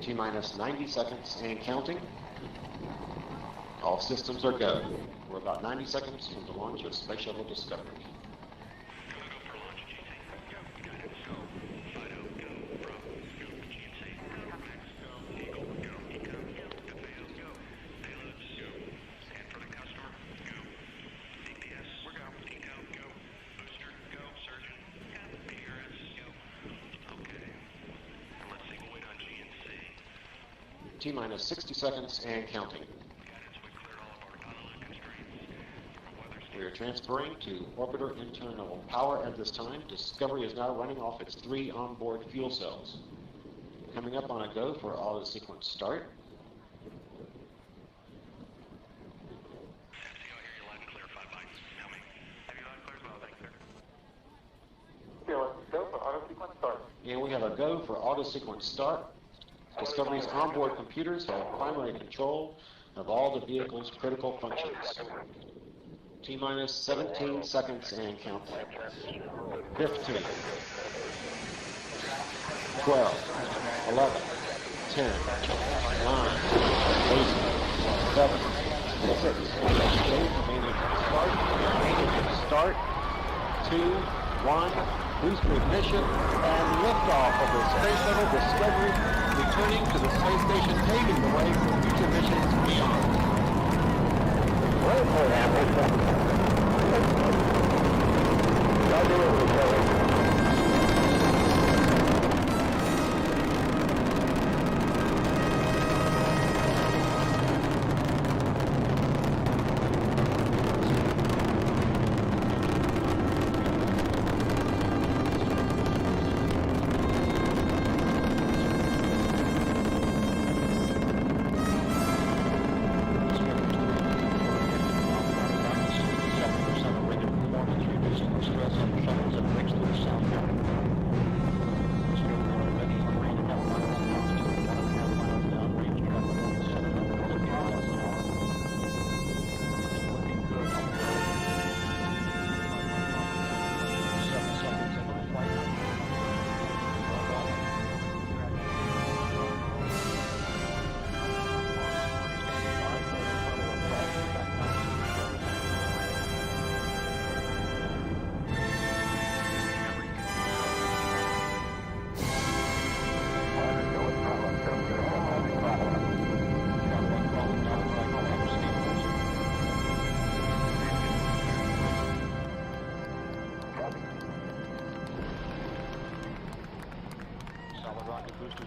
T-minus 90 seconds and counting. All systems are go. We're about 90 seconds from the launch of Space Shuttle Discovery. T-minus 60 seconds and counting. We are transferring to orbiter internal power at this time. Discovery is now running off its 3 onboard fuel cells. Coming up on a go for auto sequence start. And we have a go for auto sequence start. Discovery's onboard computers have primary control of all the vehicle's critical functions. T-minus 17 seconds and counting. 15, 12, 11, 10, 9, 8, 7, 6, start, 2, 1, booster ignition, and liftoff of the Space Shuttle Discovery, returning to the space station, paving the way for future missions beyond.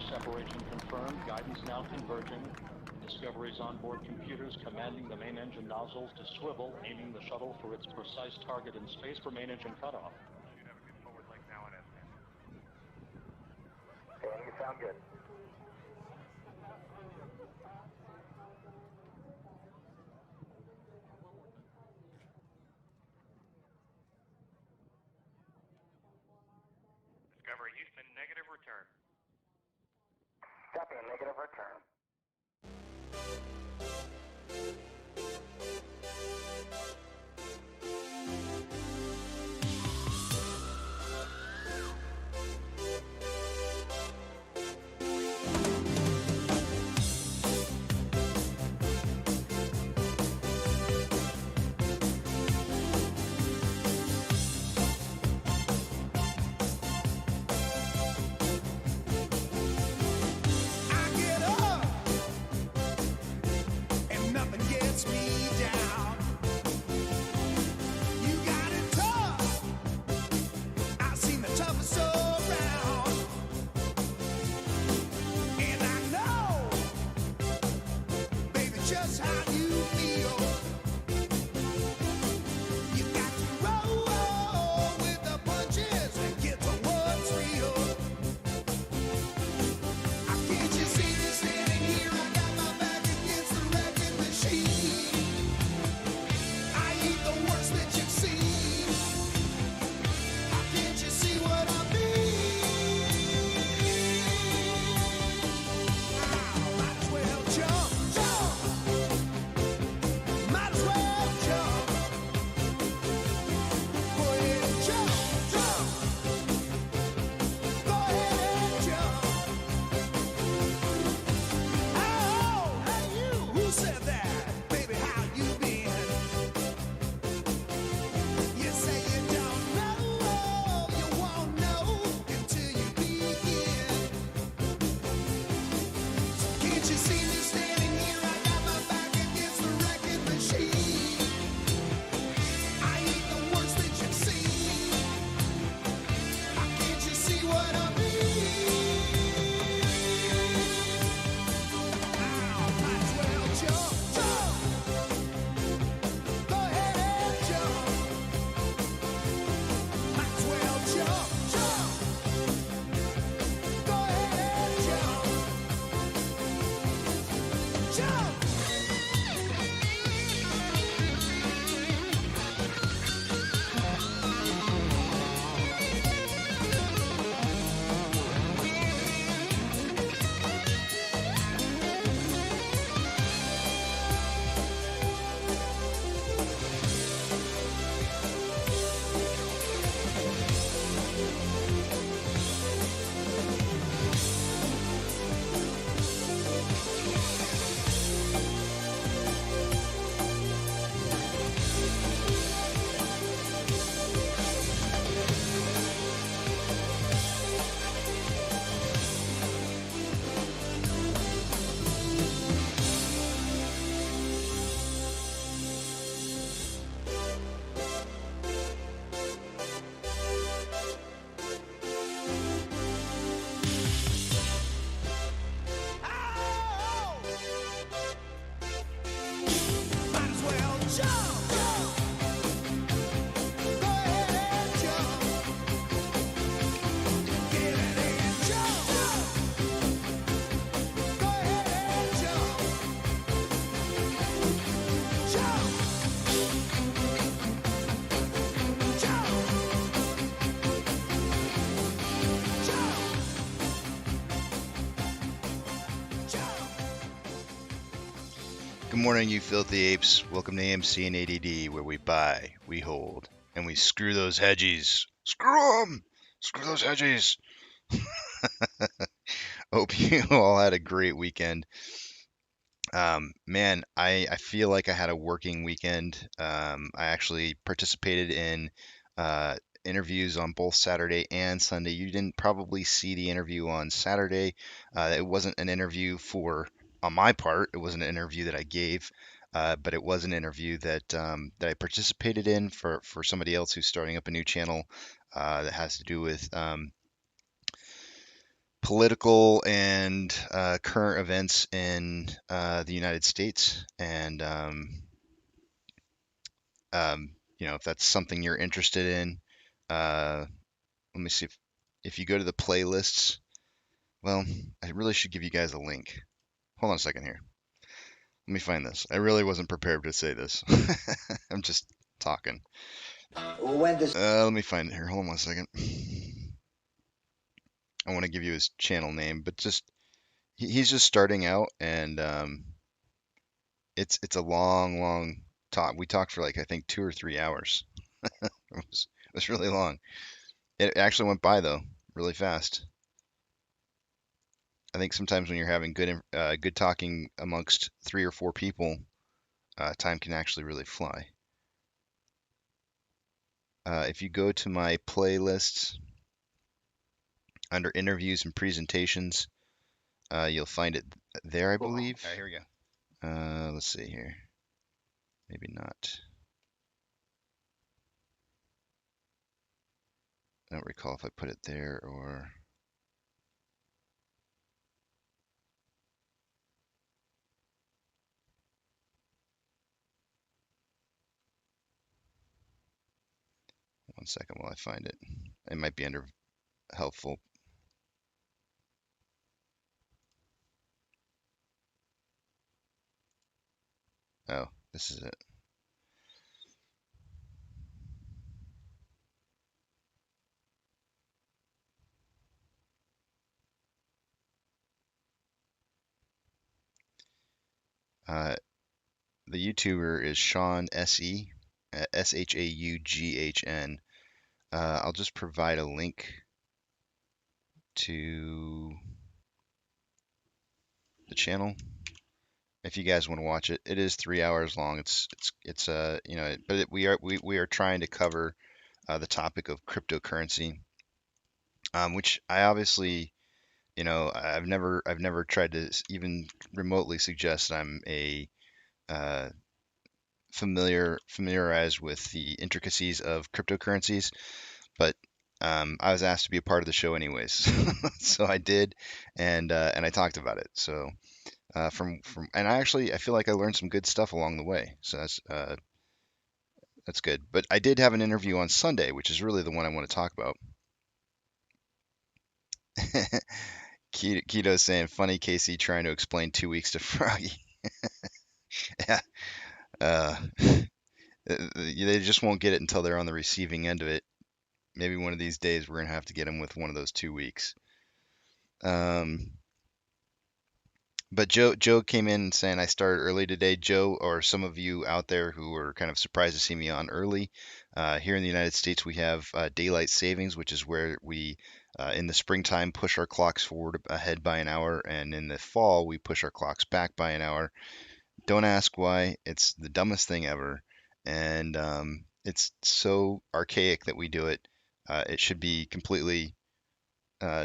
Separation confirmed. Guidance now converging. Discovery's onboard computers commanding the main engine nozzles to swivel, aiming the shuttle for its precise target in space for main engine cutoff. Should have a good forward leg now in S10. Okay, you sound good. Discovery Houston, negative return. Copy, a negative return. I get up. Good morning, you filthy apes. Welcome to AMC and ADD, where we buy, we hold, and we screw those hedgies. Screw them! Screw those hedgies! Hope you all had a great weekend. Man, I feel like I had a working weekend. I actually participated in uh, interviews on both Saturday and Sunday. You didn't probably see the interview on Saturday. It wasn't an interview on my part. It wasn't an interview that I gave, but it was an interview that I participated in for somebody else who's starting up a new channel that has to do with political and current events in the United States. And, if that's something you're interested in, uh, let me see if you go to the playlists. Well, I really should give you guys a link. Hold on a second here. Let me find this. I really wasn't prepared to say this. I'm just talking. Let me find it here. Hold on one second. I want to give you his channel name, but he's just starting out, and it's a long talk. We talked for like I think 2 or 3 hours. It was really long. It actually went by though, really fast. I think sometimes when you're having good talking amongst 3 or 4 people, time can actually really fly. If you go to my playlists under interviews and presentations, you'll find it there, I believe. All right, here we go. Let's see here. Maybe not. I don't recall if I put it there or. One second while I find it. It might be under helpful. Oh, this is it. The YouTuber is Sean S.E. Shaughan. I'll just provide a link to the channel if you guys want to watch it. It is 3 hours long. But we are trying to cover the topic of cryptocurrency, which I obviously, I've never tried to even remotely suggest I'm a familiarized with the intricacies of cryptocurrencies, but I was asked to be a part of the show anyways, so I did, and I talked about it. So and I feel like I learned some good stuff along the way. So that's good. But I did have an interview on Sunday, which is really the one I want to talk about. Keto's saying, funny Casey trying to explain 2 weeks to Froggy. Yeah. They just won't get it until they're on the receiving end of it. Maybe one of these days we're gonna have to get them with one of those 2 weeks. But Joe came in saying I started early today. Joe, or some of you out there who were kind of surprised to see me on early. Here in the United States, we have daylight savings, which is where we, in the springtime, push our clocks forward ahead by an hour, and in the fall, we push our clocks back by an hour. Don't ask why. It's the dumbest thing ever, and it's so archaic that we do it. It should be completely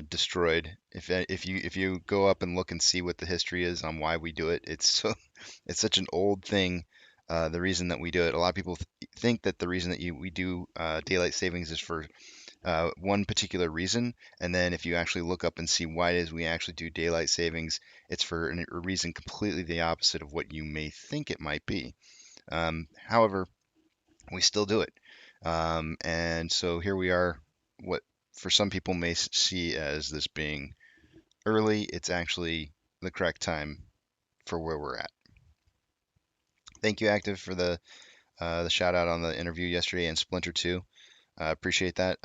destroyed. If you go up and look and see what the history is on why we do it, it's such an old thing. The reason that we do it, a lot of people think that the reason that we do daylight savings is for one particular reason, and then if you actually look up and see why it is we actually do daylight savings, it's for a reason completely the opposite of what you may think it might be. However, we still do it, and so here we are. What for some people may see as this being early, it's actually the correct time for where we're at. Thank you, Active, for the shout out on the interview yesterday, and Splinter too. Appreciate that.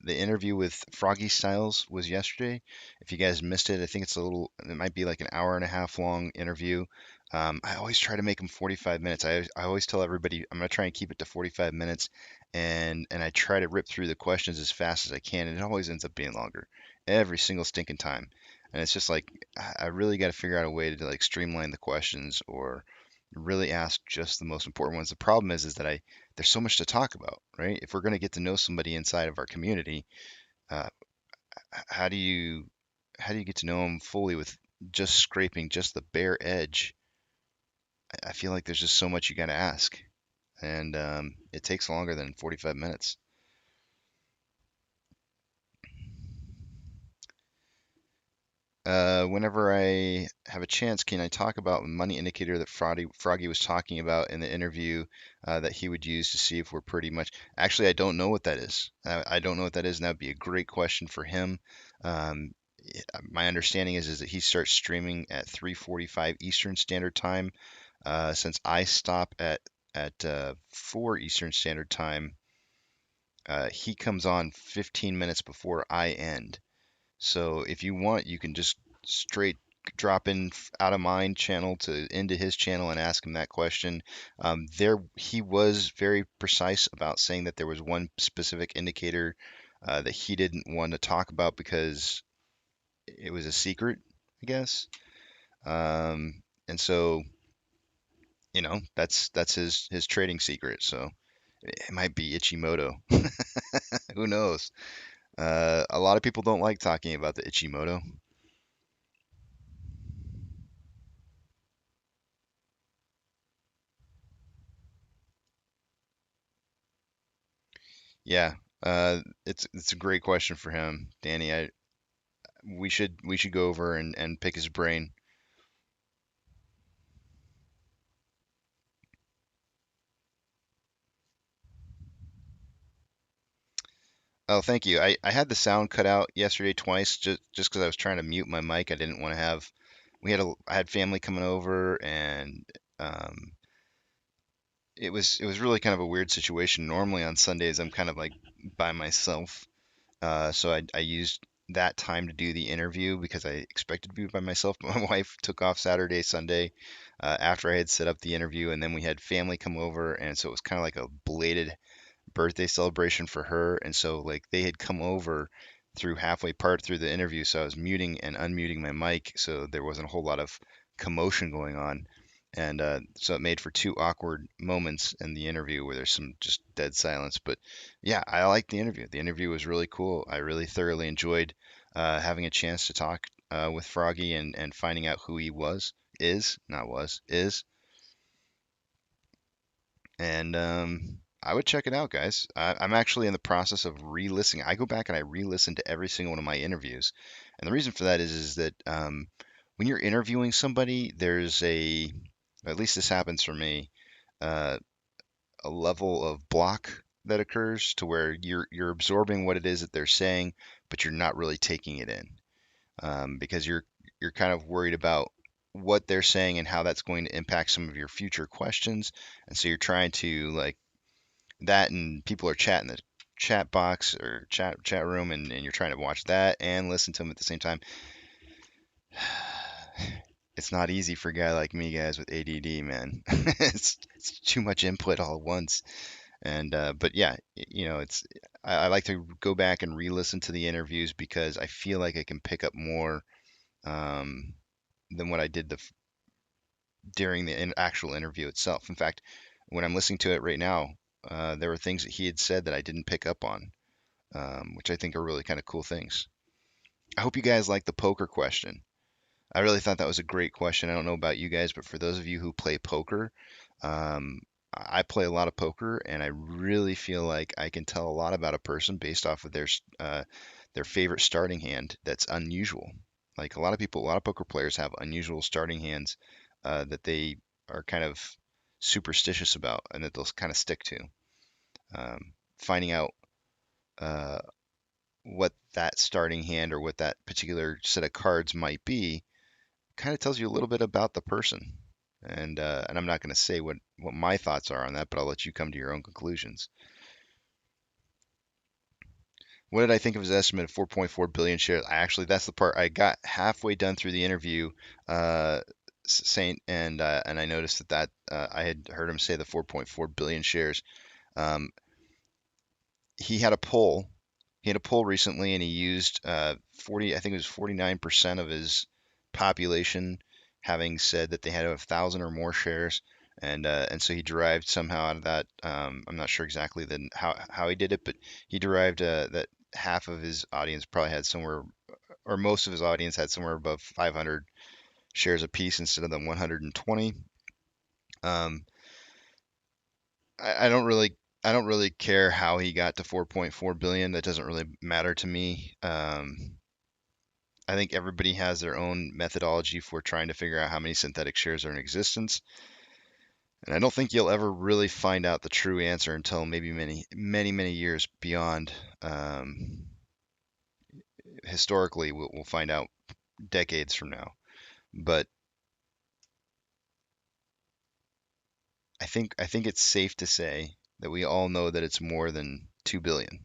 The interview with Froggy Styles was yesterday. If you guys missed it, I think it might be like an hour and a half long interview. I always try to make them 45 minutes. I always tell everybody I'm gonna try and keep it to 45 minutes, and I try to rip through the questions as fast as I can, and it always ends up being longer every single stinking time. And it's just like I really got to figure out a way to like streamline the questions or really ask just the most important ones. The problem is that I there's so much to talk about, right? If we're gonna get to know somebody inside of our community, uh, how do you get to know them fully with just scraping just the bare edge? I feel like there's just so much you got to ask, and it takes longer than 45 minutes. Whenever I have a chance, can I talk about the money indicator that Froggy was talking about in the interview that he would use to see if we're pretty much. Actually, I don't know what that is. I don't know what that is, and that would be a great question for him. Um, my understanding is that he starts streaming at 3:45 Eastern Standard Time. Since I stop at 4 Eastern Standard Time, he comes on 15 minutes before I end. So if you want, you can just straight drop in out of mine channel to into his channel and ask him that question. There, he was very precise about saying that there was one specific indicator that he didn't want to talk about because it was a secret, I guess. And so, that's his trading secret. So it might be Ichimoto. Who knows? A lot of people don't like talking about the Ichimoto. Yeah, it's a great question for him, Danny. We should go over and pick his brain. Oh, thank you. I had the sound cut out yesterday twice just because I was trying to mute my mic. I didn't want to have. I had family coming over and um, it was really kind of a weird situation. Normally on Sundays I'm kind of like by myself. So I used that time to do the interview because I expected to be by myself. But my wife took off Saturday, Sunday, after I had set up the interview, and then we had family come over, and so it was kind of like a belated birthday celebration for her. And so like they had come over through halfway part through the interview, so I was muting and unmuting my mic, so there wasn't a whole lot of commotion going on. And so it made for two awkward moments in the interview where there's some just dead silence. But yeah, I liked the interview. The interview was really cool. I really thoroughly enjoyed having a chance to talk with Froggy and finding out who he is. And I would check it out, guys. I'm actually in the process of re-listening. I go back and I re-listen to every single one of my interviews, and the reason for that is that when you're interviewing somebody, at least this happens for me, uh, a level of block that occurs to where you're absorbing what it is that they're saying, but you're not really taking it in because you're kind of worried about what they're saying and how that's going to impact some of your future questions, and so you're trying to like that, and people are chatting the chat box or chat room, and you're trying to watch that and listen to them at the same time. It's not easy for a guy like me, guys, with ADD, man. It's too much input all at once. And but yeah, I like to go back and re-listen to the interviews because I feel like I can pick up more um, than what I did during the actual interview itself. In fact, when I'm listening to it right now, there were things that he had said that I didn't pick up on, which I think are really kind of cool things. I hope you guys like the poker question. I really thought that was a great question. I don't know about you guys, but for those of you who play poker, um, I play a lot of poker, and I really feel like I can tell a lot about a person based off of their favorite starting hand that's unusual. Like a lot of poker players have unusual starting hands that they are kind of superstitious about and that they'll kind of stick to. Finding out uh, what that starting hand or what that particular set of cards might be kind of tells you a little bit about the person. And I'm not going to say what my thoughts are on that, but I'll let you come to your own conclusions. What did I think of his estimate of 4.4 billion shares? That's the part I got halfway done through the interview. Uh, Saint, and I noticed that I had heard him say the 4.4 billion shares. Um, he had a poll. He had a poll recently, and he used 40. I think it was 49% of his population having said that they had 1,000 or more shares, and so he derived somehow out of that. I'm not sure exactly how he did it, but he derived that half of his audience probably had somewhere, or most of his audience had somewhere above 500 shares apiece instead of the 120. Um, I don't really care how he got to 4.4 billion. That doesn't really matter to me. I think everybody has their own methodology for trying to figure out how many synthetic shares are in existence. And I don't think you'll ever really find out the true answer until maybe many years beyond. Historically, we'll find out decades from now. But I think it's safe to say that we all know that it's more than 2 billion.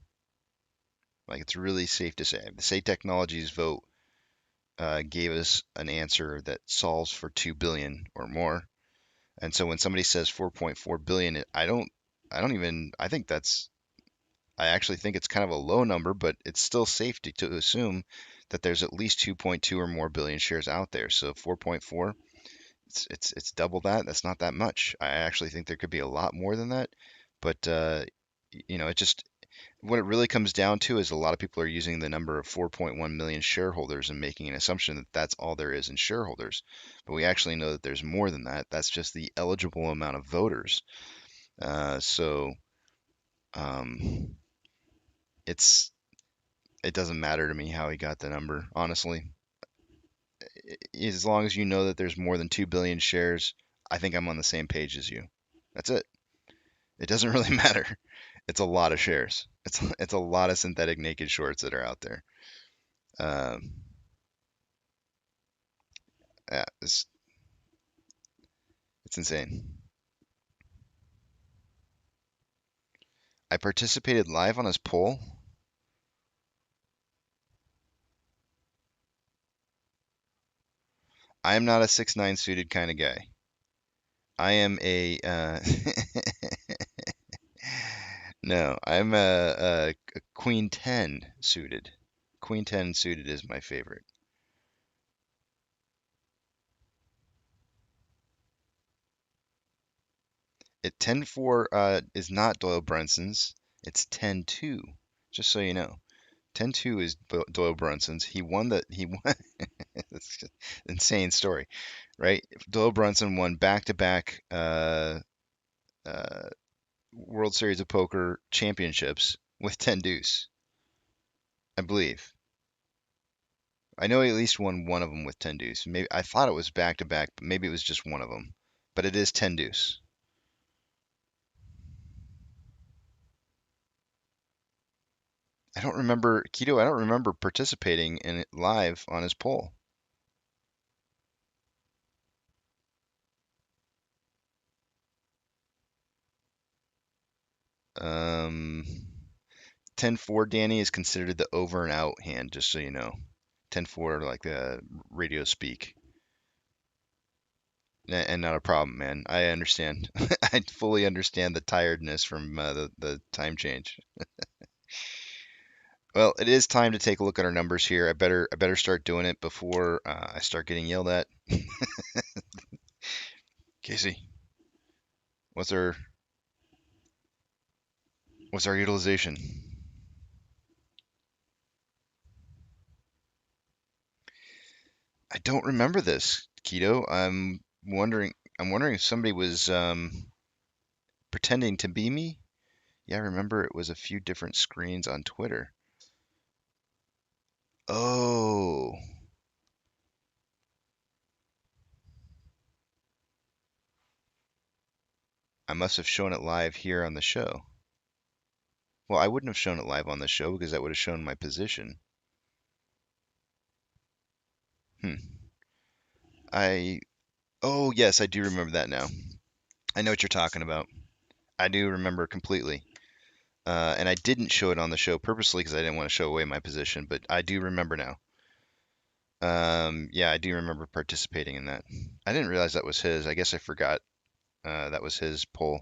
Like it's really safe to say. The Say Technologies vote gave us an answer that solves for 2 billion or more. And so when somebody says 4.4 billion, I think I actually think it's kind of a low number, but it's still safe to assume that there's at least 2.2 or more billion shares out there. So 4.4, it's double that. That's not that much. I actually think there could be a lot more than that. But it just what it really comes down to is a lot of people are using the number of 4.1 million shareholders and making an assumption that that's all there is in shareholders. But we actually know that there's more than that. That's just the eligible amount of voters. So um, it's it doesn't matter to me how he got the number, honestly. As long as you know that there's more than 2 billion shares, I think I'm on the same page as you. That's it. It doesn't really matter. It's a lot of shares. It's a lot of synthetic naked shorts that are out there. Um, yeah, it's insane. I participated live on his poll. I am not a 6'9" suited kind of guy. I am a no. I'm a Queen 10 suited. Queen 10 suited is my favorite. It 10-4 is not Doyle Brunson's. It's 10-2. Just so you know. 10-2 is Doyle Brunson's. He won. It's an insane story, right? Doyle Brunson won back-to-back World Series of Poker championships with 10 deuce, I believe. I know he at least won one of them with 10 deuce. Maybe I thought it was back-to-back, but maybe it was just one of them. But it is 10 deuce. I don't remember Keto. I don't remember participating in it live on his poll. Um, 10-4, Danny, is considered the over and out hand, just so you know. 10-4, like radio speak. And not a problem, man. I understand. I fully understand the tiredness from the time change. Well, it is time to take a look at our numbers here. I better start doing it before I start getting yelled at. Casey, what's our utilization? I don't remember this, Keto. I'm wondering if somebody was pretending to be me. Yeah, I remember it was a few different screens on Twitter. Oh, I must have shown it live here on the show. Well, I wouldn't have shown it live on the show because that would have shown my position. Hmm. Oh, yes, I do remember that now. I know what you're talking about. I do remember completely. And I didn't show it on the show purposely because I didn't want to show away my position, but I do remember now. Yeah, I do remember participating in that. I didn't realize that was his. I guess I forgot that was his poll.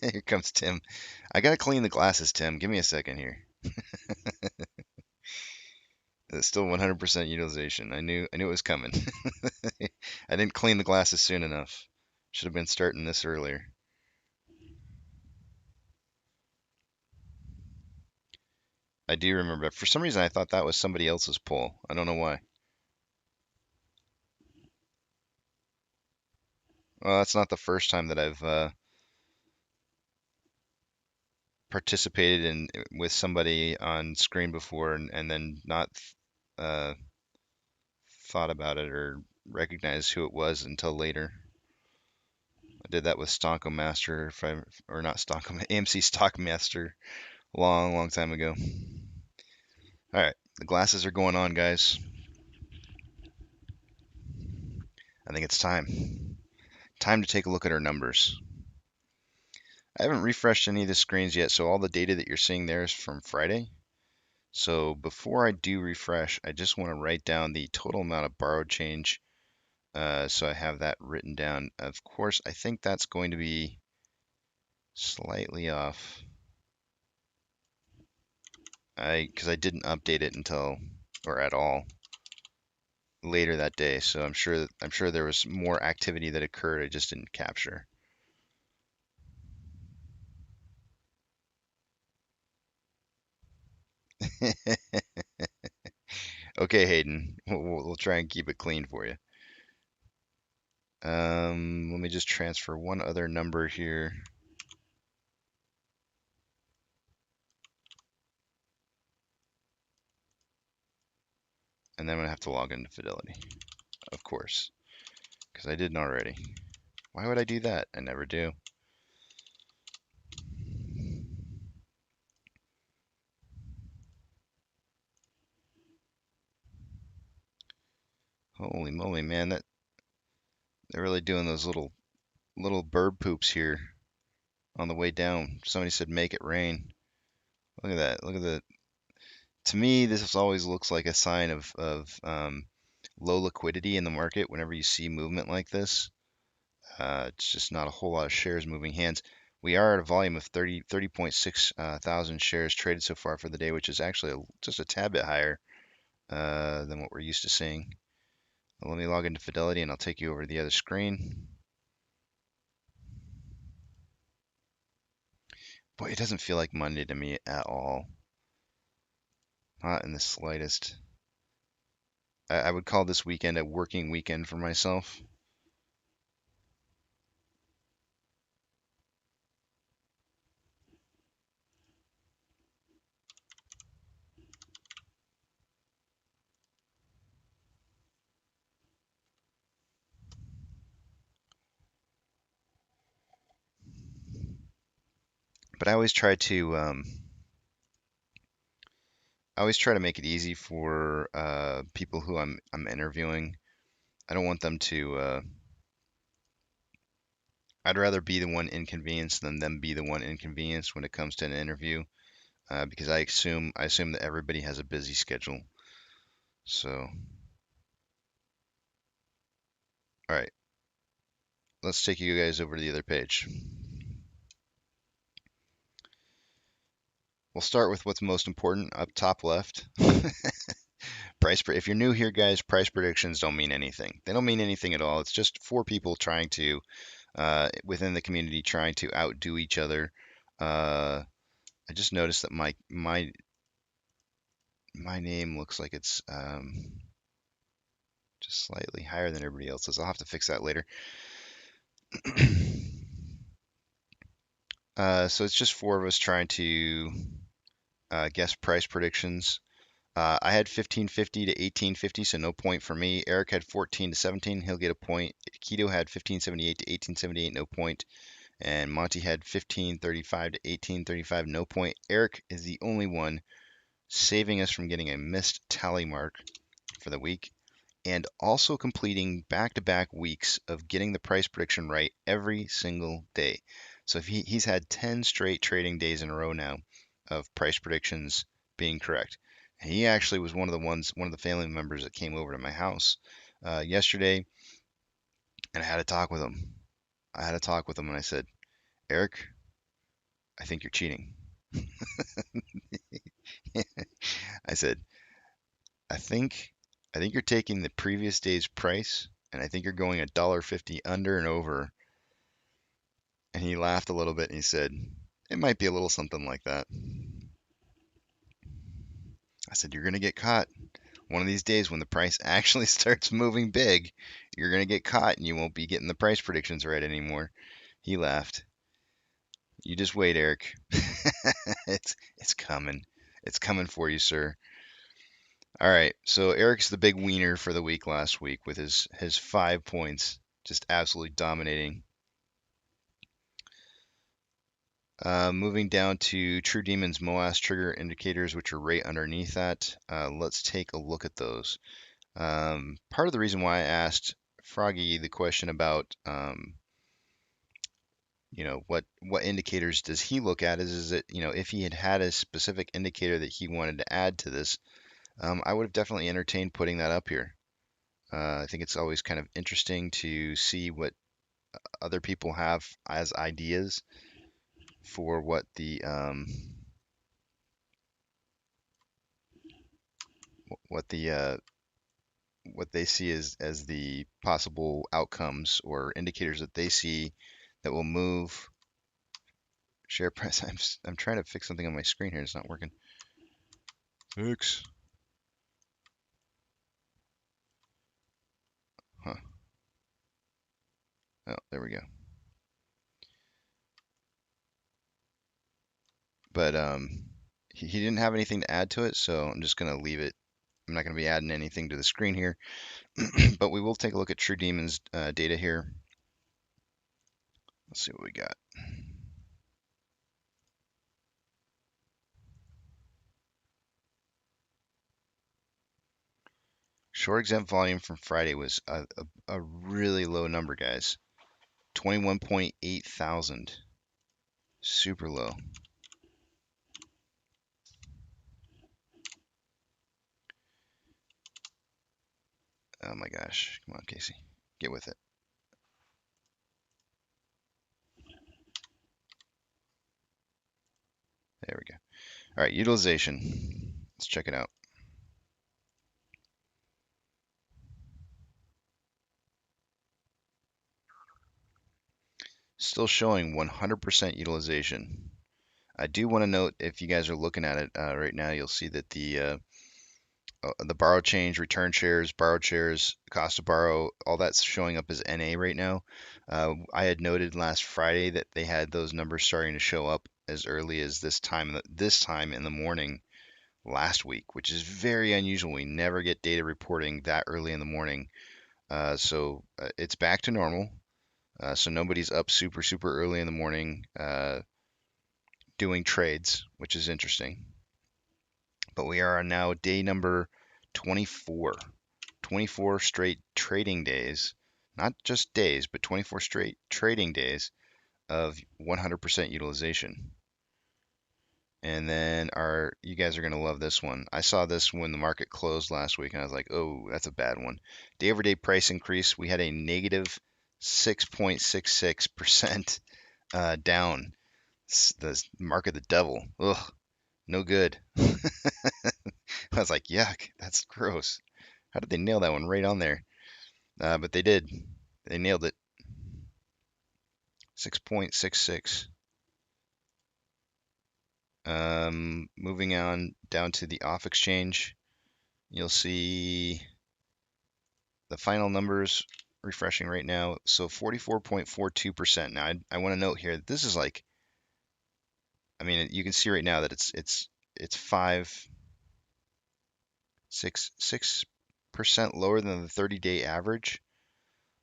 Here comes Tim. I gotta clean the glasses, Tim. Give me a second here. It's still 100% utilization. I knew it was coming. I didn't clean the glasses soon enough. Should have been starting this earlier. I do remember. For some reason, I thought that was somebody else's poll. I don't know why. Well, that's not the first time that I've participated in with somebody on screen before and then not uh, thought about it or recognized who it was until later. I did that with Stonkomaster, or not Stonkomaster, AMC Stockmaster, long time ago. All right, the glasses are going on, guys. I think it's time. Time to take a look at our numbers. I haven't refreshed any of the screens yet, so all the data that you're seeing there is from Friday. So before I do refresh, I just want to write down the total amount of borrowed change. So I have that written down. Of course, I think that's going to be slightly off. Because I didn't update it until, or at all, later that day. So I'm sure there was more activity that occurred I just didn't capture. Okay, Hayden, we'll try and keep it clean for you. Let me just transfer one other number here. And then I'm gonna have to log into Fidelity, of course, because I didn't already. Why would I do that? I never do. Holy moly, man, they're really doing those little bird poops here on the way down. Somebody said make it rain. Look at that. Look at the. To me, this always looks like a sign of low liquidity in the market. Whenever you see movement like this, it's just not a whole lot of shares moving hands. We are at a volume of 30.6 thousand shares traded so far for the day, which is actually just a tad bit higher than what we're used to seeing. Let me log into Fidelity and I'll take you over to the other screen. Boy, it doesn't feel like Monday to me at all. Not in the slightest. I would call this weekend a working weekend for myself. But I always try to make it easy for people who I'm interviewing. I don't want them to. I'd rather be the one inconvenienced than them be the one inconvenienced when it comes to an interview, because I assume that everybody has a busy schedule. So, all right, let's take you guys over to the other page. We'll start with what's most important up top left. If you're new here, guys, price predictions don't mean anything. They don't mean anything at all. It's just four people trying to, within the community, trying to outdo each other. I just noticed that my name looks like it's just slightly higher than everybody else's. I'll have to fix that later. So it's just four of us trying to guess price predictions. I had 1550 to 1850, so no point for me. Eric had 14 to 17, he'll get a point. Keto had 1578 to 1878, no point. And Monty had 1535 to 1835, no point. Eric is the only one saving us from getting a missed tally mark for the week. and also completing back-to-back weeks of getting the price prediction right every single day. So if he's had 10 straight trading days in a row now of price predictions being correct. And he actually was one of the family members that came over to my house yesterday, and I had a talk with him. And I said, Eric, I think you're cheating. I said, I think you're taking the previous day's price, and I think you're going $1.50 under and over. And he laughed a little bit and he said, it might be a little something like that. I said, you're going to get caught. One of these days when the price actually starts moving big, you're going to get caught and you won't be getting the price predictions right anymore. He laughed. You just wait, Eric. It's coming. It's coming for you, sir. All right. So Eric's the big wiener for the week last week with his 5 points, just absolutely dominating. Moving down to True Demon's MOASS trigger indicators, which are right underneath that. Let's take a look at those. Part of the reason why I asked Froggy the question about, what indicators does he look at is that, if he had a specific indicator that he wanted to add to this, I would have definitely entertained putting that up here. I think it's always kind of interesting to see what other people have as ideas for what the what the what they see as the possible outcomes or indicators that they see that will move share price. I'm trying to fix something on my screen here. It's not working. Fix. Huh. Oh, there we go. But he didn't have anything to add to it, so I'm just gonna leave it. I'm not gonna be adding anything to the screen here, but we will take a look at True Demon's data here. Let's see what we got. Short exempt volume from Friday was a really low number, guys. 21.8 thousand. Super low. Oh my gosh. Come on, Casey. Get with it. There we go. All right, utilization. Let's check it out. Still showing 100% utilization. I do want to note, if you guys are looking at it right now, you'll see that the borrow change, return shares, borrowed shares, cost to borrow, all that's showing up as NA right now. I had noted last Friday that they had those numbers starting to show up as early as this time in the morning last week, which is very unusual. We never get data reporting that early in the morning. So it's back to normal. So nobody's up super early in the morning doing trades, which is interesting. But we are on now day number 24. 24 straight trading days, not just days, but 24 straight trading days of 100% utilization. And then you guys are going to love this one. I saw this when the market closed last week, and I was like, oh, that's a bad one. Day over day price increase, we had a negative 6.66% down. The market, the devil. Ugh, no good. I was like, yuck, that's gross. How did they nail that one right on there? But they did. They nailed it. 6.66. Moving on down to the off exchange, you'll see the final numbers refreshing right now. So 44.42%. Now I want to note here that this is like, I mean, you can see right now that it's 6% lower than the 30-day average.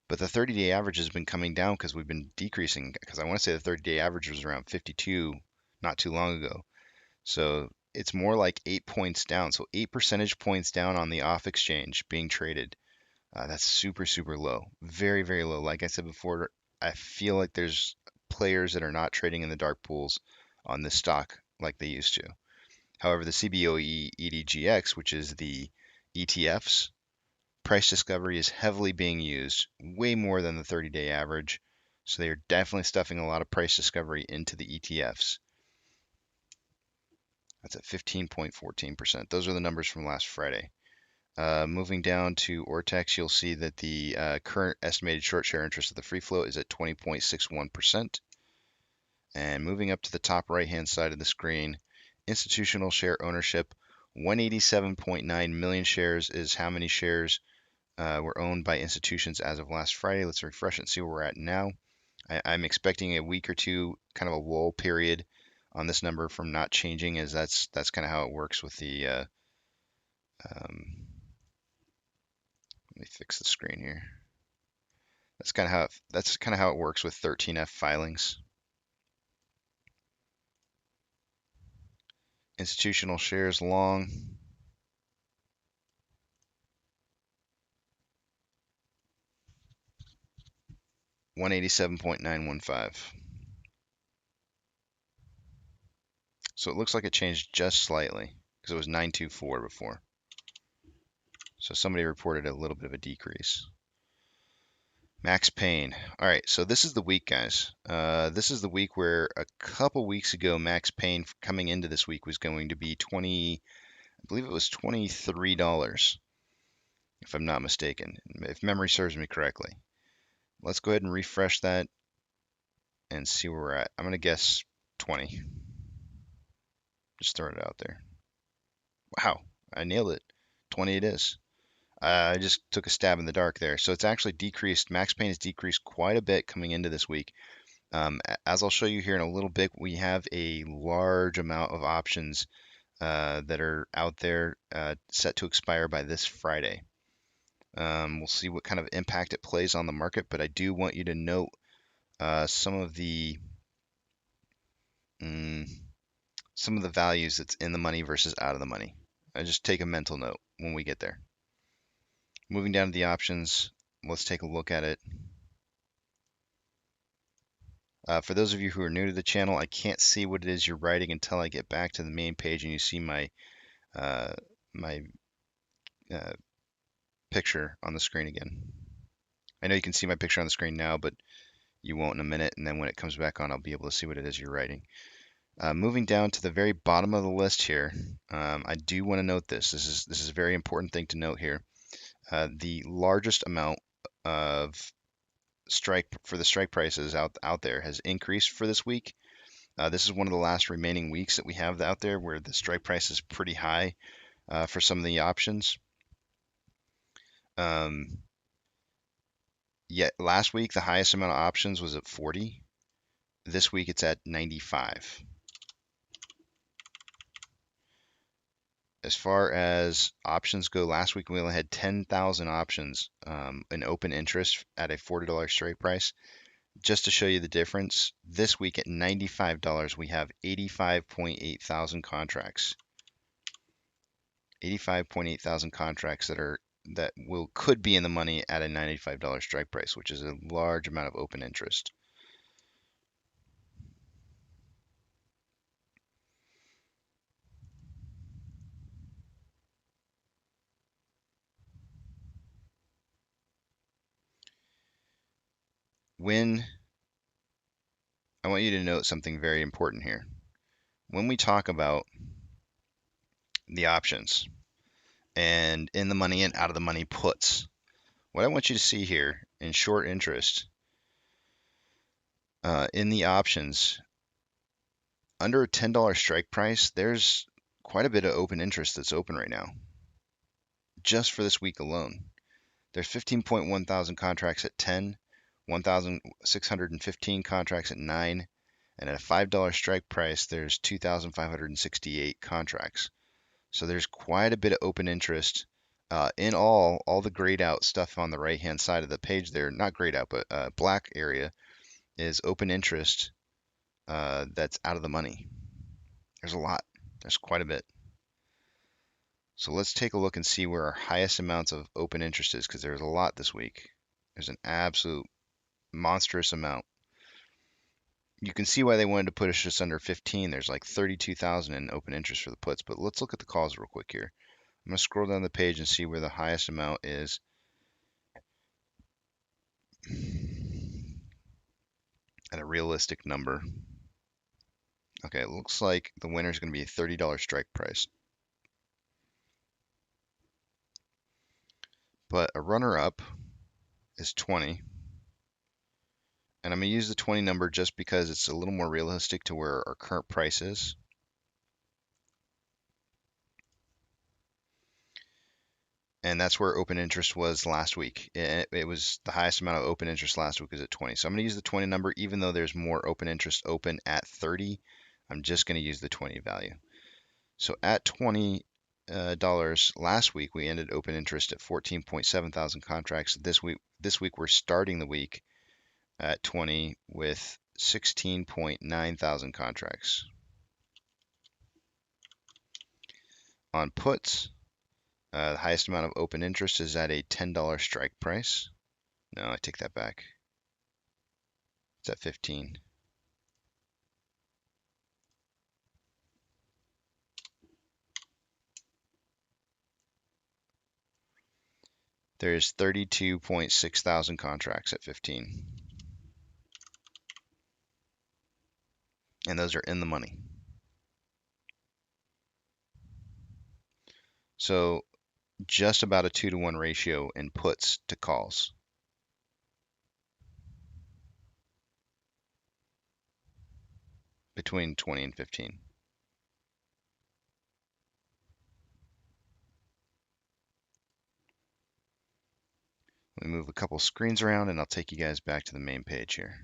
But the 30-day average has been coming down because we've been decreasing. Because I want to say the 30-day average was around 52 not too long ago. So it's more like 8 points down. So 8 percentage points down on the off exchange being traded. That's super, super low. Very, very low. Like I said before, I feel like there's players that are not trading in the dark pools on this stock like they used to. However, the CBOE EDGX, which is the ETFs, price discovery is heavily being used, way more than the 30-day average. So they are definitely stuffing a lot of price discovery into the ETFs. That's at 15.14%. Those are the numbers from last Friday. Moving down to Ortex, you'll see that the current estimated short share interest of the free float is at 20.61%. And moving up to the top right-hand side of the screen, institutional share ownership, 187.9 million shares is how many shares were owned by institutions as of last Friday. Let's refresh it and see where we're at now. I'm expecting a week or two, kind of a lull period on this number from not changing, as that's kind of how it works with the let me fix the screen here. That's kind of how it works with 13F filings. Institutional shares long. $187.915. So it looks like it changed just slightly because it was 924 before. So somebody reported a little bit of a decrease. Max Payne. All right, so this is the week, guys. This is the week where a couple weeks ago, Max Payne coming into this week was going to be I believe it was $23, if I'm not mistaken, if memory serves me correctly. Let's go ahead and refresh that and see where we're at. I'm going to guess 20. Just throwing it out there. Wow, I nailed it. 20 it is. I just took a stab in the dark there. So it's actually decreased. Max Payne has decreased quite a bit coming into this week. As I'll show you here in a little bit, we have a large amount of options that are out there set to expire by this Friday. We'll see what kind of impact it plays on the market, but I do want you to note some of the values that's in the money versus out of the money. I just take a mental note when we get there. Moving down to the options, let's take a look at it. For those of you who are new to the channel, I can't see what it is you're writing until I get back to the main page and you see my picture on the screen again. I know you can see my picture on the screen now, but you won't in a minute, and then when it comes back on, I'll be able to see what it is you're writing. Moving down to the very bottom of the list here, I do want to note this. This is a very important thing to note here. The largest amount of strike prices out there has increased for this week. This is one of the last remaining weeks that we have out there where the strike price is pretty high for some of the options. Yet last week the highest amount of options was at 40. This week it's at 95. As far as options go, last week we only had 10,000 options in open interest at a $40 strike price. Just to show you the difference, this week at $95 we have 85.8 thousand contracts. 85.8 thousand contracts that could be in the money at a $95 strike price, which is a large amount of open interest. I want you to note something very important here. When we talk about the options and in the money and out of the money puts, what I want you to see here in short interest, in the options, under a $10 strike price, there's quite a bit of open interest that's open right now, just for this week alone. There's 15.1 thousand contracts at 10, 1,615 contracts at 9, and at a $5 strike price, there's 2,568 contracts. So there's quite a bit of open interest. In all the grayed out stuff on the right hand side of the page there, not grayed out, but black area is open interest that's out of the money. There's a lot. There's quite a bit. So let's take a look and see where our highest amounts of open interest is, because there's a lot this week. There's an absolute monstrous amount. You can see why they wanted to put us just under 15. There's like 32,000 in open interest for the puts, but let's look at the calls real quick here. I'm going to scroll down the page and see where the highest amount is. At a realistic number. Okay, it looks like the winner is going to be a $30 strike price. But a runner-up is 20. And I'm going to use the 20 number just because it's a little more realistic to where our current price is. And that's where open interest was last week. It was the highest amount of open interest last week was at 20. So I'm going to use the 20 number, even though there's more open interest open at 30. I'm just going to use the 20 value. So at $20 last week, we ended open interest at 14.7 thousand contracts. This week we're starting the week at 20 with 16.9 thousand contracts. On puts, the highest amount of open interest is at a $10 strike price. No, I take that back. It's at 15. There's 32.6 thousand contracts at 15. And those are in the money. So just about a 2-to-1 ratio in puts to calls. Between 20 and 15. Let me move a couple screens around and I'll take you guys back to the main page here.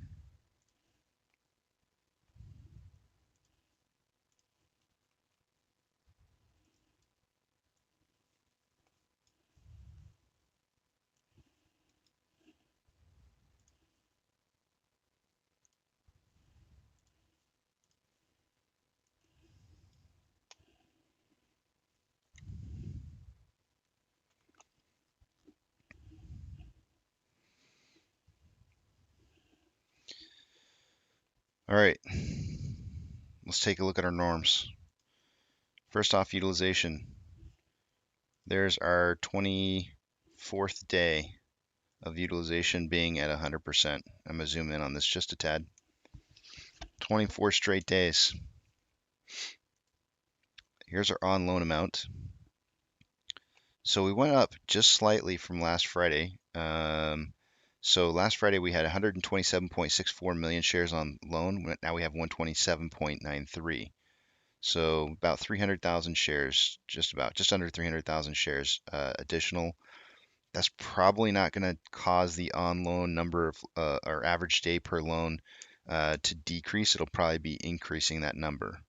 All right, let's take a look at our norms. First off, utilization. There's our 24th day of utilization being at 100%. I'm gonna zoom in on this just a tad. 24 straight days. Here's our on loan amount. So we went up just slightly from last Friday. So last Friday we had 127.64 million shares on loan. Now we have 127.93. So about 300,000 shares, just under 300,000 shares additional. That's probably not going to cause the on loan number of or average day per loan to decrease. It'll probably be increasing that number.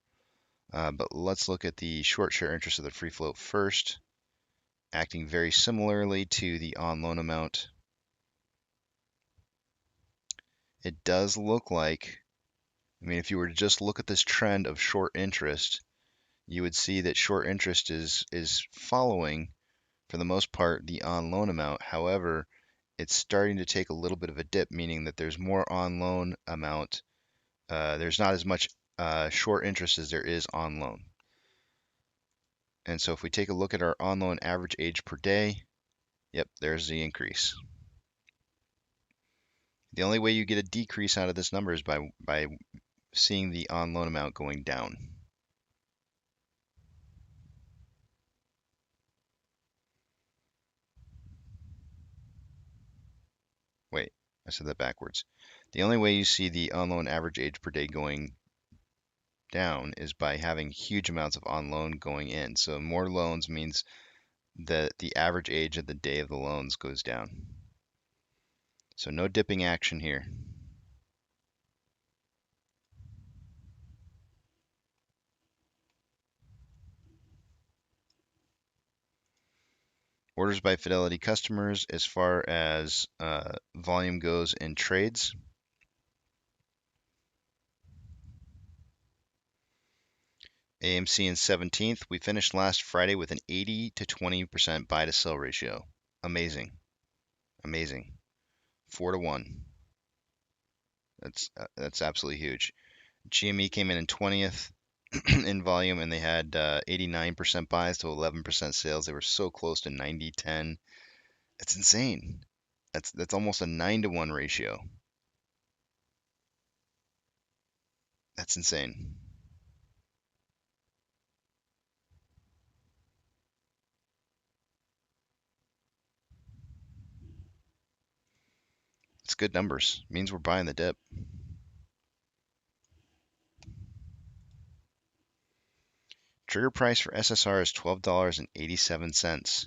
But let's look at the short share interest of the free float first, acting very similarly to the on loan amount. It does look like, I mean, if you were to just look at this trend of short interest, you would see that short interest is following, for the most part, the on loan amount. However, it's starting to take a little bit of a dip, meaning that there's more on loan amount. There's not as much short interest as there is on loan. And so if we take a look at our on loan average age per day, yep, there's the increase. The only way you get a decrease out of this number is by seeing the on loan amount going down. Wait, I said that backwards. The only way you see the on loan average age per day going down is by having huge amounts of on loan going in. So more loans means that the average age of the day of the loans goes down. So no dipping action here. Orders by Fidelity customers as far as volume goes in trades. AMC in 17th. We finished last Friday with an 80 to 20% buy to sell ratio. Amazing. Amazing. 4 to 1. That's absolutely huge. GME came in 20th in volume, and they had 89% buys to 11% sales. They were so close to 90-10. It's insane. That's almost a 9 to 1 ratio. That's insane. It's good numbers. Means we're buying the dip. Trigger price for SSR is $12.87.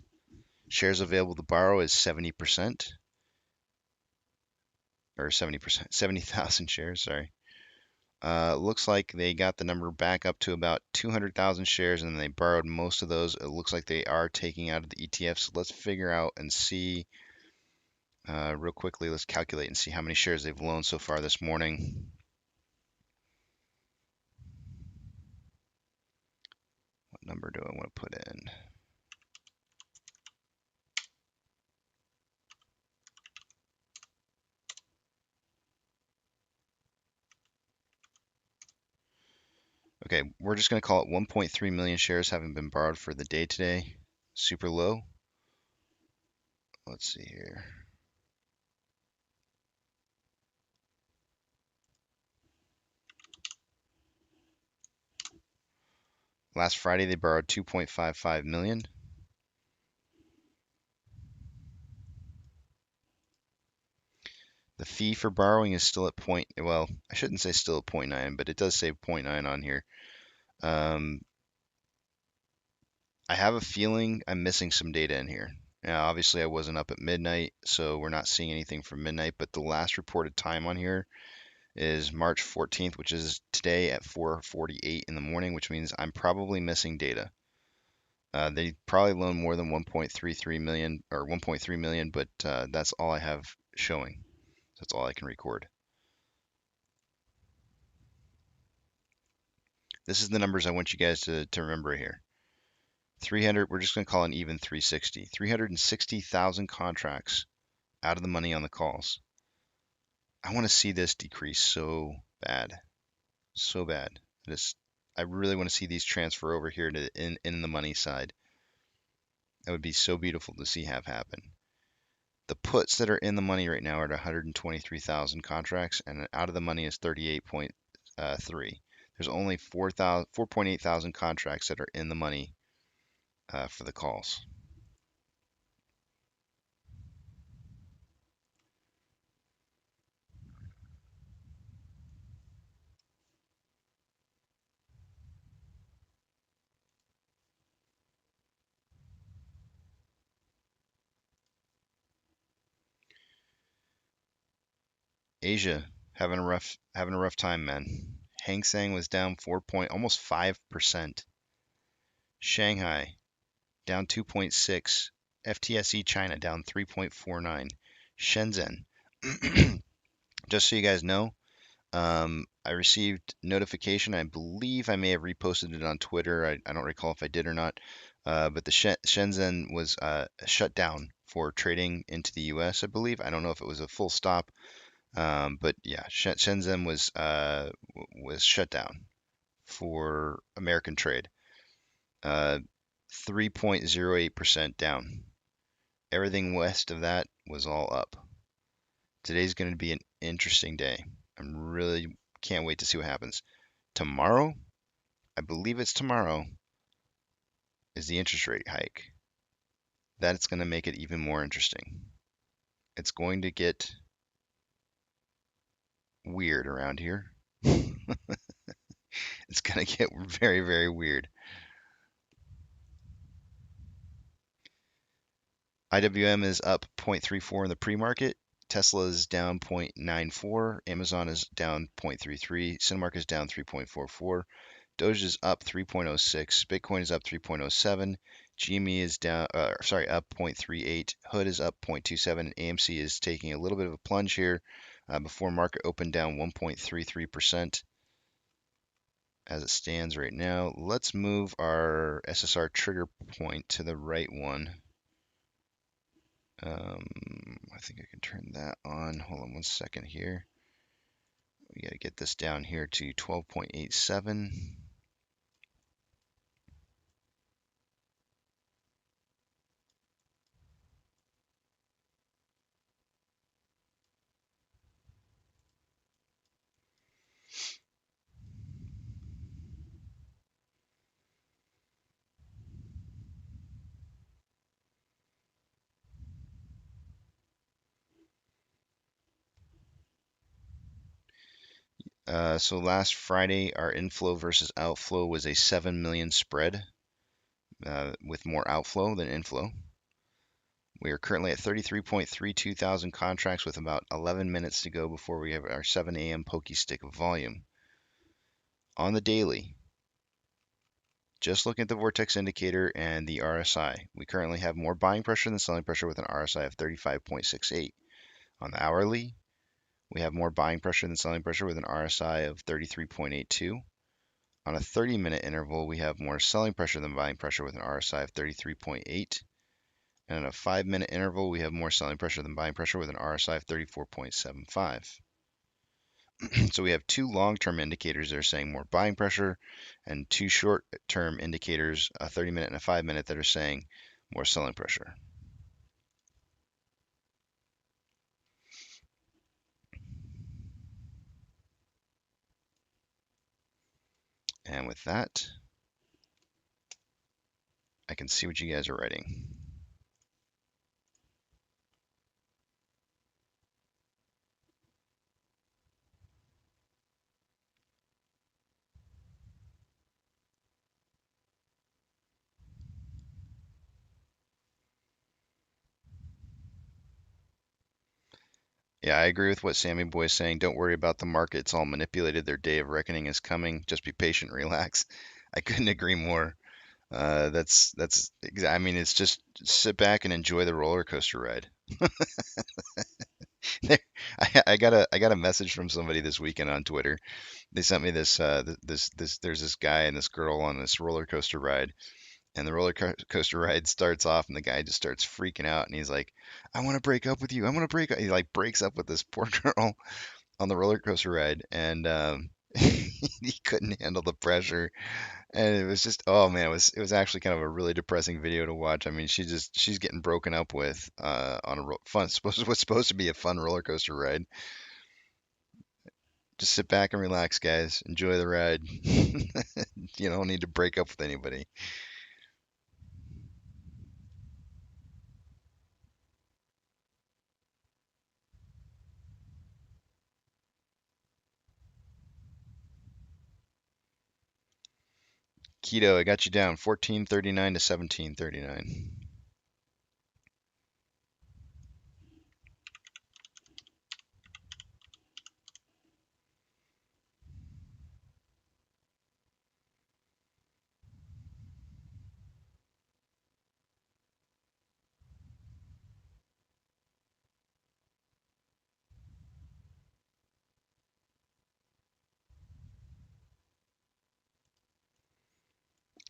Shares available to borrow is 70%, or 70%, 70,000 shares, sorry. Looks like they got the number back up to about 200,000 shares, and they borrowed most of those. It looks like they are taking out of the ETF. So let's figure out and see real quickly. Let's calculate and see how many shares they've loaned so far this morning. What number do I want to put in? Okay, we're just going to call it 1.3 million shares having been borrowed for the day today. Super low. Let's see here. Last Friday they borrowed 2.55 million. The fee for borrowing is still at well, I shouldn't say still at 0.9, but it does say 0.9 on here. I have a feeling I'm missing some data in here. Now, obviously, I wasn't up at midnight, so we're not seeing anything from midnight, but the last reported time on here is March 14th, which is today at 4:48 in the morning, which means I'm probably missing data. They probably loaned more than 1.33 million or 1.3 million, but that's all I have showing. That's all I can record. This is the numbers I want you guys to remember here. 300, we're just going to call it an even 360. 360,000 contracts out of the money on the calls. I want to see this decrease so bad. So bad. I really want to see these transfer over here to in the money side. That would be so beautiful to see have happen. The puts that are in the money right now are at 123,000 contracts, and out of the money is 38.3. There's only 4.8 thousand contracts that are in the money for the calls. Asia having a rough time, man. Hang Seng was down almost 5%. Shanghai down 2.6. FTSE China down 3.49. Shenzhen. Just so you guys know, I received notification. I believe I may have reposted it on Twitter. I don't recall if I did or not. But the Shenzhen was shut down for trading into the U.S., I believe. I don't know if it was a full stop. But yeah, Shenzhen was shut down for American trade. 3.08% down. Everything west of that was all up. Today's going to be an interesting day. I'm really can't wait to see what happens. Tomorrow, I believe it's tomorrow, is the interest rate hike. That's going to make it even more interesting. It's going to get weird around here. It's going to get very, very weird. IWM is up 0.34 in the pre-market. Tesla is down 0.94. Amazon is down 0.33. Cinemark is down 3.44. Doge is up 3.06. Bitcoin is up 3.07. GME is down, up 0.38. Hood is up 0.27. AMC is taking a little bit of a plunge here before market opened down 1.33%. as it stands right now. Let's move our SSR trigger point to the right one. I think I can turn that on. Hold on 1 second here. We got to get this down here to 12.87. So last Friday, our inflow versus outflow was a 7 million spread, with more outflow than inflow. We are currently at 33.32 thousand contracts with about 11 minutes to go before we have our 7 a.m. pokey stick of volume. On the daily, just looking at the vortex indicator and the RSI, we currently have more buying pressure than selling pressure with an RSI of 35.68. On the hourly, we have more buying pressure than selling pressure with an RSI of 33.82. On a 30-minute interval, we have more selling pressure than buying pressure with an RSI of 33.8. And on a 5-minute interval, we have more selling pressure than buying pressure with an RSI of 34.75. So we have 2 long-term indicators that are saying more buying pressure, and 2 short-term indicators, a 30-minute and a 5-minute, that are saying more selling pressure. And with that, I can see what you guys are writing. Yeah, I agree with what Sammy Boy is saying. Don't worry about the market. It's all manipulated. Their day of reckoning is coming. Just be patient, relax. I couldn't agree more. I mean, it's just sit back and enjoy the roller coaster ride. I got a message from somebody this weekend on Twitter. They sent me this there's this guy and this girl on this roller coaster ride, and the roller coaster ride starts off and the guy just starts freaking out and he's like, I want to break up with you. I want to break up. He like breaks up with this poor girl on the roller coaster ride, and he couldn't handle the pressure. And it was just, oh man, it was actually kind of a really depressing video to watch. I mean, she's getting broken up with on a what's supposed to be a fun roller coaster ride. Just sit back and relax, guys. Enjoy the ride. You don't need to break up with anybody. Keto, I got you down 1439 to 1739.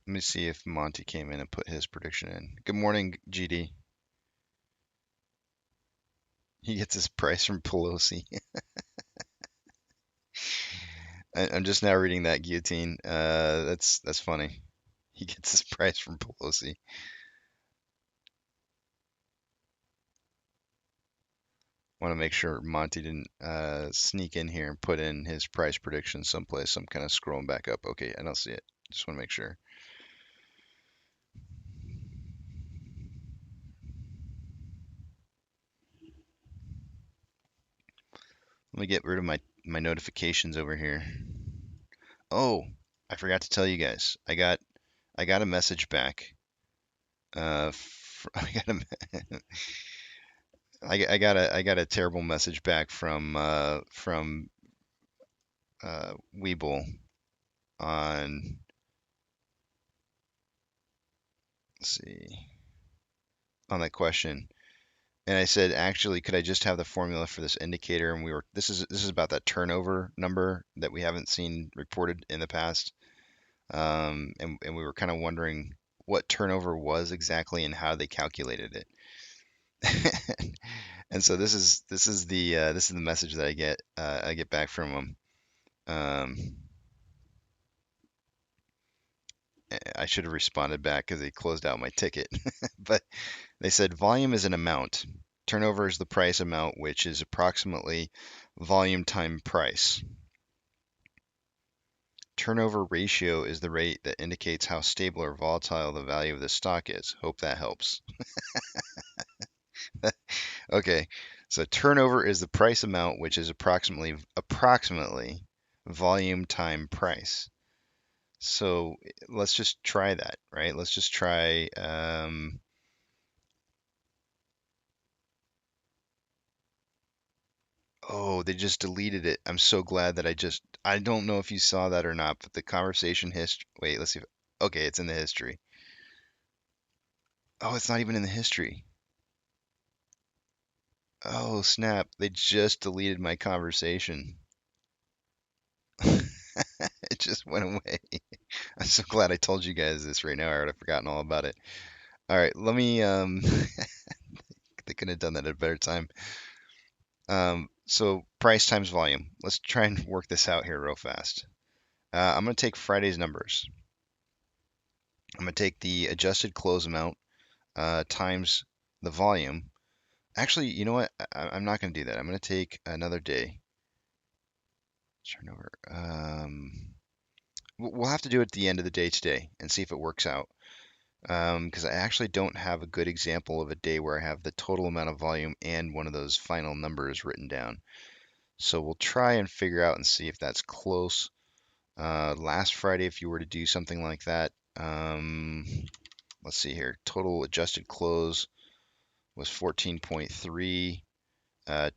Let me see if Monty came in and put his prediction in. Good morning, GD. He gets his price from Pelosi. I'm just now reading that, Guillotine. That's funny. He gets his price from Pelosi. Want to make sure Monty didn't sneak in here and put in his price prediction someplace. I'm kind of scrolling back up. Okay, I don't see it. Just want to make sure. Let me get rid of my notifications over here. Oh, I forgot to tell you guys. I got a message back. I got a I got a terrible message back from Weeble on, let's see, on that question. And I said, actually, could I just have the formula for this indicator? And this is about that turnover number that we haven't seen reported in the past. and we were kind of wondering what turnover was exactly and how they calculated it. And so this is the message that I get back from them. I should have responded back because they closed out my ticket, but they said volume is an amount. Turnover is the price amount, which is approximately volume time price. Turnover ratio is the rate that indicates how stable or volatile the value of the stock is. Hope that helps. Okay, so turnover is the price amount, which is approximately volume time price. So let's just try that, right? Let's just try. Oh, they just deleted it. I'm so glad that I don't know if you saw that or not, but the conversation history. Wait, let's see. Okay, it's in the history. Oh, it's not even in the history. Oh, snap. They just deleted my conversation. It just went away. I'm so glad I told you guys this right now. I would have forgotten all about it. All right, let me they couldn't have done that at a better time. So price times volume. Let's try and work this out here real fast. I'm going to take Friday's numbers. I'm going to take the adjusted close amount times the volume. Actually, you know what? I'm not going to do that. I'm going to take another day. Turnover. We'll have to do it at the end of the day today and see if it works out. Because I actually don't have a good example of a day where I have the total amount of volume and one of those final numbers written down. So we'll try and figure out and see if that's close. Last Friday, if you were to do something like that, let's see here. Total adjusted close was 14.3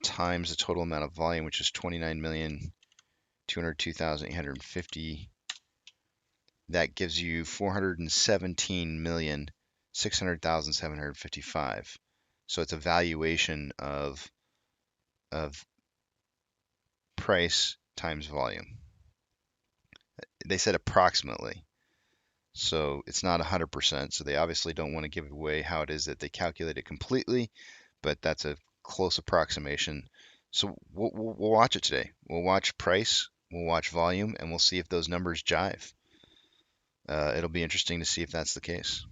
times the total amount of volume, which is 29,202,850. That gives you 417,600,755. So it's a valuation of price times volume. They said approximately. So it's not 100%. So they obviously don't want to give away how it is that they calculate it completely, but that's a close approximation. So we'll watch it today. We'll watch price, we'll watch volume, and we'll see if those numbers jive. It'll be interesting to see if that's the case.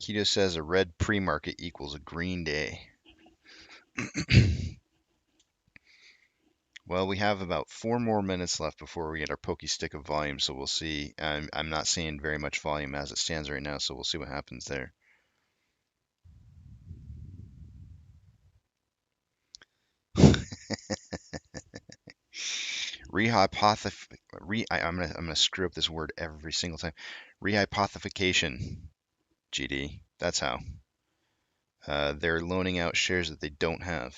Keto says a red pre-market equals a green day. Well, we have about 4 more minutes left before we get our pokey stick of volume, so we'll see. I'm not seeing very much volume as it stands right now, so we'll see what happens there. I'm gonna screw up this word every single time. Rehypothecation, GD. That's how. They're loaning out shares that they don't have.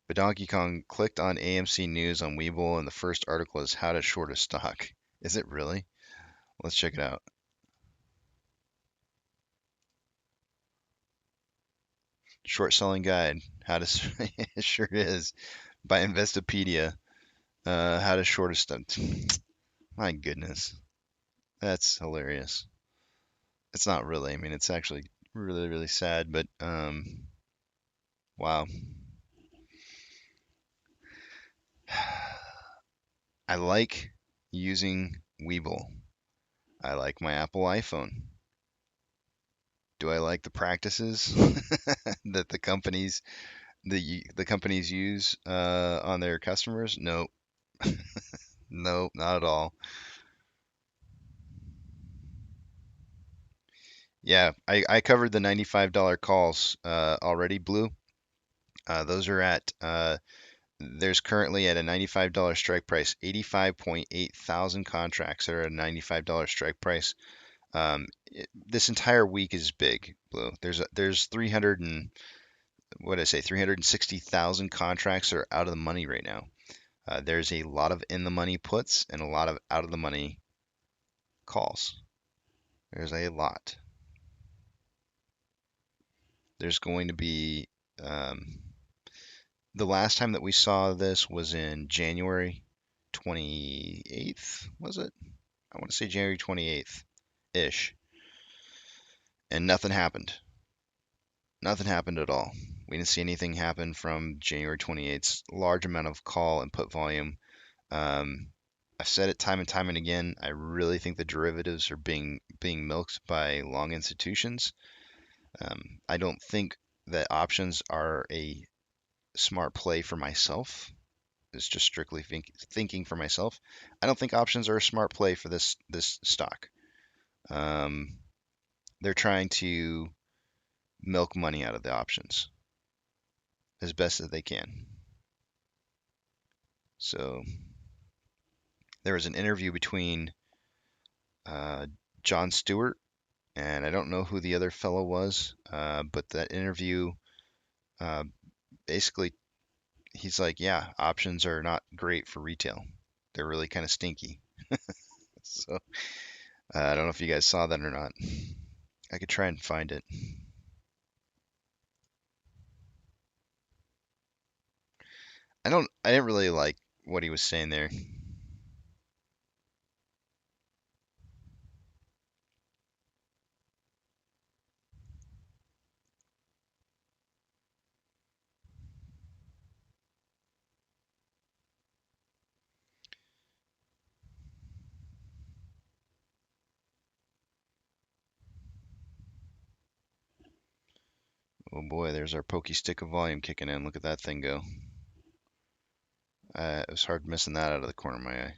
But Donkey Kong clicked on AMC News on Webull, and the first article is how to short a stock. Is it really? Let's check it out. Short selling guide. How to it sure is by Investopedia. How to short a stock. My goodness, that's hilarious. It's not really. I mean, it's actually really, really sad, but wow. I like using Webull. I like my Apple iPhone. Do I like the practices that the companies use on their customers? No, no, not at all. Yeah, I covered the $95 calls already, Blue. Those are at there's currently at a $95 strike price, 85.8 thousand contracts that are at a $95 strike price. This entire week is big, Blue. There's 300 and what did I say, 360,000 contracts that are out of the money right now. There's a lot of in the money puts and a lot of out of the money calls. There's a lot. There's going to be the last time that we saw this was in January 28th, was it? I want to say January 28th ish. And nothing happened. Nothing happened at all. We didn't see anything happen from January 28th's large amount of call and put volume. I've said it time and time and again. I really think the derivatives are being milked by long institutions. I don't think that options are a smart play for myself. It's just strictly thinking for myself. I don't think options are a smart play for this stock. They're trying to milk money out of the options as best as they can. So there was an interview between Jon Stewart and I don't know who the other fellow was, but that interview basically he's like, yeah, options are not great for retail. They're really kind of stinky. So I don't know if you guys saw that or not. I could try and find it. I didn't really like what he was saying there. Oh boy, there's our pokey stick of volume kicking in. Look at that thing go. It was hard missing that out of the corner of my eye.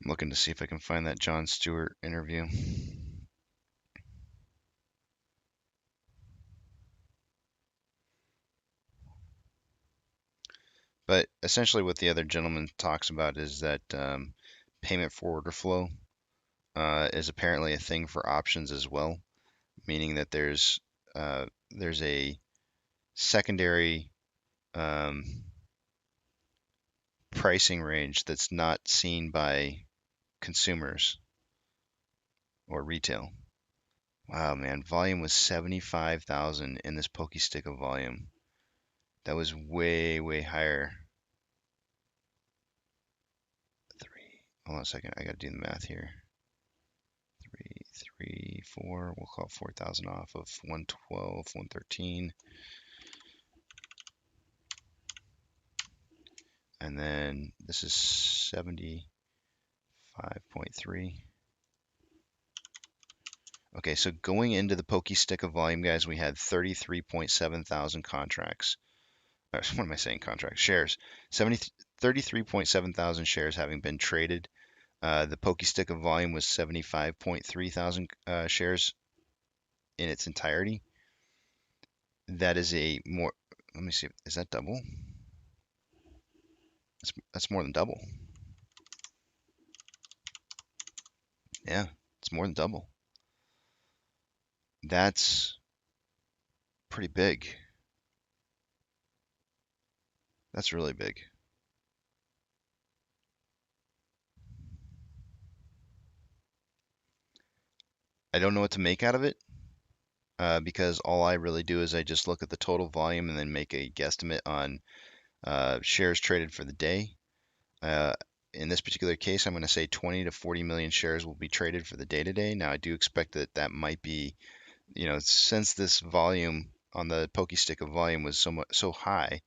I'm looking to see if I can find that Jon Stewart interview. But essentially, what the other gentleman talks about is that payment for order flow is apparently a thing for options as well, meaning that there's a secondary pricing range that's not seen by consumers or retail. Wow, man, volume was 75,000 in this pokey stick of volume. That was way, way higher. Hold on a second, I gotta do the math here. 4, we'll call 4,000 off of 112, 113. And then this is 75.3. Okay, so going into the pokey stick of volume, guys, we had 33.7 thousand contracts. What am I saying? Contracts, shares. 33.7 thousand shares having been traded. The pokey stick of volume was 75.3 thousand shares in its entirety. That is a more. Let me see. Is that double? That's more than double. Yeah, it's more than double. That's pretty big. That's really big. I don't know what to make out of it because all I really do is I just look at the total volume and then make a guesstimate on shares traded for the day. Uh, in this particular case, I'm going to say 20 to 40 million shares will be traded for the day today. Now, I do expect that that might be, since this volume on the pokey stick of volume was so high,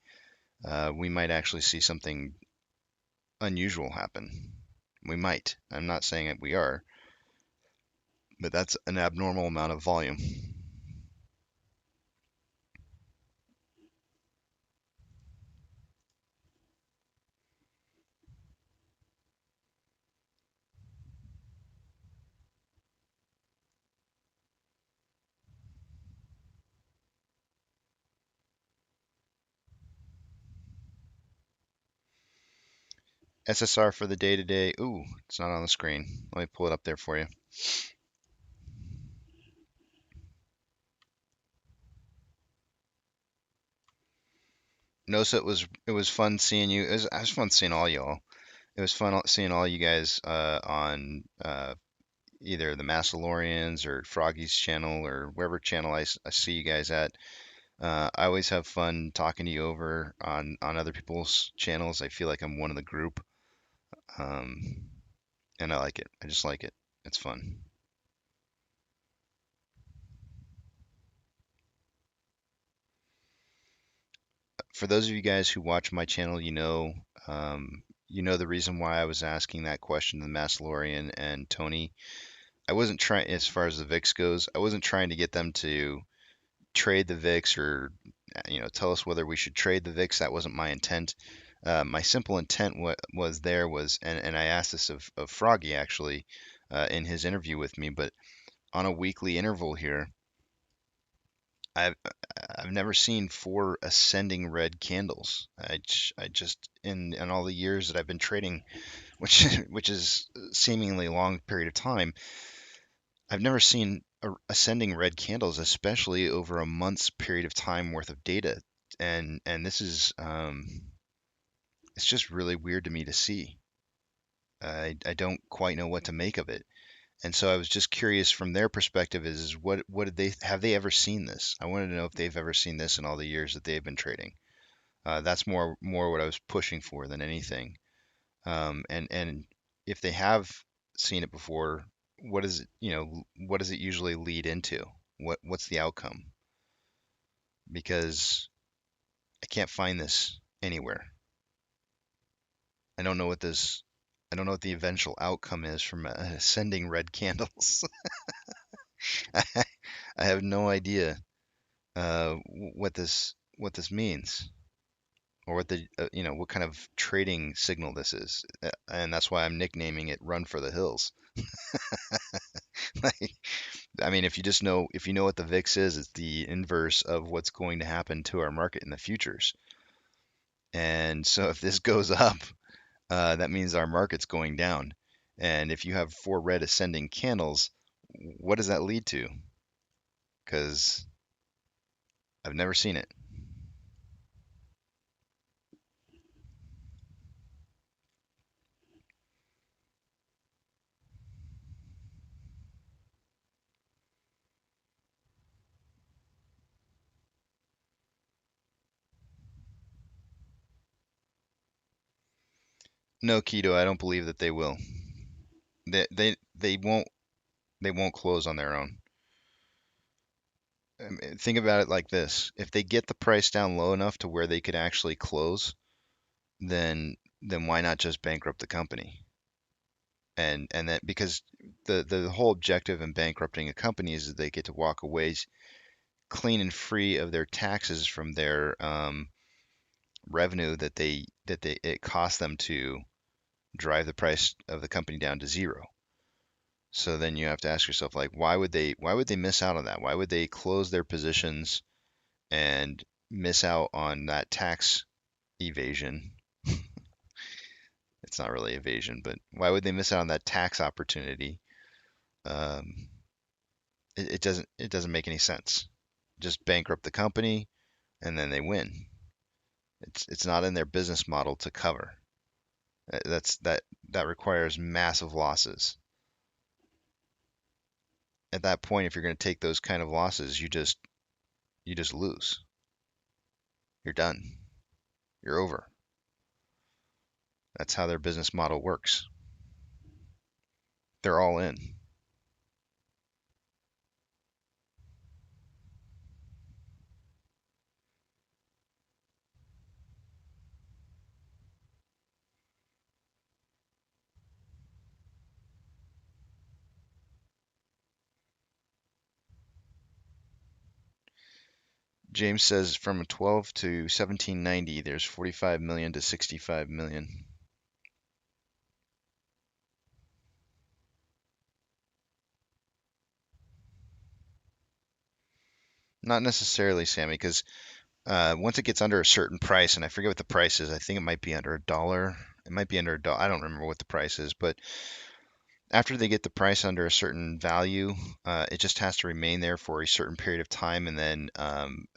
we might actually see something unusual happen. We might. I'm not saying that we are, but that's an abnormal amount of volume. SSR for the day today. Ooh, it's not on the screen. Let me pull it up there for you. No, so it was fun seeing you. It was fun seeing all y'all. It was fun seeing all you guys on either the Massalorians or Froggy's channel or wherever channel I see you guys at. I always have fun talking to you over on other people's channels. I feel like I'm one of the group, um, and I like it. I just like it. It's fun. For those of you guys who watch my channel, you know the reason why I was asking that question to the Massalorian and Tony. I wasn't trying, as far as the VIX goes, I wasn't trying to get them to trade the VIX or tell us whether we should trade the VIX. That wasn't my intent. My simple intent and I asked this of Froggy actually in his interview with me, but on a weekly interval here, I've I've never seen four ascending red candles. I just in all the years that I've been trading, which which is seemingly a long period of time, I've never seen ascending red candles, especially over a month's period of time worth of data. And this is it's just really weird to me to see. I don't quite know what to make of it. And so I was just curious from their perspective is what did they have they ever seen this? I wanted to know if they've ever seen this in all the years that they've been trading. That's more what I was pushing for than anything. And if they have seen it before, what does it usually lead into? What's the outcome? Because I can't find this anywhere. I don't know what this I don't know what the eventual outcome is from ascending red candles. I have no idea what this means or what kind of trading signal this is, and that's why I'm nicknaming it "Run for the Hills." Like, I mean, if you know what the VIX is, it's the inverse of what's going to happen to our market in the futures. And so if this goes up, that means our market's going down. And if you have four red ascending candles, what does that lead to? Because I've never seen it. No, Keto, I don't believe that they will. They won't close on their own. Think about it like this. If they get the price down low enough to where they could actually close, then why not just bankrupt the company? And that because the whole objective in bankrupting a company is that they get to walk away clean and free of their taxes from their revenue that it cost them to drive the price of the company down to zero. So then you have to ask yourself, like, why would they miss out on that? Why would they close their positions and miss out on that tax evasion? It's not really evasion, but why would they miss out on that tax opportunity? Um, it doesn't make any sense. Just bankrupt the company and then they win. It's not in their business model to cover. That requires massive losses. at that point, if you're going to take those kind of losses, you just lose. You're done. You're over. That's how their business model works. They're all in. James says from 12 to 1790, there's 45 million to 65 million. Not necessarily, Sammy, because once it gets under a certain price, and I forget what the price is, I think it might be under $1. It might be under a dollar. I don't remember what the price is, but after they get the price under a certain value, it just has to remain there for a certain period of time, and then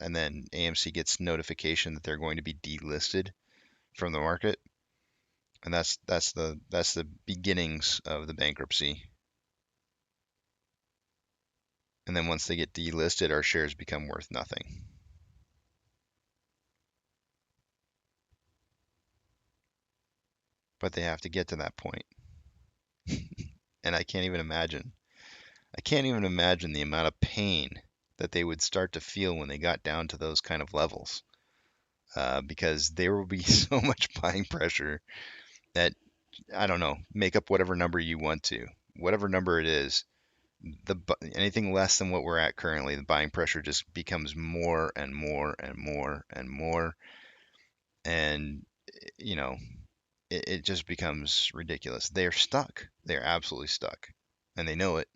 AMC gets notification that they're going to be delisted from the market, and that's the beginnings of the bankruptcy. And then once they get delisted, our shares become worth nothing. But they have to get to that point. And I can't even imagine. I can't even imagine the amount of pain that they would start to feel when they got down to those kind of levels. Because there will be so much buying pressure that, I don't know, make up whatever number you want to. Whatever number it is, anything less than what we're at currently, the buying pressure just becomes more and more and more and more. And, you know, it just becomes ridiculous. They're stuck. They're absolutely stuck. And they know it.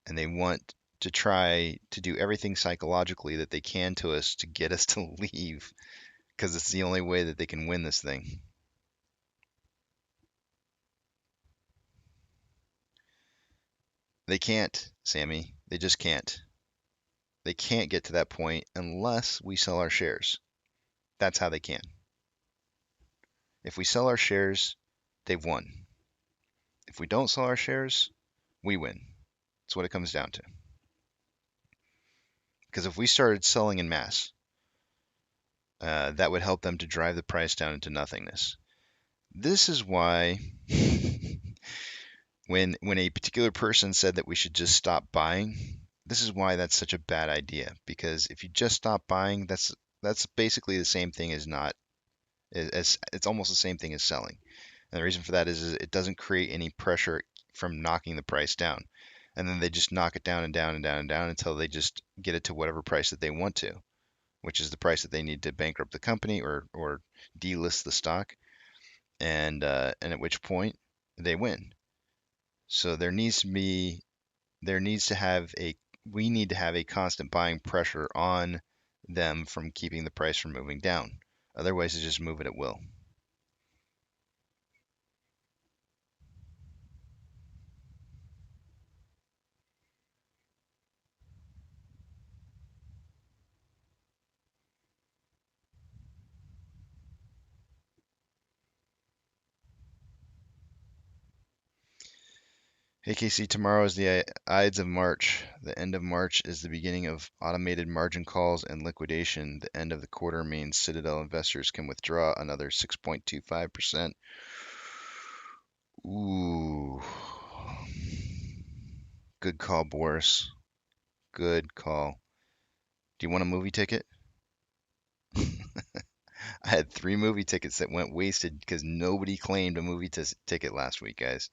And they want to try to do everything psychologically that they can to us to get us to leave because it's the only way that they can win this thing. They can't, Sammy. They just can't. They can't get to that point unless we sell our shares. That's how they can. If we sell our shares, they've won. If we don't sell our shares, we win. That's what it comes down to. Because if we started selling in mass, that would help them to drive the price down into nothingness. This is why when a particular person said that we should just stop buying, this is why that's such a bad idea. Because if you just stop buying, that's basically the same thing as not as it's almost the same thing as selling. And the reason for that is it doesn't create any pressure from knocking the price down. And then they just knock it down and down and down and down until they just get it to whatever price that they want to, which is the price that they need to bankrupt the company or delist the stock. And at which point they win. So we need to have a constant buying pressure on them from keeping the price from moving down. Otherwise, they just move it at will. Hey Casey, tomorrow is the Ides of March. The end of March is the beginning of automated margin calls and liquidation. The end of the quarter means Citadel investors can withdraw another 6.25%. Ooh. Good call, Boris. Good call. Do you want a movie ticket? I had 3 movie tickets that went wasted because nobody claimed a movie ticket last week, guys.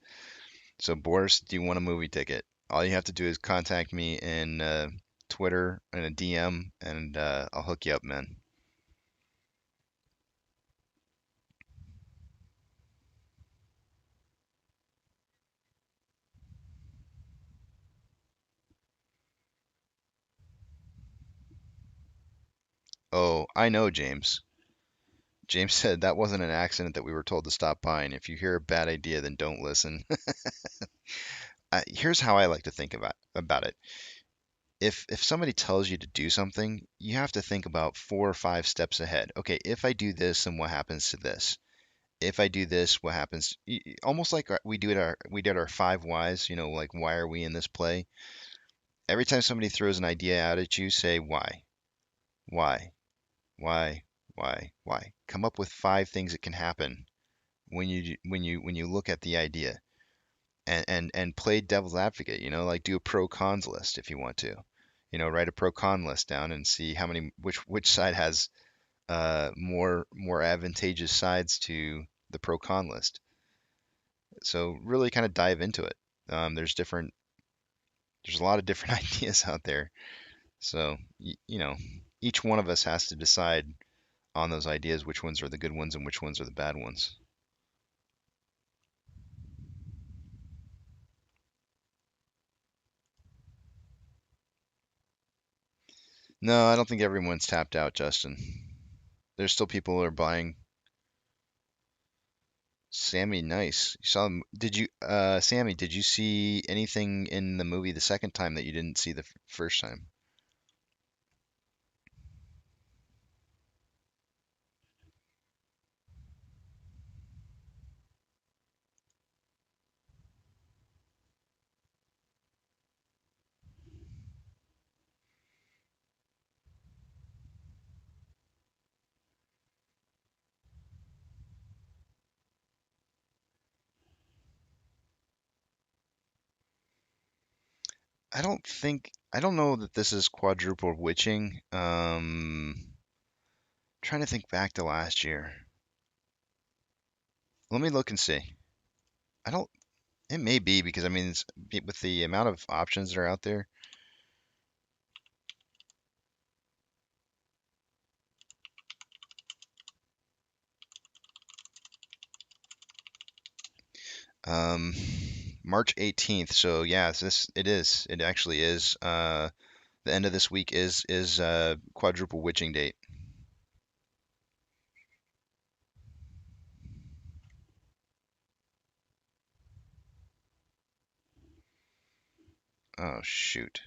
So, Boris, do you want a movie ticket? All you have to do is contact me in Twitter in a DM, and I'll hook you up, man. Oh, I know, James. James said that wasn't an accident that we were told to stop buying. If you hear a bad idea, then don't listen. Here's how I like to think about it. If somebody tells you to do something, you have to think about 4 or 5 steps ahead. Okay, if I do this, then what happens to this? If I do this, what happens? Almost like we did our 5 whys. Like why are we in this play? Every time somebody throws an idea out at you, say why, why, why, why. Come up with 5 things that can happen when you look at the idea, and play devil's advocate. Like do a pro cons list if you want to. Write a pro con list down and see how many which side has more advantageous sides to the pro con list. So really kind of dive into it. There's a lot of different ideas out there. So each one of us has to decide on those ideas which ones are the good ones and which ones are the bad ones. No, I don't think everyone's tapped out, Justin. There's still people who are buying. Sammy, nice. Sammy, did you see anything in the movie the second time that you didn't see the first time? I don't know that this is quadruple witching. Trying to think back to last year. Let me look and see. I don't, it may be because I mean, with the amount of options that are out there. Um, March 18th. So yeah, it actually is. The end of this week is quadruple witching date. Oh shoot.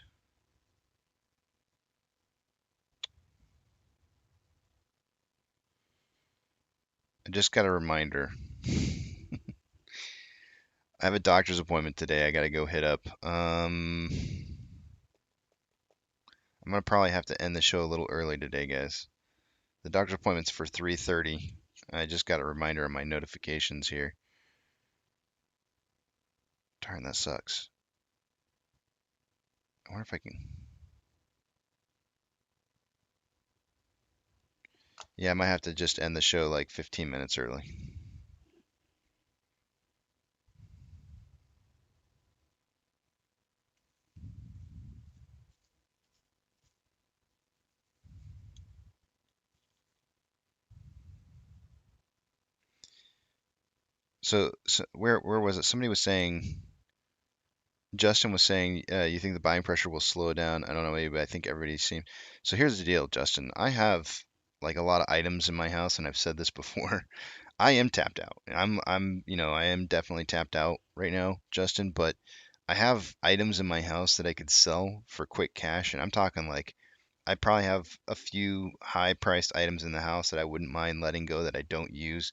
I just got a reminder. I have a doctor's appointment today. I gotta go hit up. I'm gonna probably have to end the show a little early today, guys. The doctor's appointment's for 3:30. I just got a reminder on my notifications here. Darn, that sucks. I wonder if I can. Yeah, I might have to just end the show like 15 minutes early. So where was it? Somebody was saying, Justin was saying, you think the buying pressure will slow down? I don't know, maybe, but I think everybody's seen. So here's the deal, Justin. I have like a lot of items in my house, and I've said this before. I am tapped out. I am definitely tapped out right now, Justin, but I have items in my house that I could sell for quick cash, and I'm talking like I probably have a few high-priced items in the house that I wouldn't mind letting go that I don't use,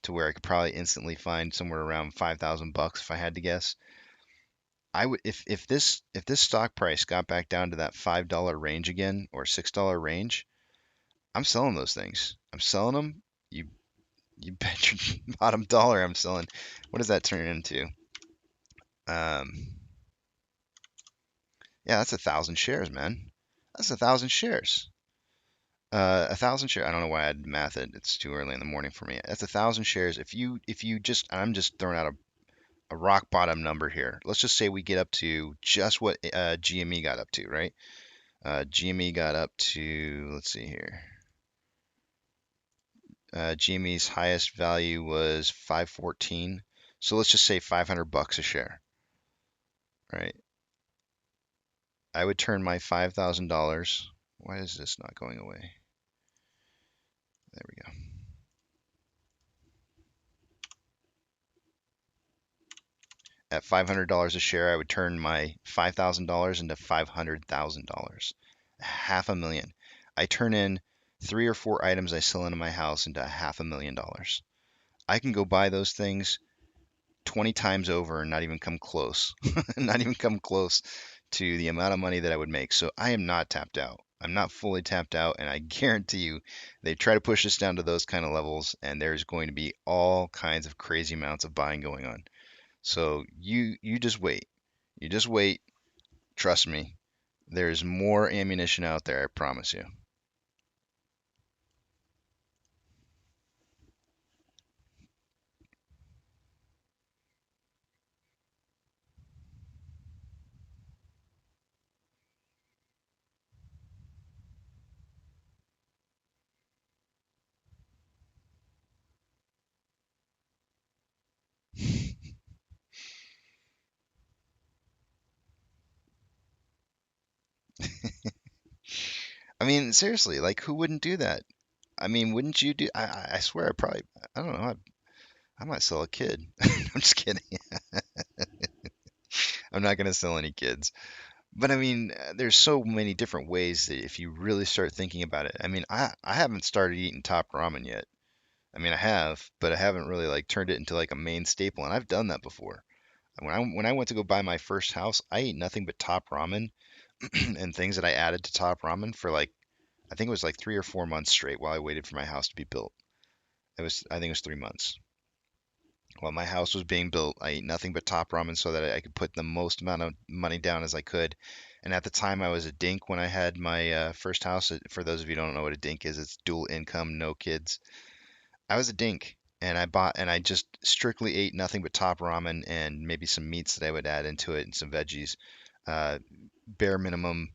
to where I could probably instantly find somewhere around 5,000 bucks if I had to guess. I would if this stock price got back down to that $5 range again or $6 range, I'm selling those things. I'm selling them. You bet your bottom dollar I'm selling. What does that turn into? Um, yeah, that's 1,000 shares, man. That's 1,000 shares. 1,000 shares. I don't know why I'd math it. It's too early in the morning for me. That's 1,000 shares. If you just, I'm just throwing out a rock bottom number here. Let's just say we get up to just what GME got up to, right? GME got up to, let's see here. GME's highest value was 514. So let's just say 500 bucks a share, right? I would turn my $5,000. Why is this not going away? There we go. At $500 a share, I would turn my $5,000 into $500,000. $500,000. I turn in 3 or 4 items I sell into my house into $500,000. I can go buy those things 20 times over and not even come close. Not even come close to the amount of money that I would make. So I am not tapped out. I'm not fully tapped out, and I guarantee you, they try to push us down to those kind of levels, and there's going to be all kinds of crazy amounts of buying going on. So you just wait. You just wait. Trust me. There's more ammunition out there, I promise you. I mean, seriously, like who wouldn't do that? I mean, wouldn't you do? I swear, I probably, I don't know, I might sell a kid. I'm just kidding. I'm not gonna sell any kids. But I mean, there's so many different ways that if you really start thinking about it. I mean, I haven't started eating top ramen yet. I mean, I have, but I haven't really like turned it into like a main staple, and I've done that before. When I went to go buy my first house, I ate nothing but top ramen and things that I added to top ramen for like I think it was like 3 or 4 months straight while I waited for my house to be built. I think it was 3 months. While my house was being built, I ate nothing but top ramen so that I could put the most amount of money down as I could. And at the time, I was a dink when I had my first house. For those of you who don't know what a dink is, it's dual income, no kids. I was a dink, and I just strictly ate nothing but top ramen and maybe some meats that I would add into it and some veggies. Uh, Bare minimum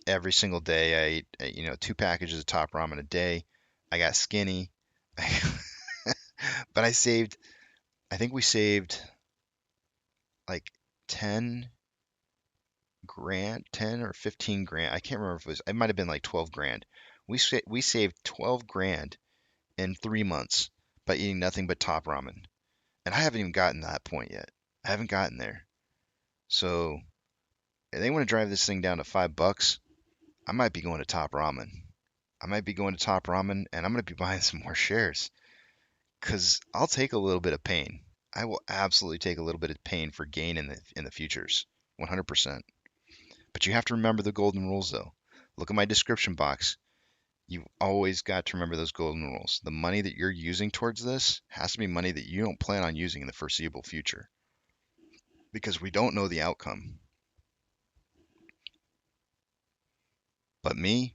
every single day. I ate, 2 packages of top ramen a day. I got skinny, but I think we saved like 10 grand, 10 or 15 grand. I can't remember if it might have been like 12 grand. We saved 12 grand in 3 months by eating nothing but top ramen. And I haven't even gotten to that point yet. I haven't gotten there. So if they want to drive this thing down to $5, I might be going to top ramen. I might be going to top ramen and I'm going to be buying some more shares because I'll take a little bit of pain. I will absolutely take a little bit of pain for gain in the futures, 100%. But you have to remember the golden rules, though. Look at my description box. You've always got to remember those golden rules. The money that you're using towards this has to be money that you don't plan on using in the foreseeable future because we don't know the outcome. But me,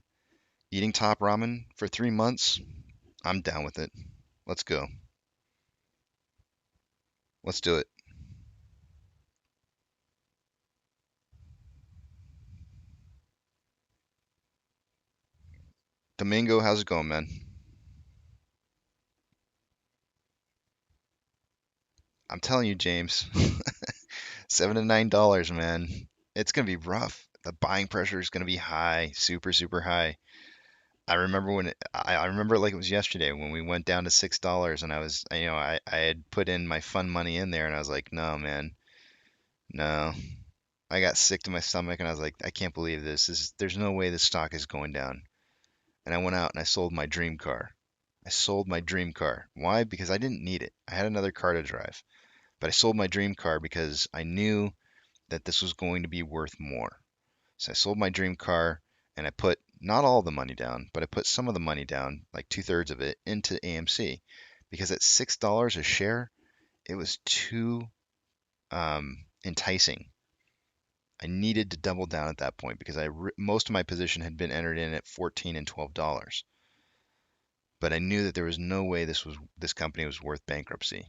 eating top ramen for 3 months, I'm down with it. Let's go. Let's do it. Domingo, how's it going, man? I'm telling you, James, $7 to $9, man. It's gonna be rough. The buying pressure is gonna be high, super, super high. I remember it like it was yesterday when we went down to $6 and I had put in my fun money in there and I was like, no, man, no. I got sick to my stomach and I was like, I can't believe this. There's no way this stock is going down. And I went out and I sold my dream car. I sold my dream car. Why? Because I didn't need it. I had another car to drive. But I sold my dream car because I knew that this was going to be worth more. So I sold my dream car and I put not all the money down, but I put some of the money down, like 2/3 of it, into AMC because at $6 a share, it was too enticing. I needed to double down at that point because most of my position had been entered in at 14 and $12, but I knew that there was no way this company was worth bankruptcy.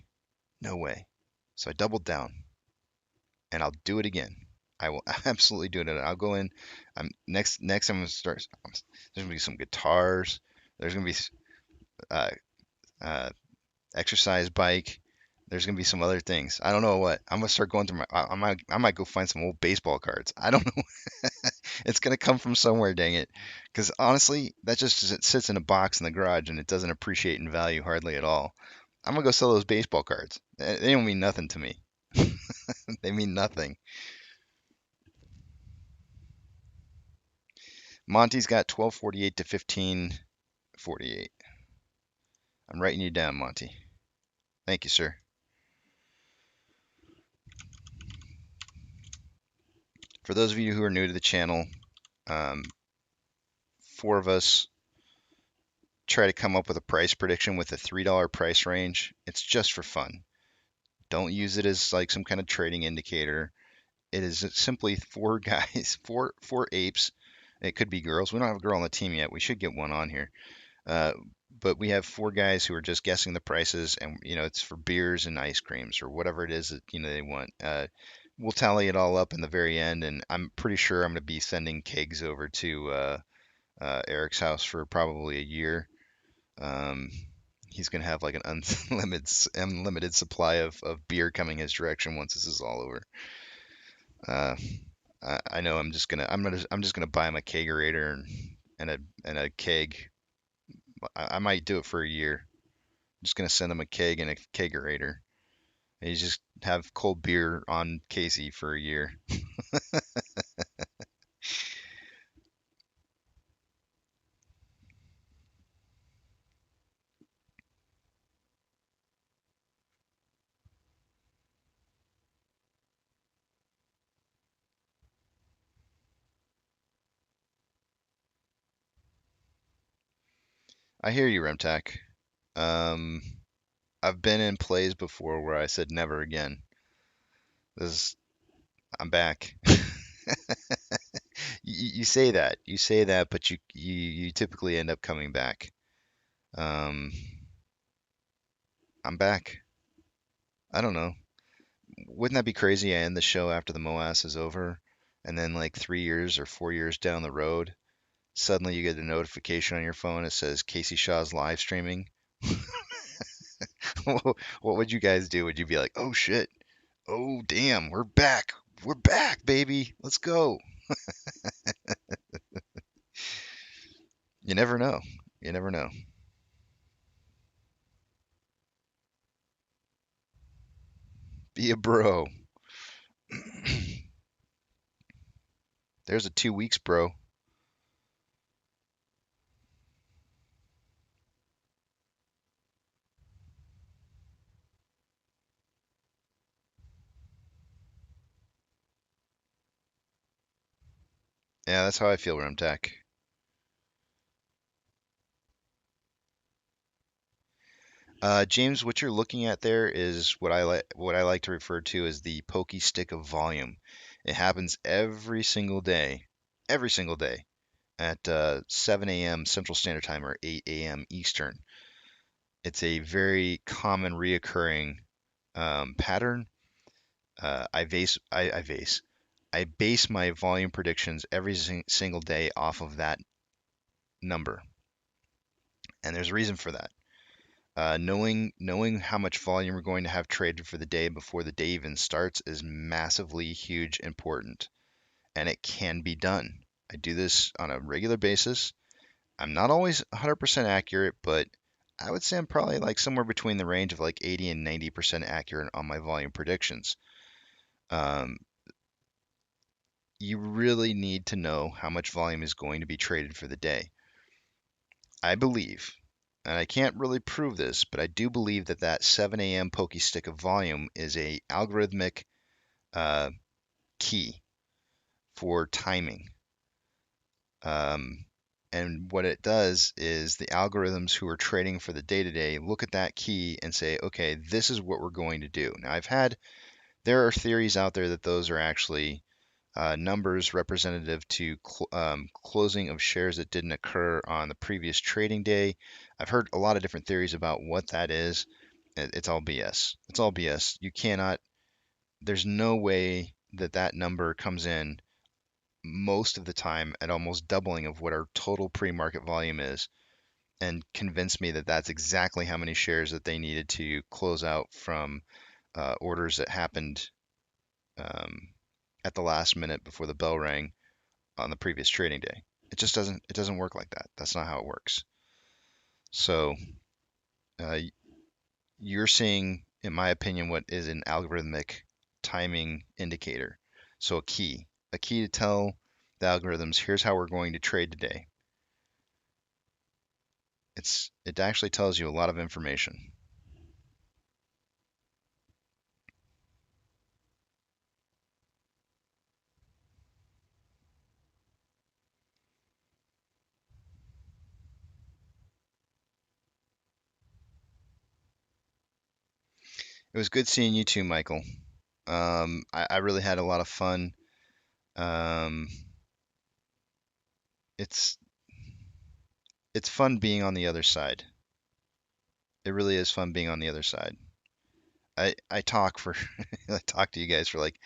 No way. So I doubled down and I'll do it again. I will absolutely do it. I'll go in. Next. I'm gonna start. There's gonna be some guitars. There's gonna be uh, uh, exercise bike. There's gonna be some other things. I don't know what. I'm gonna start going through my. I might go find some old baseball cards. I don't know. It's gonna come from somewhere. Dang it. Because honestly, that just it sits in a box in the garage and it doesn't appreciate in value hardly at all. I'm gonna go sell those baseball cards. They don't mean nothing to me. They mean nothing. Monty's got 1248 to 1548. I'm writing you down, Monty. Thank you, sir. For those of you who are new to the channel, um, four of us try to come up with a price prediction with a $3 price range. It's just for fun. Don't use it as like some kind of trading indicator. It is simply four guys, four apes. It could be girls. We don't have a girl on the team yet. We should get one on here. Uh, but we have four guys who are just guessing the prices, and it's for beers and ice creams or whatever it is that they want. We'll tally it all up in the very end, and I'm pretty sure I'm going to be sending kegs over to Eric's house for probably a year. Um, he's going to have like an unlimited supply of beer coming his direction once this is all over. Uh, I know I'm just gonna buy him a kegerator and a keg. I might do it for a year. I'm just gonna send him a keg and a kegerator. And you just have cold beer on Casey for a year. I hear you, Remtac. Um, I've been in plays before where I said never again. This I'm back. You say that, but you typically end up coming back. Um, I'm back. I don't know. Wouldn't that be crazy? I end the show after the MOASS is over, and then like 3 years or 4 years down the road, suddenly you get a notification on your phone. It says Casey Shaw's live streaming. What would you guys do? Would you be like, oh shit, oh damn, we're back, baby, let's go? You never know. You never know. Be a bro. There's a 2 weeks, bro. Yeah, that's how I feel, Remtac. James, what you're looking at there is what I like to refer to as the pokey stick of volume. It happens every single day at 7 a.m. Central Standard Time or 8 a.m. Eastern. It's a very common reoccurring pattern. I base my volume predictions every single day off of that number, and there's a reason for that. Knowing how much volume we're going to have traded for the day before the day even starts is massively huge important, and it can be done. I do this on a regular basis. I'm not always 100% accurate, but I would say I'm probably like somewhere between the range of like 80 and 90% accurate on my volume predictions. Um, you really need to know how much volume is going to be traded for the day. I believe, and I can't really prove this, but I do believe that 7 a.m. pokey stick of volume is a algorithmic uh, key for timing. Um, and what it does is the algorithms who are trading for the day to day look at that key and say, okay, this is what we're going to do. Now, there are theories out there that those are actually numbers representative to closing of shares that didn't occur on the previous trading day. I've heard a lot of different theories about what that is. It's all BS. It's all BS. There's no way that number comes in most of the time at almost doubling of what our total pre-market volume is, and convince me that that's exactly how many shares that they needed to close out from orders that happened um, at the last minute before the bell rang on the previous trading day. It doesn't work like that. That's not how it works. So uh, you're seeing, in my opinion, what is an algorithmic timing indicator. So a key to tell the algorithms, here's how we're going to trade today. It actually tells you a lot of information. It was good seeing you too, Michael. I really had a lot of fun. Um, it's it's fun being on the other side. It really is fun being on the other side. I talk for I talk to you guys for like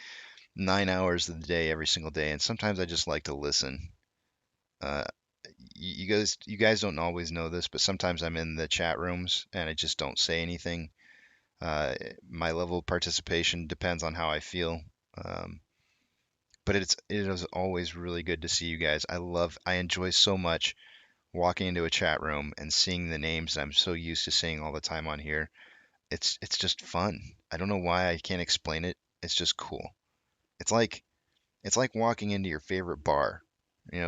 9 hours of the day every single day, and sometimes I just like to listen. Uh, you guys don't always know this, but sometimes I'm in the chat rooms and I just don't say anything. My level of participation depends on how I feel. Um, but it is always really good to see you guys. I enjoy so much walking into a chat room and seeing the names I'm so used to seeing all the time on here. It's just fun. I don't know why I can't explain it. It's just cool. It's like it's like walking into your favorite bar.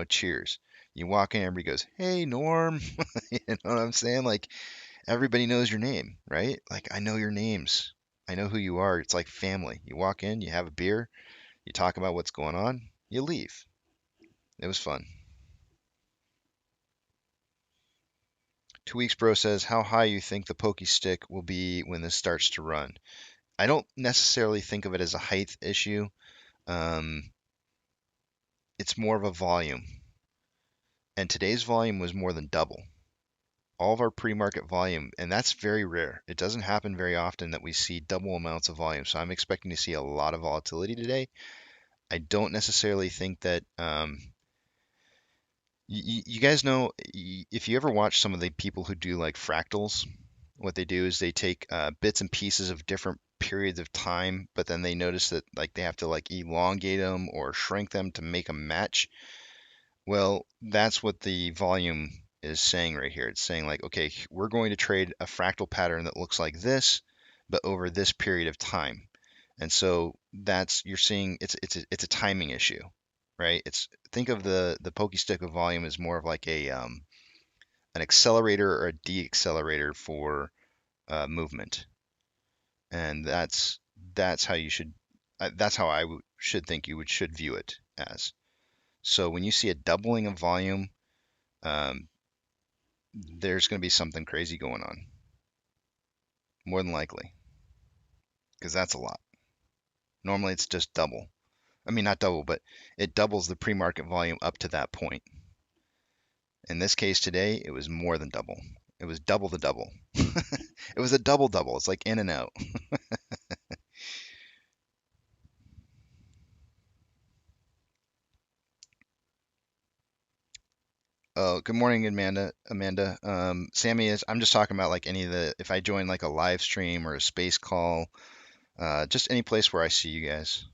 Cheers. You walk in, everybody goes, "Hey, Norm." You know what I'm saying? Like everybody knows your name, right? Like I know your names. I know who you are. It's like family. You walk in, you have a beer, you talk about what's going on, you leave. It was fun. 2 weeks bro says how high you think the pokey stick will be when this starts to run. I don't necessarily think of it as a height issue. Um, it's more of a volume. And today's volume was more than double. All of our pre-market volume, and that's very rare. It doesn't happen very often that we see double amounts of volume. So I'm expecting to see a lot of volatility today. I don't necessarily think that you guys know if you ever watch some of the people who do like fractals, what they do is they take bits and pieces of different periods of time, but then they notice that like they have to like elongate them or shrink them to make them match. Well, that's what the volume is saying right here. It's saying like, okay, we're going to trade a fractal pattern that looks like this, but over this period of time. And so that's you're seeing it's a timing issue, right? It's think of the pokey stick of volume as more of like an accelerator or a deaccelerator for movement, and that's how you should that's how should think should view it as. So when you see a doubling of volume, um, there's going to be something crazy going on, more than likely, because that's a lot. Normally it's just double. I mean, not double, but it doubles the pre-market volume up to that point. In this case today, it was more than double. It was double the double. It was a double double. It's like in and out. Oh, good morning, Amanda. Sammy is. I'm just talking about like any of the. If I join like a live stream or a space call, just any place where I see you guys.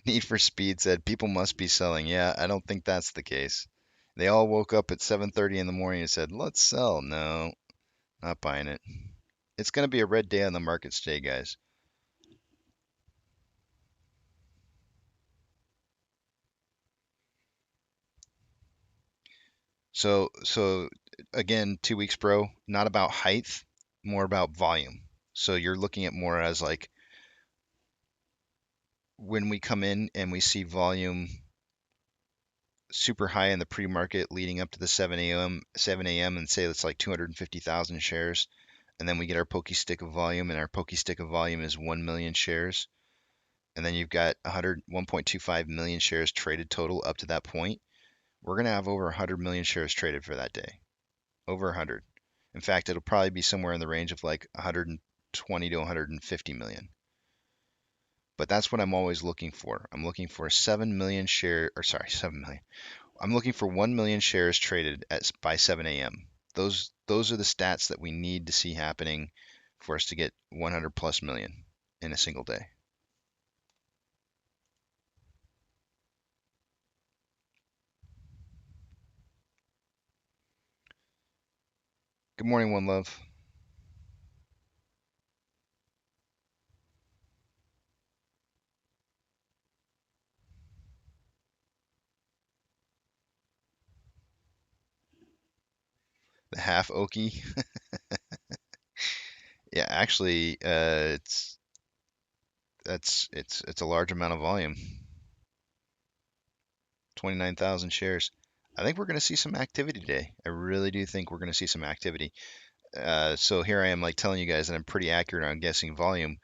Need for Speed said people must be selling. Yeah, I don't think that's the case. They all woke up at 7:30 in the morning and said, "Let's sell." No, not buying it. It's going to be a red day on the market today, guys. So again, 2 weeks, bro. Not about height, more about volume. So you're looking at more as like when we come in and we see volume super high in the pre-market leading up to the 7 a.m. and say it's like 250,000 shares, and then we get our pokey stick of volume, and our pokey stick of volume is 1 million shares, and then you've got 1.25 million shares traded total up to that point. We're going to have over 100 million shares traded for that day. Over 100. In fact, it'll probably be somewhere in the range of like 120 to 150 million. But that's what I'm always looking for. I'm looking for 7 million share, or sorry, 7 million. I'm looking for 1 million shares traded by 7 a.m. Those are the stats that we need to see happening for us to get 100 plus million in a single day. Good morning, One Love. The half Okie. Yeah, actually, it's a large amount of volume. 29,000 shares. I think we're going to see some activity today. I really do think we're going to see some activity. So here I am like telling you guys that I'm pretty accurate on guessing volume.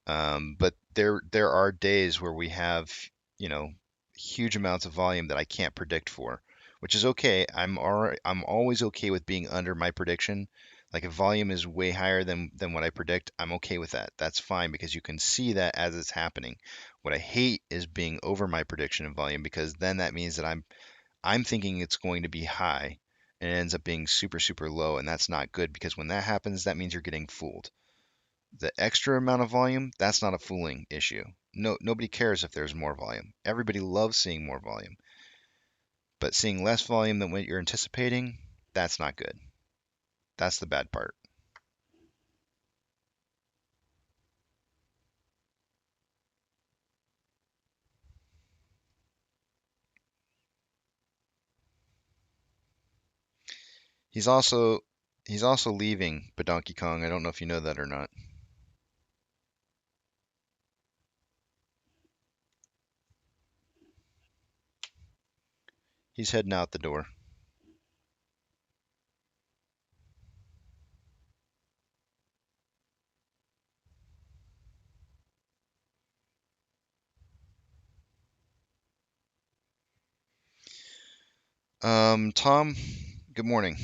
But there are days where we have, you know, huge amounts of volume that I can't predict for, which is okay. I'm always okay with being under my prediction. Like if volume is way higher than what I predict, I'm okay with that. That's fine because you can see that as it's happening. What I hate is being over my prediction of volume because then that means that I'm thinking it's going to be high and it ends up being super, super low, and that's not good because when that happens, that means you're getting fooled. The extra amount of volume, that's not a fooling issue. No, nobody cares if there's more volume. Everybody loves seeing more volume. But seeing less volume than what you're anticipating, that's not good. That's the bad part. He's also he's also leaving Donkey Kong. I don't know if you know that or not. He's heading out the door. Tom, good morning.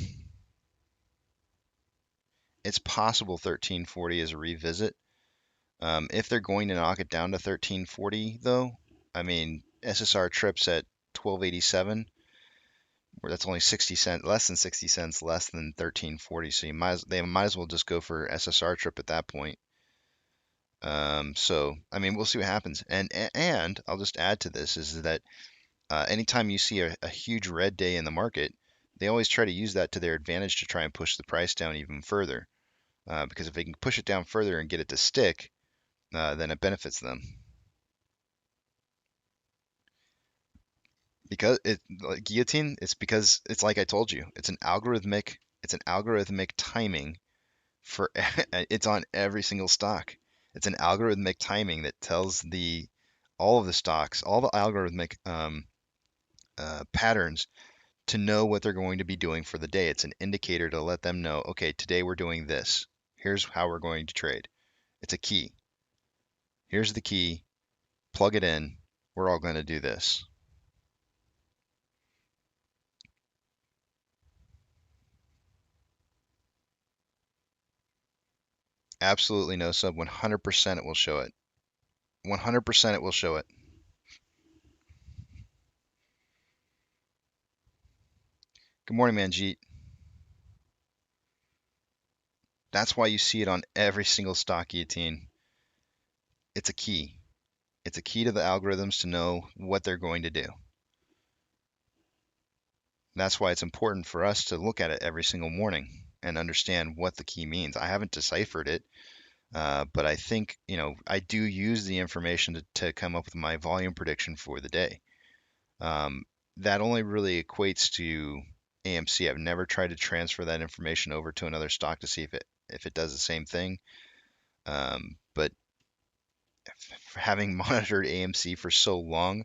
It's possible 1340 is a revisit. If they're going to knock it down to 1340, though, I mean, SSR trips at 1287, where that's only 60 cents, less than 60 cents, less than 1340. So they might as well just go for SSR trip at that point. So I mean, we'll see what happens. And I'll just add to this is that anytime you see a huge red day in the market, they always try to use that to their advantage to try and push the price down even further. Because if they can push it down further and get it to stick, then it benefits them. Because it like guillotine, it's because it's like I told you, it's an algorithmic timing for it's on every single stock. It's an algorithmic timing that tells all of the stocks, all the algorithmic patterns to know what they're going to be doing for the day. It's an indicator to let them know, okay, today we're doing this. Here's how we're going to trade. It's a key. Here's the key. Plug it in. We're all going to do this. Absolutely no sub. 100% it will show it. 100% it will show it. Good morning, Manjeet. That's why you see it on every single stock guillotine. It's a key. It's a key to the algorithms to know what they're going to do. That's why it's important for us to look at it every single morning and understand what the key means. I haven't deciphered it, but I think, I do use the information to come up with my volume prediction for the day. That only really equates to AMC. I've never tried to transfer that information over to another stock to see if it does the same thing. But having monitored AMC for so long,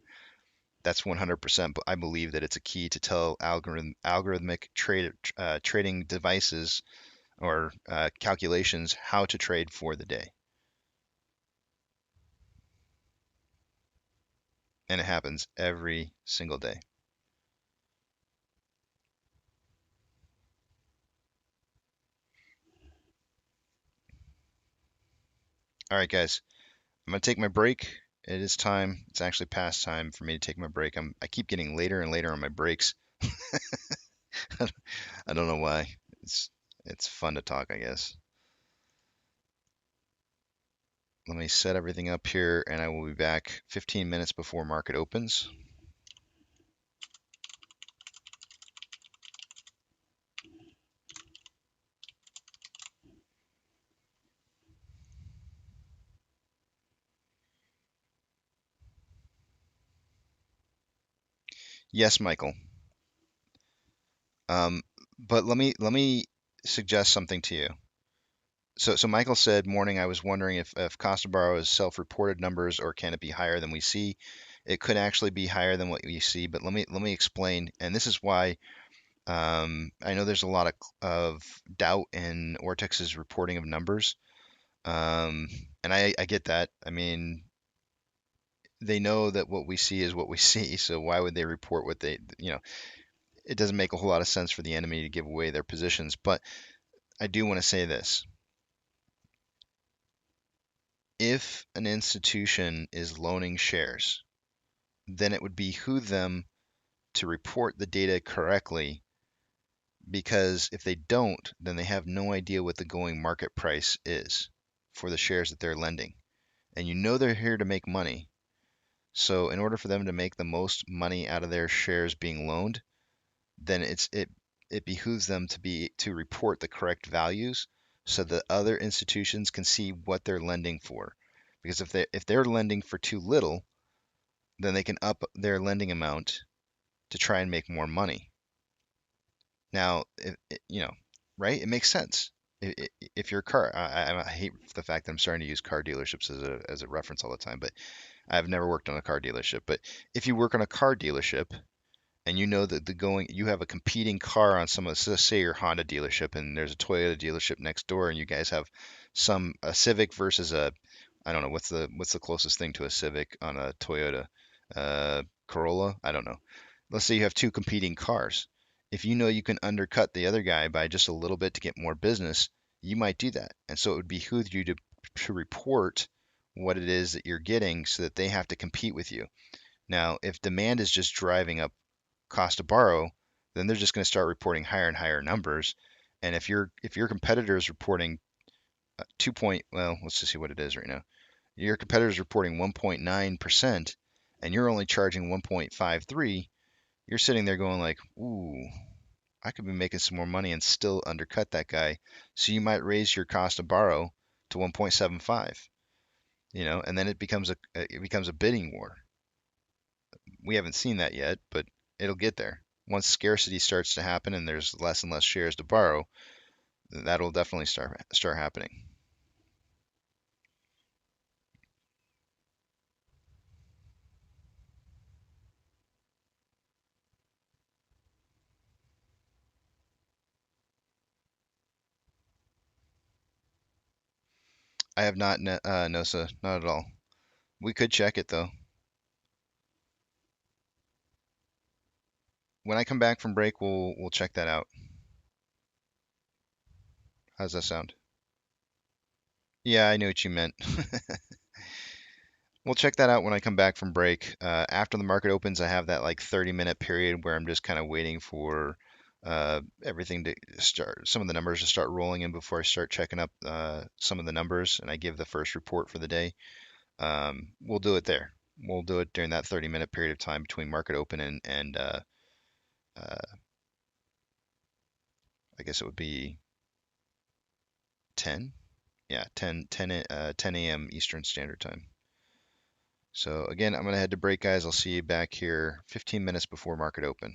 that's 100%. But I believe that it's a key to tell algorithmic trading devices or calculations how to trade for the day. And it happens every single day. All right, guys, I'm gonna take my break. It is time. It's actually past time for me to take my break. I keep getting later and later on my breaks. I don't know why. It's fun to talk, I guess. Let me set everything up here and I will be back 15 minutes before market opens. Yes, Michael. Um, but let me suggest something to you. So Michael said, morning, I was wondering if Costa Barro is self-reported numbers or can it be higher than we see? It could actually be higher than what we see, but let me explain. And this is why I know there's a lot of doubt in Ortex's reporting of numbers, and I get that. I mean, they know that what we see is what we see, so why would they report what it doesn't make a whole lot of sense for the enemy to give away their positions. But I do want to say this. If an institution is loaning shares, then it would behoove them to report the data correctly, because if they don't, then they have no idea what the going market price is for the shares that they're lending. And they're here to make money. So in order for them to make the most money out of their shares being loaned, then it behooves them to report the correct values so that other institutions can see what they're lending for. Because if they're lending for too little, then they can up their lending amount to try and make more money. Now, right? It makes sense. If you're a car, I hate the fact that I'm starting to use car dealerships as a reference all the time, but I've never worked on a car dealership. But if you work on a car dealership and you know that you have a competing car on say your Honda dealership and there's a Toyota dealership next door, and you guys have a Civic versus I don't know, what's the closest thing to a Civic on a Toyota, Corolla? I don't know. Let's say you have two competing cars. If you know you can undercut the other guy by just a little bit to get more business, you might do that. And so it would behoove you to report what it is that you're getting so that they have to compete with you. Now, if demand is just driving up cost to borrow, then they're just going to start reporting higher and higher numbers. And if your competitor is reporting let's just see what it is right now. Your competitor is reporting 1.9% and you're only charging 1.53, you're sitting there going like, ooh, I could be making some more money and still undercut that guy. So you might raise your cost to borrow to 1.75, and then it becomes a bidding war. We haven't seen that yet, but it'll get there. Once scarcity starts to happen and there's less and less shares to borrow, that'll definitely start happening. I have not, no, sir, not at all. We could check it though. When I come back from break, we'll check that out. How's that sound? Yeah, I knew what you meant. We'll check that out when I come back from break. After the market opens, I have that like 30-minute period where I'm just kind of waiting for everything to start, some of the numbers to start rolling in before I start checking up some of the numbers, and I give the first report for the day. We'll do it there. We'll do it during that 30-minute period of time between market open and I guess it would be 10. Yeah, 10 a.m. Eastern Standard Time. So again, I'm going to head to break, guys. I'll see you back here 15 minutes before market open.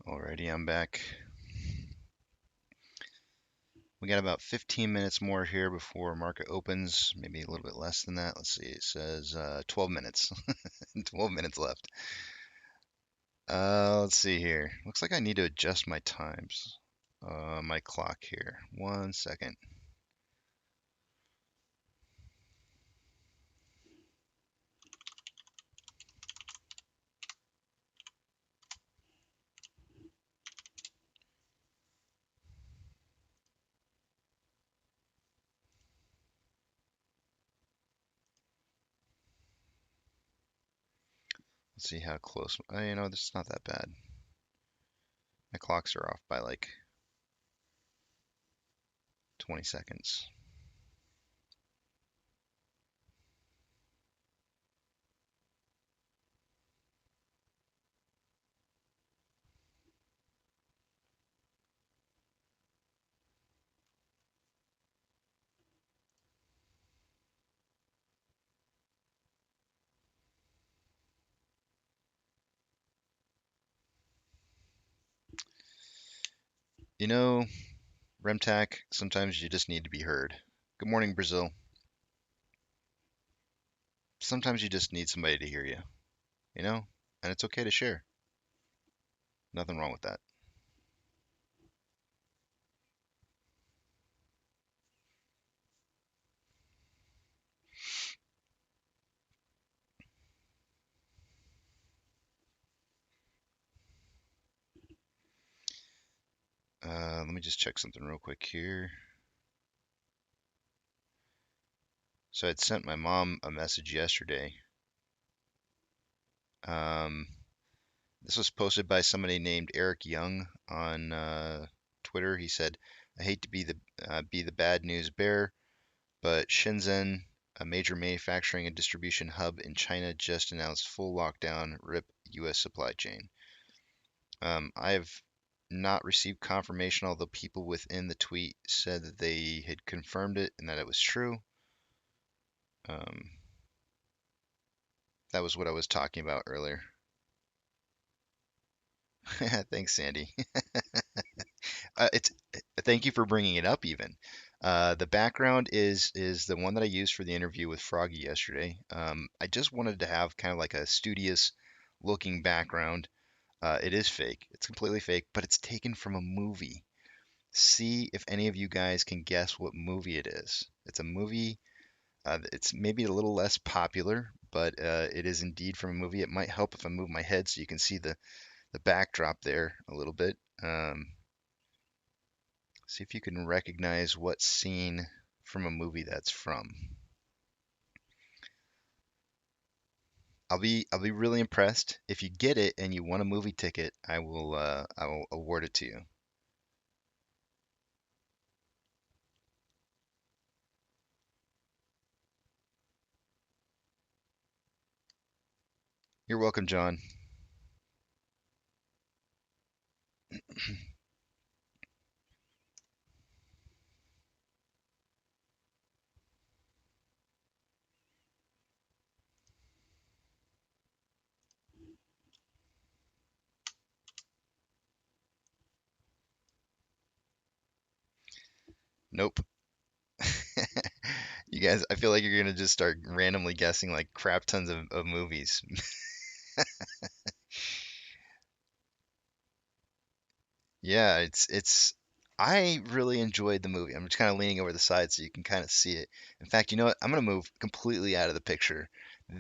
Alrighty, I'm back. We got about 15 minutes more here before market opens, maybe a little bit less than that. Let's see, it says 12 minutes. 12 minutes left. Let's see here. Looks like I need to adjust my times. My clock here. 1 second. Let's see how close. You know, this is not that bad. My clocks are off by like 20 seconds. You know, Remtac, sometimes you just need to be heard. Good morning, Brazil. Sometimes you just need somebody to hear you, you know? And it's okay to share. Nothing wrong with that. Let me just check something real quick here. So I'd sent my mom a message yesterday. This was posted by somebody named Eric Young on Twitter. He said, "I hate to be the bad news bearer, but Shenzhen, a major manufacturing and distribution hub in China, just announced full lockdown. RIP U.S. supply chain." I have not received confirmation, although people within the tweet said that they had confirmed it and that it was true. Um, that was what I was talking about earlier. Thanks, Sandy. It's thank you for bringing it up. Even the background is the one that I used for the interview with Froggy yesterday. I just wanted to have kind of like a studious looking background. It is fake. It's completely fake, but it's taken from a movie. See if any of you guys can guess what movie it is. It's a movie. It's maybe a little less popular, but it is indeed from a movie. It might help if I move my head so you can see the backdrop there a little bit. See if you can recognize what scene from a movie that's from. I'll be really impressed if you get it and you want a movie ticket. I will award it to you. You're welcome, John. Nope. You guys, I feel like you're gonna just start randomly guessing like crap tons of movies. Yeah, it's I really enjoyed the movie. I'm just kind of leaning over the side so you can kind of see it. In fact, you know what? I'm gonna move completely out of the picture.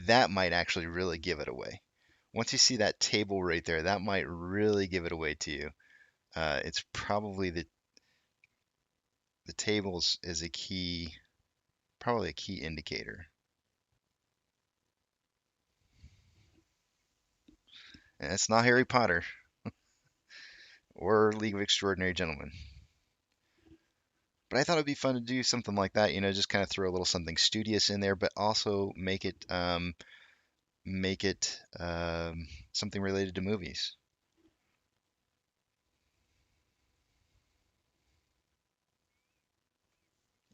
That might actually really give it away. Once you see that table right there, that might really give it away to you. It's probably the tables is a key, probably a key indicator. And it's not Harry Potter or League of Extraordinary Gentlemen. But I thought it'd be fun to do something like that, you know, just kind of throw a little something studious in there, but also make it something related to movies.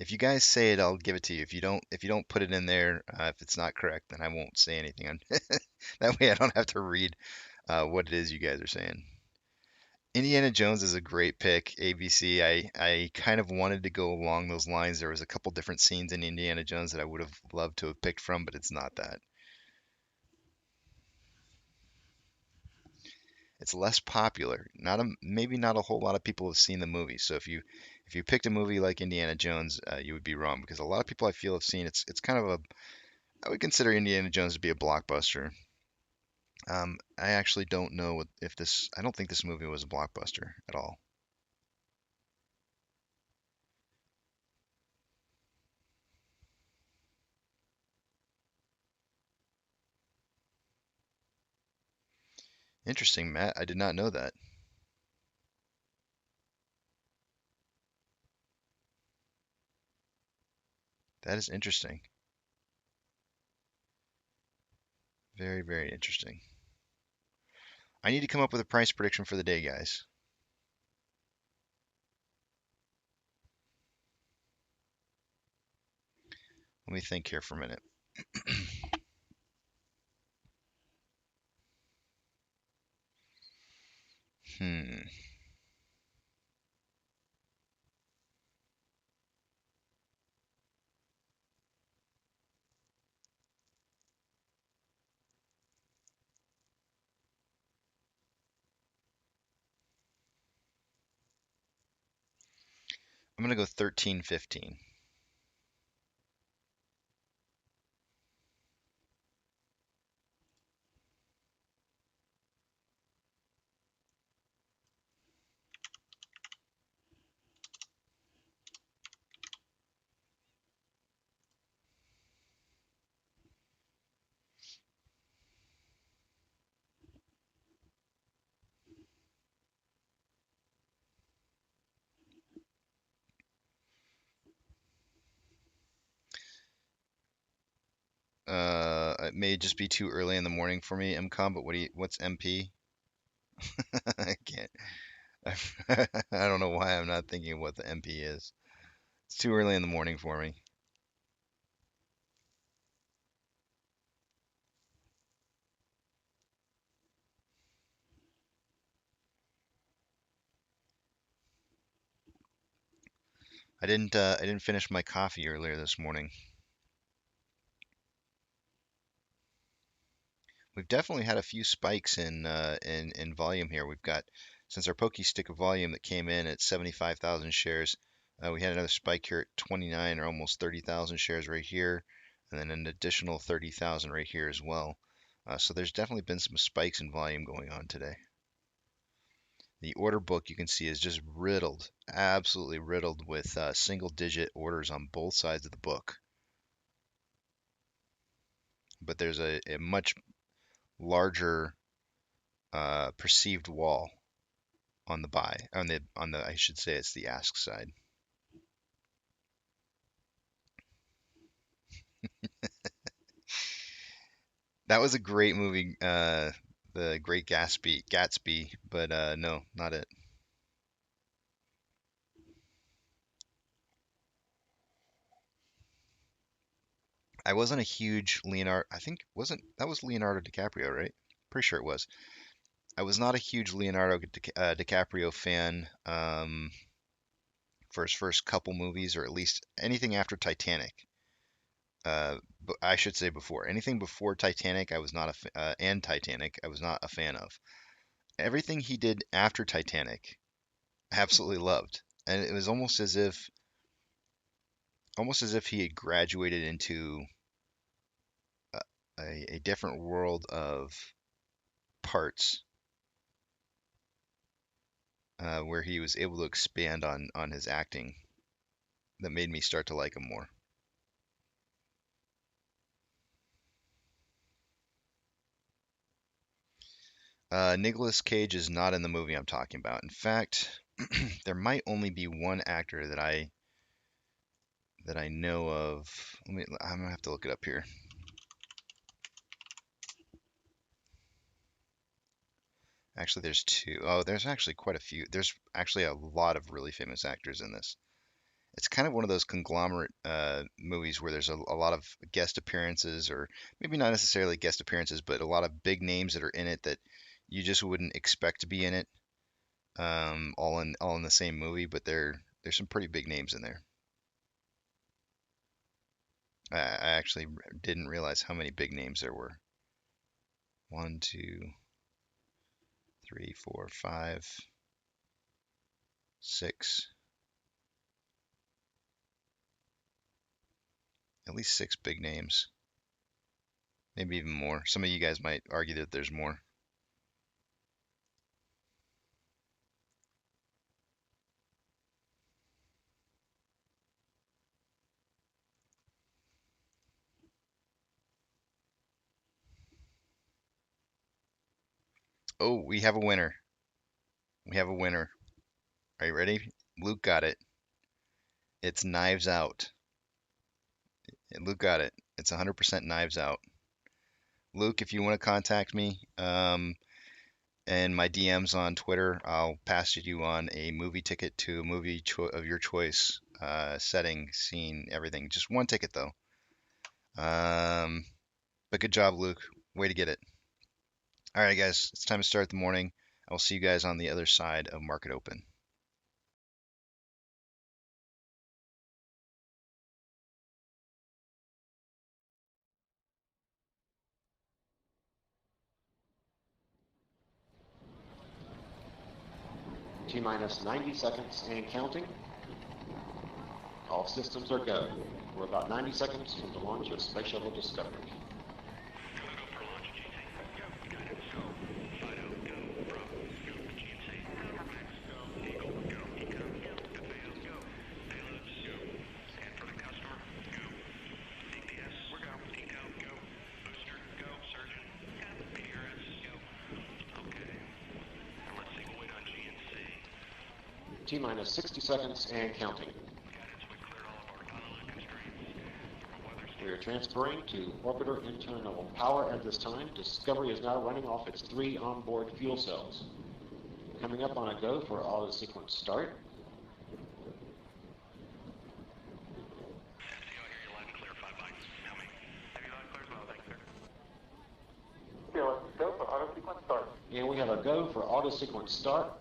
If you guys say it, I'll give it to you. If you don't put it in there, if it's not correct, then I won't say anything. That way, I don't have to read what it is you guys are saying. Indiana Jones is a great pick, ABC. I kind of wanted to go along those lines. There was a couple different scenes in Indiana Jones that I would have loved to have picked from, but it's not that. It's less popular. Maybe not a whole lot of people have seen the movie. So if you picked a movie like Indiana Jones, you would be wrong because a lot of people I feel have seen it's kind of a I would consider Indiana Jones to be a blockbuster. I actually don't know if this. I don't think this movie was a blockbuster at all. Interesting, Matt. I did not know that. That is interesting. Very, very interesting. I need to come up with a price prediction for the day, guys. Let me think here for a minute. Hmm. I'm gonna go 13.15. It may just be too early in the morning for me, MCOM, but what's MP? I can't. I don't know why I'm not thinking of what the MP is. It's too early in the morning for me. I didn't finish my coffee earlier this morning. We've definitely had a few spikes in volume here. We've got since our pokey stick of volume that came in at 75,000 shares, we had another spike here at 29 or almost 30,000 shares right here, and then an additional 30,000 right here as well. So there's definitely been some spikes in volume going on today. The order book you can see is just riddled, absolutely riddled with single-digit orders on both sides of the book. But there's a much larger perceived wall on the buy on the I should say it's the ask side. That was a great movie, the Great Gatsby, but no, not it. I wasn't a huge Leonardo. I think wasn't that was Leonardo DiCaprio, right? Pretty sure it was. I was not a huge Leonardo DiCaprio fan for his first couple movies, or at least anything after Titanic. But I should say before anything before Titanic, I was not and Titanic, I was not a fan of. Everything he did after Titanic, absolutely loved, and it was almost as if he had graduated into a, a different world of parts, where he was able to expand on his acting that made me start to like him more. Nicolas Cage is not in the movie I'm talking about. In fact, there might only be one actor that I know of. I'm gonna have to look it up here. Actually, there's two. Oh, there's actually quite a few. There's actually a lot of really famous actors in this. It's kind of one of those conglomerate movies where there's a lot of guest appearances, or maybe not necessarily guest appearances, but a lot of big names that are in it that you just wouldn't expect to be in it. all in the same movie, but there's some pretty big names in there. I actually didn't realize how many big names there were. 1, 2, 3, 4, 5, 6. At least 6 big names. Maybe even more. Some of you guys might argue that there's more. Oh, we have a winner. We have a winner. Are you ready? Luke got it. It's Knives Out. Luke got it. It's 100% Knives Out. Luke, if you want to contact me, and my DMs on Twitter, I'll pass you on a movie ticket to a movie of your choice, setting, scene, everything. Just one ticket though. But good job, Luke. Way to get it. All right, guys, it's time to start the morning. I will see you guys on the other side of market open. T-minus 90 seconds and counting. All systems are go. We're about 90 seconds from the launch of Space Shuttle Discovery. T-minus 60 seconds and counting. We are transferring to orbiter internal power at this time. Discovery is now running off its 3 onboard fuel cells. Coming up on a go for auto sequence start. And we have a go for auto sequence start.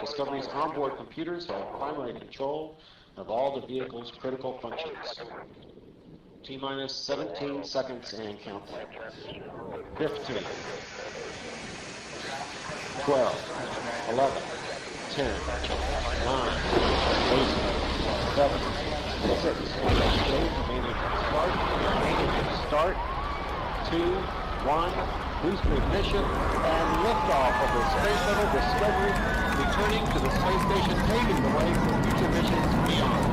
Discovery's onboard computers have primary control of all the vehicle's critical functions. T-minus 17 seconds and counting. 15, 12, 11, 10, 9, 8, 7, 6, start, 2, 1, booster ignition, and liftoff of the Space Shuttle Discovery, returning to the space station, paving the way for future missions beyond.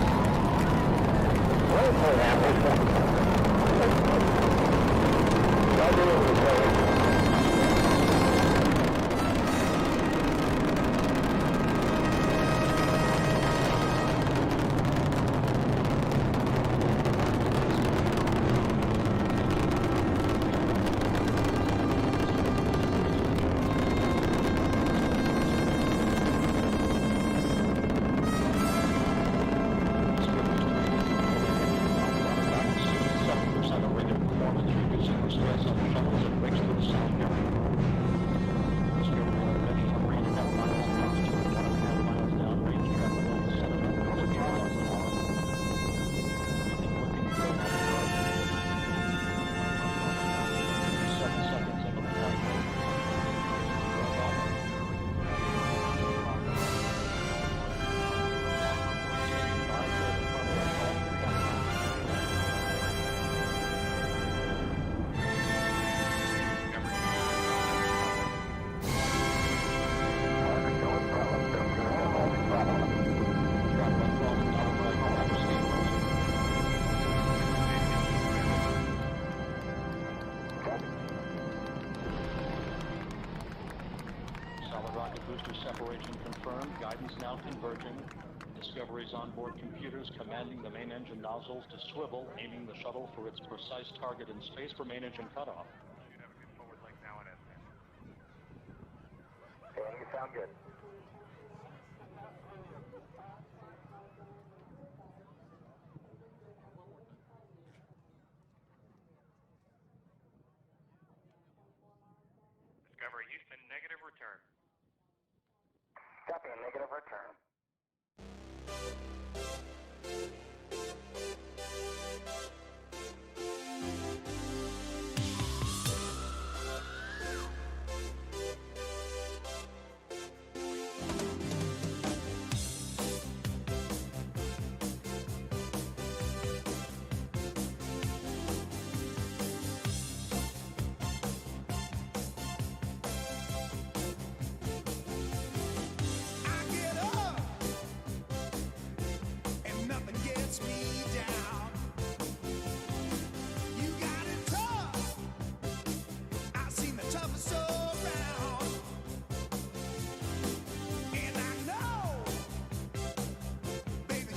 Separation confirmed. Guidance now converging. Discovery's onboard computers commanding the main engine nozzles to swivel, aiming the shuttle for its precise target in space for main engine cutoff. You have a good forward leg now in S10. Okay, you sound good. Discovery Houston, negative return. Copy, of return.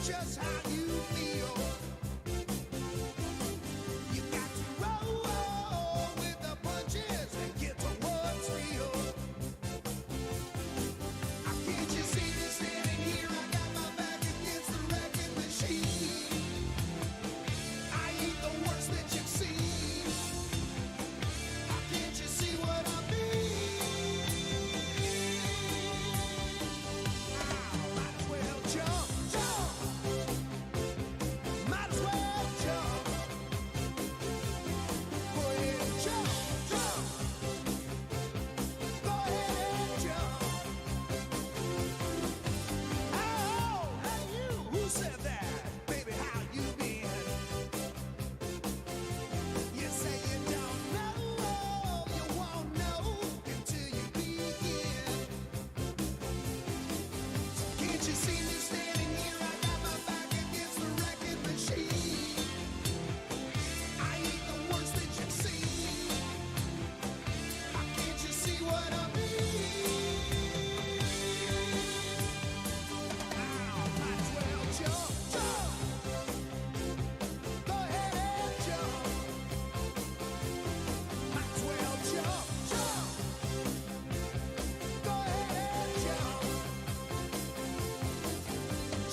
Just how you feel. You got to roll with the punches and get to what's real. Can't you see me standing here? I got my back against the wrecking machine. I ain't the worst that you've seen. Can't you see what I mean? Might as well jump. Might as well jump. Go ahead and jump. Go ahead and jump. Oh, hey you, who said that? Baby, how you been? You say you don't know, you won't know until you begin. Can't you see me standing here? I got my back against the wrecking machine. I ain't the worst that you've seen. Can't you see what I mean? Might as well jump. Go ahead and jump. Might as well jump. Go ahead and jump.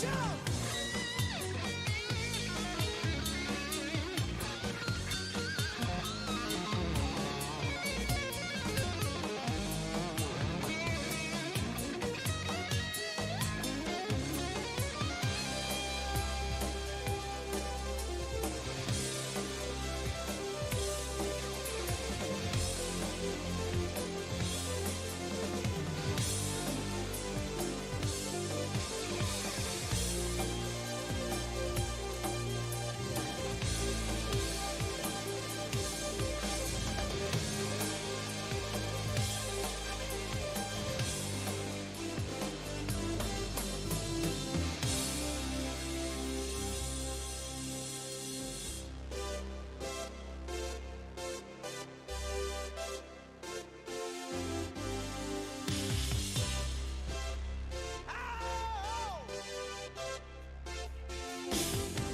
Jump.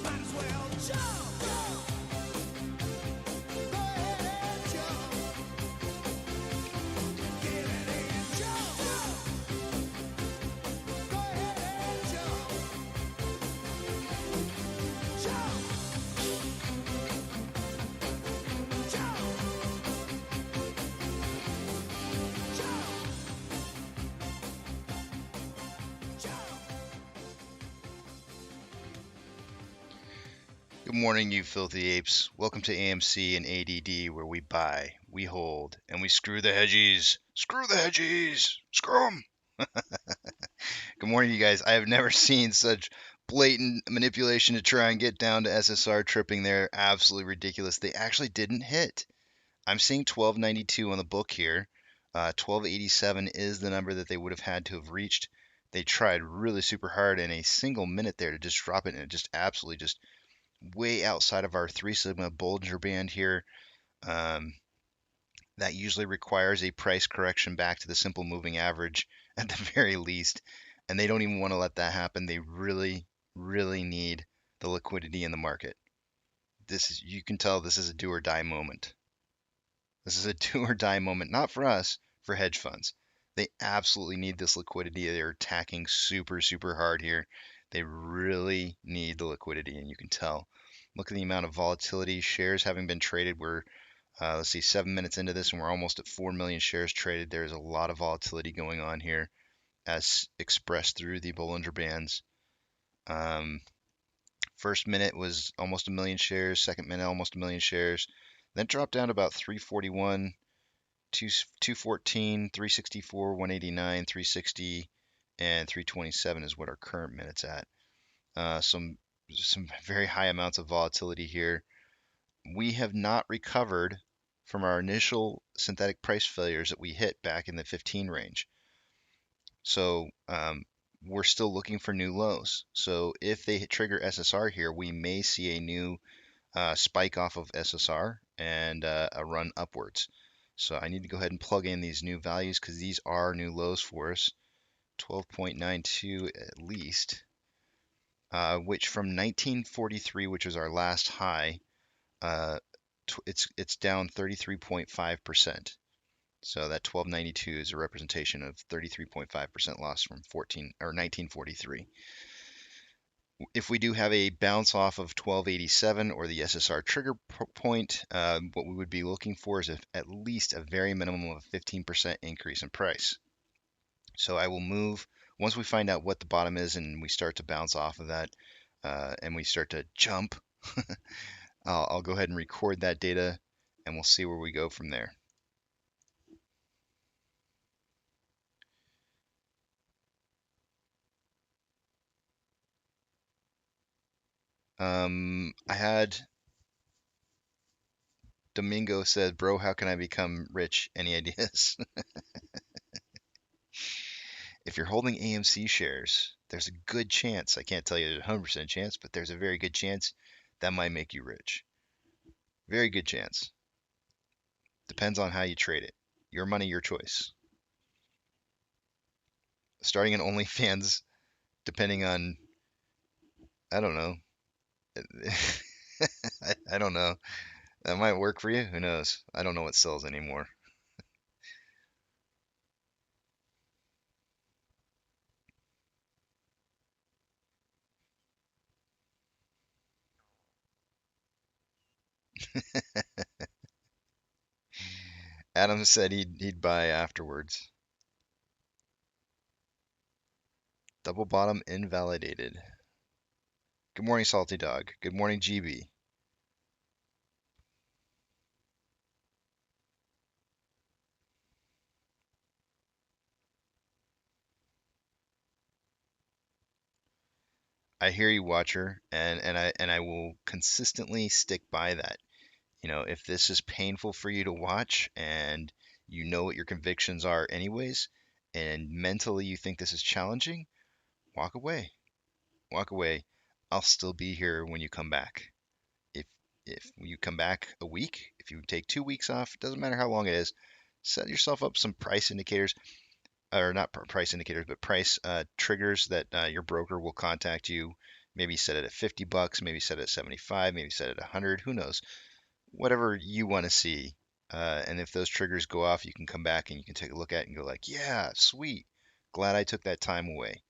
Might as well jump. Go ahead and jump. Get it and jump. Go ahead and jump. Jump. Jump. Jump. Good morning, you filthy apes. Welcome to AMC and ADD, where we buy, we hold, and we screw the hedgies. Screw the hedgies! Screw 'em! Good morning, you guys. I have never seen such blatant manipulation to try and get down to SSR tripping there. Absolutely ridiculous. They actually didn't hit. I'm seeing 1292 on the book here. 1287 is the number that they would have had to have reached. They tried really super hard in a single minute there to just drop it, and it just absolutely just way outside of our 3 sigma Bollinger Band here. That usually requires a price correction back to the simple moving average at the very least, and they don't even want to let that happen. They really, really need the liquidity in the market. You can tell this is a do or die moment. This is a do or die moment, not for us, for hedge funds. They absolutely need this liquidity. They're attacking super, super hard here. They really need the liquidity, and you can tell. Look at the amount of volatility. Shares having been traded. We're, let's see, 7 minutes into this, and we're almost at 4 million shares traded. There's a lot of volatility going on here. as expressed through the Bollinger Bands. First minute was almost a million shares, second minute almost a million shares, then dropped down to about 341, 214, 364, 189, 360, and 327 is what our current minute's at. Some very high amounts of volatility here. We have not recovered from our initial synthetic price failures that we hit back in the 15 range. So we're still looking for new lows. So if they trigger SSR here, we may see a new spike off of SSR and a run upwards. So I need to go ahead and plug in these new values because these are new lows for us. 12.92 at least, which from 1943, which was our last high, it's down 33.5%. So that 1292 is a representation of 33.5% loss from 1943. If we do have a bounce off of 1287 or the SSR trigger point, what we would be looking for is at least a very minimum of a 15% increase in price. So I will move once we find out what the bottom is and we start to bounce off of that and we start to jump. I'll go ahead and record that data and we'll see where we go from there. I had Domingo said, bro, how can I become rich? Any ideas? If you're holding AMC shares, there's a good chance, I can't tell you there's a 100% chance, but there's a very good chance that might make you rich. Very good chance. Depends on how you trade it. Your money, your choice. Starting an OnlyFans, depending on, I don't know. I don't know. That might work for you. Who knows? I don't know what sells anymore. Adam said he'd buy afterwards. Double bottom invalidated. Good morning, Salty Dog. Good morning, GB. I hear you, Watcher, and I will consistently stick by that. You know, if this is painful for you to watch and you know what your convictions are anyways, and mentally you think this is challenging, walk away. Walk away. I'll still be here when you come back. If if you come back a week, if you take 2 weeks off, doesn't matter how long it is, set yourself up some price indicators, or not price indicators, but price triggers that your broker will contact you. Maybe set it at $50, maybe set it at 75, maybe set it at 100, who knows? Whatever you want to see. And if those triggers go off, you can come back and you can take a look at it and go like, yeah, sweet. Glad I took that time away.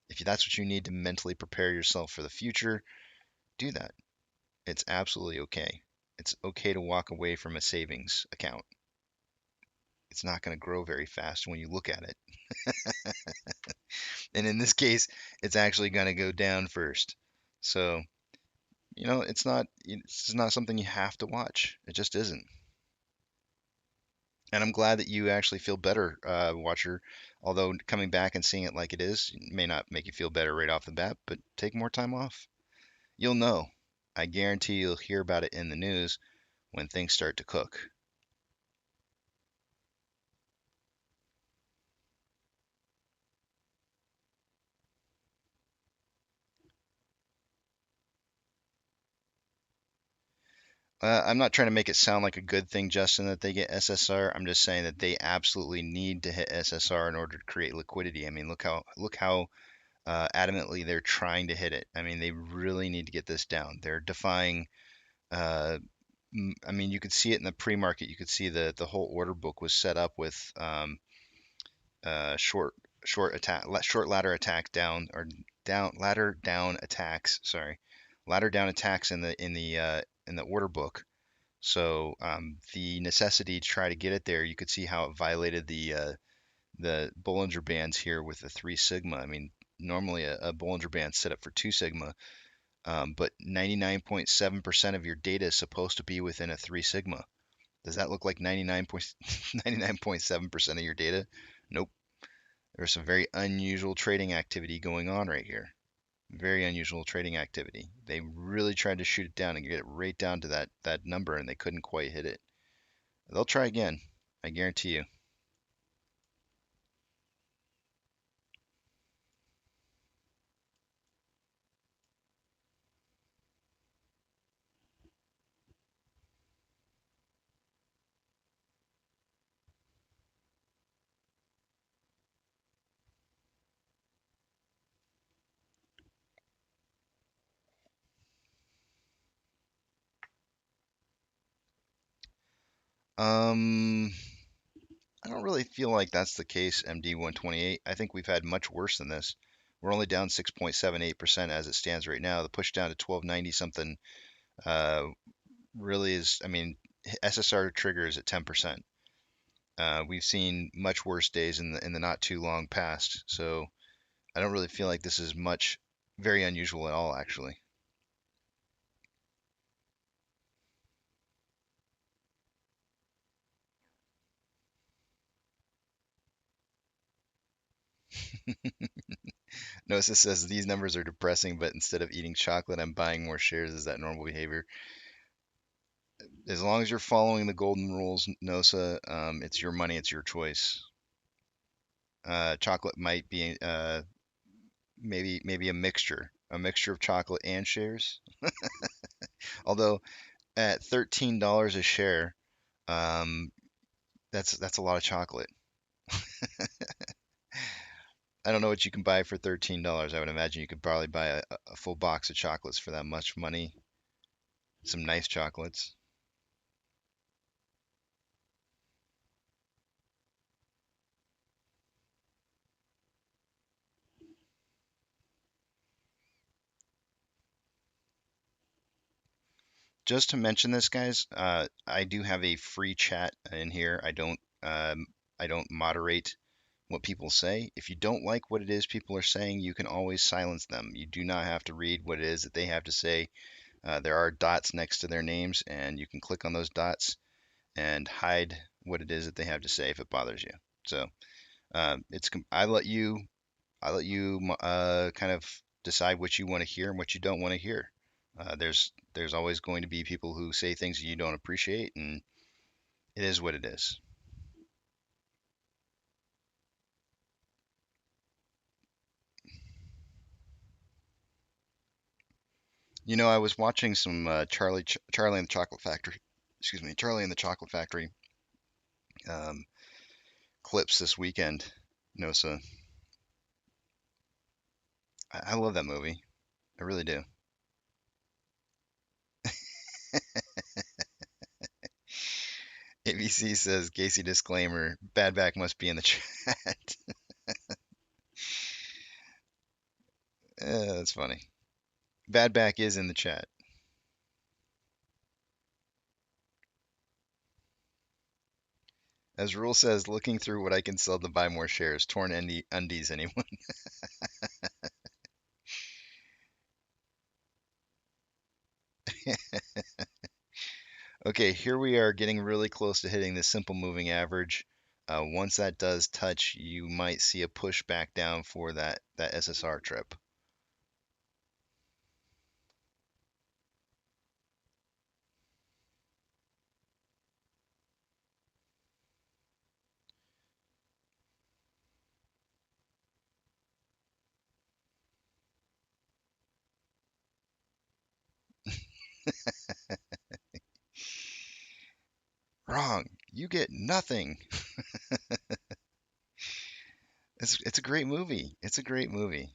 If that's what you need to mentally prepare yourself for the future, do that. It's absolutely okay. It's okay to walk away from a savings account. It's not going to grow very fast when you look at it. And in this case, it's actually going to go down first. So, it's not something you have to watch. It just isn't. And I'm glad that you actually feel better, Watcher. Although coming back and seeing it like it is may not make you feel better right off the bat, but take more time off. You'll know. I guarantee you'll hear about it in the news when things start to cook. I'm not trying to make it sound like a good thing, Justin, that they get SSR. I'm just saying that they absolutely need to hit SSR in order to create liquidity. I mean, look how adamantly they're trying to hit it. I mean, they really need to get this down. They're defying. I mean, you could see it in the pre-market. You could see the whole order book was set up with short ladder attack down, or down ladder down attacks. Sorry, ladder down attacks in the order book. So the necessity to try to get it there, you could see how it violated the Bollinger Bands here with the 3 sigma. I mean, normally a Bollinger Band's set up for 2 sigma, but 99.7% of your data is supposed to be within a 3 sigma. Does that look like 99.7% of your data? Nope. There's some very unusual trading activity going on right here. Very unusual trading activity. They really tried to shoot it down and get it right down to that number, and they couldn't quite hit it. They'll try again, I guarantee you. Um, I don't really feel like that's the case, MD 128. I think we've had much worse than this. We're only down 6.78% as it stands right now. The push down to 1290 something uh, really is, I mean, SSR trigger is at 10%. We've seen much worse days in the not too long past, so I don't really feel like this is very unusual at all, actually. Notice it says these numbers are depressing, but instead of eating chocolate, I'm buying more shares. Is that normal behavior? As long as you're following the golden rules, Nosa, it's your money, it's your choice. Chocolate might be maybe a mixture of chocolate and shares. Although at $13 a share, um, that's a lot of chocolate. I don't know what you can buy for $13. I would imagine you could probably buy a full box of chocolates for that much money. Some nice chocolates. Just to mention this, guys, I do have a free chat in here. I don't moderate what people say. If you don't like what it is people are saying, you can always silence them. You do not have to read what it is that they have to say. There are dots next to their names, and you can click on those dots and hide what it is that they have to say if it bothers you. So I let you kind of decide what you want to hear and what you don't want to hear. There's always going to be people who say things you don't appreciate, and it is what it is. You know, I was watching some Charlie and the Chocolate Factory, excuse me, Charlie and the Chocolate Factory um, clips this weekend. No, so I love that movie. I really do. ABC says Casey disclaimer. Bad back must be in the chat. That's funny. Bad back is in the chat. As Rule says, looking through what I can sell to buy more shares. Torn undies, anyone? Okay, here we are getting really close to hitting the simple moving average. Once that does touch, you might see a push back down for that SSR trip. Wrong. You get nothing. It's a great movie. It's a great movie.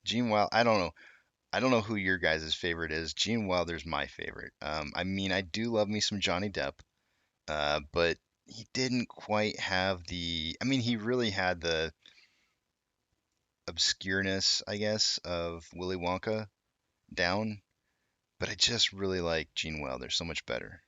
Gene Wilder. I don't know. I don't know who your guys' favorite is. Gene Wilder's my favorite. I mean, I do love me some Johnny Depp, but he didn't quite have the. I mean, he really had the obscureness, I guess, of Willy Wonka down, but I just really like Gene Wilder so much better.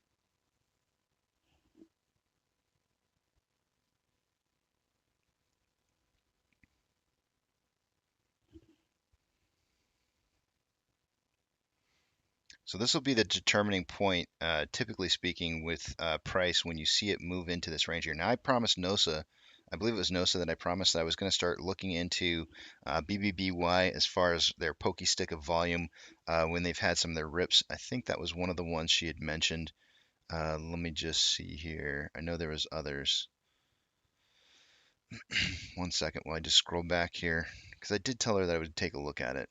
So this will be the determining point, typically speaking, with price when you see it move into this range here. Now I promised NOSA, I believe it was NOSA that I promised that I was going to start looking into BBBY as far as their pokey stick of volume when they've had some of their rips. I think that was one of the ones she had mentioned. Let me just see here. I know there was others. One second while I just scroll back here, because I did tell her that I would take a look at it.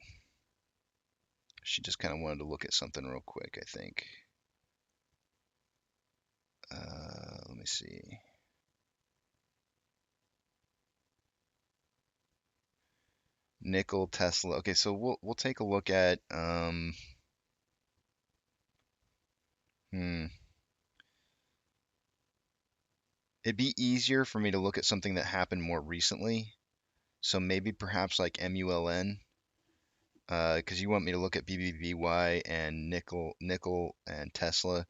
She just kind of wanted to look at something real quick, I think. Let me see. Nickel, Tesla. Okay, so we'll take a look at it'd be easier for me to look at something that happened more recently. So maybe perhaps like MULN, because you want me to look at BBBY and nickel and Tesla.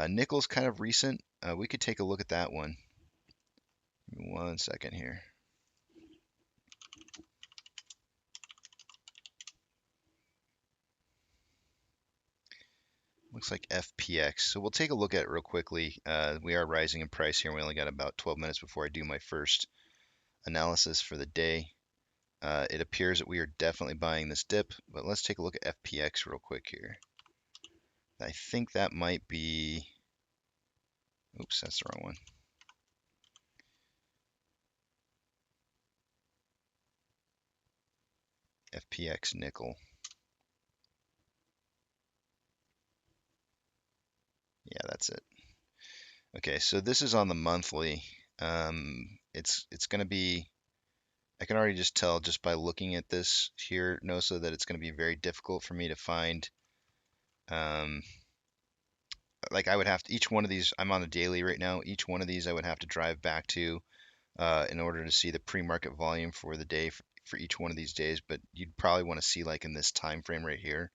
Nickel's kind of recent. We could take a look at that one. Give me 1 second here. Looks like FPX. So we'll take a look at it real quickly. We are rising in price here. We only got about 12 minutes before I do my first analysis for the day. It appears that we are definitely buying this dip, but let's take a look at FPX real quick here. I think that might be, oops, that's the wrong one. FPX nickel. Yeah, that's it. Okay, so this is on the monthly. It's going to be, I can already just tell just by looking at this here, NOSA, that it's going to be very difficult for me to find. Like I would have to, each one of these, I'm on a daily right now, each one of these I would have to drive back to in order to see the pre-market volume for the day for each one of these days, but you'd probably want to see like in this time frame right here.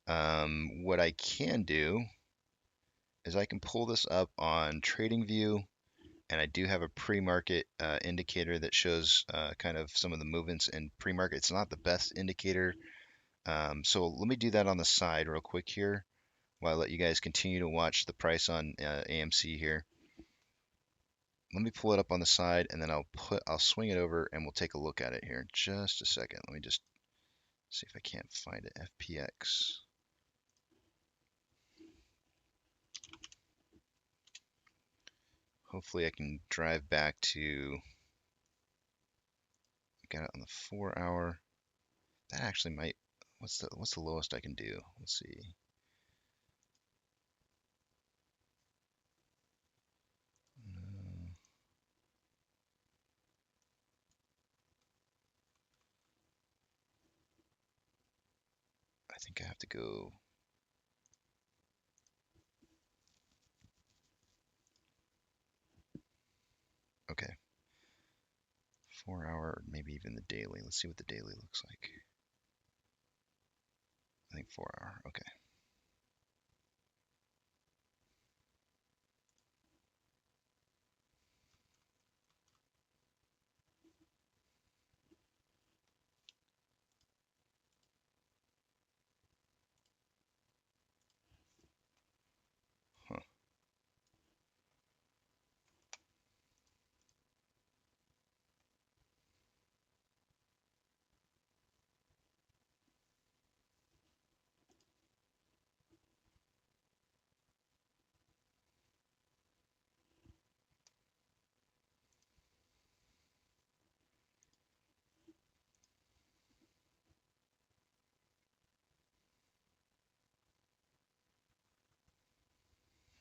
What I can do is I can pull this up on TradingView, and I do have a pre-market indicator that shows kind of some of the movements in pre-market. It's not the best indicator, so let me do that on the side real quick here while I let you guys continue to watch the price on AMC here. Let me pull it up on the side, and then I'll swing it over and we'll take a look at it here in just a second. Let me just see if I can't find it. FPX. Hopefully I can drive back to, got it on the 4-hour. That actually might, what's the lowest I can do? Let's see. I think I have to go. Okay. 4-hour, maybe even the daily. Let's see what the daily looks like. I think 4-hour. Okay. Huh.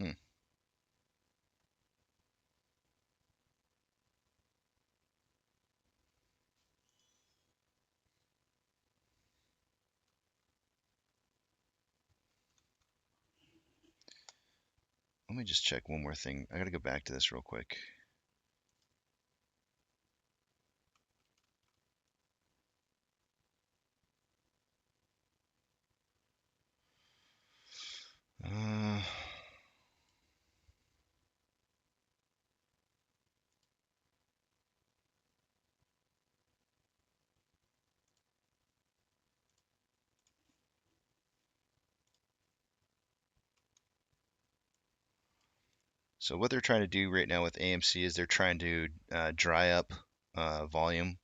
Hmm. Let me just check one more thing. I gotta go back to this real quick. Uh, So what they're trying to do right now with AMC is they're trying to dry up volume.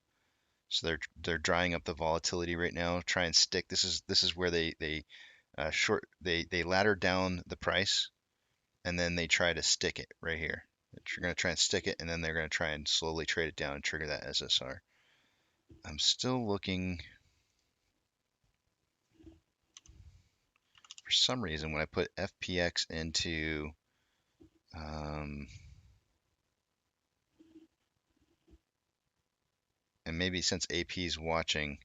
So they're drying up the volatility right now. Try and stick. This is where they ladder down the price, and then they try to stick it right here. They're going to try and stick it, and then they're going to try and slowly trade it down and trigger that SSR. I'm still looking. For some reason, when I put FPX into and maybe since AP is watching,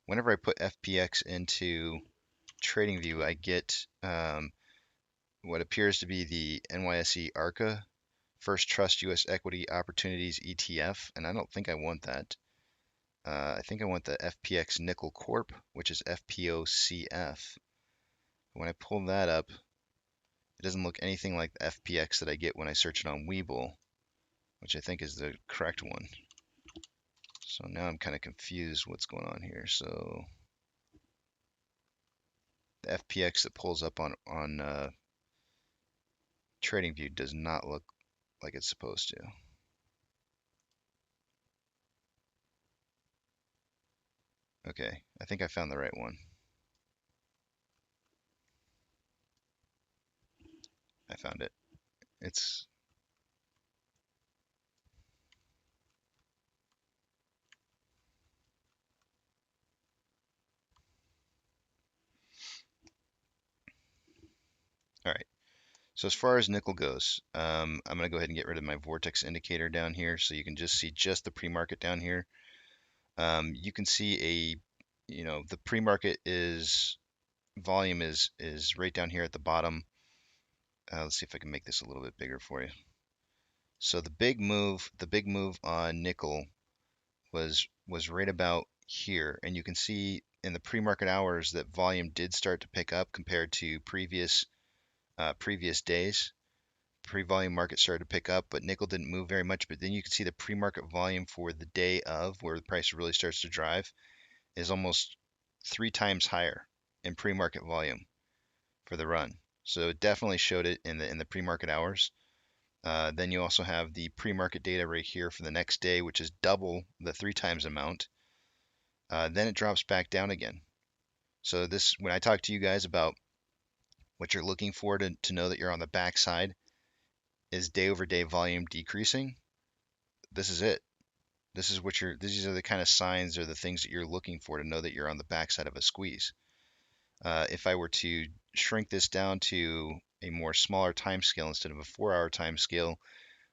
whenever I put FPX into TradingView, I get what appears to be the NYSE ARCA First Trust U.S. Equity Opportunities ETF, and I don't think I want that. I think I want the FPX Nickel Corp, which is FPOCF. When I pull that up, it doesn't look anything like the FPX that I get when I search it on Webull, which I think is the correct one. So now I'm kind of confused what's going on here. So the FPX that pulls up on TradingView does not look like it's supposed to. Okay, I think I found the right one. I found it. It's all right. So as far as nickel goes, I'm going to go ahead and get rid of my vortex indicator down here so you can just see just the pre-market down here. You can see the pre-market volume is right down here at the bottom. Let's see if I can make this a little bit bigger for you. So the big move on nickel was right about here, and you can see in the pre-market hours that volume did start to pick up compared to previous days. Pre-volume market started to pick up, but nickel didn't move very much. But then you can see the pre-market volume for the day of, where the price really starts to drive, is almost 3 times higher in pre-market volume for the run. So it definitely showed it in the pre-market hours. Then you also have the pre-market data right here for the next day, which is double the 3 times amount. Then it drops back down again. So this, when I talk to you guys about what you're looking for to know that you're on the backside, is day over day volume decreasing. This is it. These are the kind of signs or the things that you're looking for to know that you're on the backside of a squeeze. If I were to shrink this down to a more smaller time scale instead of a 4-hour time scale,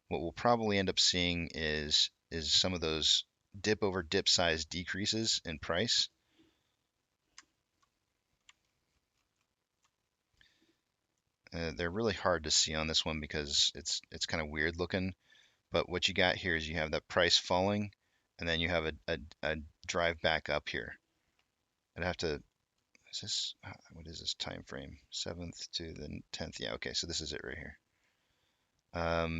what we'll probably end up seeing is some of those dip over dip size decreases in price. They're really hard to see on this one because it's kind of weird looking. But what you got here is you have that price falling, and then you have a drive back up here. I'd have to, what is this time frame? 7th to the 10th. Yeah, okay, so this is it right here.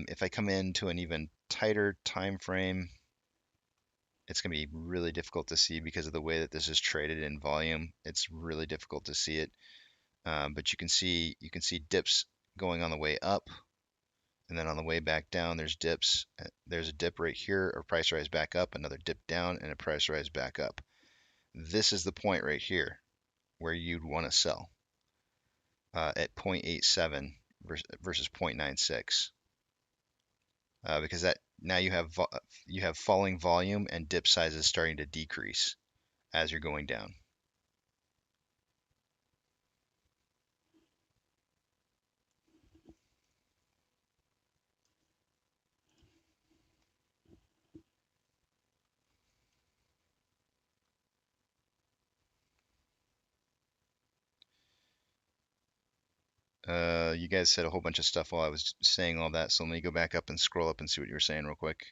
If I come into an even tighter time frame, it's going to be really difficult to see because of the way that this is traded in volume. It's really difficult to see it. But you can see dips going on the way up, and then on the way back down, there's dips. There's a dip right here, a price rise back up, another dip down, and a price rise back up. This is the point right here where you'd want to sell at 0.87 versus 0.96, because that now you have falling volume and dip sizes starting to decrease as you're going down. You guys said a whole bunch of stuff while I was saying all that, so let me go back up and scroll up and see what you were saying real quick.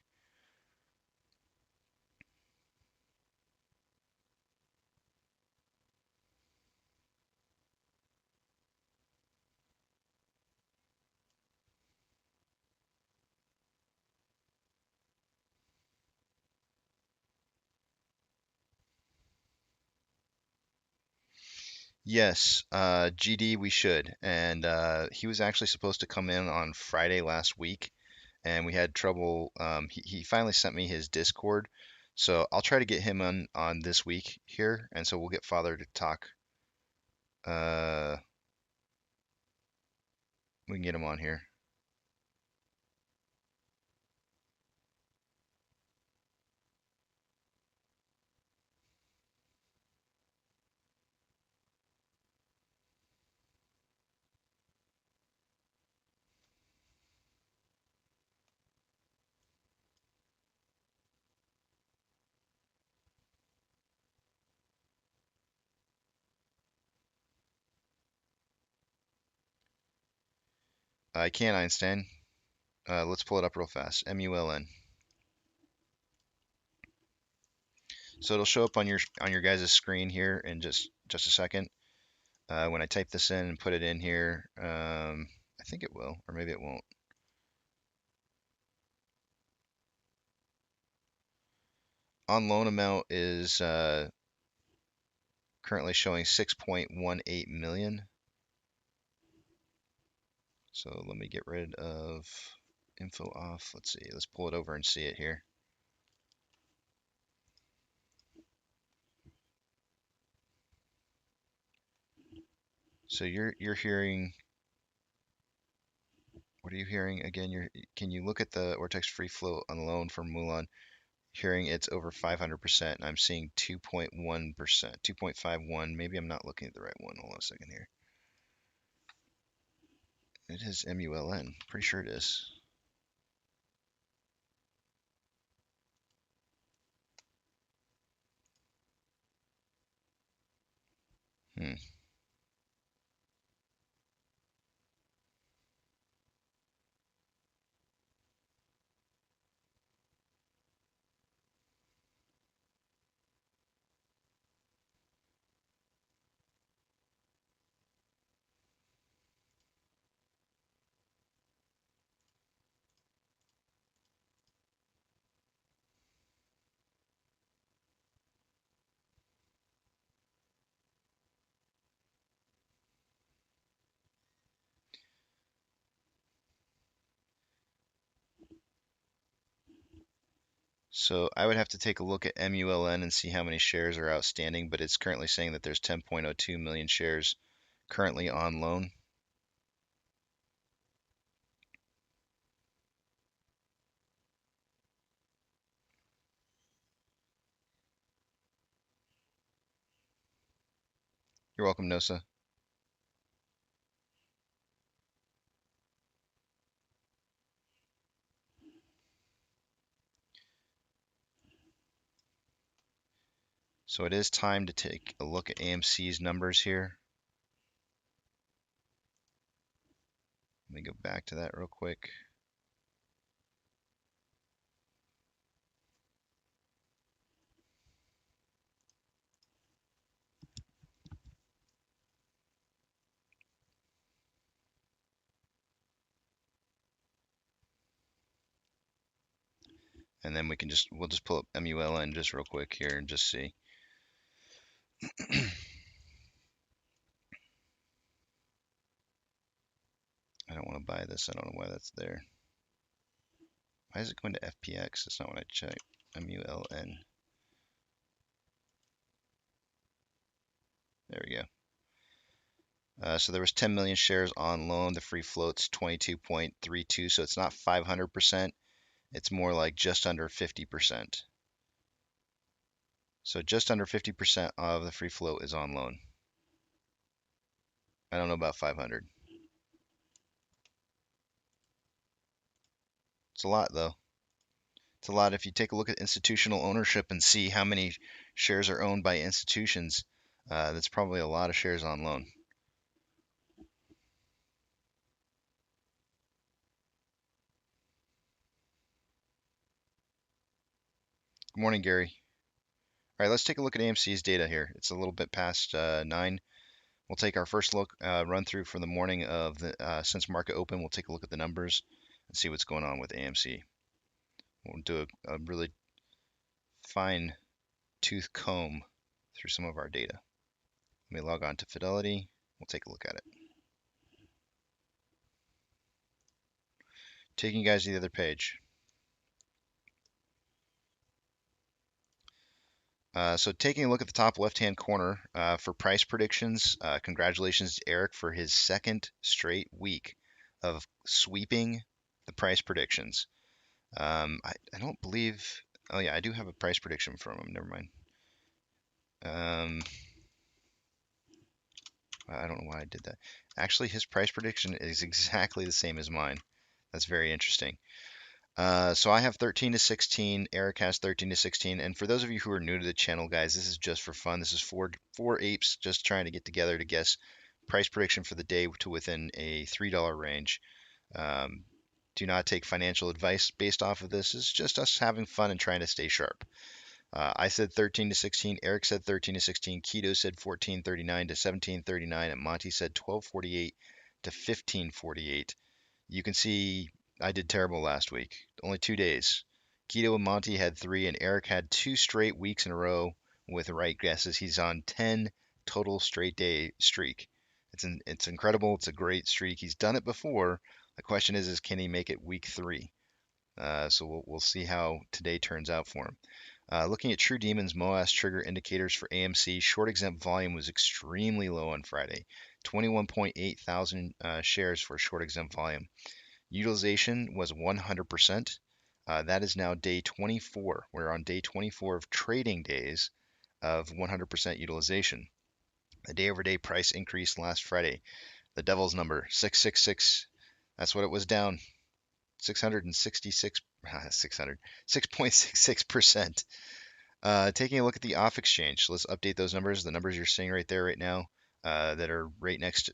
Yes, GD we should. And he was actually supposed to come in on Friday last week, and we had trouble. He finally sent me his Discord, so I'll try to get him on this week here, and so we'll get Father to talk. Uh, we can get him on here. I can, Einstein. Let's pull it up real fast. MULN. So it'll show up on your guys' screen here in just a second. When I type this in and put it in here, I think it will, or maybe it won't. On loan amount is currently showing 6.18 million. So let me get rid of info off. Let's see. Let's pull it over and see it here. So you're hearing, what are you hearing again? Can you look at the Ortex free float on loan from Mulan? Hearing it's over 500%, and I'm seeing 2.1%, 2.51. Maybe I'm not looking at the right one. Hold on a second here. It is MULN. Pretty sure it is. Hmm. So I would have to take a look at MULN and see how many shares are outstanding, but it's currently saying that there's 10.02 million shares currently on loan. You're welcome, Nosa. So it is time to take a look at AMC's numbers here. Let me go back to that real quick. And then we'll just pull up MULN just real quick here and just see. I don't want to buy this. I don't know why that's there. Why is it going to FPX? That's not what I checked. MULN. There we go. So there was 10 million shares on loan. The free float's 22.32, so it's not 500%. It's more like just under 50%. So just under 50% of the free float is on loan. I don't know about 500. It's a lot though. It's a lot if you take a look at institutional ownership and see how many shares are owned by institutions. That's probably a lot of shares on loan. Good morning, Gary. All right, let's take a look at AMC's data here. It's a little bit past 9. We'll take our first look, run through for the morning of the since market open. We'll take a look at the numbers and see what's going on with AMC. We'll do a really fine tooth comb through some of our data. Let me log on to Fidelity. We'll take a look at it. Taking you guys to the other page. So taking a look at the top left-hand corner for price predictions, congratulations to Eric for his second straight week of sweeping the price predictions. I don't believe, oh yeah, I do have a price prediction from him, never mind. I don't know why I did that. Actually, his price prediction is exactly the same as mine. That's very interesting. So I have 13 to 16. Eric has 13 to 16. And for those of you who are new to the channel, guys, this is just for fun. This is four apes just trying to get together to guess price prediction for the day to within a $3 range. Do not take financial advice based off of this. It's just us having fun and trying to stay sharp. I said 13 to 16. Eric said 13 to 16. Keto said 1439 to 1739. And Monty said 1248 to 1548. You can see I did terrible last week. Only 2 days. Keto and Monty had 3, and Eric had 2 straight weeks in a row with right guesses. He's on 10 total straight day streak. It's incredible. It's a great streak. He's done it before. The question is can he make it week 3? So we'll see how today turns out for him. Looking at True Demons MOASS trigger indicators for AMC, short exempt volume was extremely low on Friday. 21.8 thousand shares for short exempt volume. Utilization was 100%. That is now day 24. We're on day 24 of trading days of 100% utilization. The day over day price increase last Friday. The devil's number, 666. That's what it was down. 666, 6.66%. Taking a look at the off exchange. So let's update those numbers. The numbers you're seeing right there right now that are right next.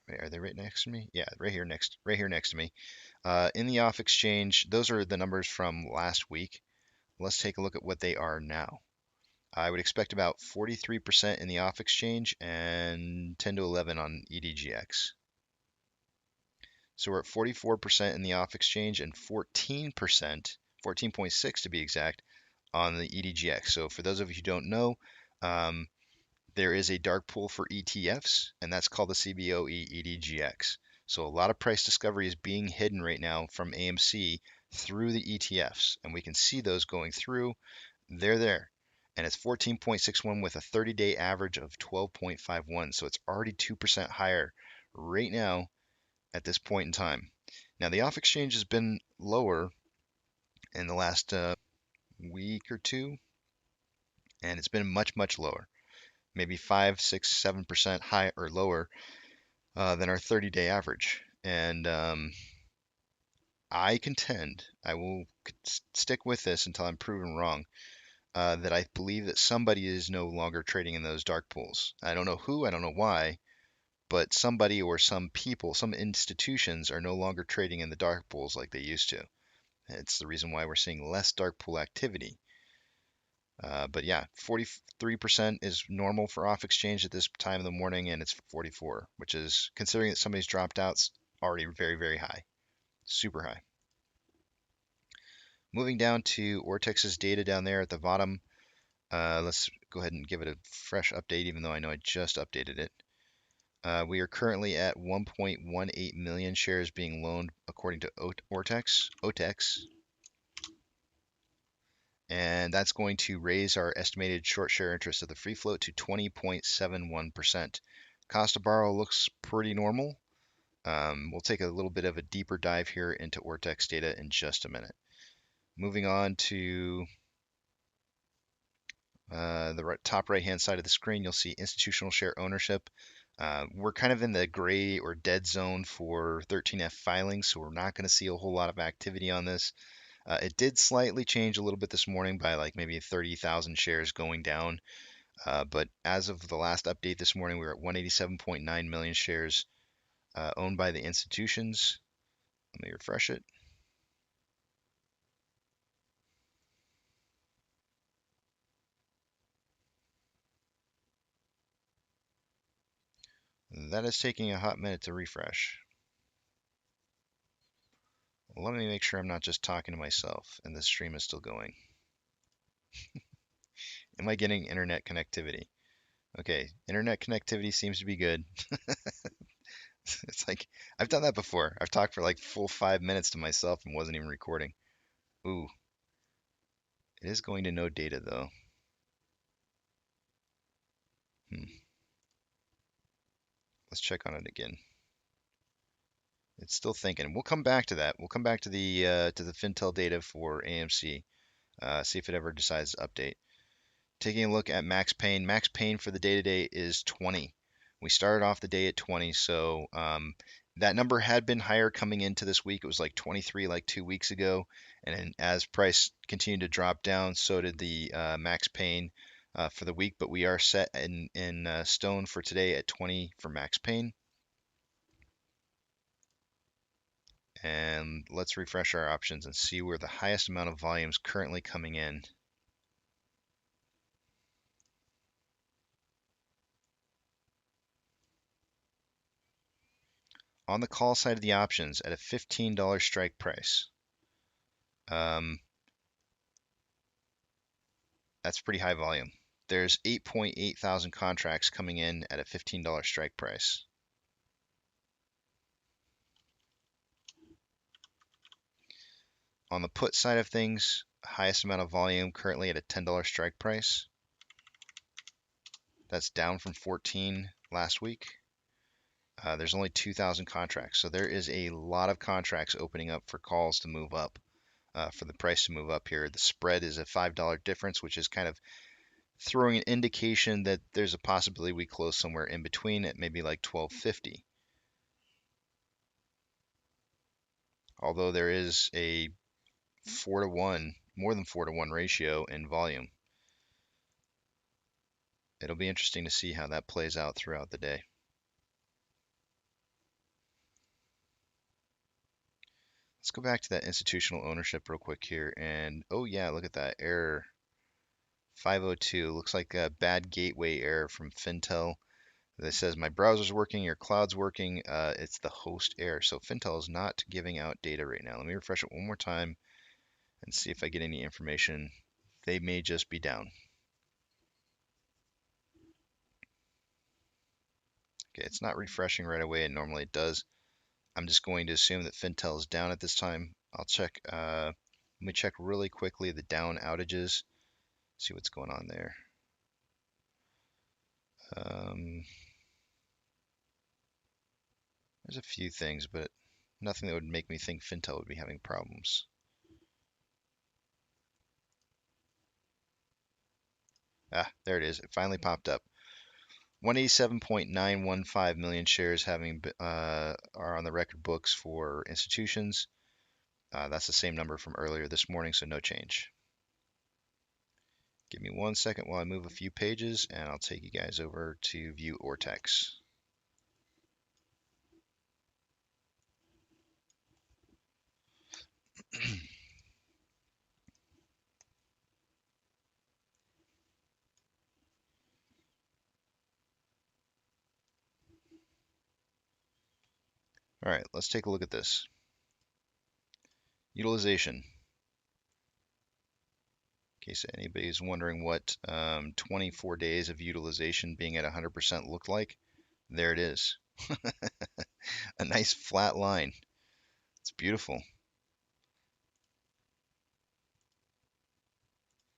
Are they right next to me? Yeah, right here next to me. In the off exchange, those are the numbers from last week. Let's take a look at what they are now. I would expect about 43% in the off exchange and 10 to 11 on EDGX. So we're at 44% in the off exchange and 14%, 14.6 to be exact, on the EDGX. So for those of you who don't know, there is a dark pool for ETFs, and that's called the CBOE EDGX. So a lot of price discovery is being hidden right now from AMC through the ETFs, and we can see those going through. They're there, and it's 14.61 with a 30-day average of 12.51. So it's already 2% higher right now at this point in time. Now the off exchange has been lower in the last week or two, and it's been much lower. Maybe 5, 6, 7% higher or lower than our 30-day average. And I contend, I will stick with this until I'm proven wrong, that I believe that somebody is no longer trading in those dark pools. I don't know who, I don't know why, but somebody or some people, some institutions are no longer trading in the dark pools like they used to. It's the reason why we're seeing less dark pool activity. But yeah, 43% is normal for off exchange at this time of the morning, and it's 44, which is, considering that somebody's dropped out, already very high, super high. Moving down to Ortex's data down there at the bottom. Let's go ahead and give it a fresh update, even though I know I just updated it. We are currently at 1.18 million shares being loaned according to Ortex. And that's going to raise our estimated short share interest of the free float to 20.71%. Cost to borrow looks pretty normal. We'll take a little bit of a deeper dive here into Ortex data in just a minute. Moving on to the top right-hand side of the screen, you'll see institutional share ownership. We're kind of in the gray or dead zone for 13F filings, so we're not going to see a whole lot of activity on this. It did slightly change a little bit this morning by like maybe 30,000 shares going down. But as of the last update this morning, we were at 187.9 million shares owned by the institutions. Let me refresh it. That is taking a hot minute to refresh. Let me make sure I'm not just talking to myself and the stream is still going. Am I getting internet connectivity? Okay, internet connectivity seems to be good. It's like I've done that before. I've talked for like full 5 minutes to myself and wasn't even recording. Ooh, it is going to no data though. Let's check on it again. It's still thinking. We'll come back to that. We'll come back to the Fintel data for AMC. See if it ever decides to update. Taking a look at max pain. Max pain for the day today is 20. We started off the day at 20, so that number had been higher coming into this week. It was like 23 like 2 weeks ago, and then as price continued to drop down, so did the max pain for the week. But we are set in stone for today at 20 for max pain. And let's refresh our options and see where the highest amount of volume is currently coming in. On the call side of the options at a $15 strike price. That's pretty high volume. There's 8.8 thousand contracts coming in at a $15 strike price. On the put side of things, highest amount of volume currently at a $10 strike price. That's down from 14 last week. There's only 2,000 contracts, so there is a lot of contracts opening up for calls to move up, for the price to move up here. The spread is a $5 difference, which is kind of throwing an indication that there's a possibility we close somewhere in between at maybe like 12.50. Although there is a 4-to-1, more than 4-to-1 ratio in volume. It'll be interesting to see how that plays out throughout the day. Let's go back to that institutional ownership real quick here. And oh yeah, look at that error. 502 looks like a bad gateway error from Fintel that says my browser's working, your cloud's working. It's the host error. So Fintel is not giving out data right now. Let me refresh it one more time and see if I get any information. They may just be down. Okay, it's not refreshing right away, and normally it does. I'm just going to assume that Fintel is down at this time. I'll check. Let me check really quickly the down outages. See what's going on there. There's a few things, but nothing that would make me think Fintel would be having problems. Ah, there it is. It finally popped up. 187.915 million shares are on the record books for institutions. That's the same number from earlier this morning, so no change. Give me 1 second while I move a few pages, and I'll take you guys over to view Ortex. All right, let's take a look at this. Utilization. In case anybody's wondering what 24 days of utilization being at 100% looked like, there it is. A nice flat line. It's beautiful.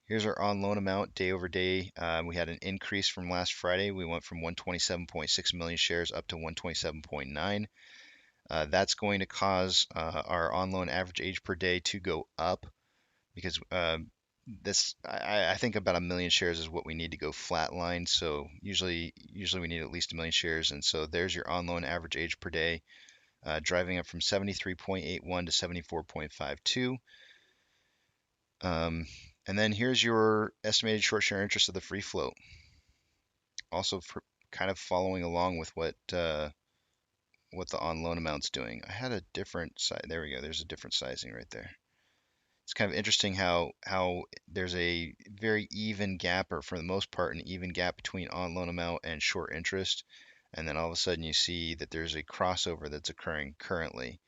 Here's our on loan amount day over day. We had an increase from last Friday. We went from 127.6 million shares up to 127.9. That's going to cause our on loan average age per day to go up because I think about 1 million shares is what we need to go flatline. So usually we need at least 1 million shares, and so there's your on loan average age per day, driving up from 73.81 to 74.52. And then here's your estimated short share interest of the free float. Also, kind of following along with what the on loan amount's doing. I had a different size. There we go. There's a different sizing right there. It's kind of interesting how there's a very even gap, or for the most part, an even gap between on loan amount and short interest, and then all of a sudden you see that there's a crossover that's occurring currently.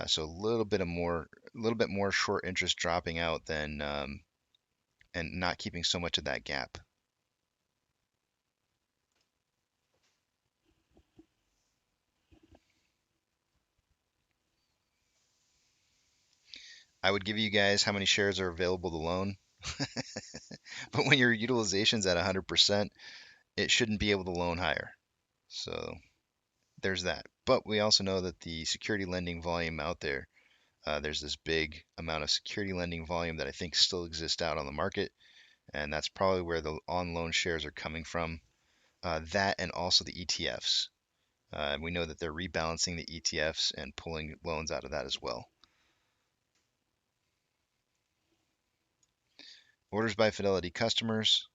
So a little bit more short interest dropping out than and not keeping so much of that gap. I would give you guys how many shares are available to loan, but when your utilization's at 100%, it shouldn't be able to loan higher. So there's that. But we also know that the security lending volume out there, there's this big amount of security lending volume that I think still exists out on the market, and that's probably where the on loan shares are coming from. That and also the ETFs. We know that they're rebalancing the ETFs and pulling loans out of that as well. Orders by Fidelity customers.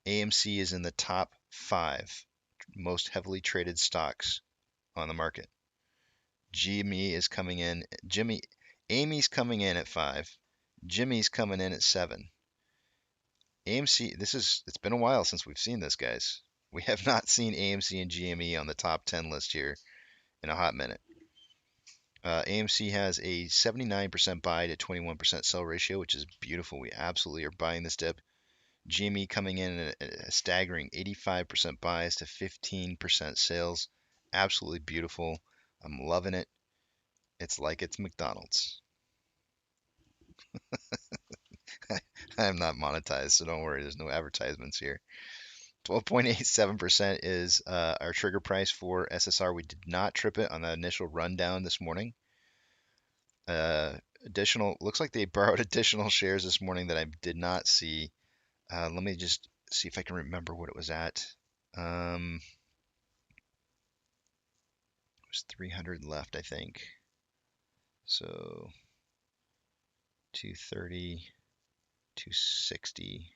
AMC is in the top 5 most heavily traded stocks on the market. GME is coming in. Amy's coming in at 5. Jimmy's coming in at 7. AMC, it's been a while since we've seen this, guys. We have not seen AMC and GME on the top 10 list here in a hot minute. AMC has a 79% buy to 21% sell ratio, which is beautiful. We absolutely are buying this dip. GME coming in at a staggering 85% buys to 15% sales. Absolutely beautiful. I'm loving it. It's like it's McDonald's. I'm not monetized, so don't worry. There's no advertisements here. 12.87% is our trigger price for SSR. We did not trip it on the initial rundown this morning. Looks like they borrowed additional shares this morning that I did not see. Let me just see if I can remember what it was at. There's 300 left, I think. So 230, 260.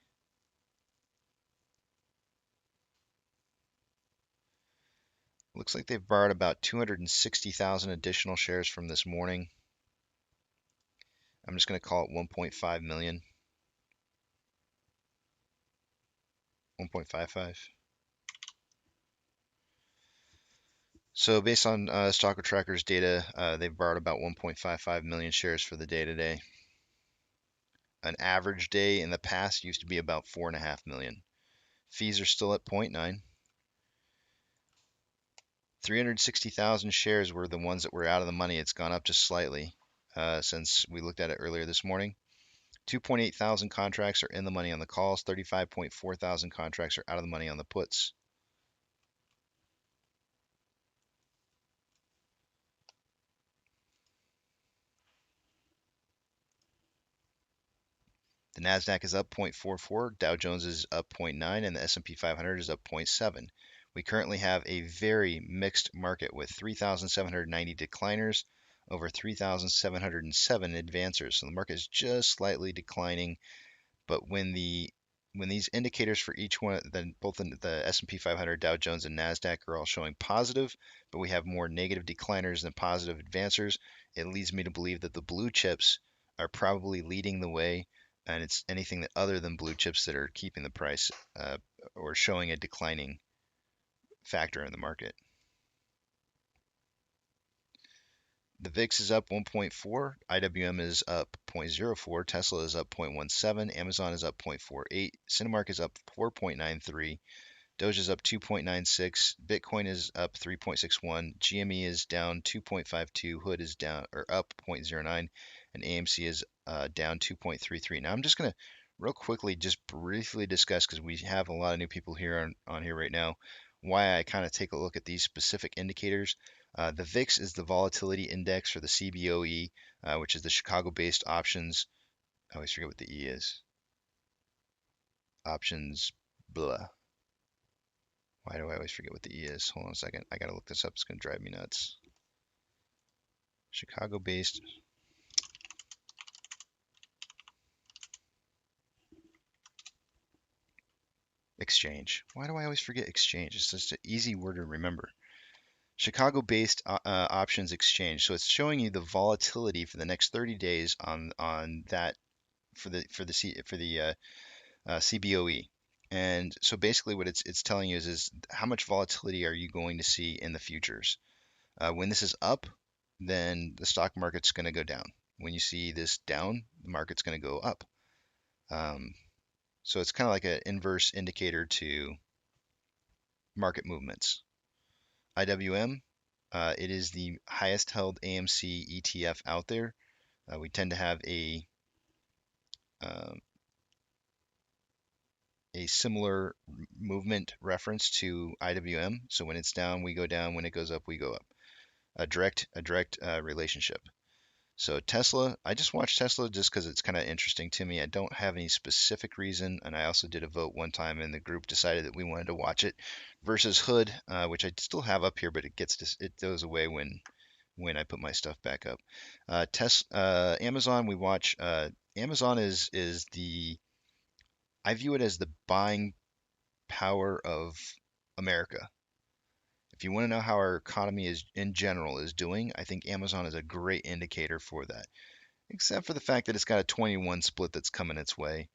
Looks like they've borrowed about 260,000 additional shares from this morning. I'm just going to call it 1.5 million. 1.55. So based on Stalker Tracker's data, they've borrowed about 1.55 million shares for the day today. An average day in the past used to be about 4.5 million. Fees are still at 0.9. 360,000 shares were the ones that were out of the money. It's gone up just slightly since we looked at it earlier this morning. 2.8 thousand contracts are in the money on the calls. 35.4 thousand contracts are out of the money on the puts. The Nasdaq is up 0.44, Dow Jones is up 0.9, and the S&P 500 is up 0.7. We currently have a very mixed market with 3,790 decliners over 3,707 advancers. So the market is just slightly declining, but when these indicators for each one, then both in the S&P 500, Dow Jones, and Nasdaq are all showing positive, but we have more negative decliners than positive advancers, it leads me to believe that the blue chips are probably leading the way, and it's anything that other than blue chips that are keeping the price or showing a declining factor in the market. The VIX is up 1.4, IWM is up 0.04, Tesla is up 0.17, Amazon is up 0.48, Cinemark is up 4.93, Doge is up 2.96, Bitcoin is up 3.61, GME is down 2.52, Hood is down or up 0.09, and AMC is down 2.33. Now I'm just going to real quickly just briefly discuss, because we have a lot of new people here on here right now, why I kind of take a look at these specific indicators. The VIX is the volatility index for the CBOE, which is the Chicago-based options. I always forget what the E is. Options, blah. Why do I always forget what the E is? Hold on a second. I got to look this up. It's going to drive me nuts. Chicago-based. Exchange. Why do I always forget exchange? It's just an easy word to remember. Chicago-based options exchange. So it's showing you the volatility for the next 30 days on that for the CBOE. And so basically what it's telling you is how much volatility are you going to see in the futures. When this is up, then the stock market's going to go down. When you see this down, the market's going to go up. So it's kind of like an inverse indicator to market movements. IWM, it is the highest held AMC ETF out there. We tend to have um, a similar movement reference to IWM. So when it's down, we go down. When it goes up, we go up. A direct relationship. So Tesla, I just watched Tesla just because it's kind of interesting to me. I don't have any specific reason, and I also did a vote one time, and the group decided that we wanted to watch it versus Hood, which I still have up here, but it goes away when I put my stuff back up. Amazon, we watch. Amazon is the I view it as the buying power of America. If you want to know how our economy is in general is doing, I think Amazon is a great indicator for that. Except for the fact that it's got a 21 split that's coming its way.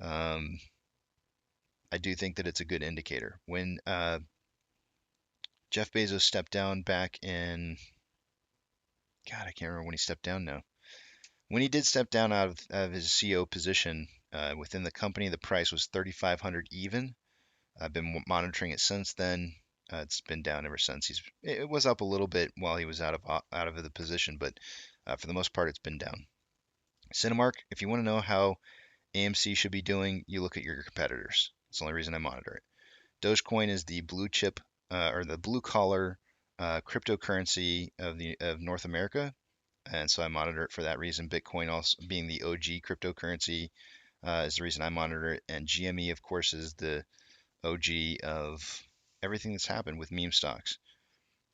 Um, I do think that it's a good indicator. When Jeff Bezos stepped down back in, God, I can't remember when he stepped down now. When he did step down out of his CEO position within the company, the price was 3,500 even. I've been monitoring it since then. It's been down ever since. It was up a little bit while he was out of the position, but for the most part, it's been down. Cinemark, if you want to know how AMC should be doing, you look at your competitors. That's the only reason I monitor it. Dogecoin is the blue chip or the blue collar cryptocurrency of North America, and so I monitor it for that reason. Bitcoin also being the OG cryptocurrency is the reason I monitor it, and GME, of course, is the OG of everything that's happened with meme stocks.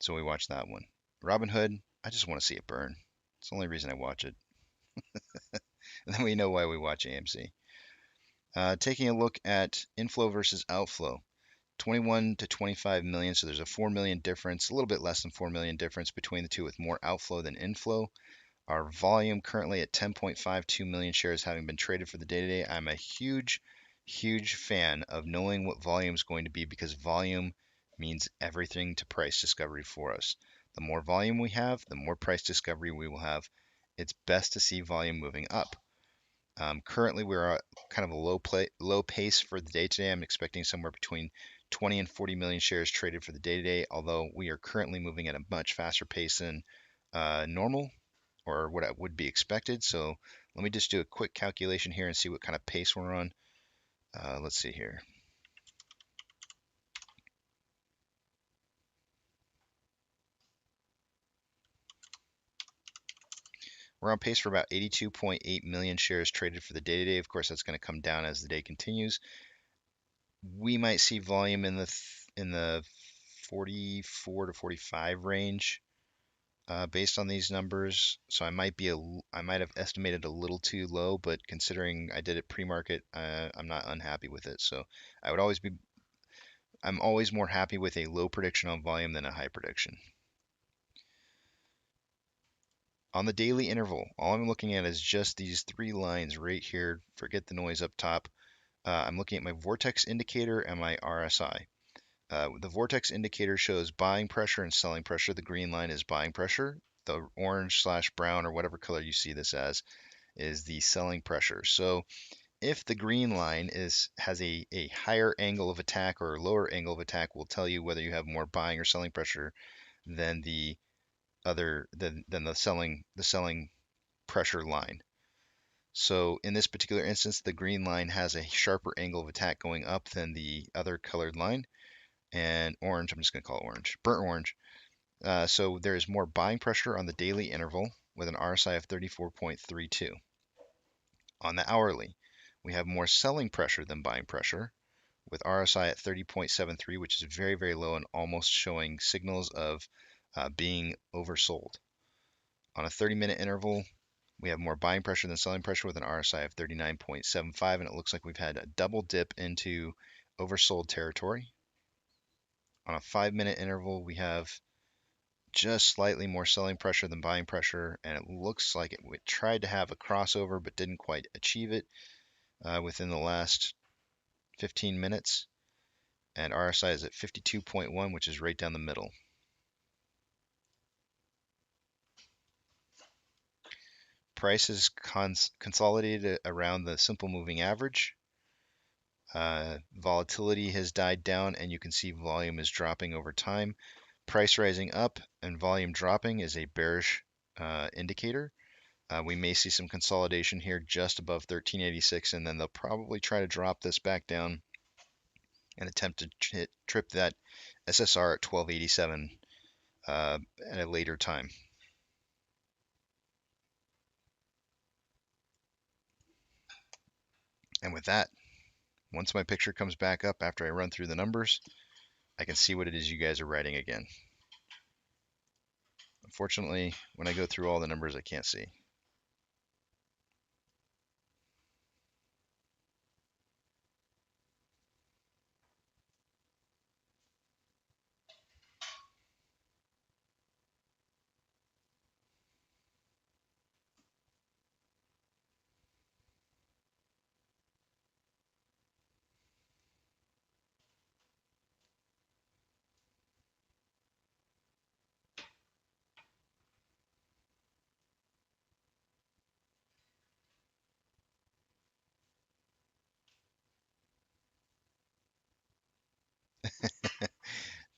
So we watch that one. Robinhood, I just want to see it burn. It's the only reason I watch it. And then we know why we watch AMC. Taking a look at inflow versus outflow. 21 to 25 million, so there's a 4 million difference, a little bit less than 4 million difference between the two with more outflow than inflow. Our volume currently at 10.52 million shares having been traded for the day today. I'm a huge fan of knowing what volume is going to be because volume means everything to price discovery for us. The more volume we have, the more price discovery we will have. It's best to see volume moving up. Currently, we're at kind of a low pace for the day today. I'm expecting somewhere between 20 and 40 million shares traded for the day today, although we are currently moving at a much faster pace than normal or what would be expected. So let me just do a quick calculation here and see what kind of pace we're on. Let's see here. We're on pace for about 82.8 million shares traded for the day today. Of course, that's going to come down as the day continues. We might see volume in the 44 to 45 range based on these numbers. So I might have estimated a little too low, but considering I did it pre-market, I'm not unhappy with it. So I'm always more happy with a low prediction on volume than a high prediction. On the daily interval, all I'm looking at is just these three lines right here. Forget the noise up top. I'm looking at my vortex indicator and my RSI. The vortex indicator shows buying pressure and selling pressure. The green line is buying pressure. The orange/brown or whatever color you see this as is the selling pressure. So if the green line has a higher angle of attack or a lower angle of attack, will tell you whether you have more buying or selling pressure than the selling pressure line. So in this particular instance, the green line has a sharper angle of attack going up than the other colored line. And orange, I'm just going to call it orange, burnt orange. So there is more buying pressure on the daily interval with an RSI of 34.32. On the hourly, we have more selling pressure than buying pressure with RSI at 30.73, which is very, very low and almost showing signals of being oversold. On a 30-minute interval, we have more buying pressure than selling pressure with an RSI of 39.75, and it looks like we've had a double dip into oversold territory. On a 5-minute interval, we have just slightly more selling pressure than buying pressure, and it looks like it tried to have a crossover but didn't quite achieve it within the last 15 minutes. And RSI is at 52.1, which is right down the middle. Price is consolidated around the simple moving average. Volatility has died down, and you can see volume is dropping over time. Price rising up and volume dropping is a bearish indicator. We may see some consolidation here just above 1386, and then they'll probably try to drop this back down and attempt to trip that SSR at 1287 at a later time. And with that, once my picture comes back up after I run through the numbers, I can see what it is you guys are writing again. Unfortunately, when I go through all the numbers, I can't see.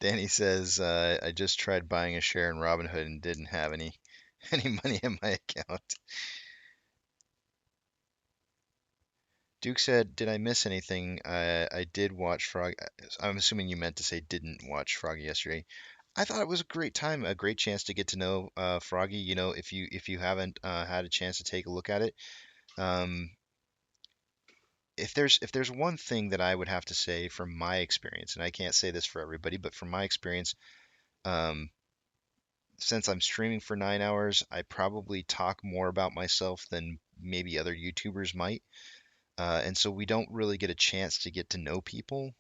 Danny says, I just tried buying a share in Robinhood and didn't have any any money in my account. Duke said, did I miss anything? I did watch Frog. I'm assuming you meant to say didn't watch Froggy yesterday. I thought it was a great time, a great chance to get to know Froggy. You know, if you haven't had a chance to take a look at it, um, if there's one thing that I would have to say from my experience, and I can't say this for everybody, but from my experience, um, since I'm streaming for 9 hours, I probably talk more about myself than maybe other YouTubers might. And so we don't really get a chance to get to know people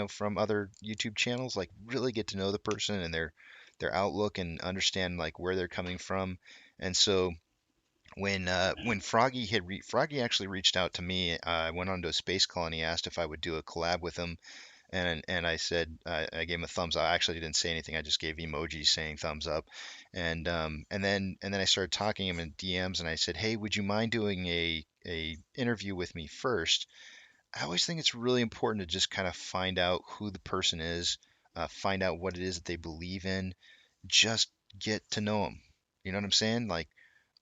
from other YouTube channels, like really get to know the person and their outlook and understand like where they're coming from. And so when Froggy actually reached out to me, I went onto a space call and he asked if I would do a collab with him, and I said I gave him a thumbs up. I actually didn't say anything. I just gave emojis saying thumbs up, and then I started talking him in DMs and I said, hey, would you mind doing a interview with me first? I always think it's really important to just kind of find out who the person is, find out what it is that they believe in, just get to know them. You know what I'm saying? Like,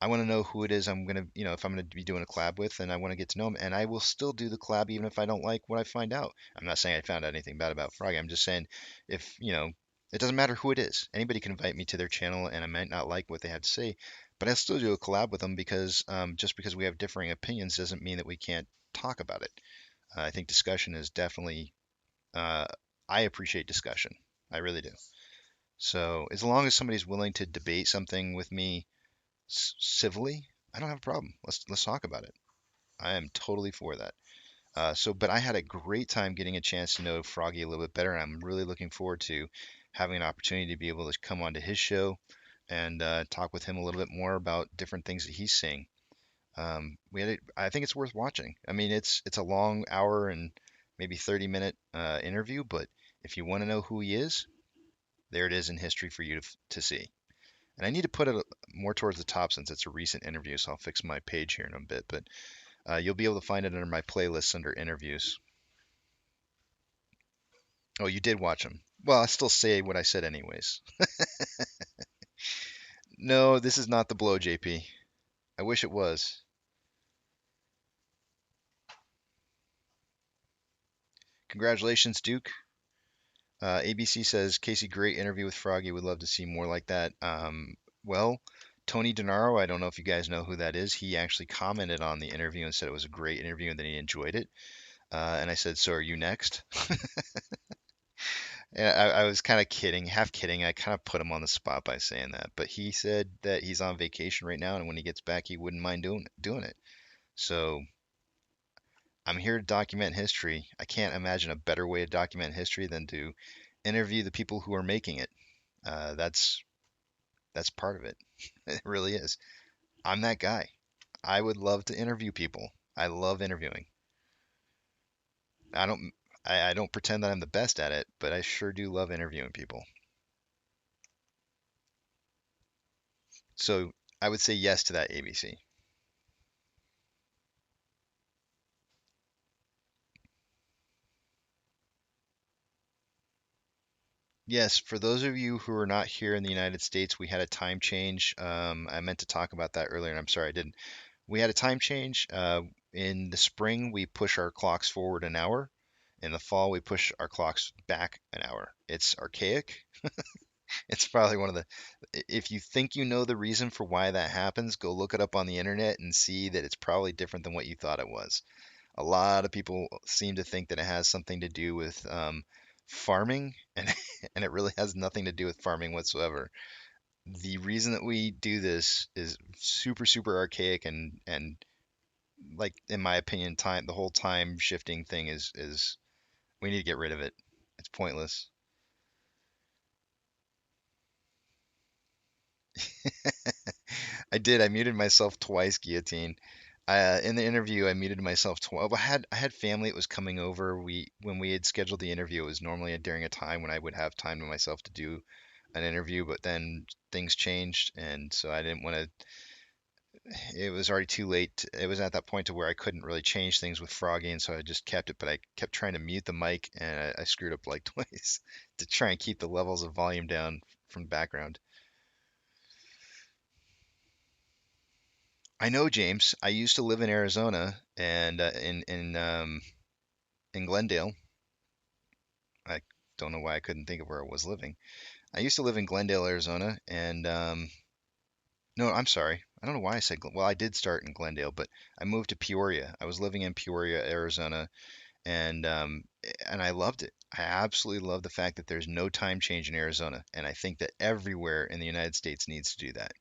I want to know who it is I'm gonna, if I'm gonna be doing a collab with, and I want to get to know them, and I will still do the collab even if I don't like what I find out. I'm not saying I found out anything bad about Froggy. I'm just saying if, it doesn't matter who it is. Anybody can invite me to their channel, and I might not like what they have to say, but I'll still do a collab with them because just because we have differing opinions doesn't mean that we can't talk about it. I think discussion is definitely, uh, I appreciate discussion. I really do. So as long as somebody's willing to debate something with me civilly, I don't have a problem. Let's talk about it. I am totally for that. But I had a great time getting a chance to know Froggy a little bit better, and I'm really looking forward to having an opportunity to be able to come onto his show and talk with him a little bit more about different things that he's seeing. I think it's worth watching. I mean, it's a long hour and maybe 30-minute interview, but if you want to know who he is, there it is in history for you to see. And I need to put it more towards the top since it's a recent interview, so I'll fix my page here in a bit. But you'll be able to find it under my playlist under interviews. Oh, you did watch them. Well, I still say what I said anyways. No, this is not the blow, JP. I wish it was. Congratulations, Duke. ABC says, Casey, great interview with Froggy. Would love to see more like that. Well, Tony DeNaro, I don't know if you guys know who that is. He actually commented on the interview and said it was a great interview and that he enjoyed it. And I said, so are you next? And I was kind of kidding, half kidding. I kind of put him on the spot by saying that. But he said that he's on vacation right now, and when he gets back, he wouldn't mind doing it. So I'm here to document history. I can't imagine a better way to document history than to interview the people who are making it. That's part of it. It really is. I'm that guy. I would love to interview people. I love interviewing. I don't I don't pretend that I'm the best at it, but I sure do love interviewing people. So I would say yes to that, ABC. Yes, for those of you who are not here in the United States, we had a time change. I meant to talk about that earlier, and I'm sorry I didn't. We had a time change. In the spring, we push our clocks forward an hour. In the fall, we push our clocks back an hour. It's archaic. It's probably one of the, if you think you know the reason for why that happens, go look it up on the internet and see that it's probably different than what you thought it was. A lot of people seem to think that it has something to do with farming, and and it really has nothing to do with farming whatsoever. The reason that we do this is super, super archaic, and like in my opinion, the whole time shifting thing is we need to get rid of it. It's pointless. I did. I muted myself twice, guillotine. In the interview, I muted myself twice. I had family that was coming over. When we had scheduled the interview, it was normally during a time when I would have time to myself to do an interview, but then things changed, and so I didn't want to. It was already too late. It was at that point to where I couldn't really change things with Froggy, and so I just kept it. But I kept trying to mute the mic, and I screwed up like twice to try and keep the levels of volume down from the background. I know, James. I used to live in Arizona and in Glendale. I don't know why I couldn't think of where I was living. I used to live in Glendale, Arizona, and no, I'm sorry. I don't know why I said well, I did start in Glendale, but I moved to Peoria. I was living in Peoria, Arizona, and I loved it. I absolutely love the fact that there's no time change in Arizona, and I think that everywhere in the United States needs to do that.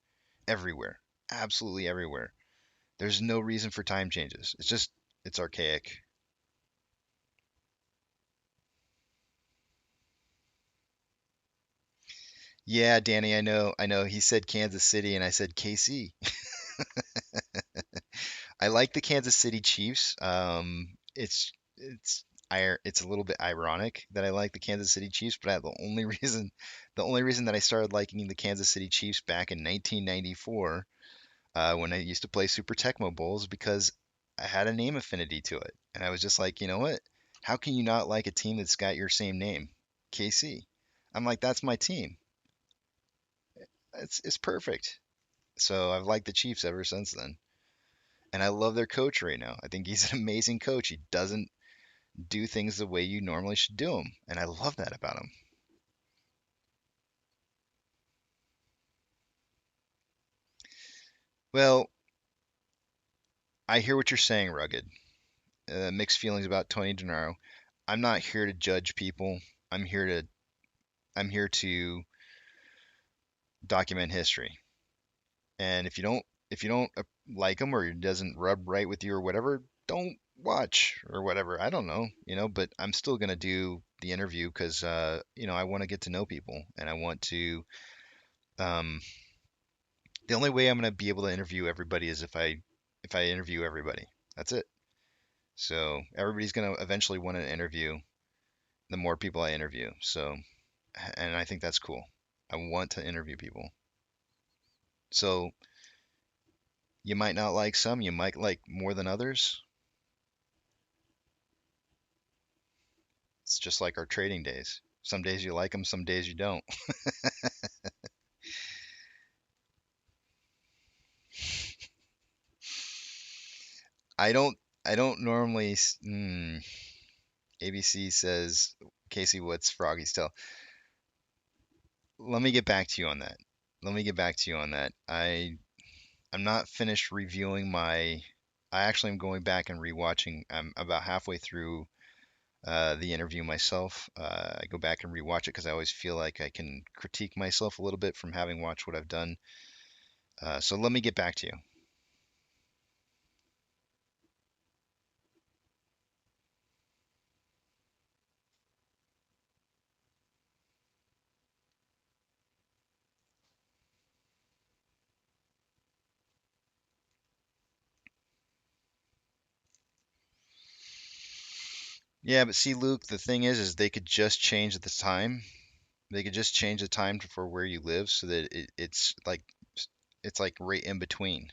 Everywhere, absolutely everywhere. There's no reason for time changes. It's archaic. Yeah, Danny, I know, I know. He said Kansas City, and I said KC. I like the Kansas City Chiefs. It's a little bit ironic that I like the Kansas City Chiefs, but the only reason that I started liking the Kansas City Chiefs back in 1994, when I used to play Super Tecmo Bowls, because I had a name affinity to it, and I was just like, you know what? How can you not like a team that's got your same name, KC? I'm like, that's my team. It's perfect. So I've liked the Chiefs ever since then. And I love their coach right now. I think he's an amazing coach. He doesn't do things the way you normally should do them, and I love that about him. Well, I hear what you're saying, Rugged. Mixed feelings about Tony DeNaro. I'm not here to judge people. I'm here to I'm here to document history. And if you don't like him, or it doesn't rub right with you or whatever, don't watch or whatever. I don't know, but I'm still gonna do the interview because I want to get to know people, and I want to. Um, the only way I'm gonna be able to interview everybody is if I interview everybody. That's it. So everybody's gonna eventually want an interview. The more people I interview, and I think that's cool. I want to interview people. So you might not like some, you might like more than others. It's just like our trading days. Some days you like them, some days you don't. I don't. I don't normally. ABC says, Casey, what's Froggy's tail? Let me get back to you on that. Let me get back to you on that. I'm not finished reviewing my. I actually am going back and rewatching. I'm about halfway through the interview myself. I go back and rewatch it because I always feel like I can critique myself a little bit from having watched what I've done. So let me get back to you. Yeah, but see, Luke, the thing is they could just change the time. They could just change the time for where you live so that it's like right in between.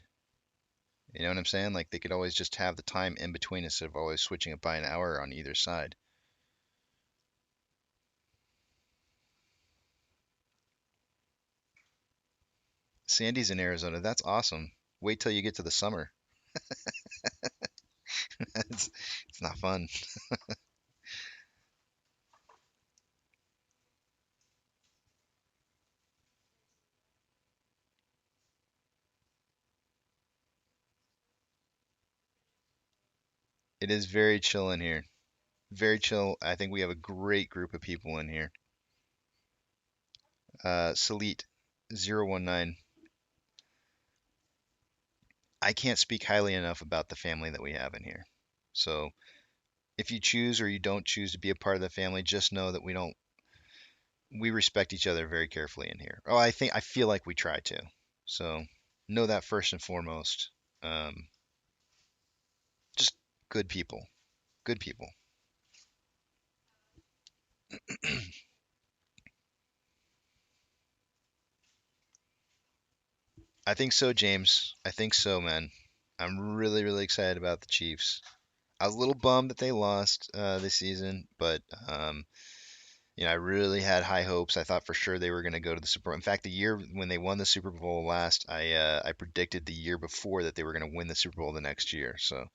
You know what I'm saying? Like they could always just have the time in between instead of always switching it by an hour on either side. Sandy's in Arizona. That's awesome. Wait till you get to the summer. it's, it's not fun. It is very chill in here. Very chill. I think we have a great group of people in here. Salit 019. I can't speak highly enough about the family that we have in here. So if you choose or you don't choose to be a part of the family, just know that we respect each other very carefully in here. Oh, I feel like we try to. So know that first and foremost. Um, just good people. Good people. I think so, James. I think so, man. I'm really, really excited about the Chiefs. I was a little bummed that they lost this season, but I really had high hopes. I thought for sure they were going to go to the Super Bowl. In fact, the year when they won the Super Bowl last, I predicted the year before that they were going to win the Super Bowl the next year. So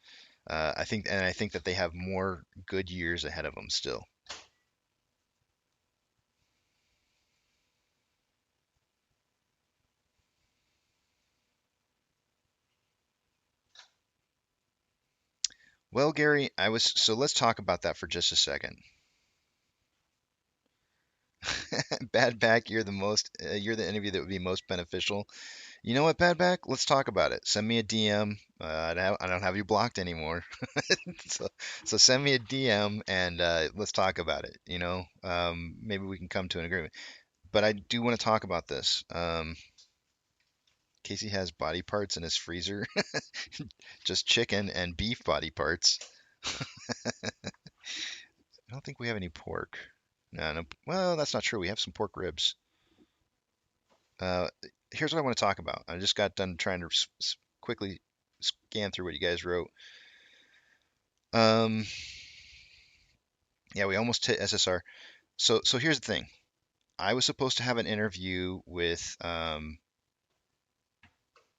I think that they have more good years ahead of them still. Well, Gary, so let's talk about that for just a second. Bad back, you're the interview that would be most beneficial. You know what, Bad back? Let's talk about it. Send me a DM. I don't have you blocked anymore. So, so send me a DM and let's talk about it. Maybe we can come to an agreement. But I do want to talk about this. Casey has body parts in his freezer, just chicken and beef body parts. I don't think we have any pork. No, no. Well, that's not true. We have some pork ribs. Uh, Here's what I want to talk about. I just got done trying to quickly scan through what you guys wrote. Um, yeah, we almost hit SSR. So here's the thing. I was supposed to have an interview with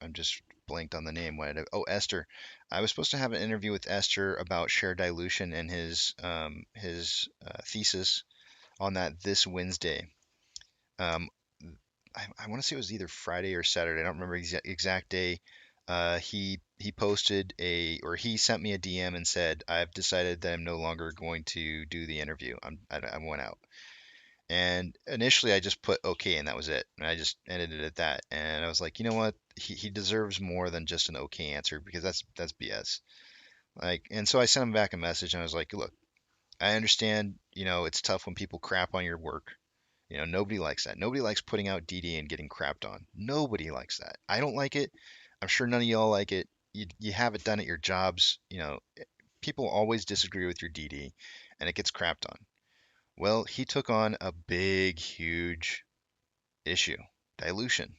I'm just blanked on the name. Esther. I was supposed to have an interview with Esther about share dilution and his thesis on that this Wednesday. Um, I want to say it was either Friday or Saturday. I don't remember exact day. He posted or he sent me a DM and said, "I've decided that I'm no longer going to do the interview. I went out." And initially, I just put okay, and that was it. And I just ended it at that. And I was like, you know what? He deserves more than just an okay answer because that's BS. Like, and so I sent him back a message, and I was like, look, I understand. It's tough when people crap on your work. Nobody likes that. Nobody likes putting out DD and getting crapped on. Nobody likes that. I don't like it. I'm sure none of y'all like it. You have it done at your jobs. People always disagree with your DD, and it gets crapped on. Well, he took on a big, huge issue, dilution.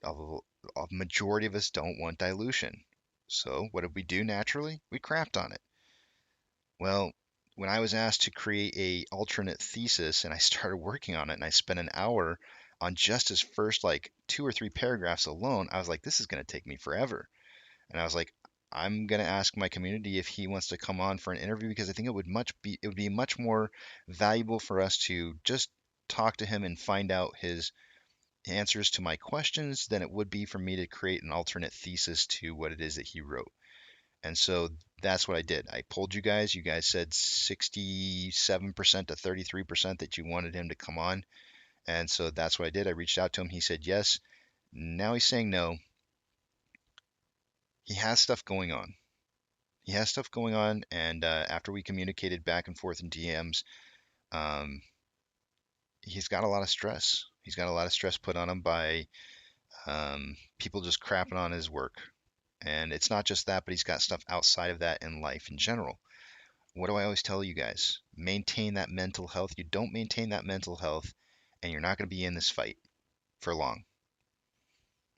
A majority of us don't want dilution. So what did we do naturally? We crapped on it. Well, when I was asked to create a alternate thesis and I started working on it and I spent an hour on just his first like 2 or 3 paragraphs alone, I was like, this is going to take me forever. And I was like, I'm going to ask my community if he wants to come on for an interview because I think it would be much more valuable for us to just talk to him and find out his answers to my questions than it would be for me to create an alternate thesis to what it is that he wrote. And so that's what I did. I polled you guys. You guys said 67% to 33% that you wanted him to come on. And so that's what I did. I reached out to him. He said yes. Now he's saying no. He has stuff going on. He has stuff going on. And after we communicated back and forth in DMs, um, he's got a lot of stress. He's got a lot of stress put on him by people just crapping on his work. And it's not just that, but he's got stuff outside of that in life in general. What do I always tell you guys? Maintain that mental health. You don't maintain that mental health, and you're not going to be in this fight for long.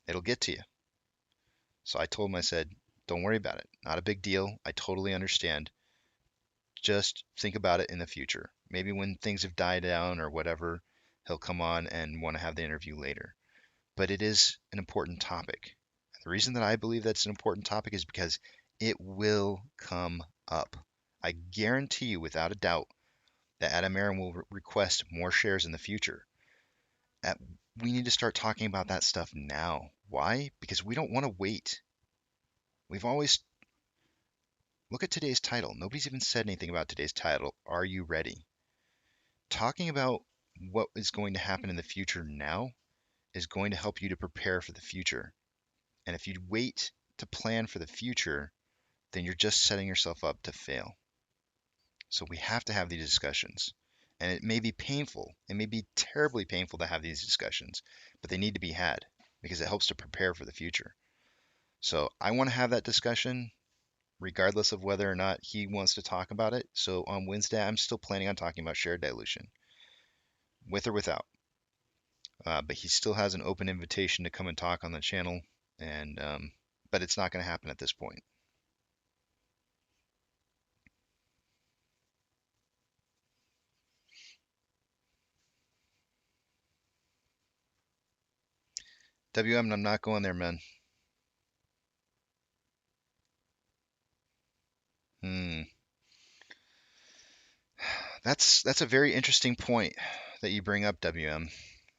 It'll get to you. So I told him, I said, don't worry about it. Not a big deal. I totally understand. Just think about it in the future. Maybe when things have died down or whatever, he'll come on and want to have the interview later. but it is an important topic. The reason that I believe that's an important topic is because it will come up. I guarantee you without a doubt that Adam Aaron will request more shares in the future. We need to start talking about that stuff now. Why? Because we don't want to wait. We've always look at today's title. Nobody's even said anything about today's title. Are you ready? Talking about what is going to happen in the future now is going to help you to prepare for the future. And if you wait to plan for the future, then you're just setting yourself up to fail. So we have to have these discussions. And it may be painful. It may be terribly painful to have these discussions, but they need to be had because it helps to prepare for the future. So I want to have that discussion regardless of whether or not he wants to talk about it. So on Wednesday, I'm still planning on talking about share dilution, with or without. But he still has an open invitation to come and talk on the channel, and but it's not going to happen at this point. WM, I'm not going there, man. That's a very interesting point that you bring up, WM.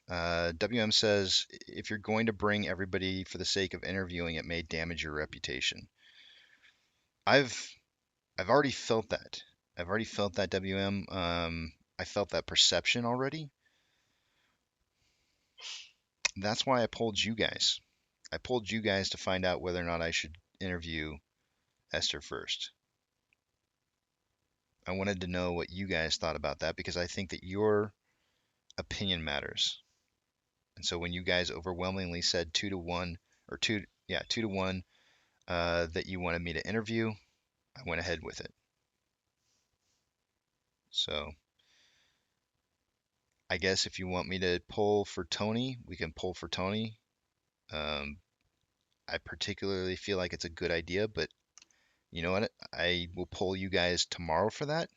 WM says if you're going to bring everybody for the sake of interviewing, it may damage your reputation. I've already felt that. I've already felt that, WM. I felt that perception already. That's why I polled you guys. I polled you guys to find out whether or not I should interview Esther first. I wanted to know what you guys thought about that because I think that your opinion matters. And so when you guys overwhelmingly said 2-1 or 2-1 that you wanted me to interview, I went ahead with it. So I guess if you want me to poll for Tony, we can poll for Tony. I particularly feel like it's a good idea, but you know what? I will poll you guys tomorrow for that.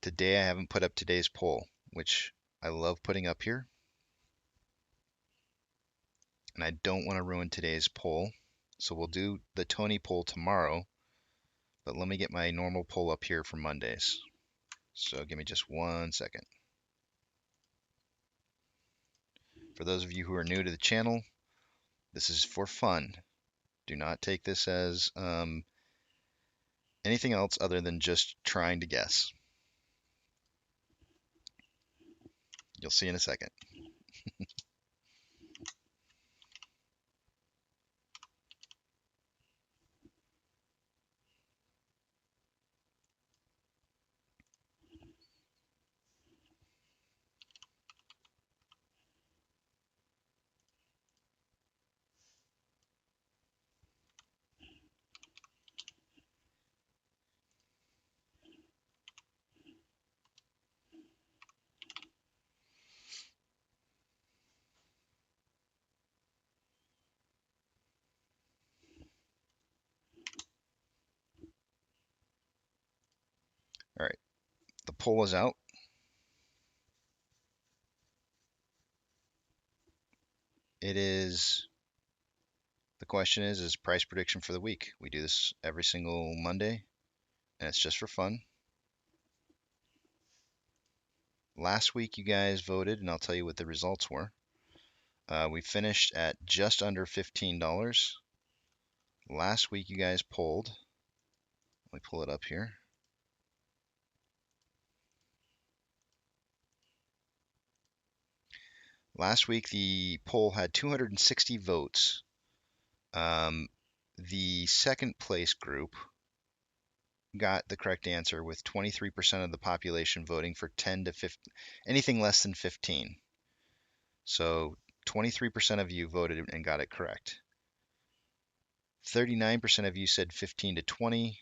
Today I haven't put up today's poll, which I love putting up here. And I don't want to ruin today's poll. So we'll do the Tony poll tomorrow. But let me get my normal poll up here for Mondays. So give me just 1 second. For those of you who are new to the channel, this is for fun. Do not take this as anything else other than just trying to guess. You'll see in a second. All right, the poll is out. The question is price prediction for the week. We do this every single Monday, and it's just for fun. Last week you guys voted, and I'll tell you what the results were. We finished at just under $15. Last week you guys polled. Let me pull it up here. Last week the poll had 260 votes. The second place group got the correct answer with 23% of the population voting for 10 to 15, anything less than 15. So 23% of you voted and got it correct. 39% of you said 15 to 20.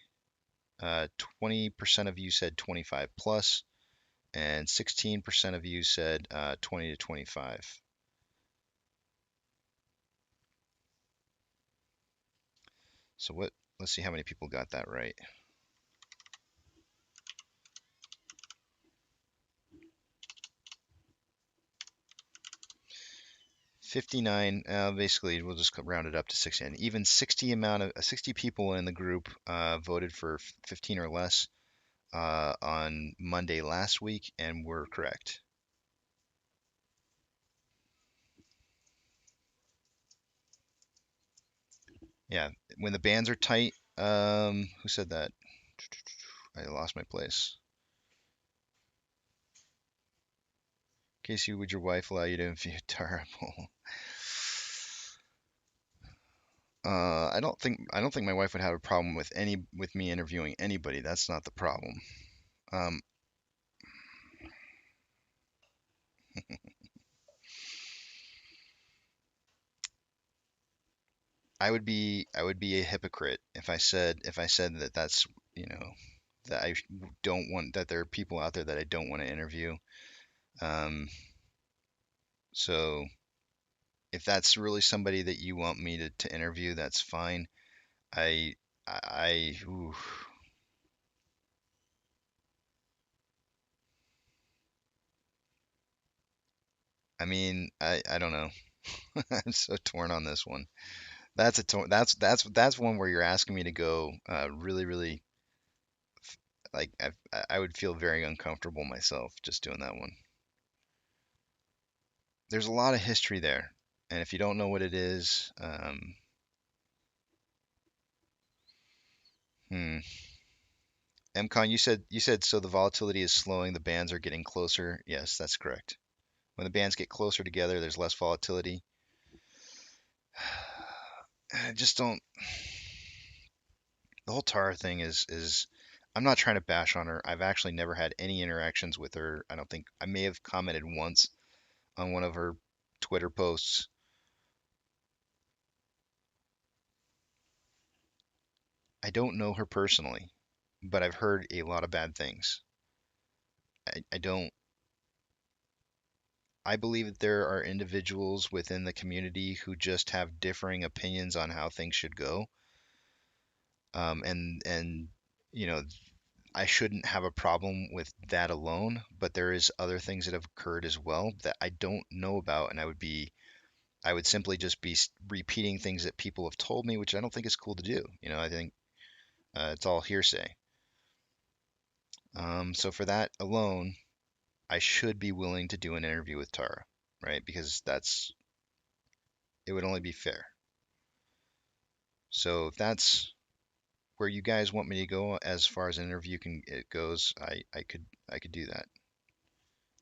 20% of you said 25 plus, and 16% of you said 20 to 25. So let's see how many people got that right. 59. Basically, we'll just round it up to 60. And even 60 people in the group voted for 15 or less on Monday last week, and we're correct. Yeah, when the bands are tight. Who said that? I lost my place. Casey, would your wife allow you to interview terrible? I don't think my wife would have a problem with me interviewing anybody. That's not the problem. Um, I would be a hypocrite if I said that that's that I don't want that there are people out there that I don't want to interview. Um, so if that's really somebody that you want me to interview, that's fine. I ooh, I mean I don't know. I'm so torn on this one. That's one where you're asking me to go really really like I would feel very uncomfortable myself just doing that one. There's a lot of history there, and if you don't know what it is, hmm. MCon, you said so the volatility is slowing, the bands are getting closer. Yes, that's correct. When the bands get closer together, there's less volatility. I just don't. The whole Tara thing is. I'm not trying to bash on her. I've actually never had any interactions with her. I don't think I may have commented once on one of her Twitter posts. I don't know her personally, but I've heard a lot of bad things. I don't. I believe that there are individuals within the community who just have differing opinions on how things should go. And you know, I shouldn't have a problem with that alone, but there is other things that have occurred as well that I don't know about, and I would simply just be repeating things that people have told me, which I don't think is cool to do. I think it's all hearsay. So for that alone, I should be willing to do an interview with Tara, right? Because it would only be fair. So if that's where you guys want me to go as far as an interview it goes, I could do that.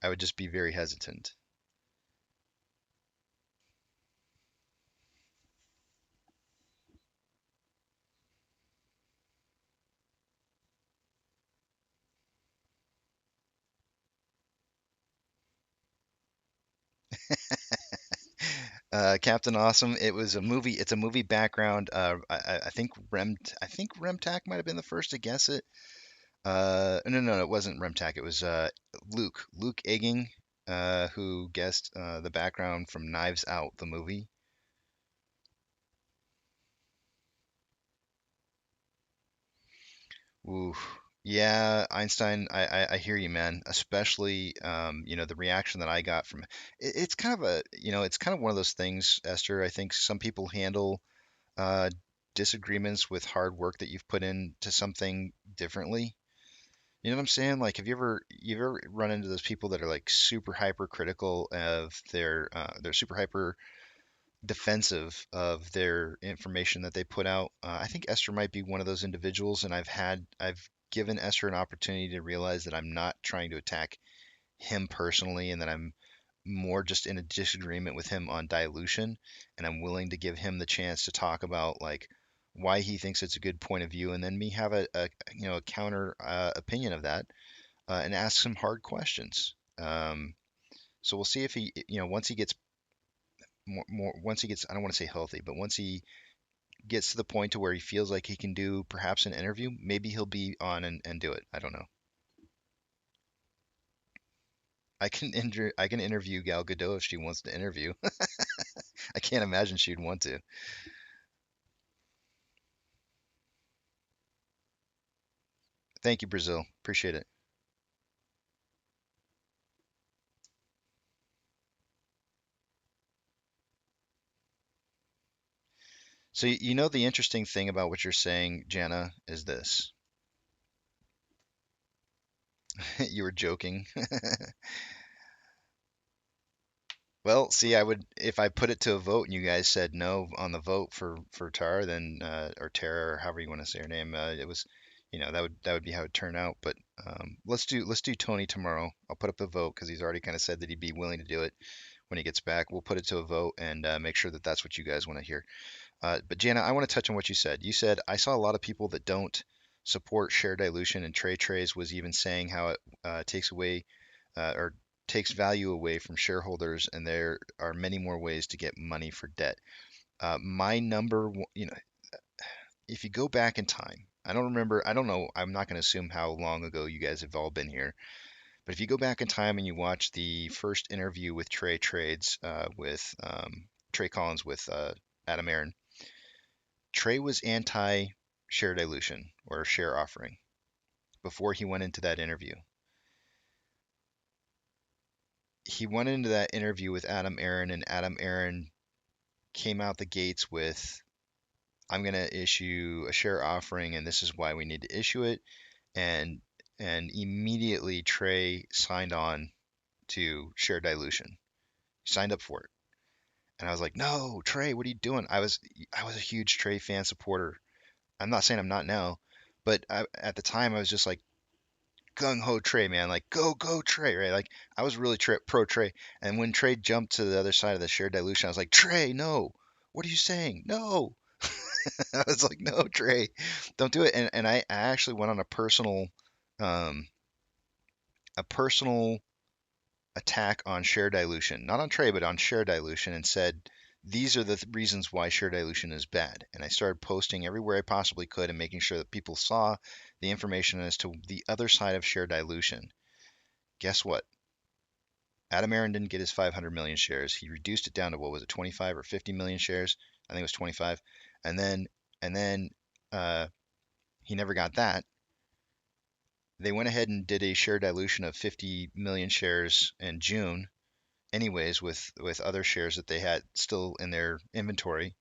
I would just be very hesitant. Captain Awesome. It was a movie. It's a movie background. I think Remtac might have been the first to guess it. No, no, no, it wasn't Remtac. It was Luke Egging, who guessed the background from Knives Out, the movie. Ooh, yeah, Einstein. I hear you, man. Especially, the reaction that I got from it's kind of it's kind of one of those things, Esther. I think some people handle uh, disagreements with hard work that you've put into something differently. You know what I'm saying? Like, have you ever run into those people that are like super hypercritical of they're super hyper defensive of their information that they put out. I think Esther might be one of those individuals, and I've given Esther an opportunity to realize that I'm not trying to attack him personally, and that I'm more just in a disagreement with him on dilution, and I'm willing to give him the chance to talk about like why he thinks it's a good point of view, and then me have a counter opinion of that, and ask some hard questions. So we'll see if he, once he gets once he gets, I don't want to say healthy, but once he gets to the point to where he feels like he can do perhaps an interview, maybe he'll be on and do it. I don't know. I can interview Gal Gadot if she wants to interview. I can't imagine she'd want to. Thank you, Brazil. Appreciate it. So you know the interesting thing about what you're saying, Jana, is this. You were joking. Well, see, I would if I put it to a vote and you guys said no on the vote for Tara, then or Tara, or however you want to say her name, it was, that would be how it turned out. But let's do Tony tomorrow. I'll put up the vote because he's already kind of said that he'd be willing to do it when he gets back. We'll put it to a vote and make sure that that's what you guys want to hear. But Jana, I want to touch on what you said. You said I saw a lot of people that don't support share dilution, and Trey Trays was even saying how it takes away or takes value away from shareholders, and there are many more ways to get money for debt. My number, if you go back in time, I don't remember, I don't know, I'm not going to assume how long ago you guys have all been here, but if you go back in time and you watch the first interview with Trey Trades with Trey Collins with Adam Aaron, Trey was anti share dilution or share offering before he went into that interview. He went into that interview with Adam Aaron, and Adam Aaron came out the gates with, I'm going to issue a share offering, and this is why we need to issue it. And immediately Trey signed on to share dilution, signed up for it. And I was like, no, Trey, what are you doing? I was a huge Trey fan supporter. I'm not saying I'm not now, but at the time I was just like, gung ho Trey, man, like go Trey, right? Like I was really pro Trey, and when Trey jumped to the other side of the share dilution, I was like, Trey, no, what are you saying? No, I was like, no, Trey, don't do it. And I actually went on um, a personal attack on share dilution, not on Trey, but on share dilution, and said these are the reasons why share dilution is bad. And I started posting everywhere I possibly could and making sure that people saw the information as to the other side of share dilution. Guess what? Adam Aaron didn't get his 500 million shares. He reduced it down to, what was it, 25 or 50 million shares? I think it was 25. And then uh, he never got that. They went ahead and did a share dilution of 50 million shares in June, anyways, with other shares that they had still in their inventory.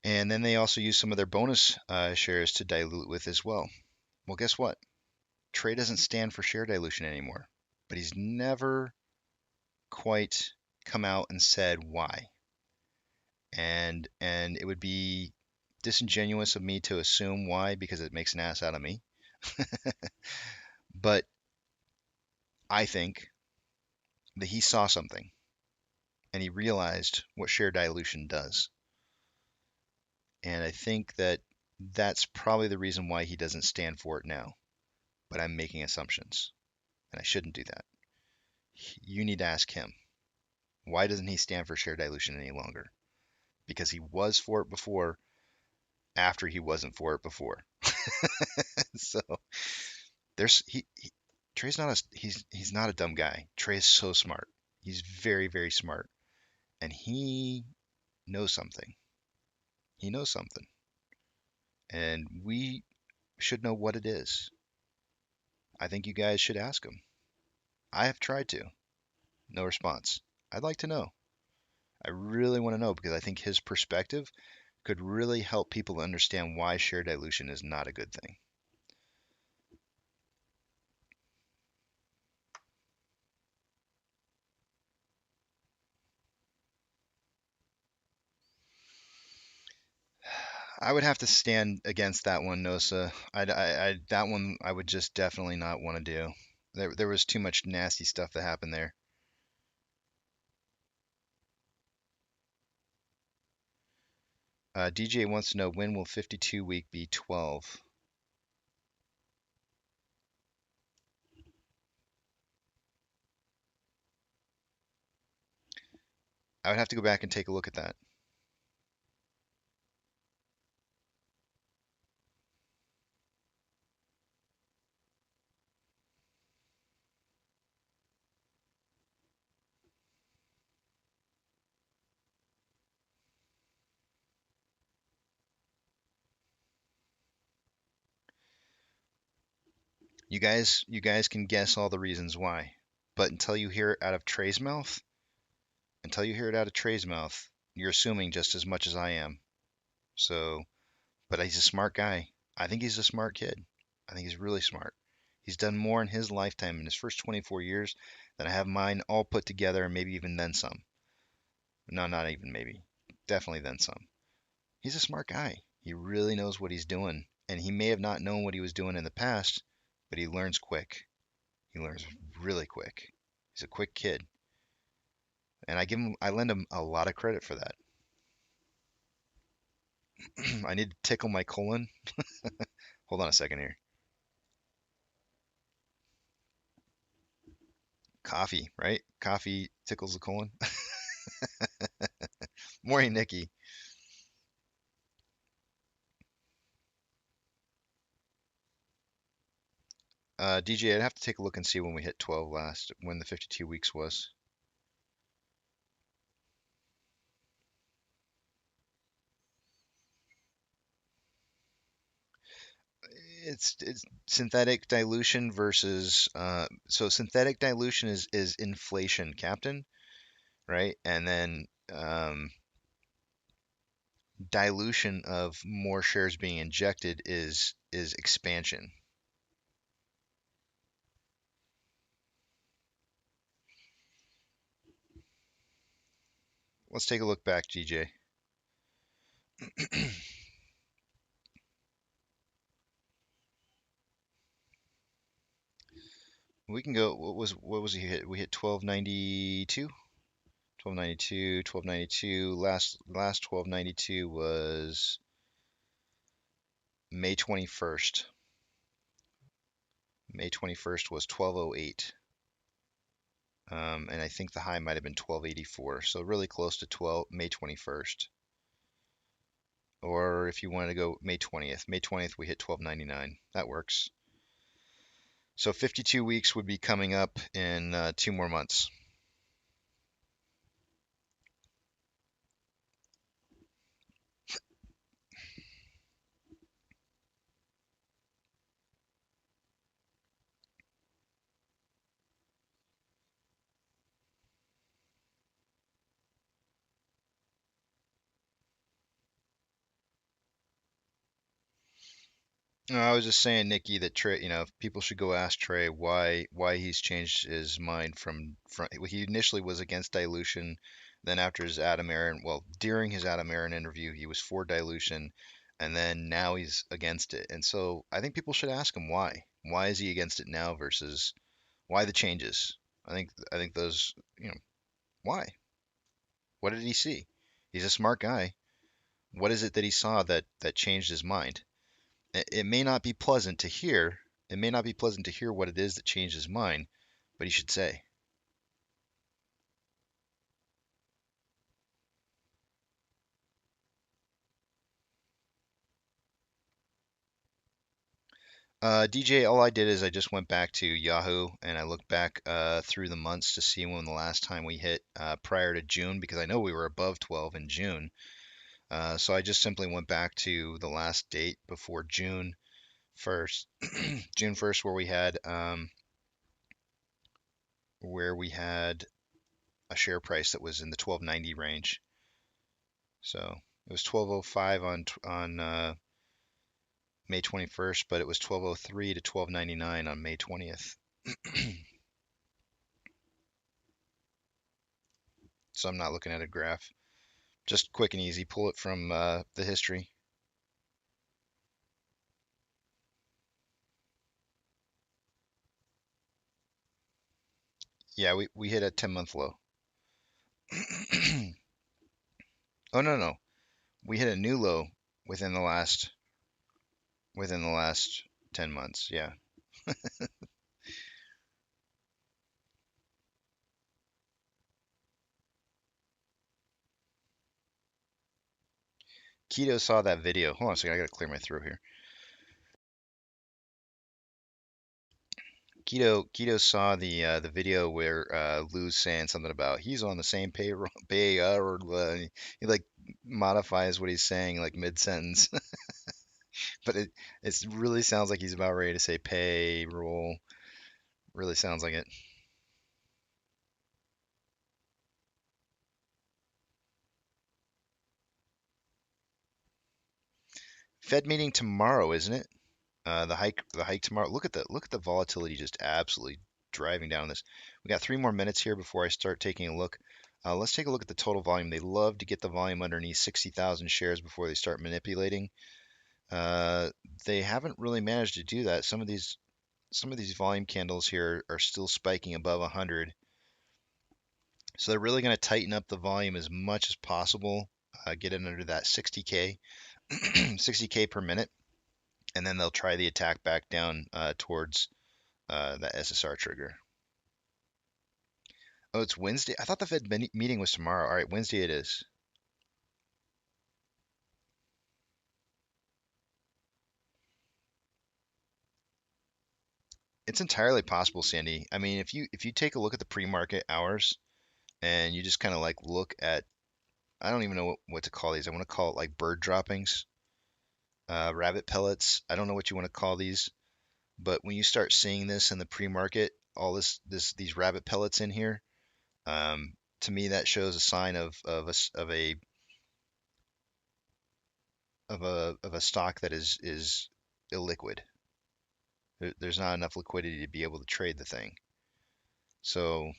And then they also used some of their bonus shares to dilute with as well. Well, guess what? Trey doesn't stand for share dilution anymore, but he's never quite come out and said why. And it would be disingenuous of me to assume why, because it makes an ass out of me. But I think that he saw something and he realized what share dilution does. And I think that that's probably the reason why he doesn't stand for it now. But I'm making assumptions, and I shouldn't do that. You need to ask him. Why doesn't he stand for share dilution any longer? Because he was for it before, after he wasn't for it before. So Trey's not he's not a dumb guy. Trey is so smart. He's very, very smart. And he knows something. He knows something. And we should know what it is. I think you guys should ask him. I have tried to. No response. I'd like to know. I really want to know because I think his perspective could really help people understand why share dilution is not a good thing. I would have to stand against that one, Nosa. That one I would just definitely not want to do. There was too much nasty stuff that happened there. DJ wants to know, when will 52 week be 12? I would have to go back and take a look at that. You guys can guess all the reasons why, but until you hear it out of Trey's mouth, you're assuming just as much as I am. So, but he's a smart guy. I think he's a smart kid. I think he's really smart. He's done more in his lifetime, in his first 24 years, than I have mine all put together, and maybe even then some. No, not even maybe. Definitely then some. He's a smart guy. He really knows what he's doing. And he may have not known what he was doing in the past, but he learns quick. He learns really quick. He's a quick kid. And I lend him a lot of credit for that. I need to tickle my colon. Hold on a second here. Coffee, right? Coffee tickles the colon. Morning, Nikki. DJ, I'd have to take a look and see when we hit 12 last, when the 52 weeks was. It's synthetic dilution versus so synthetic dilution is inflation, Captain, right? And then dilution of more shares being injected is expansion. Let's take a look back, DJ. We can go. What was he hit? We hit 1292. 1292, 1292. Last 1292 was May 21st. May 21st was 1208. And I think the high might have been 1284. So really close to May 21st. Or if you wanted to go May 20th. May 20th we hit 1299. That works. So 52 weeks would be coming up in 2 more months. No, I was just saying, Nikki, that Trey, people should go ask Trey why he's changed his mind from he initially was against dilution, then after his Adam Aaron, well, during his Adam Aaron interview, he was for dilution, and then now he's against it. And so I think people should ask him why. Why is he against it now versus why the changes? I think those, why? What did he see? He's a smart guy. What is it that he saw that changed his mind? It may not be pleasant to hear. It may not be pleasant to hear what it is that changed his mind, but he should say. DJ, all I did is I just went back to Yahoo and I looked back through the months to see when the last time we hit prior to June, because I know we were above 12 in June. So I just simply went back to the last date before June 1st, June 1st, where we had a share price that was in the 1290 range. So it was 1205 on May 21st, but it was 1203 to 1299 on May 20th. So I'm not looking at a graph. Just quick and easy, pull it from the history. Yeah, we hit a 10-month low. Oh no. We hit a new low within the last 10 months. Yeah. Keto saw that video. Hold on a second, I gotta clear my throat here. Keto saw the video where Lou's saying something about he's on the same payroll, or he like modifies what he's saying like mid sentence, but it really sounds like he's about ready to say payroll. Really sounds like it. Fed meeting tomorrow, isn't it? The hike tomorrow. Look at the volatility just absolutely driving down this. We got 3 more minutes here before I start taking a look. Let's take a look at the total volume. They love to get the volume underneath 60,000 shares before they start manipulating. They haven't really managed to do that. Some of these volume candles here are still spiking above 100. So they're really going to tighten up the volume as much as possible, get it under that 60K, 60K per minute, and then they'll try the attack back down towards that SSR trigger. Oh, it's Wednesday. I thought the Fed meeting was tomorrow. All right, Wednesday it is. It's entirely possible, Sandy. I mean, if you take a look at the pre-market hours and you just kind of like look at, I don't even know what to call these. I want to call it like bird droppings, rabbit pellets. I don't know what you want to call these, but when you start seeing this in the pre-market, all these rabbit pellets in here, to me that shows a sign of a stock that is illiquid. There's not enough liquidity to be able to trade the thing. So,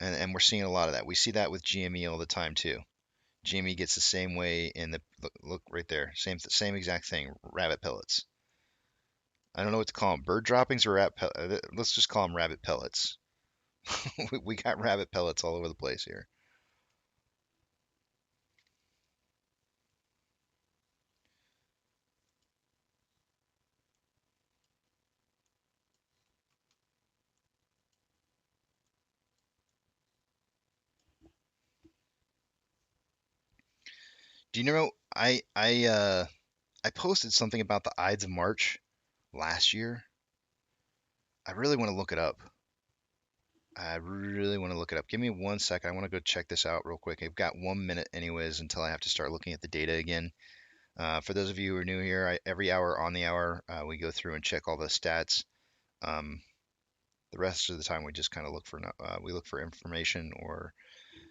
and we're seeing a lot of that. We see that with GME all the time too. GME gets the same way in the look right there, same exact thing, rabbit pellets. I don't know what to call them, bird droppings or let's just call them rabbit pellets. We got rabbit pellets all over the place here. Do you know I posted something about the Ides of March last year. I really want to look it up. I really want to look it up. Give me 1 second. I want to go check this out real quick. I've got 1 minute anyways until I have to start looking at the data again. For those of you who are new here, every hour on the hour, we go through and check all the stats. The rest of the time, we just kind of look for information or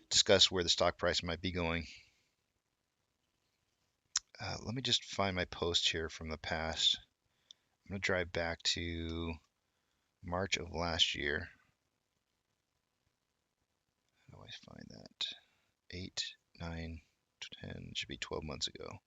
discuss where the stock price might be going. Let me just find my post here from the past. I'm going to drive back to March of last year. How do I find that? 8, 9, 10, should be 12 months ago.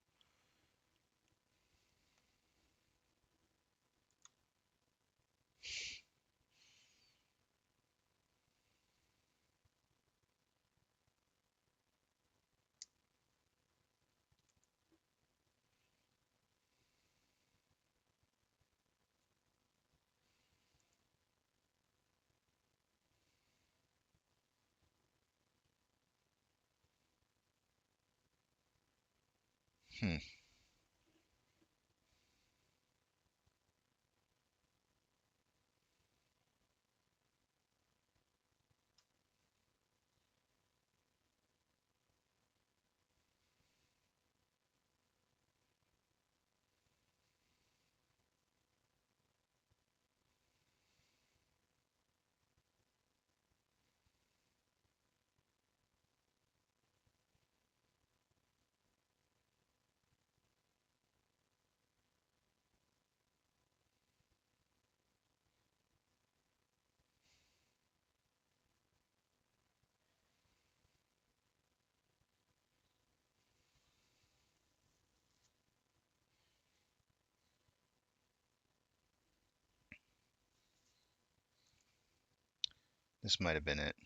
Hmm. This might have been it.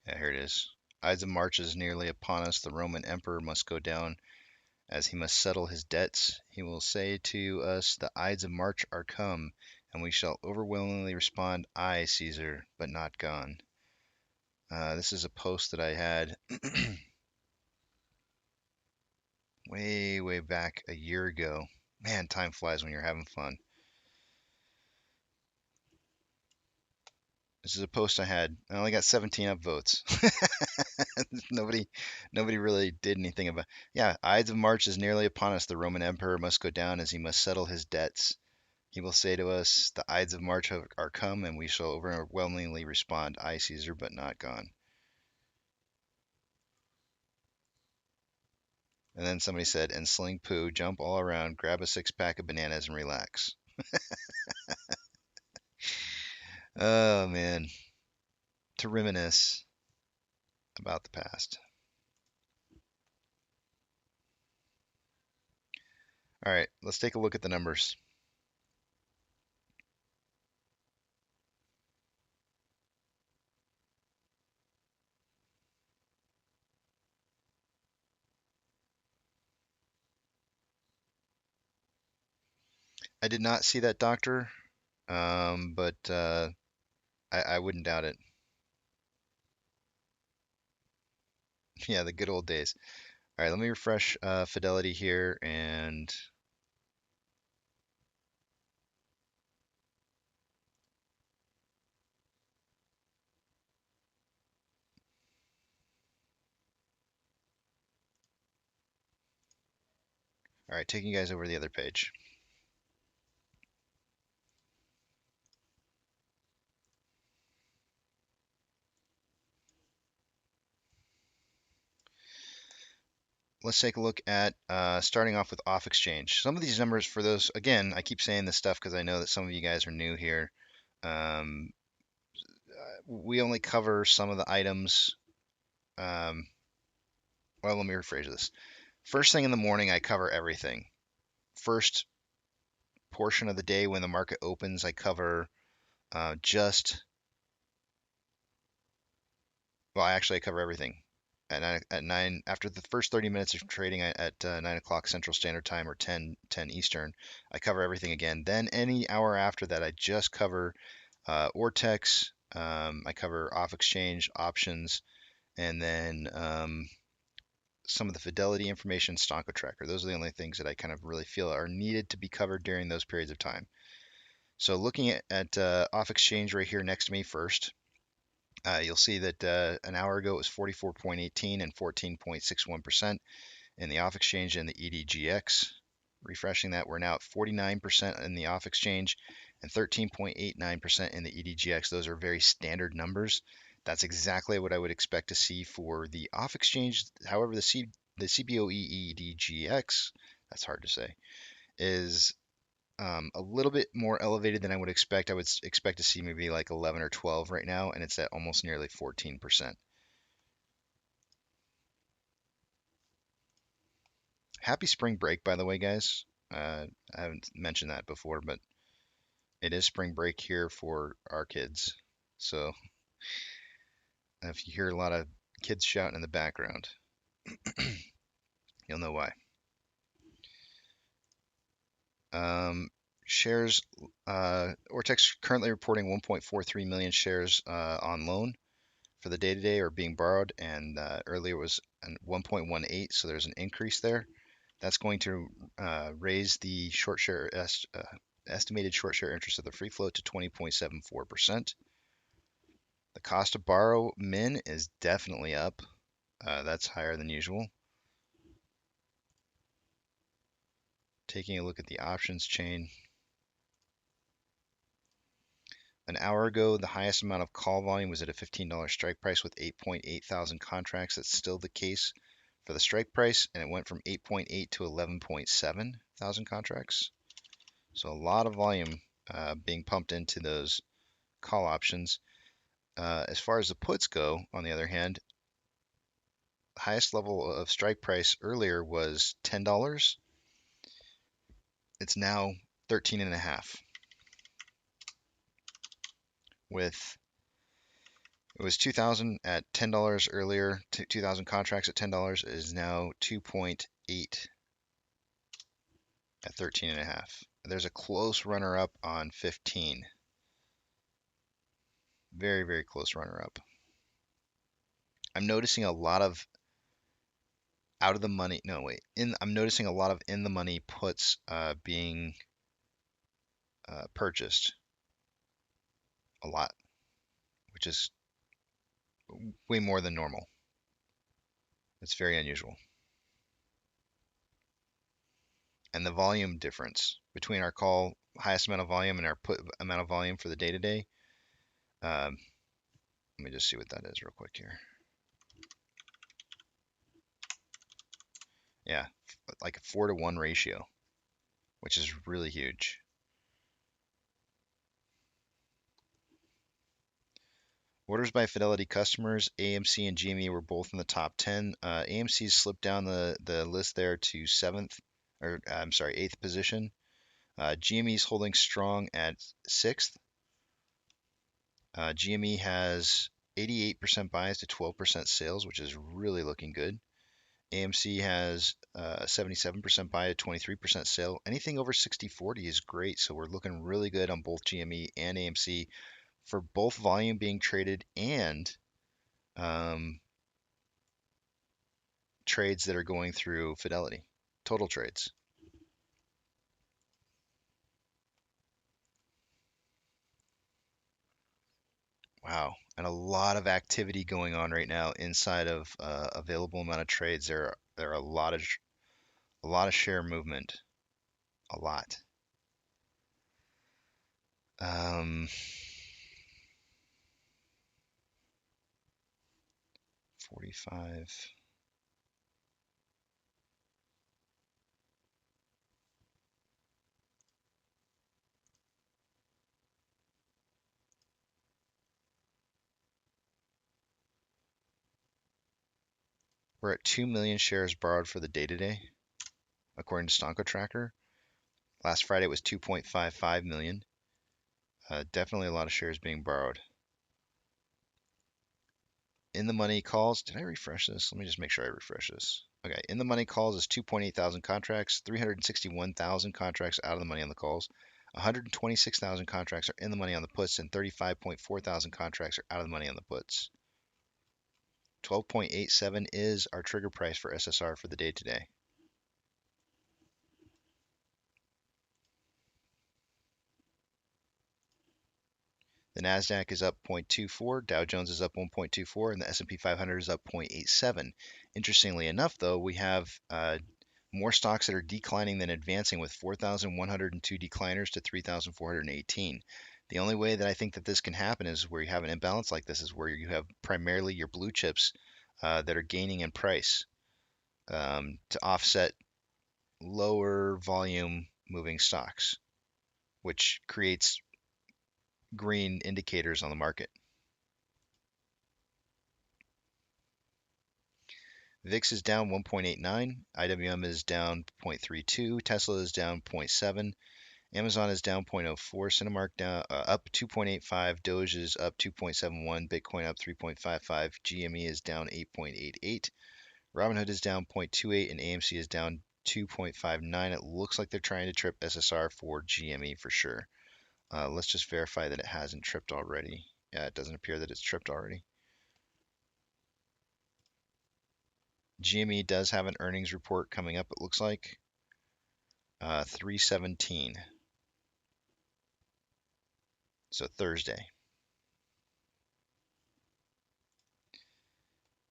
Yeah, here it is. Ides of March is nearly upon us. The Roman emperor must go down, as he must settle his debts. He will say to us, the Ides of March are come, and we shall overwhelmingly respond, Aye, Caesar, but not gone. This is a post that I had way back a year ago. Man, time flies when you're having fun. This is a post I had. I only got 17 upvotes. nobody, nobody really did anything about. Yeah, Ides of March is nearly upon us. The Roman emperor must go down, as he must settle his debts. He will say to us, the Ides of March are come, and we shall overwhelmingly respond, Aye, Caesar, but not gone. And then somebody said, and sling poo, jump all around, grab a 6-pack of bananas and relax. Oh man, to reminisce about the past. All right, let's take a look at the numbers. I did not see that, doctor, but I wouldn't doubt it. Yeah, the good old days. All right, let me refresh Fidelity here, and all right, taking you guys over to the other page. Let's take a look at starting off with off exchange. Some of these numbers for those, again, I keep saying this stuff because I know that some of you guys are new here. Um, we only cover some of the items. Well, let me rephrase this. First thing in the morning, I cover everything. First portion of the day when the market opens, I cover I cover everything. At 9, after the first 30 minutes of trading at 9 o'clock Central Standard Time or 10 Eastern, I cover everything again. Then any hour after that, I just cover Ortex, I cover off exchange options, and then some of the Fidelity information, Stonko Tracker. Those are the only things that I kind of really feel are needed to be covered during those periods of time. So looking at off exchange right here next to me first, you'll see that an hour ago it was 44.18 and 14.61% in the off exchange and the EDGX. Refreshing that, we're now at 49% in the off exchange and 13.89% in the EDGX. Those are very standard numbers. That's exactly what I would expect to see for the off exchange. However, the CBOE EDGX, that's hard to say, is a little bit more elevated than I would expect. I would expect to see maybe like 11 or 12 right now, and it's at almost nearly 14%. Happy spring break, by the way, guys. I haven't mentioned that before, but it is spring break here for our kids. So if you hear a lot of kids shouting in the background, you'll know why. Shares, Ortex currently reporting 1.43 million shares on loan for the day-to-day are being borrowed, and earlier was 1.18, so there's an increase there. That's going to raise the estimated short share interest of the free float to 20.74%. The cost to borrow min is definitely up. That's higher than usual. Taking a look at the options chain. An hour ago, the highest amount of call volume was at a $15 strike price with 8.8 thousand contracts. That's still the case for the strike price, and it went from 8.8 to 11.7 thousand contracts. So a lot of volume being pumped into those call options. As far as the puts go, on the other hand, the highest level of strike price earlier was $10. It's now 13.5. With it was 2,000 at $10 earlier. 2,000 contracts at $10 is now 2.8 at 13.5. There's a close runner-up on 15. Very, very close runner-up. I'm noticing a lot of out of the money. No, wait. I'm noticing a lot of in the money puts being purchased. A lot, which is way more than normal. It's very unusual. And the volume difference between our call highest amount of volume and our put amount of volume for the day to day. Let me just see what that is real quick here. Yeah, like a 4-to-1 ratio, which is really huge. Orders by Fidelity customers, AMC and GME were both in the top 10. AMC slipped down the list there to seventh, or I'm sorry, eighth position. GME is holding strong at sixth. GME has 88% bias to 12% sales, which is really looking good. AMC has 77% buy at 23% sale. Anything over 60/40 is great, so we're looking really good on both GME and AMC for both volume being traded and um, trades that are going through Fidelity, total trades. Wow, and a lot of activity going on right now inside of available amount of trades. There are a lot of share movement, a lot. 45. We're at 2 million shares borrowed for the day today, according to Stonko Tracker. Last Friday it was 2.55 million. Definitely a lot of shares being borrowed. In the money calls, did I refresh this? Let me just make sure I refresh this. Okay, in the money calls is 2.8 thousand contracts, 361,000 contracts out of the money on the calls, 126,000 contracts are in the money on the puts, and 35.4 thousand contracts are out of the money on the puts. 12.87 is our trigger price for SSR for the day today. The Nasdaq is up 0.24, Dow Jones is up 1.24, and the S&P 500 is up 0.87. Interestingly enough, though, we have more stocks that are declining than advancing, with 4,102 decliners to 3,418. The only way that I think that this can happen is where you have an imbalance like this, is where you have primarily your blue chips that are gaining in price to offset lower volume moving stocks, which creates green indicators on the market. VIX is down 1.89, IWM is down 0.32, Tesla is down 0.7, Amazon is down 0.04, Cinemark down up 2.85, Doge is up 2.71, Bitcoin up 3.55, GME is down 8.88, Robinhood is down 0.28, and AMC is down 2.59. It looks like they're trying to trip SSR for GME for sure. Let's just verify that it hasn't tripped already. Yeah, it doesn't appear that it's tripped already. GME does have an earnings report coming up, it looks like. 3/17. So Thursday.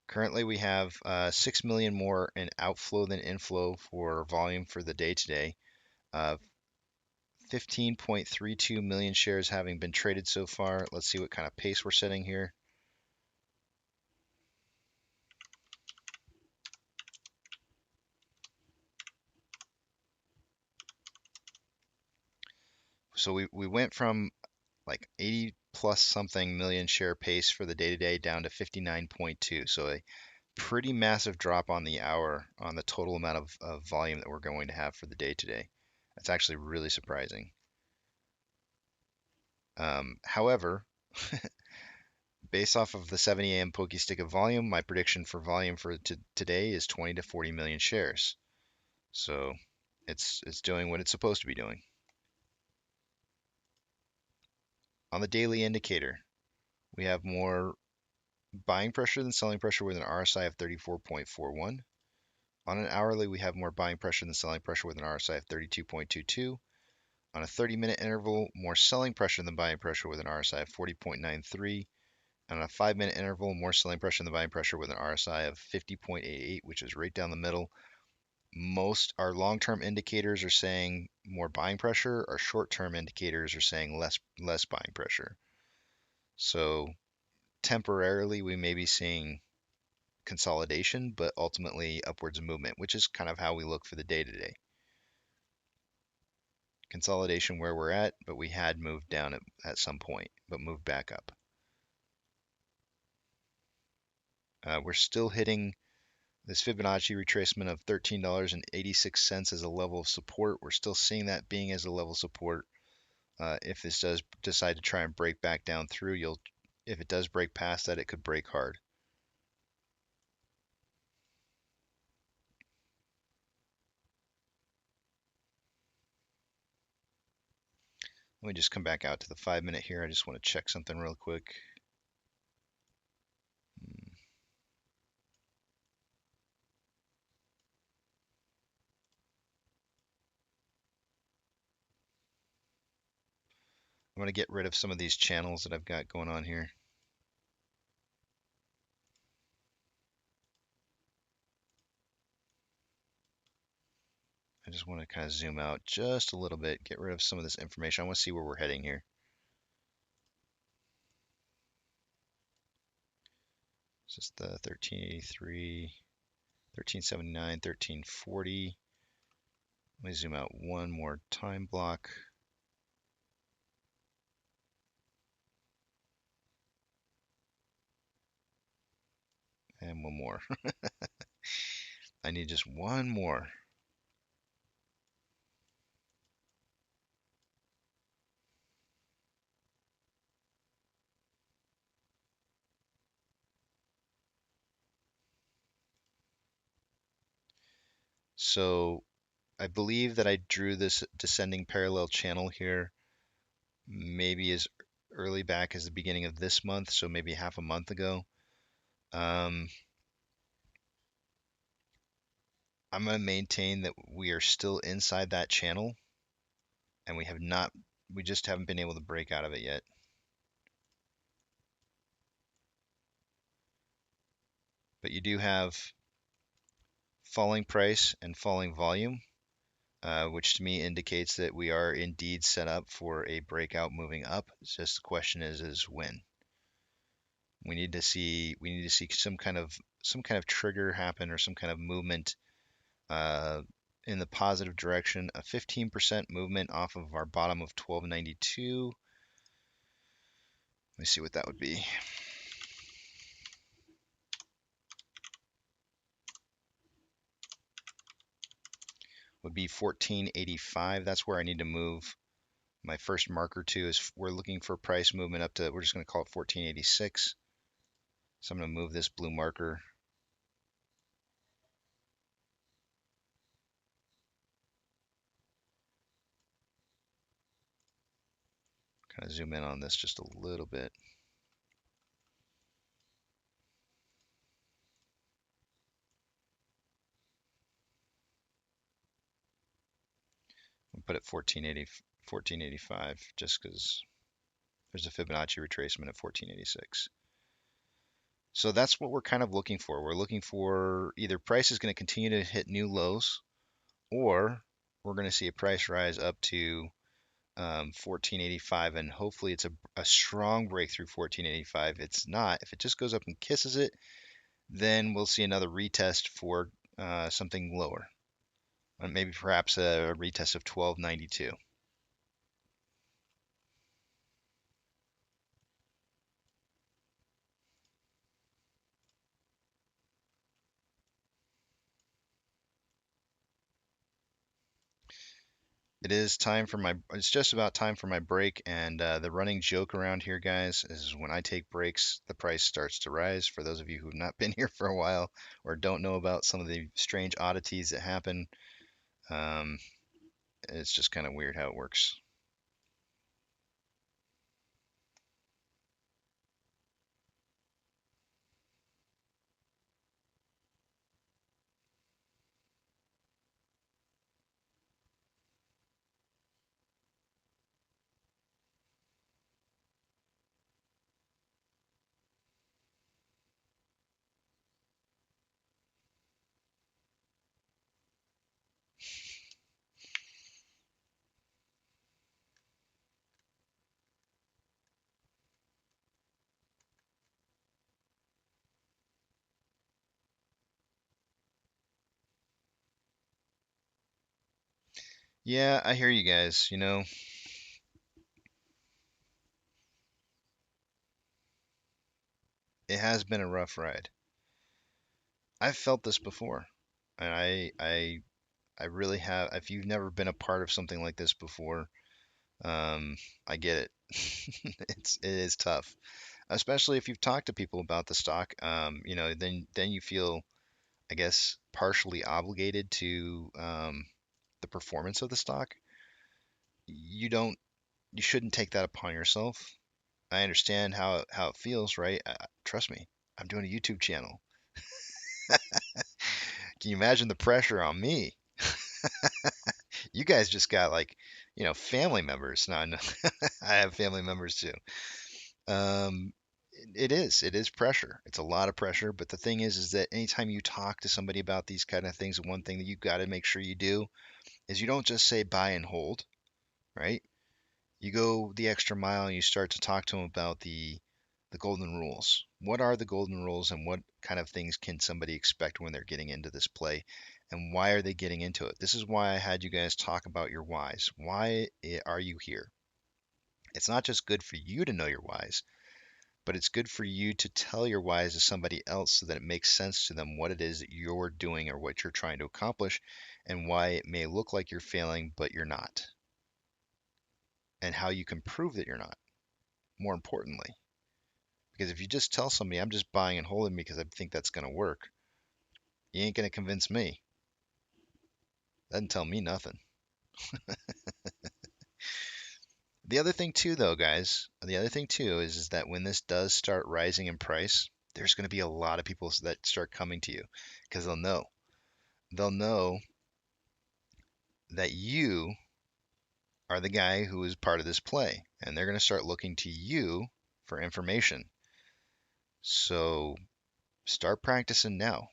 Currently, we have 6 million more in outflow than inflow for volume for the day today. 15.32 million shares having been traded so far. Let's see what kind of pace we're setting here. So we went from like 80 plus something million share pace for the day today down to 59.2. So a pretty massive drop on the hour on the total amount of volume that we're going to have for the day today. That's actually really surprising. However, based off of the 7 a.m. pokey stick of volume, my prediction for volume for today is 20 to 40 million shares. So it's doing what it's supposed to be doing. On the daily indicator, we have more buying pressure than selling pressure with an RSI of 34.41. On an hourly, we have more buying pressure than selling pressure with an RSI of 32.22. On a 30-minute interval, more selling pressure than buying pressure with an RSI of 40.93. And on a 5-minute interval, more selling pressure than buying pressure with an RSI of 50.88, which is right down the middle. Most our long-term indicators are saying more buying pressure. Our short-term indicators are saying less buying pressure. So temporarily, we may be seeing consolidation, but ultimately upwards movement, which is kind of how we look for the day today. Consolidation where we're at, but we had moved down at some point, but moved back up. We're still hitting this Fibonacci retracement of $13.86 as a level of support. We're still seeing that being as a level of support. If this does decide to try and break back down through, if it does break past that, it could break hard. Let me just come back out to the 5-minute here. I just want to check something real quick. I'm going to get rid of some of these channels that I've got going on here. I just want to kind of zoom out just a little bit, get rid of some of this information. I want to see where we're heading here. This is the 1383, 1379, 1340. Let me zoom out one more time block. And one more. I need just one more. So I believe that I drew this descending parallel channel here maybe as early back as the beginning of this month, so maybe half a month ago. I'm going to maintain that we are still inside that channel, and we just haven't been able to break out of it yet. But you do have falling price and falling volume, which to me indicates that we are indeed set up for a breakout moving up. It's just the question is when. We need to see some kind of trigger happen or some kind of movement in the positive direction. A 15% movement off of our bottom of 1292. Let me see what that would be. Would be 1485. That's where I need to move my first marker to. Is we're looking for price movement up to, we're just going to call it 1486. So I'm going to move this blue marker. Kind of zoom in on this just a little bit. I'll put it 1485 just because there's a Fibonacci retracement at 1486. So that's what we're kind of looking for. We're looking for either price is going to continue to hit new lows, or we're going to see a price rise up to 1485, and hopefully it's a strong breakthrough 1485. It's not. If it just goes up and kisses it, then we'll see another retest for something lower, maybe perhaps a retest of 1292. It's just about time for my break, and the running joke around here, guys, is when I take breaks, the price starts to rise. For those of you who've not been here for a while or don't know about some of the strange oddities that happen, it's just kind of weird how it works. Yeah, I hear you guys. You know, it has been a rough ride. I've felt this before, and I really have. If you've never been a part of something like this before, um, I get it. It is tough, especially if you've talked to people about the stock. You know, then you feel, I guess, partially obligated to the performance of the stock. You don't, you shouldn't take that upon yourself. I understand how it feels, right? Trust me, I'm doing a YouTube channel. Can you imagine the pressure on me? You guys just got like, family members. No, no, I have family members too. Um, it is pressure. It's a lot of pressure. But the thing is that anytime you talk to somebody about these kind of things, one thing that you've got to make sure you do is you don't just say buy and hold, right? You go the extra mile and you start to talk to them about the golden rules. What are the golden rules and what kind of things can somebody expect when they're getting into this play? And why are they getting into it? This is why I had you guys talk about your whys. Why are you here? It's not just good for you to know your whys, but it's good for you to tell your whys to somebody else so that it makes sense to them what it is that you're doing or what you're trying to accomplish and why it may look like you're failing, but you're not, and how you can prove that you're not, more importantly. Because if you just tell somebody, I'm just buying and holding because I think that's going to work, you ain't going to convince me. Doesn't tell me nothing. The other thing too, though, guys, the other thing too is that when this does start rising in price, there's going to be a lot of people that start coming to you because they'll know that you are the guy who is part of this play, and they're going to start looking to you for information. So start practicing now.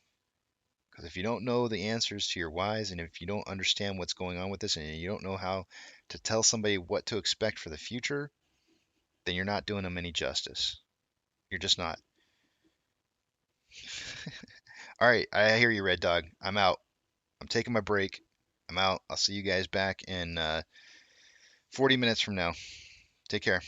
Because if you don't know the answers to your whys, and if you don't understand what's going on with this, and you don't know how to tell somebody what to expect for the future, then you're not doing them any justice. You're just not. All right, I hear you, Red Dog. I'm out. I'm taking my break. I'm out. I'll see you guys back in 40 minutes from now. Take care.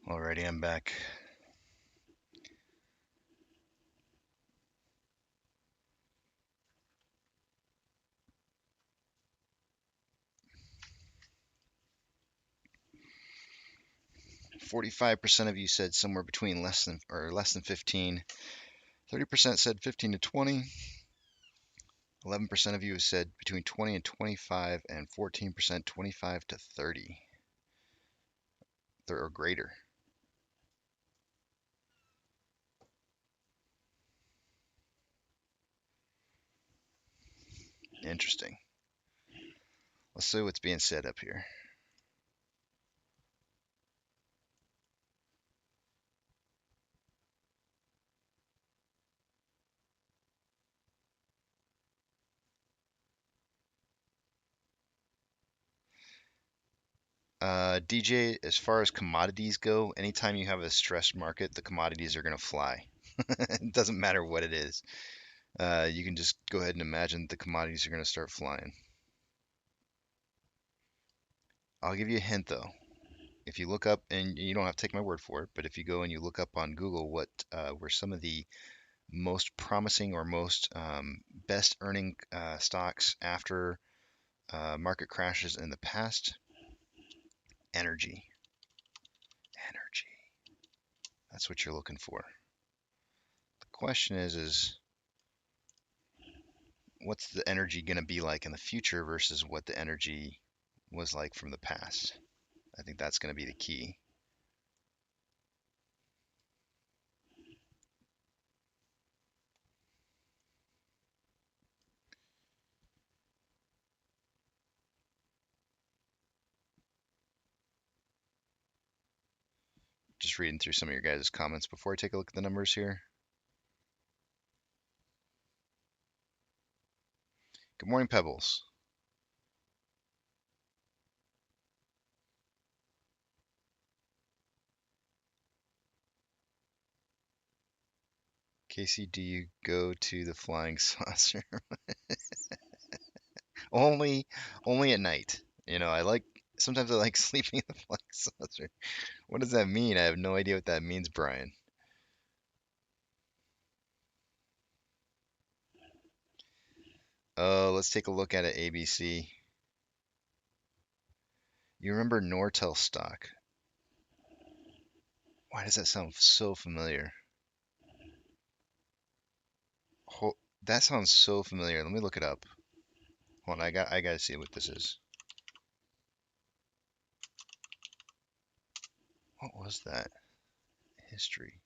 Alrighty, I'm back. "45% of you said somewhere between less than 15. 30% said 15 to 20. 11% of you said between 20 and 25, and 14% 25 to 30 or greater. Interesting. Let's see what's being said up here. DJ, as far as commodities go, anytime you have a stressed market, the commodities are going to fly. It doesn't matter what it is. You can just go ahead and imagine the commodities are going to start flying. I'll give you a hint though. If you look up, and you don't have to take my word for it, but if you go and you look up on Google what were some of the most promising or most best earning stocks after market crashes in the past, energy. That's what you're looking for. The question is what's the energy going to be like in the future versus what the energy was like from the past? I think that's going to be the key. Just reading through some of your guys' comments before I take a look at the numbers here. Good morning, Pebbles. Casey, do you go to the flying saucer? only at night. Sometimes I like sleeping in the flying saucer. What does that mean? I have no idea what that means, Brian. Oh, let's take a look at it, ABC. You remember Nortel stock? Why does that sound so familiar? That sounds so familiar. Let me look it up. Hold on, I gotta see what this is. What was that? History.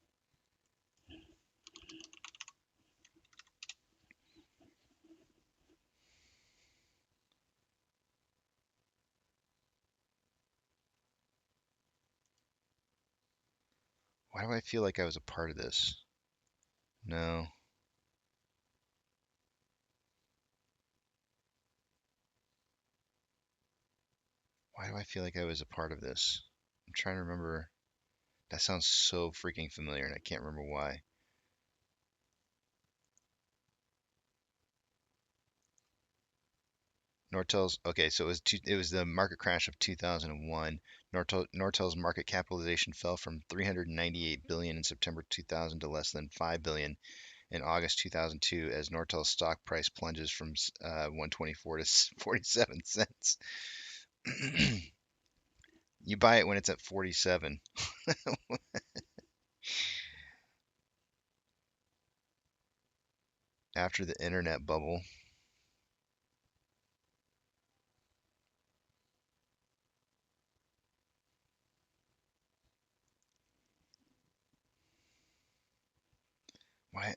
Why do I feel like I was a part of this? No. Why do I feel like I was a part of this? I'm trying to remember. That sounds so freaking familiar, and I can't remember why. Nortel's okay, so it was the market crash of 2001. Nortel's market capitalization fell from 398 billion in September 2000 to less than 5 billion in August 2002 as Nortel's stock price plunges from 124 to 47 cents. You buy it when it's at 47. After the internet bubble.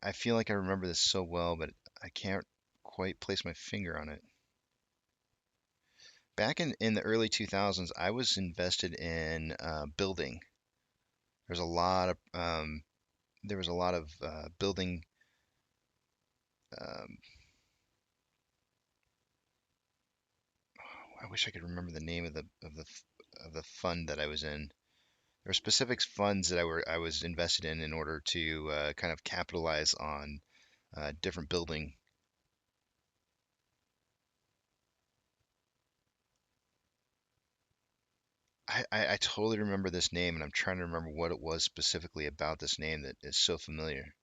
I feel like I remember this so well, but I can't quite place my finger on it. Back in the early 2000s, I was invested in building. There's a lot of there was a lot of building. Um, I wish I could remember the name of the fund that I was in. There were specific funds that I was invested in order to kind of capitalize on different building. I totally remember this name, and I'm trying to remember what it was specifically about this name that is so familiar.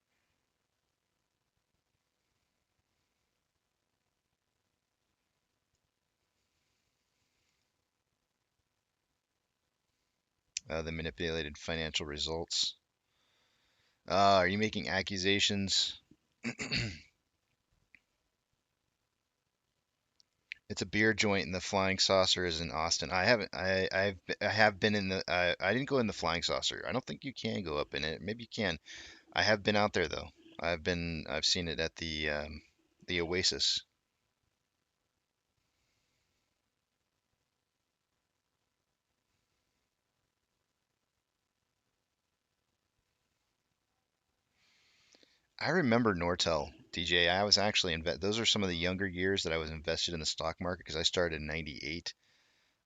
The manipulated financial results. Are you making accusations? It's a beer joint, and the Flying Saucer is in Austin. I haven't. I have been in the. I didn't go in the Flying Saucer. I don't think you can go up in it. Maybe you can. I have been out there though. I've been. I've seen it at the Oasis. I remember Nortel, DJ. I was actually those are some of the younger years that I was invested in the stock market because I started in '98.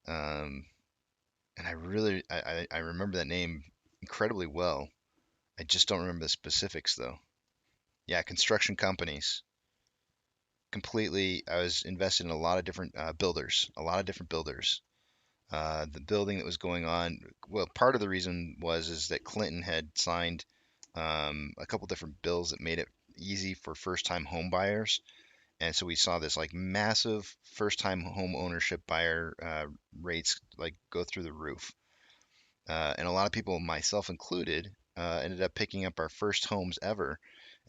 Um, and I really I remember that name incredibly well. I just don't remember the specifics though. Yeah, construction companies. Completely, I was invested in a lot of different builders, a lot of different builders. The building that was going on, well, part of the reason was is that Clinton had signed a couple different bills that made it easy for first-time home buyers. And so we saw this like massive first-time home ownership buyer rates like go through the roof. And a lot of people, myself included, ended up picking up our first homes ever.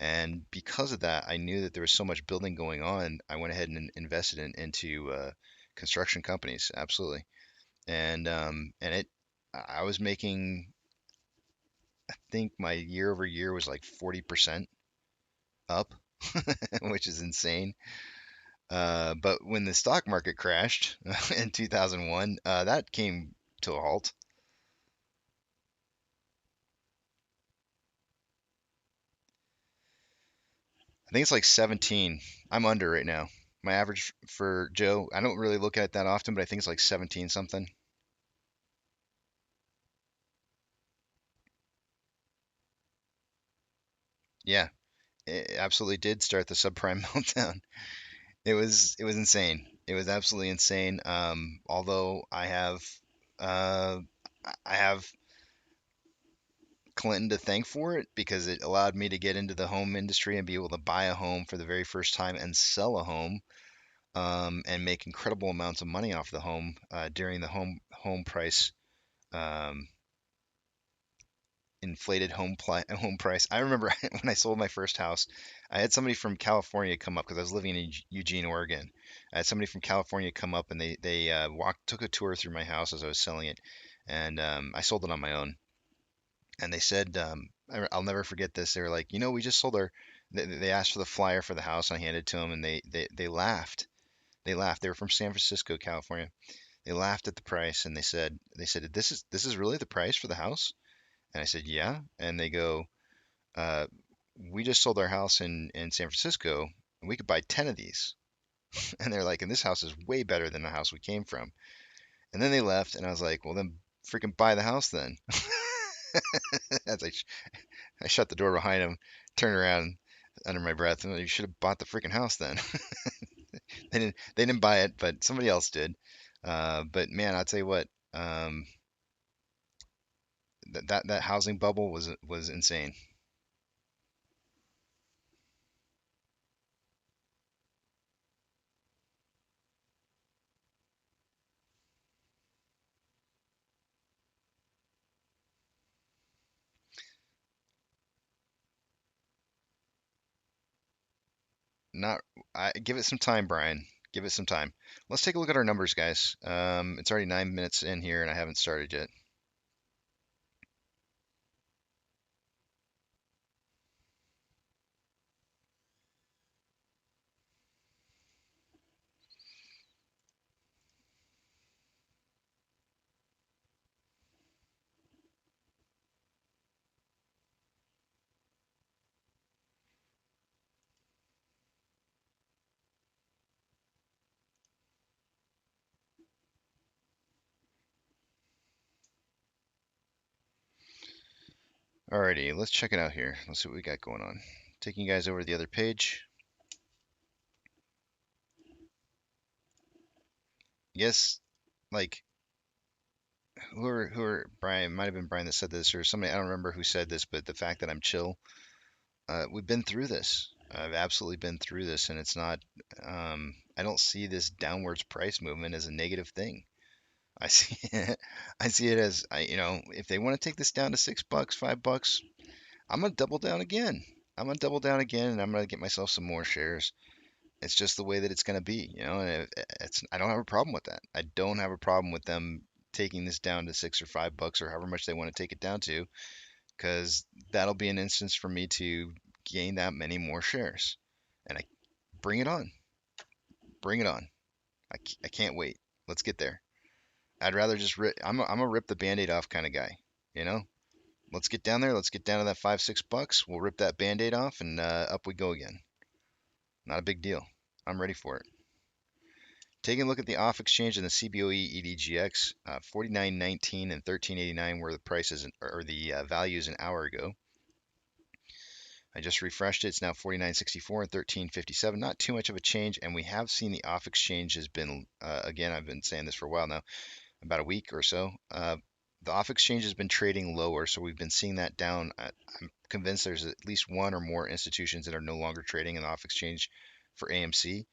And because of that, I knew that there was so much building going on. I went ahead and invested into construction companies, absolutely. And I was making, I think my year over year was like 40% up, which is insane. But when the stock market crashed in 2001, that came to a halt. I think it's like 17. I'm under right now. My average for Joe, I don't really look at it that often, but I think it's like 17 something. Yeah, it absolutely did start the subprime meltdown. It was insane. It was absolutely insane. Although uh, I have Clinton to thank for it because it allowed me to get into the home industry and be able to buy a home for the very first time and sell a home and make incredible amounts of money off the home during the home price um, inflated home price. I remember when I sold my first house, I had somebody from California come up because I was living in Eugene, Oregon. I had somebody from California come up and they walked took a tour through my house as I was selling it, and I sold it on my own. And they said, I'll never forget this. They were like, we just sold our. They asked for the flyer for the house. I handed it to them, and they laughed. They laughed. They were from San Francisco, California. They laughed at the price, and they said, this is really the price for the house? And I said, yeah. And they go, uh, we just sold our house in San Francisco, and we could buy 10 of these. And they're like, and this house is way better than the house we came from. And then they left, and I was like, well, then freaking buy the house then. As I shut the door behind them, turned around under my breath, and you should have bought the freaking house then. They didn't buy it, but somebody else did. But man, I'll tell you what, that housing bubble was insane. Not, give it some time, Brian. Give it some time. Let's take a look at our numbers, guys. It's already 9 minutes in here, and I haven't started yet. Alrighty, let's check it out here. Let's see what we got going on. Taking you guys over to the other page. Yes, like who are Brian, might have been Brian that said this, or somebody, I don't remember who said this, but the fact that I'm chill, we've been through this. I've absolutely been through this, and it's not. I don't see this downwards price movement as a negative thing. I see it, I see it as if they want to take this down to $6, $5, I'm gonna double down again. I'm gonna double down again, and I'm gonna get myself some more shares. It's just the way that it's gonna be, and I don't have a problem with that. I don't have a problem with them taking this down to $6 or $5 or however much they want to take it down to, because that'll be an instance for me to gain that many more shares. And I bring it on, bring it on. I can't wait. Let's get there. I'd rather just rip. I'm a rip the band-aid off kind of guy, you know. Let's get down there. Let's get down to that $5, $6. We'll rip that band-aid off and up we go again. Not a big deal. I'm ready for it. Taking a look at the off exchange and the CBOE EDGX, 49.19 and 13.89 were the prices or the values an hour ago. I just refreshed it. It's now 49.64 and 13.57. Not too much of a change, and we have seen the off exchange has been again. I've been saying this for a while now, about a week or so. The off exchange has been trading lower, so we've been seeing that down. I'm convinced there's at least one or more institutions that are no longer trading in the off exchange for AMC.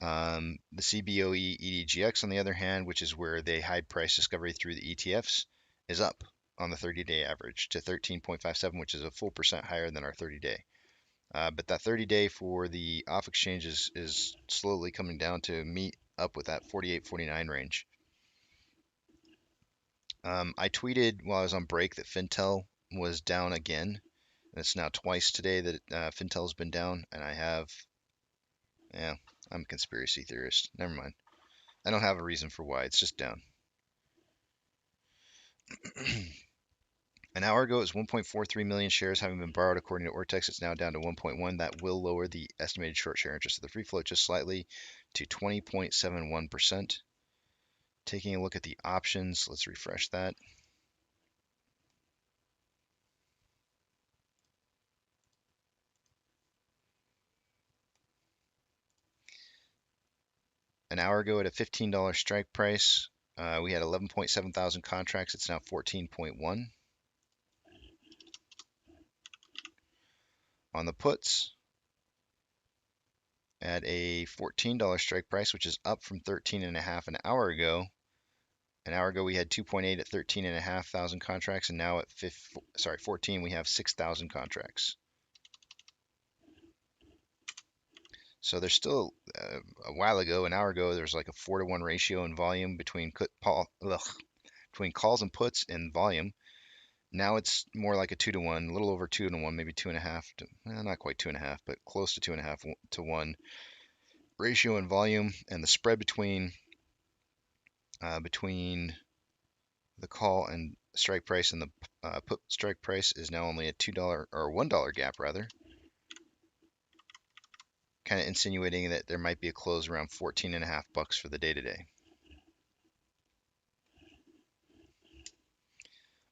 The CBOE EDGX, on the other hand, which is where they hide price discovery through the ETFs, is up on the 30-day average to 13.57, which is a full percent higher than our 30-day. But that 30-day for the off exchange is slowly coming down to meet up with that 48-49 range. I tweeted while I was on break that Fintel was down again. And it's now twice today that Fintel's been down, and I'm a conspiracy theorist. Never mind. I don't have a reason for why. It's just down. An hour ago, it was 1.43 million shares having been borrowed according to Ortex. It's now down to 1.1. That will lower the estimated short share interest of the free float just slightly to 20.71%. Taking a look at the options, let's refresh that. An hour ago at a $15 strike price, we had 11.7 thousand contracts. It's now 14.1. On the puts, at a $14 strike price, which is up from 13.5 an hour ago. An hour ago we had 2.8 at 13.5 thousand contracts, and now at 14 we have 6,000 contracts. So there's still a while ago, an hour ago, there's like a 4-to-1 ratio in volume between calls and puts in volume. Now it's more like a 2-to-1, a little over 2-to-1, maybe 2.5 to, not quite 2.5, but close to 2.5 to 1 ratio in volume, and the spread between the call and strike price and the put strike price is now only a $2 or $1 gap rather, kind of insinuating that there might be a close around 14.5 bucks for the day today.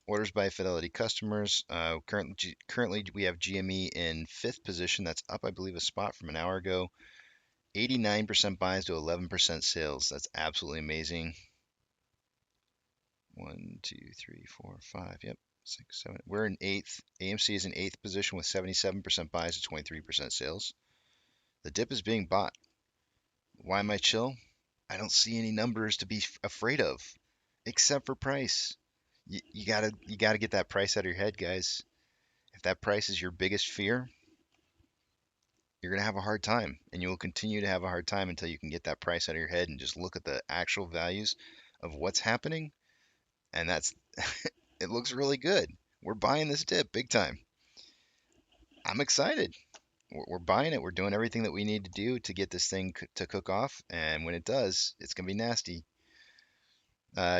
Orders by Fidelity customers. Currently we have GME in 5th position. That's up, I believe, a spot from an hour ago. 89% buys to 11% sales. That's absolutely amazing. 1, 2, 3, 4, 5. Yep, 6, 7. We're in 8th. AMC is in 8th position with 77% buys to 23% sales. The dip is being bought. Why am I chill? I don't see any numbers to be afraid of, except for price. You gotta get that price out of your head, guys. If that price is your biggest fear, you're gonna have a hard time, and you will continue to have a hard time until you can get that price out of your head and just look at the actual values of what's happening. And that's it looks really good. We're buying this dip big time. I'm excited. We're buying it. We're doing everything that we need to do to get this thing to cook off. And when it does, it's going to be nasty.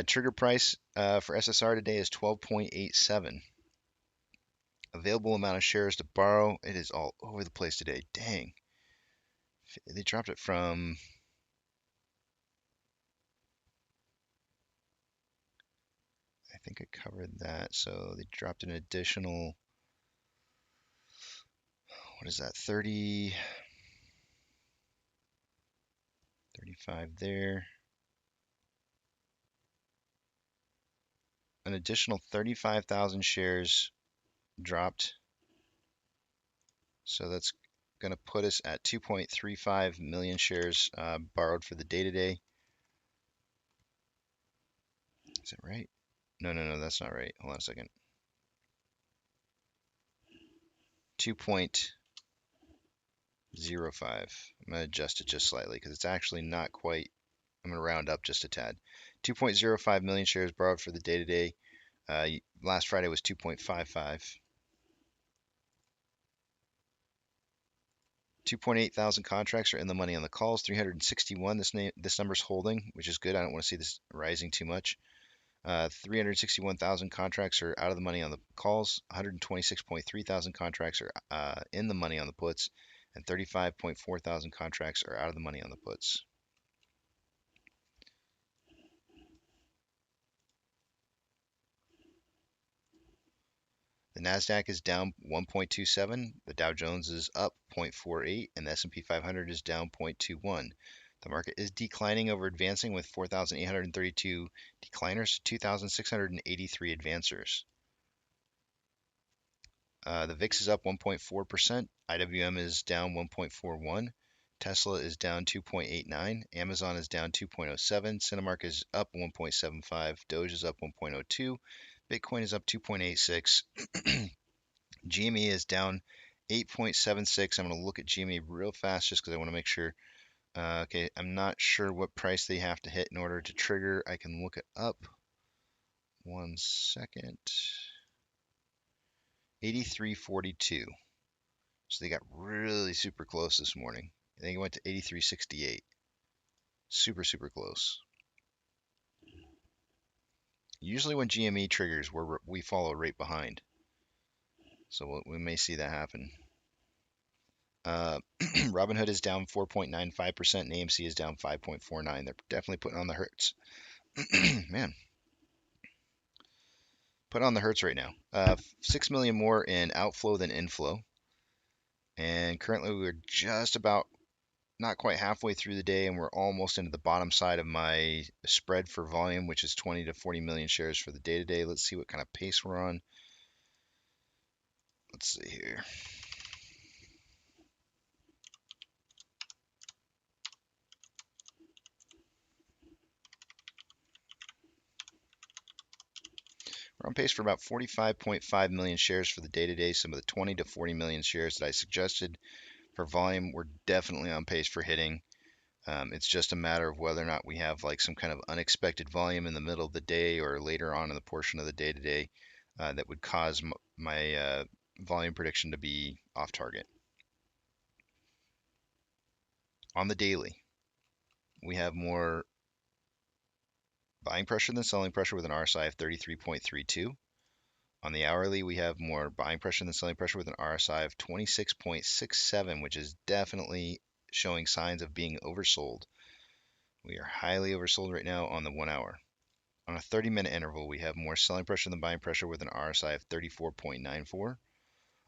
Trigger price for SSR today is 12.87. Available amount of shares to borrow. It is all over the place today. Dang. They dropped it from... I think I covered that. So they dropped an additional... What is that? 30... 35 there. an additional 35,000 shares dropped. So that's going to put us at 2.35 million shares borrowed for the day today. Is that right? No, that's not right. Hold on a second. 2.05. I'm going to adjust it just slightly because it's actually not quite. I'm going to round up just a tad. 2.05 million shares borrowed for the day today. Last Friday was 2.55. 2.8 thousand contracts are in the money on the calls. 361. This number's holding, which is good. I don't want to see this rising too much. 361,000 contracts are out of the money on the calls. 126.3 thousand contracts are in the money on the puts, and 35.4 thousand contracts are out of the money on the puts. The Nasdaq is down 1.27, the Dow Jones is up 0.48, and the S&P 500 is down 0.21. The market is declining over advancing with 4,832 decliners to 2,683 advancers. The VIX is up 1.4%, IWM is down 1.41, Tesla is down 2.89, Amazon is down 2.07, Cinemark is up 1.75, Doge is up 1.02, Bitcoin is up 2.86. GME is down 8.76. I'm going to look at GME real fast just because I want to make sure. Okay, I'm not sure what price they have to hit in order to trigger. I can look it up. 1 second. 83.42. So they got really super close this morning. I think it went to 83.68. Super close. Usually when GME triggers, we follow right behind. So we may see that happen. Robinhood is down 4.95% and AMC is down 5.49. They're definitely putting on the hurts. Man, putting on the hurts right now. 6 million more in outflow than inflow. And currently we're just about not quite halfway through the day, and we're almost into the bottom side of my spread for volume, which is 20 to 40 million shares for the day today. Let's see what kind of pace we're on. Let's see here. We're on pace for about 45.5 million shares for the day today. Some of the 20 to 40 million shares that I suggested for volume, we're definitely on pace for hitting. It's just a matter of whether or not we have like some kind of unexpected volume in the middle of the day or later on in the portion of the day today that would cause my volume prediction to be off target. On the daily, we have more buying pressure than selling pressure with an RSI of 33.32. On the hourly, we have more buying pressure than selling pressure with an RSI of 26.67, which is definitely showing signs of being oversold. We are highly oversold right now on the 1 hour. On a 30-minute interval, we have more selling pressure than buying pressure with an RSI of 34.94.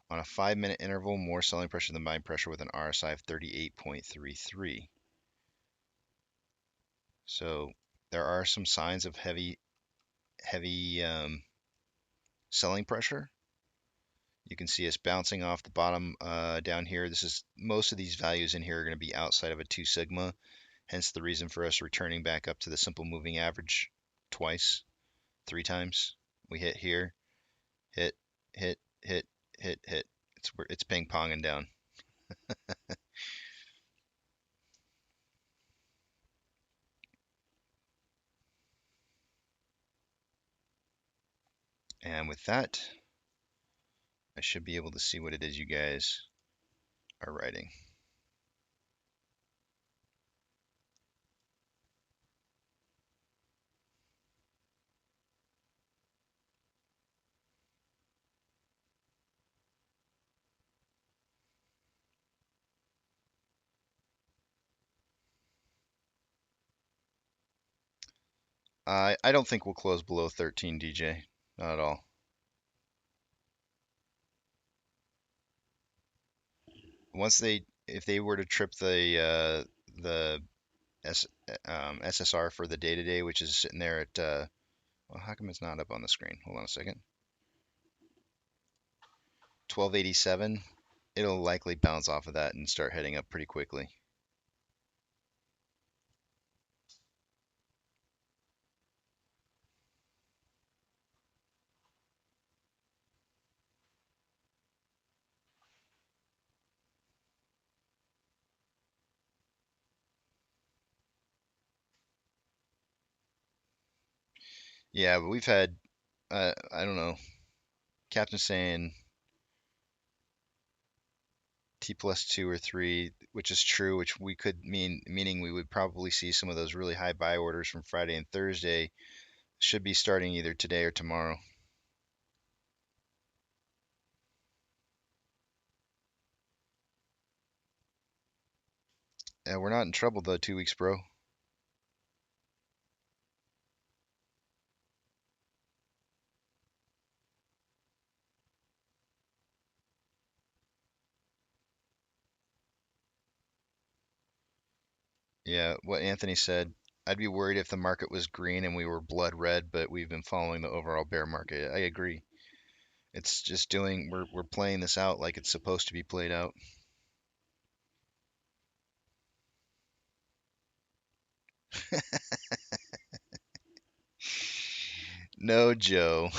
On a 5-minute interval, more selling pressure than buying pressure with an RSI of 38.33. So there are some signs of heavy selling pressure. You can see us bouncing off the bottom down here. Most of these values in here are going to be outside of a 2 sigma, hence the reason for us returning back up to the simple moving average twice, 3 times. We hit here, hit, hit, hit, hit, hit. It's ping-ponging down. And with that, I should be able to see what it is you guys are writing. I don't think we'll close below 13, DJ. Not at all. If they were to trip the SSR for the day today, which is sitting there at Well, how come it's not up on the screen? Hold on a second. 1287. It'll likely bounce off of that and start heading up pretty quickly. Yeah, but we've had, I don't know, Captain saying T plus 2 or 3, which is true, which we could meaning we would probably see some of those really high buy orders from Friday and Thursday should be starting either today or tomorrow. We're not in trouble though, 2 weeks, bro. Yeah, what Anthony said, I'd be worried if the market was green and we were blood red, but we've been following the overall bear market. I agree. It's just we're playing this out like it's supposed to be played out. No, Joe.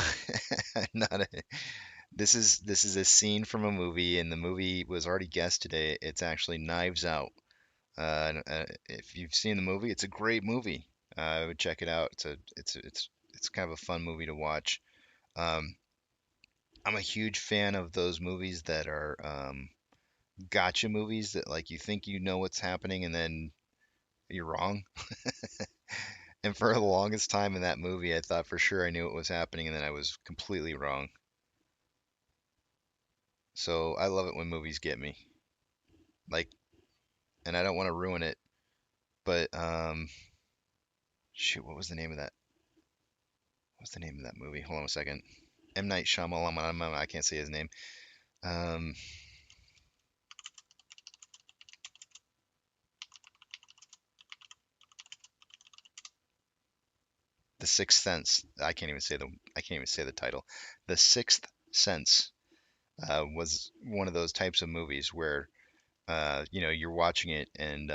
Not a, this is a scene from a movie, and the movie was already guessed today. It's actually Knives Out. If you've seen the movie, it's a great movie. I would check it out. It's kind of a fun movie to watch. Um, I'm a huge fan of those movies that are gotcha movies that like you think you know what's happening and then you're wrong. And for the longest time in that movie, I thought for sure I knew what was happening, and then I was completely wrong. So I love it when movies get me. Like, and I don't want to ruin it, but shoot, what was the name of that? What's the name of that movie? Hold on a second. M. Night Shyamalan. I can't say his name. Um, The Sixth Sense. I can't even say the title. The Sixth Sense was one of those types of movies where you're watching it, and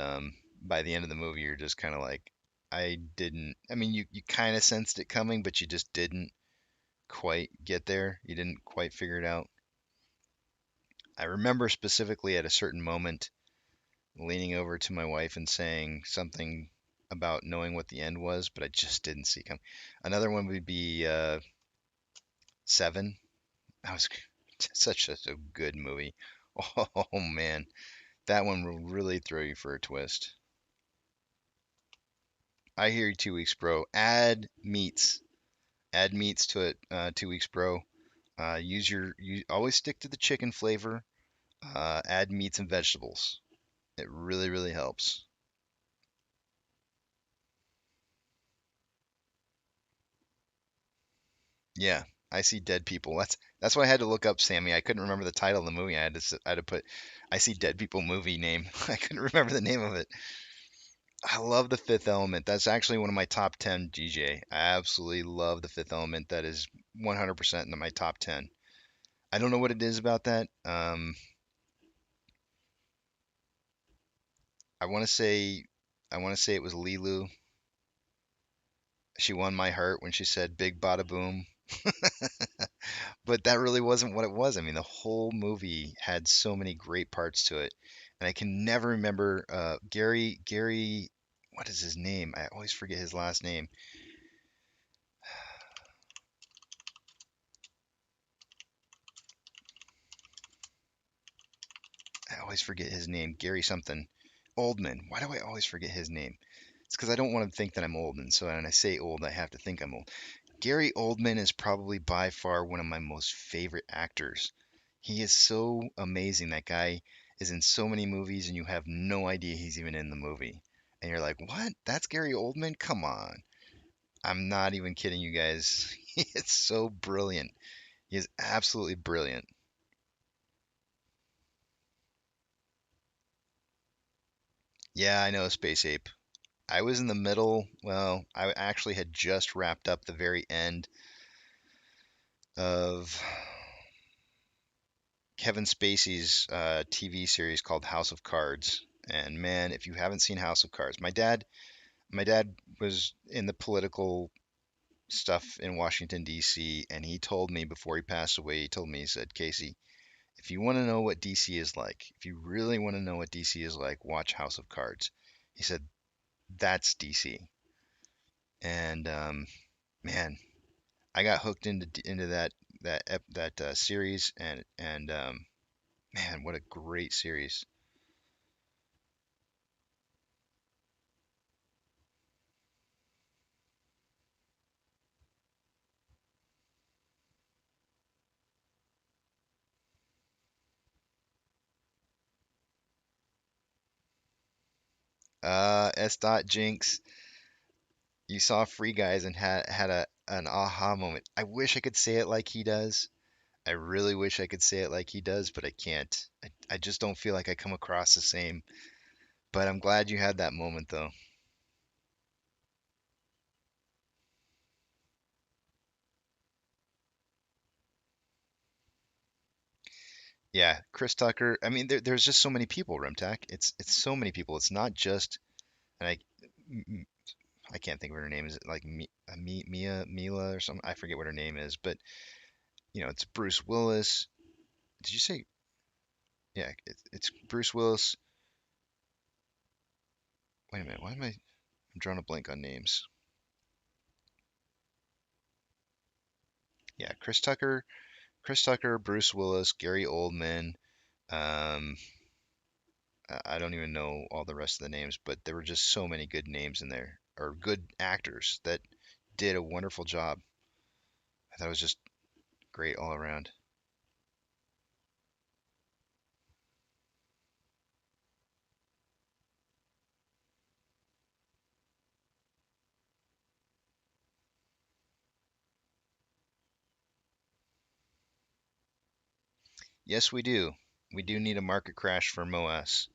by the end of the movie, you're just kind of like, I didn't. I mean, you kind of sensed it coming, but you just didn't quite get there. You didn't quite figure it out. I remember specifically at a certain moment leaning over to my wife and saying something about knowing what the end was, but I just didn't see coming. Another one would be Seven. That was such a good movie. Oh man, that one will really throw you for a twist. I hear you, 2 weeks, bro. Add meats to it. 2 weeks, bro. You always stick to the chicken flavor. Add meats and vegetables. It really, really helps. Yeah, I see dead people. That's why I had to look up Sammy. I couldn't remember the title of the movie. I had to put I see dead people movie name. I couldn't remember the name of it. I love The Fifth Element. That's actually one of my top 10, DJ. I absolutely love The Fifth Element. That is 100% in my top 10. I don't know what it is about that. I want to say I want to say it was Lilu. She won my heart when she said "Big Bada Boom." But that really wasn't what it was. I mean, the whole movie had so many great parts to it, and I can never remember Gary. What is his name? I always forget his last name. I always forget his name. Gary something. Oldman. Why do I always forget his name? It's because I don't want to think that I'm old, and so when I say old, I have to think I'm old. Gary Oldman is probably by far one of my most favorite actors. He is so amazing. That guy is in so many movies, and you have no idea he's even in the movie. And you're like, what? That's Gary Oldman? Come on. I'm not even kidding you guys. He is so brilliant. He is absolutely brilliant. Yeah, I know, Space Ape. I was in the middle. Well, I actually had just wrapped up the very end of Kevin Spacey's TV series called House of Cards. And man, if you haven't seen House of Cards, my dad was in the political stuff in Washington D.C. and he told me before he passed away, he said, Casey, if you want to know what DC is like, if you really want to know what DC is like, watch House of Cards. He said, that's DC. And man, I got hooked into that series, and man, what a great series. S. Dot Jinx, you saw Free Guys and had an aha moment. I wish I could say it like he does. I really wish I could say it like he does, but I can't. I just don't feel like I come across the same. But I'm glad you had that moment though. Yeah, Chris Tucker. I mean, there's just so many people, Remtac. It's so many people. It's not just, and m- m- I can't think of what her name is. It like Mia Mila or something? I forget what her name is, but it's Bruce Willis. Did you say? Yeah, it's Bruce Willis. Wait a minute. Why am I? I'm drawing a blank on names. Yeah, Chris Tucker, Bruce Willis, Gary Oldman. Um, I don't even know all the rest of the names, but there were just so many good names in there, or good actors that did a wonderful job. I thought it was just great all around. Yes, we do. We do need a market crash for MOASS.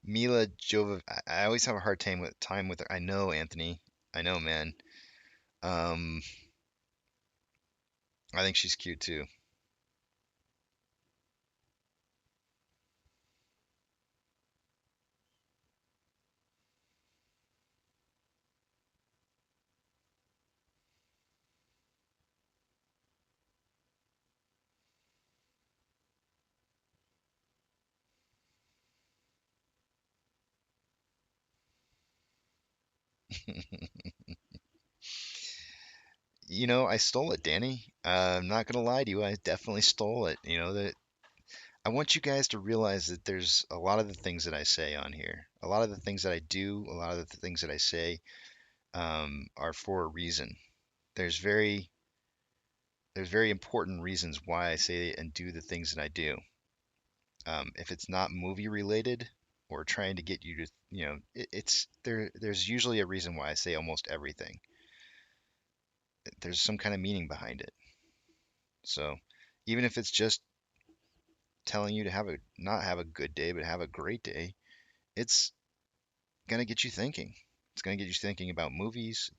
Mila Jovovich. I always have a hard time with her. I know, Anthony. I know, man. Um, I think she's cute too. I stole it, Danny. I'm not gonna lie to you. I definitely stole it. That I want you guys to realize that there's a lot of the things that I say on here, a lot of the things that I do, a lot of the things that I say are for a reason. There's very there's very important reasons why I say and do the things that I do. If it's not movie related or trying to get you to, it's there. There's usually a reason why I say almost everything. There's some kind of meaning behind it. So even if it's just telling you to not have a good day, but have a great day, it's gonna get you thinking. It's gonna get you thinking about movies.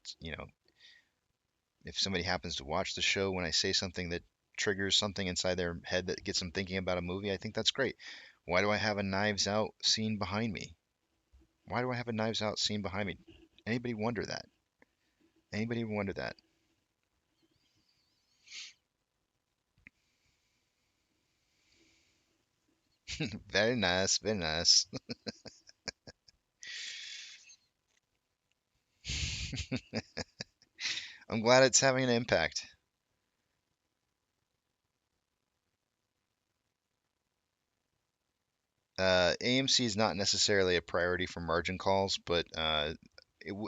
If somebody happens to watch the show when I say something that triggers something inside their head that gets them thinking about a movie, I think that's great. Why do I have a Knives Out scene behind me? Why do I have a Knives Out scene behind me? Anybody wonder that? Anybody wonder that? Very nice, very nice. I'm glad it's having an impact. AMC is not necessarily a priority for margin calls, but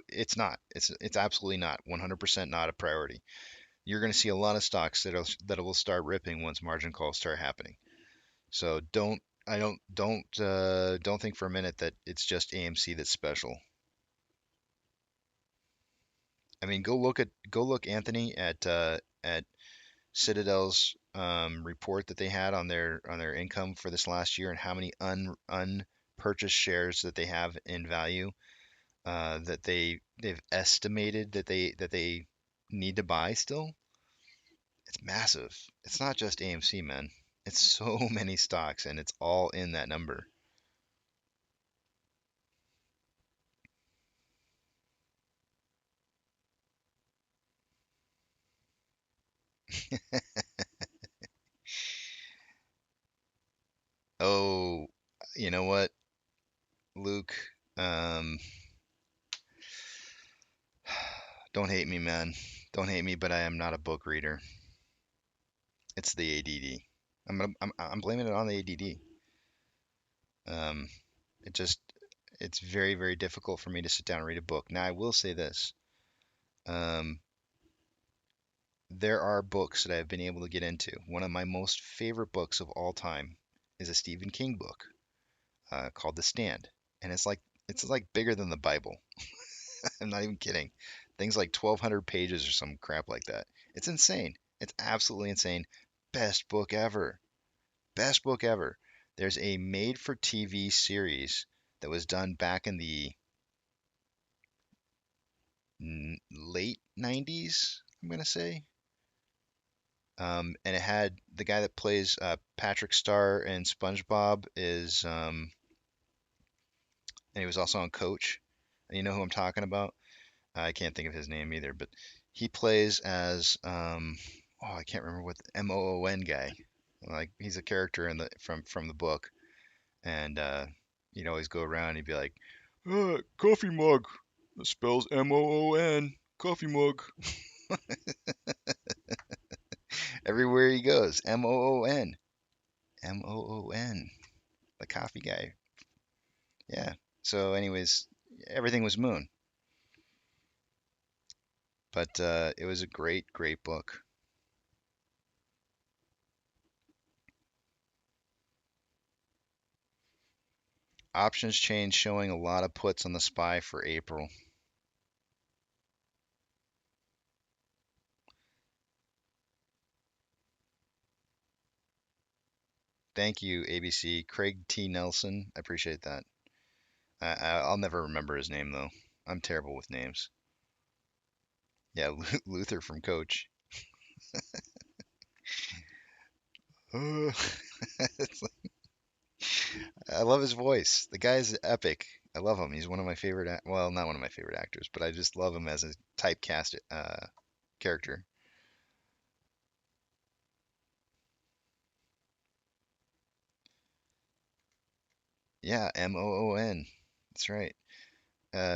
it's not. It's absolutely not. 100% not a priority. You're going to see a lot of stocks that will start ripping once margin calls start happening. So don't think for a minute that it's just AMC that's special. I mean, go look Anthony at Citadel's report that they had on their income for this last year and how many unpurchased shares that they have in value, that they've estimated that they need to buy still. It's massive. It's not just AMC, man. It's so many stocks, and it's all in that number. Oh, you know what, Luke? Um, don't hate me, man. Don't hate me, but I am not a book reader. It's the ADD. I'm blaming it on the ADD. Um, it just it's very, very difficult for me to sit down and read a book. Now, I will say this. Um, there are books that I've been able to get into. One of my most favorite books of all time is a Stephen King book called The Stand, and it's like bigger than the Bible. I'm not even kidding. Things like 1,200 pages or some crap like that. It's insane. It's absolutely insane. Best book ever. Best book ever. There's a made-for-TV series that was done back in the late 90s, I'm gonna say. And it had the guy that plays Patrick Star in SpongeBob and he was also on Coach. And you know who I'm talking about? I can't think of his name either, but he plays as oh, I can't remember what the MOON guy. Like he's a character in the from the book, and he'd always go around. He'd be like, "Coffee mug." It spells MOON. Coffee mug. Everywhere he goes, MOON. MOON. The coffee guy. Yeah. So, anyways, everything was Moon, but it was a great, great book. Options change showing a lot of puts on the SPY for April. Thank you, ABC. Craig T. Nelson. I appreciate that. I'll never remember his name, though. I'm terrible with names. Yeah, Luther from Coach. Uh, I love his voice. The guy's epic. I love him. He's one of my favorite, well, not one of my favorite actors, but I just love him as a typecast character. Yeah, MOON. That's right.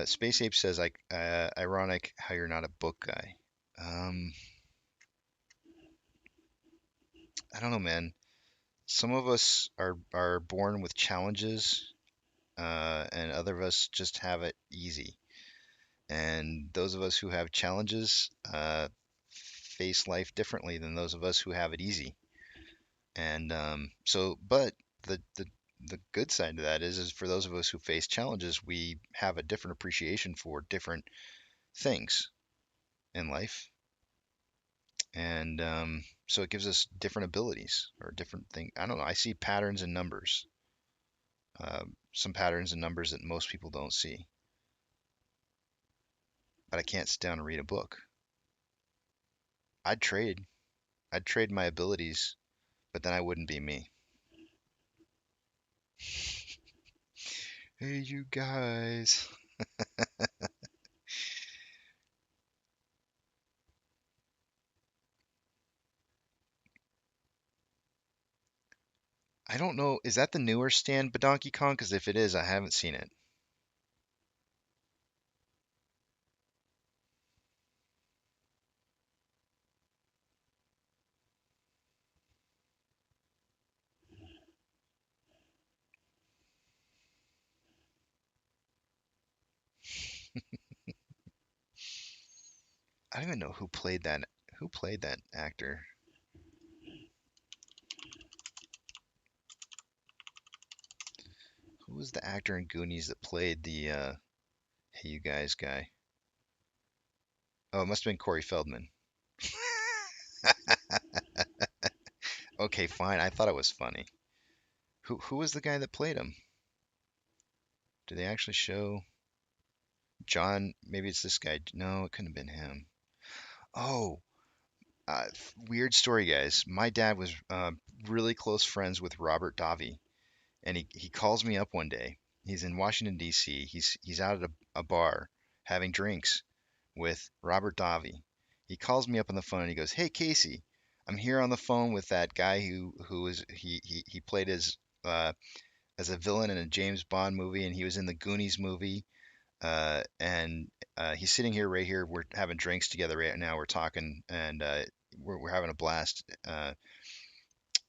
Space Ape says, ironic how you're not a book guy. Um, I don't know, man. Some of us are born with challenges, and other of us just have it easy. And those of us who have challenges face life differently than those of us who have it easy. And but the good side of that is for those of us who face challenges, we have a different appreciation for different things in life, and so it gives us different abilities or different thing. I don't know. I see patterns in numbers, some patterns in numbers that most people don't see. But I can't sit down and read a book. I'd trade. I'd trade my abilities, but then I wouldn't be me. Hey, you guys. I don't know. Is that the newer stand, Donkey Kong? Because if it is, I haven't seen it. I don't even know who played that. Who played that actor? Who was the actor in Goonies that played the Hey You Guys guy? Oh, it must have been Corey Feldman. Okay, fine. I thought it was funny. Who was the guy that played him? Did they actually show John? Maybe it's this guy. No, it couldn't have been him. Oh, weird story, guys. My dad was really close friends with Robert Davi, and he calls me up one day. He's in Washington D.C. He's out at a bar having drinks with Robert Davi. He calls me up on the phone and he goes, "Hey Casey, I'm here on the phone with that guy who was he played as a villain in a James Bond movie, and he was in the Goonies movie. And he's sitting here right here. We're having drinks together right now. We're talking, and we're having a blast.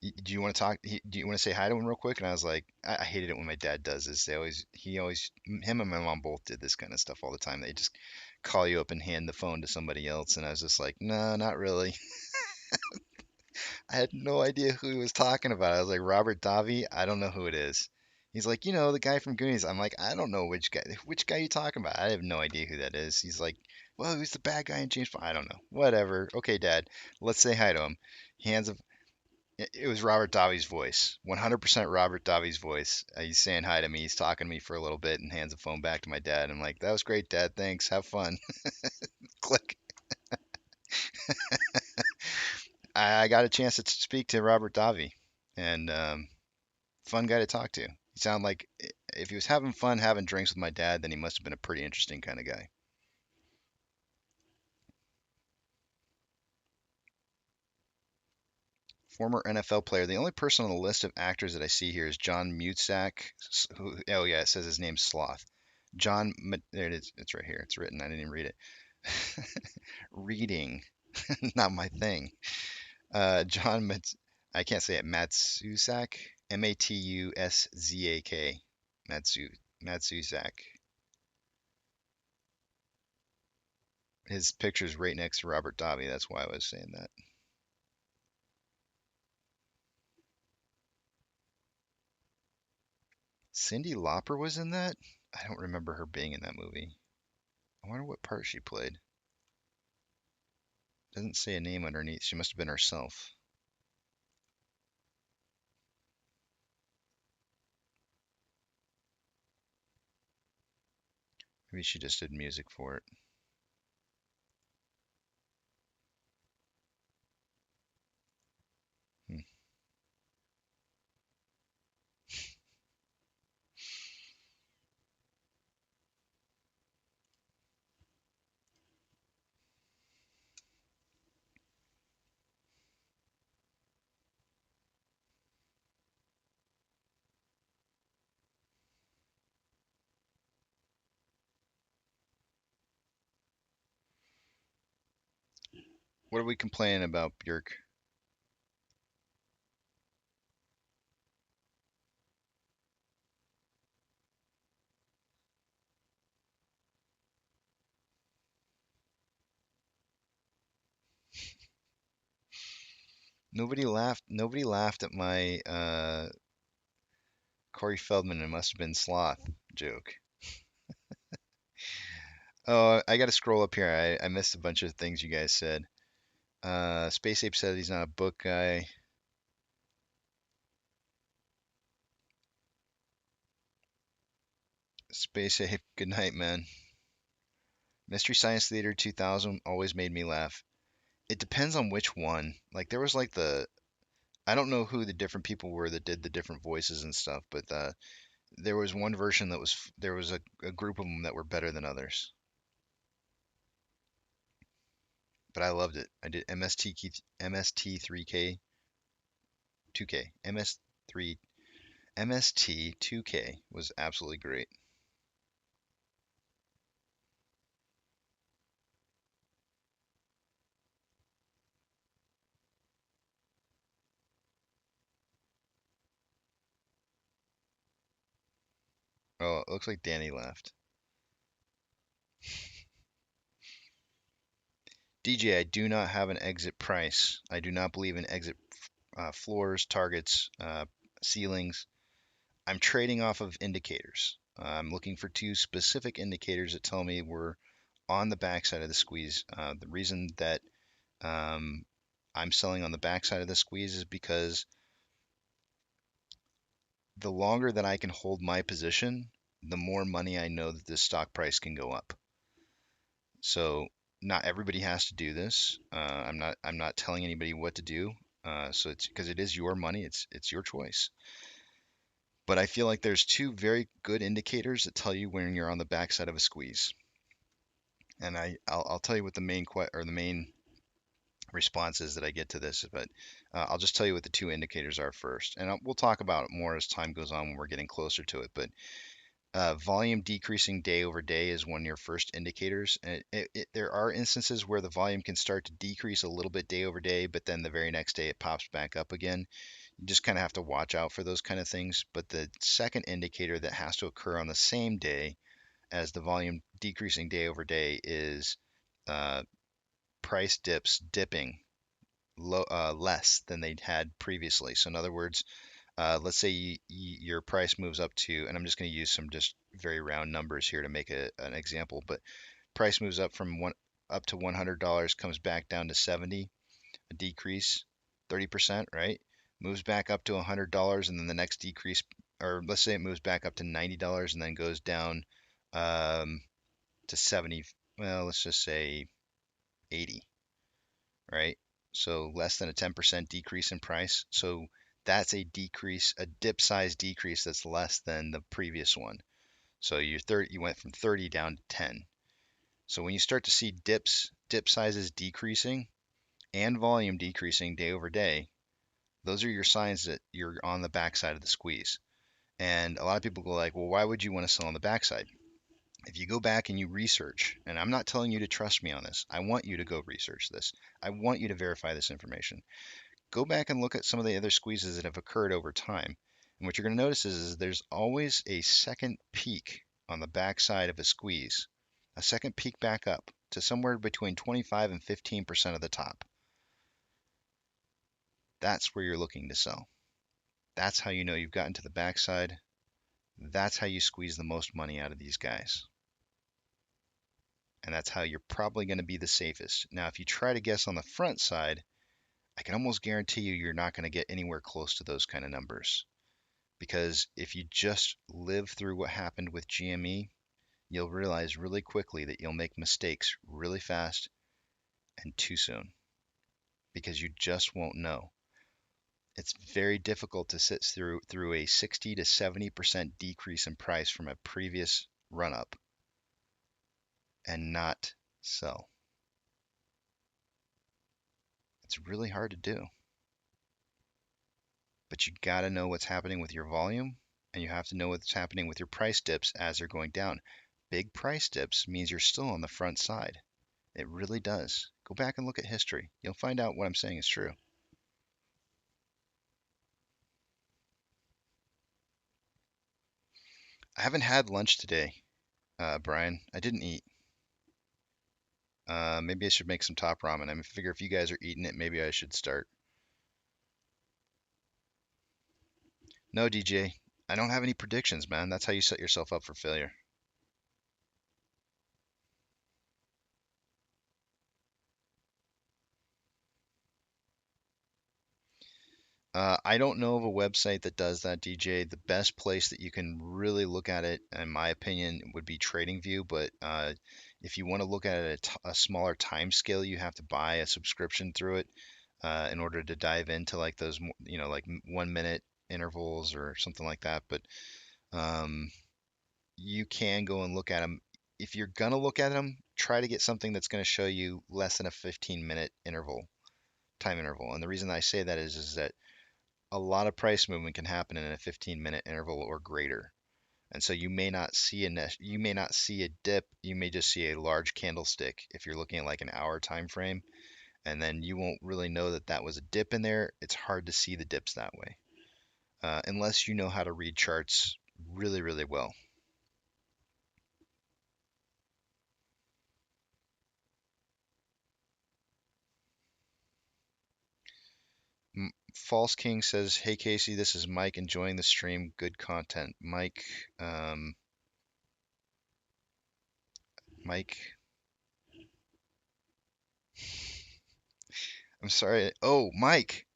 Do you want to talk? Do you want to say hi to him real quick?" And I was like, I hated it when my dad does this. Him and my mom both did this kind of stuff all the time. They just call you up and hand the phone to somebody else. And I was just like, no, not really. I had no idea who he was talking about. I was like, Robert Davi? I don't know who it is. He's like, the guy from Goonies. I'm like, I don't know which guy. Which guy you talking about? I have no idea who that is. He's like, well, who's the bad guy in James Bond? I don't know. Whatever. Okay, Dad, let's say hi to him. Hands of It was Robert Davi's voice, 100% Robert Davi's voice. He's saying hi to me. He's talking to me for a little bit and hands the phone back to my dad. I'm like, that was great, Dad. Thanks. Have fun. Click. I got a chance to speak to Robert Davi, and fun guy to talk to. He sounded like if he was having fun having drinks with my dad, then he must have been a pretty interesting kind of guy. Former NFL player. The only person on the list of actors that I see here is John Mutsak. Oh yeah, it says his name's Sloth. There it is. It's right here. It's written. I didn't even read it. Reading, not my thing. John, I can't say it. Matsusak. Matuszak. Matsusak. His picture's right next to Robert Davi. That's why I was saying that. Cyndi Lauper was in that? I don't remember her being in that movie. I wonder what part she played. Doesn't say a name underneath. She must have been herself. Maybe she just did music for it. Hmm. What are we complaining about, Björk? Nobody laughed. Nobody laughed at my Corey Feldman. It must have been sloth joke. Oh, I got to scroll up here. I missed a bunch of things you guys said. Space Ape said he's not a book guy. Space Ape, good night, man. Mystery Science Theater 2000 always made me laugh. It depends on which one. Like there was like I don't know who the different people were that did the different voices and stuff, but there was one version there was a group of them that were better than others. But I loved it. I did MST3K 2K. MS3 MST2K was absolutely great. Oh, it looks like Danny left. DJ, I do not have an exit price. I do not believe in exit floors, targets, ceilings. I'm trading off of indicators. I'm looking for two specific indicators that tell me we're on the backside of the squeeze. The reason that um, I'm selling on the backside of the squeeze is because the longer that I can hold my position, the more money I know that the stock price can go up. So not everybody has to do this. I'm not telling anybody what to do. So it's because it is your money. It's your choice. But I feel like there's two very good indicators that tell you when you're on the backside of a squeeze. And I'll tell you what the main responses that I get to this, but I'll just tell you what the two indicators are first, and we'll talk about it more as time goes on when we're getting closer to it. But volume decreasing day over day is one of your first indicators. And there are instances where the volume can start to decrease a little bit day over day, but then the very next day it pops back up again. You just kind of have to watch out for those kind of things. But the second indicator that has to occur on the same day as the volume decreasing day over day is uh, price dipping less than they'd had previously. So in other words, let's say your price moves up to, and I'm just going to use some just very round numbers here to make an example, but price moves up from up to $100, comes back down to 70, a decrease, 30%, right? Moves back up to $100, and then the next decrease, or let's say it moves back up to $90 and then goes down um, to 70. Well, let's just say 80, right? So less than a 10% decrease in price. So that's a decrease, a dip size decrease that's less than the previous one. So you went from 30 down to 10. So when you start to see dip sizes decreasing and volume decreasing day over day, those are your signs that you're on the backside of the squeeze. And a lot of people go like, well, why would you want to sell on the backside? If you go back and you research, and I'm not telling you to trust me on this, I want you to go research this. I want you to verify this information. Go back and look at some of the other squeezes that have occurred over time. And what you're going to notice is there's always a second peak on the backside of a squeeze, a second peak back up to somewhere between 25 and 15% of the top. That's where you're looking to sell. That's how you know you've gotten to the backside. That's how you squeeze the most money out of these guys. And that's how you're probably going to be the safest. Now, if you try to guess on the front side, I can almost guarantee you're not going to get anywhere close to those kind of numbers. Because if you just live through what happened with GME, you'll realize really quickly that you'll make mistakes really fast and too soon because you just won't know. It's very difficult to sit through a 60 to 70% decrease in price from a previous run up and not sell. It's really hard to do. But you got to know what's happening with your volume, and you have to know what's happening with your price dips as they're going down. Big price dips means you're still on the front side. It really does. Go back and look at history. You'll find out what I'm saying is true. I haven't had lunch today, Brian. I didn't eat. Maybe I should make some top ramen. I figure if you guys are eating it, maybe I should start. No, DJ, I don't have any predictions, man. That's how you set yourself up for failure. I don't know of a website that does that, DJ. The best place that you can really look at it, in my opinion, would be TradingView. But if you want to look at it at a smaller time scale, you have to buy a subscription through it in order to dive into like those, like 1 minute intervals or something like that. But um, you can go and look at them. If you're gonna look at them, try to get something that's going to show you less than a 15-minute time interval. And the reason I say that is that a lot of price movement can happen in a 15-minute interval or greater. And so you may not see you may not see a dip, you may just see a large candlestick if you're looking at like an hour time frame, and then you won't really know that that was a dip in there. It's hard to see the dips that way, unless you know how to read charts really, really well. False King says, "Hey Casey, this is Mike enjoying the stream. Good content." Mike, Mike, I'm sorry. Oh, Mike.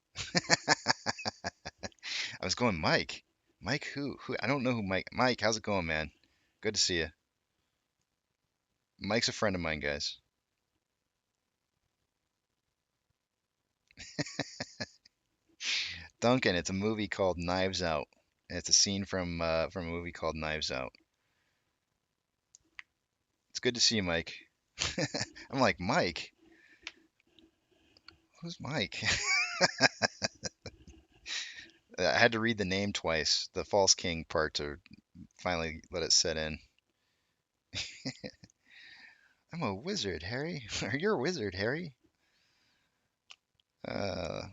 I was going Mike. Mike who? Who? I don't know who Mike. Mike, how's it going, man? Good to see you. Mike's a friend of mine, guys. Duncan, it's a movie called Knives Out. And it's a scene from a movie called Knives Out. It's good to see you, Mike. I'm like, Mike? Who's Mike? I had to read the name twice, the False King part, to finally let it set in. I'm a wizard, Harry. You're a wizard, Harry. Uh,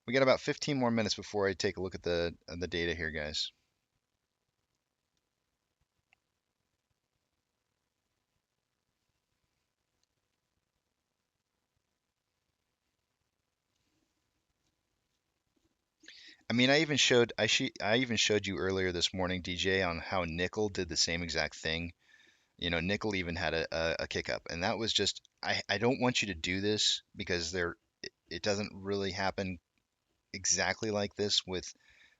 we got about 15 more minutes before I take a look at the data here, guys. I mean, I even showed you earlier this morning, DJ, on how nickel did the same exact thing. You know, nickel even had a kick up, and that was just I don't want you to do this because it doesn't really happen exactly like this with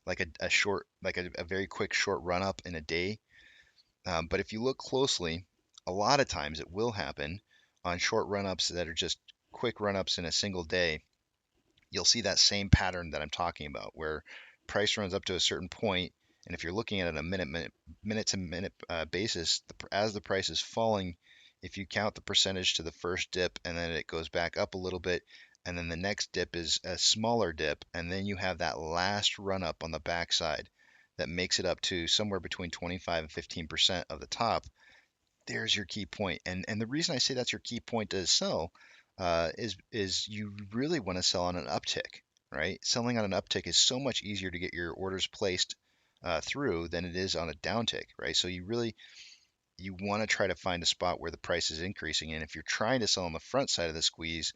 like a short like a very quick short run up in a day. But if you look closely, a lot of times it will happen on short run ups that are just quick run ups in a single day. You'll see that same pattern that I'm talking about, where price runs up to a certain point, and if you're looking at it on a minute to minute basis, as the price is falling, if you count the percentage to the first dip and then it goes back up a little bit, and then the next dip is a smaller dip, and then you have that last run up on the backside that makes it up to somewhere between 25 and 15% of the top. There's your key point. And the reason I say that's your key point to sell is you really want to sell on an uptick, right? Selling on an uptick is so much easier to get your orders placed through than it is on a downtick, right? So you want to try to find a spot where the price is increasing. And if you're trying to sell on the front side of the squeeze,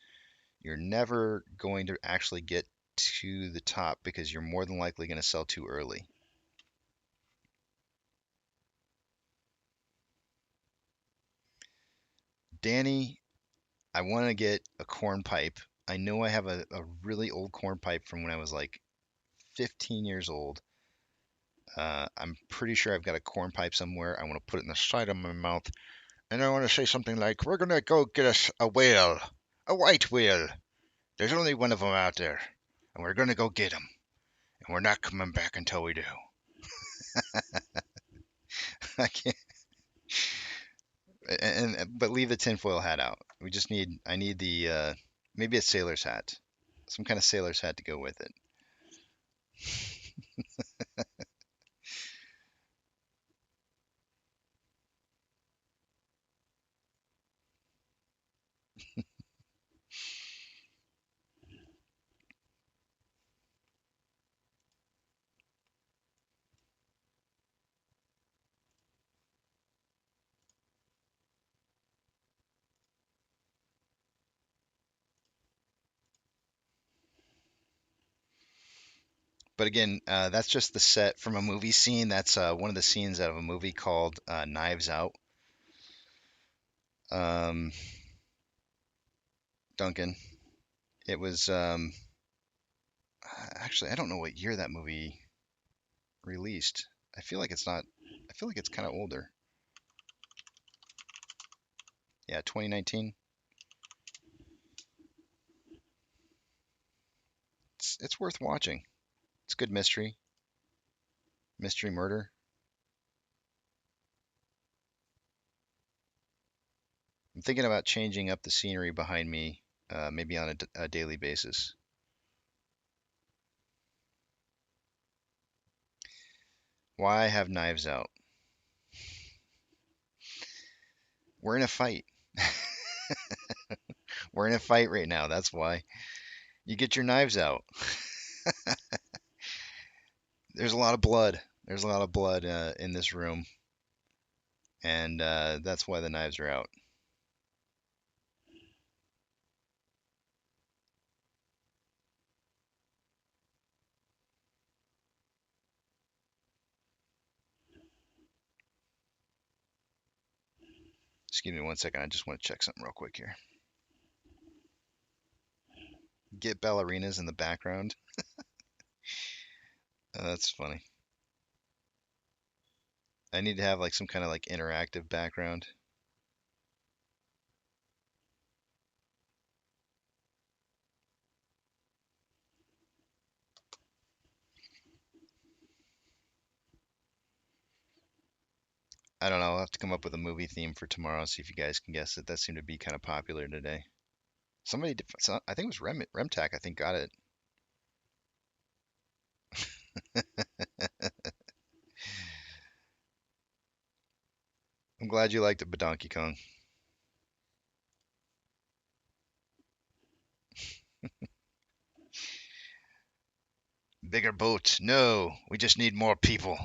you're never going to actually get to the top because you're more than likely going to sell too early. Danny, I want to get a corn pipe. I know I have a really old corn pipe from when I was like 15 years old. I'm pretty sure I've got a corn pipe somewhere. I want to put it in the side of my mouth, and I want to say something like, "We're gonna go get us a whale, a white whale. There's only one of them out there, and we're gonna go get him, and we're not coming back until we do." I can't, but leave the tinfoil hat out. I need the maybe a sailor's hat, some kind of sailor's hat to go with it. But again, that's just the set from a movie scene. That's one of the scenes out of a movie called Knives Out. Um, Duncan. It was actually I don't know what year that movie released. I feel like it's not. I feel like it's kind of older. Yeah, 2019. It's worth watching. It's good mystery murder. I'm thinking about changing up the scenery behind me, maybe on a daily basis. Why have Knives Out? We're in a fight. We're in a fight right now. That's why. You get your knives out. There's a lot of blood. There's a lot of blood in this room, and that's why the knives are out. Excuse me one second. I just want to check something real quick here. Get ballerinas in the background. That's funny. I need to have like some kind of like interactive background. I don't know. I'll have to come up with a movie theme for tomorrow. See if you guys can guess it. That seemed to be kind of popular today. Somebody, I think it was Remtac. I think got it. I'm glad you liked it, but Donkey Kong. Bigger boat. No, we just need more people.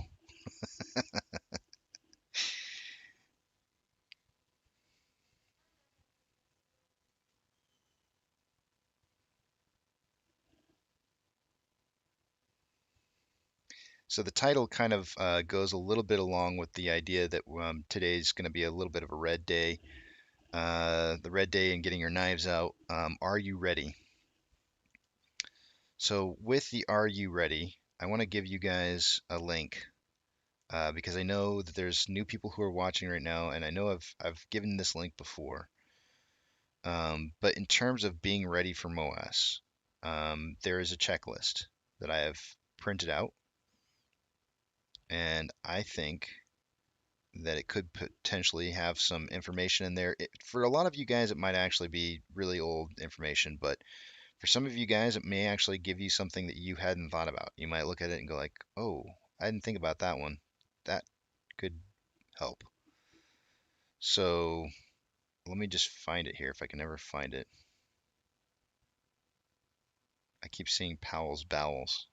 So the title kind of goes a little bit along with the idea that today's going to be a little bit of a red day. The red day and getting your knives out. Are you ready? So with the Are You Ready, I want to give you guys a link because I know that there's new people who are watching right now, and I know I've given this link before. But in terms of being ready for MOASS, there is a checklist that I have printed out, and I think that it could potentially have some information in there. For a lot of you guys, it might actually be really old information, but for some of you guys, it may actually give you something that you hadn't thought about. You might look at it and go like, "Oh, I didn't think about that one. That could help." So let me just find it here if I can ever find it. I keep seeing Powell's Bowels.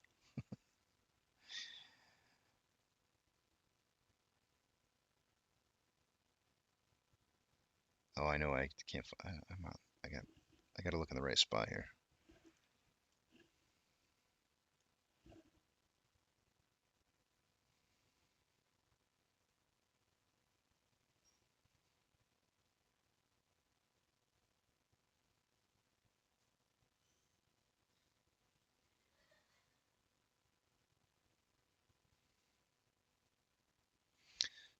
Oh, I know I can't. I'm out. I got to look in the right spot here.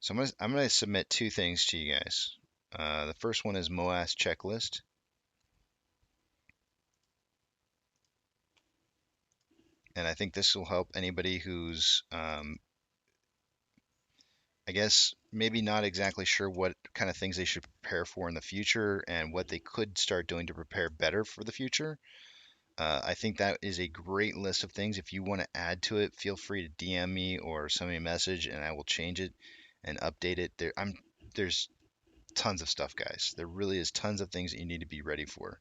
So I'm gonna submit two things to you guys. The first one is MOASS checklist, and I think this will help anybody who's, I guess, maybe not exactly sure what kind of things they should prepare for in the future and what they could start doing to prepare better for the future. I think that is a great list of things. If you want to add to it, feel free to DM me or send me a message, and I will change it and update it. There's tons of stuff, guys. There really is tons of things that you need to be ready for.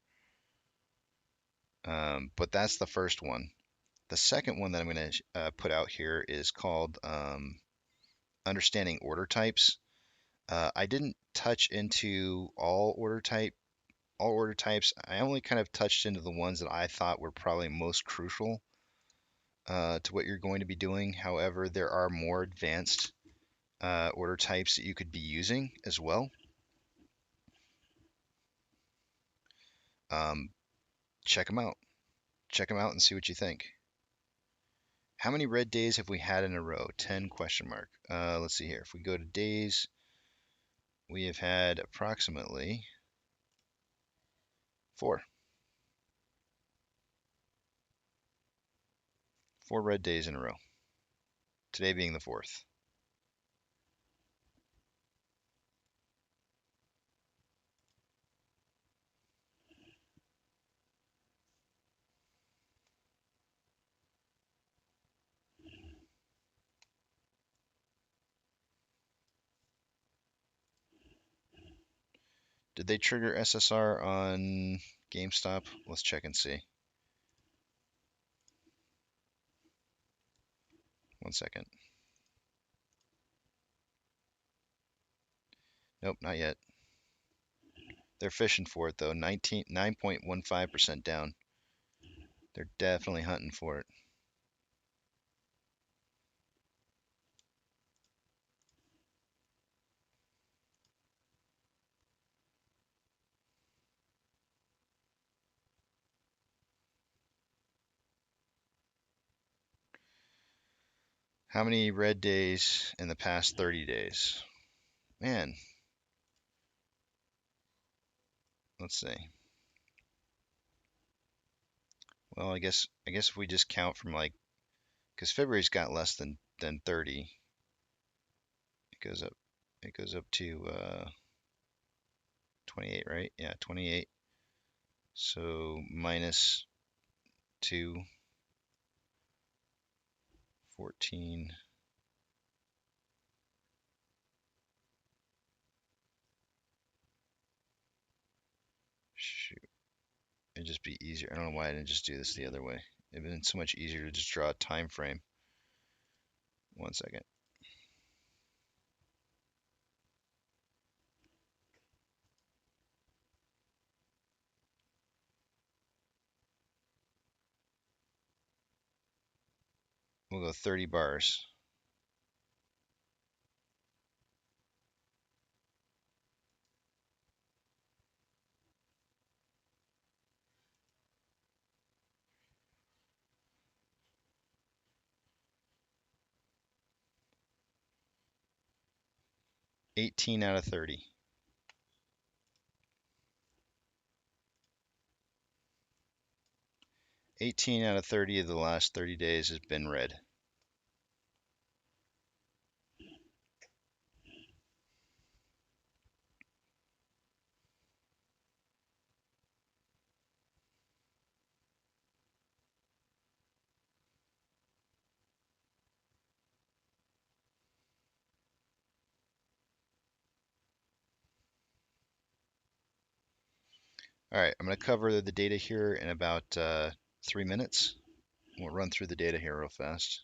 But that's the first one. The second one that I'm going to put out here is called Understanding Order Types. I didn't touch into all order types. I only kind of touched into the ones that I thought were probably most crucial to what you're going to be doing. However, there are more advanced order types that you could be using as well. Um, check them out. Check them out and see what you think. How many red days have we had in a row? 10 question mark. Let's see here. If we go to days, we have had approximately 4. 4 red days in a row. Today being the 4th. Did they trigger SSR on GameStop? Let's check and see. 1 second. Nope, not yet. They're fishing for it though. 9.15% down. They're definitely hunting for it. How many red days in the past 30 days? Man, let's see. Well, I guess if we just count from like, because February's got less than 30. It goes up to 28, right? Yeah, 28. So minus 2, 14. Shoot, it'd just be easier. I don't know why I didn't just do this the other way. It'd been so much easier to just draw a time frame. 1 second. We'll go 30 bars. $18 out of 30. 18 out of 30 of the last 30 days has been red. All right, I'm going to cover the data here in about 3 minutes. We'll run through the data here real fast.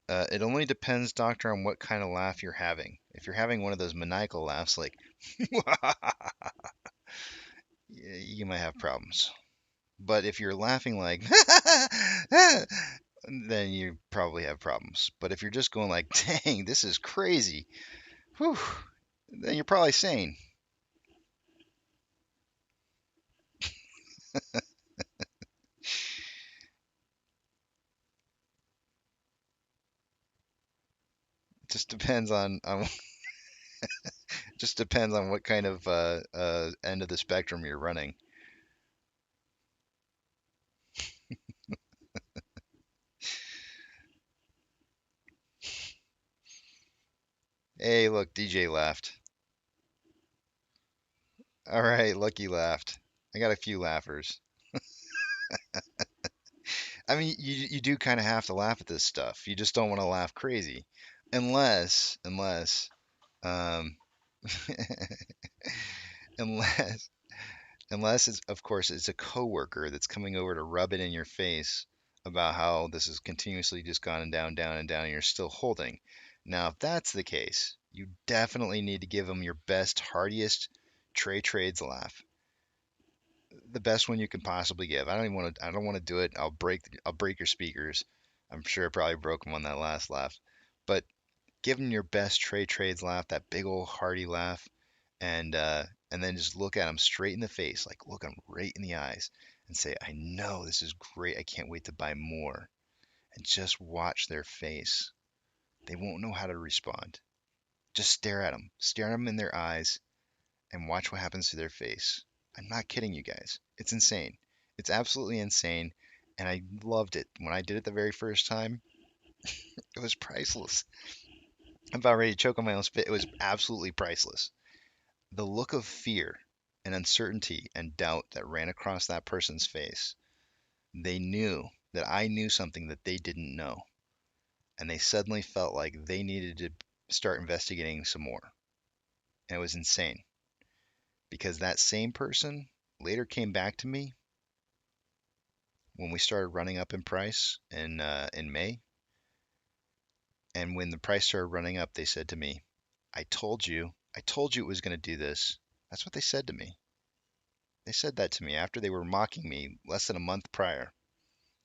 It only depends, doctor, on what kind of laugh you're having. If you're having one of those maniacal laughs like, you might have problems. But if you're laughing like, then you probably have problems. But if you're just going like, dang, this is crazy, whew, then you're probably sane. Just depends on just depends on what kind of end of the spectrum you're running. Hey, look, DJ laughed. All right, Lucky laughed. I got a few laughers. I mean, you do kind of have to laugh at this stuff. You just don't want to laugh crazy, unless um, unless unless it's, of course, it's a coworker that's coming over to rub it in your face about how this has continuously just gone down, down, and down, and you're still holding. Now, if that's the case, you definitely need to give them your best, heartiest trades laugh, the best one you can possibly give. I don't even want to. I don't want to do it. I'll break your speakers. I'm sure I probably broke them on that last laugh, but give them your best trades laugh, that big old hearty laugh, and then just look at them straight in the face, like look them right in the eyes, and say, "I know this is great. I can't wait to buy more." And just watch their face. They won't know how to respond. Just stare at them in their eyes, and watch what happens to their face. I'm not kidding you guys. It's insane. It's absolutely insane. And I loved it. When I did it the very first time, it was priceless. I'm about ready to choke on my own spit. It was absolutely priceless. The look of fear and uncertainty and doubt that ran across that person's face. They knew that I knew something that they didn't know. And they suddenly felt like they needed to start investigating some more. And it was insane because that same person later came back to me when we started running up in price in May. And when the price started running up, they said to me, I told you it was going to do this." That's what they said to me. They said that to me after they were mocking me less than a month prior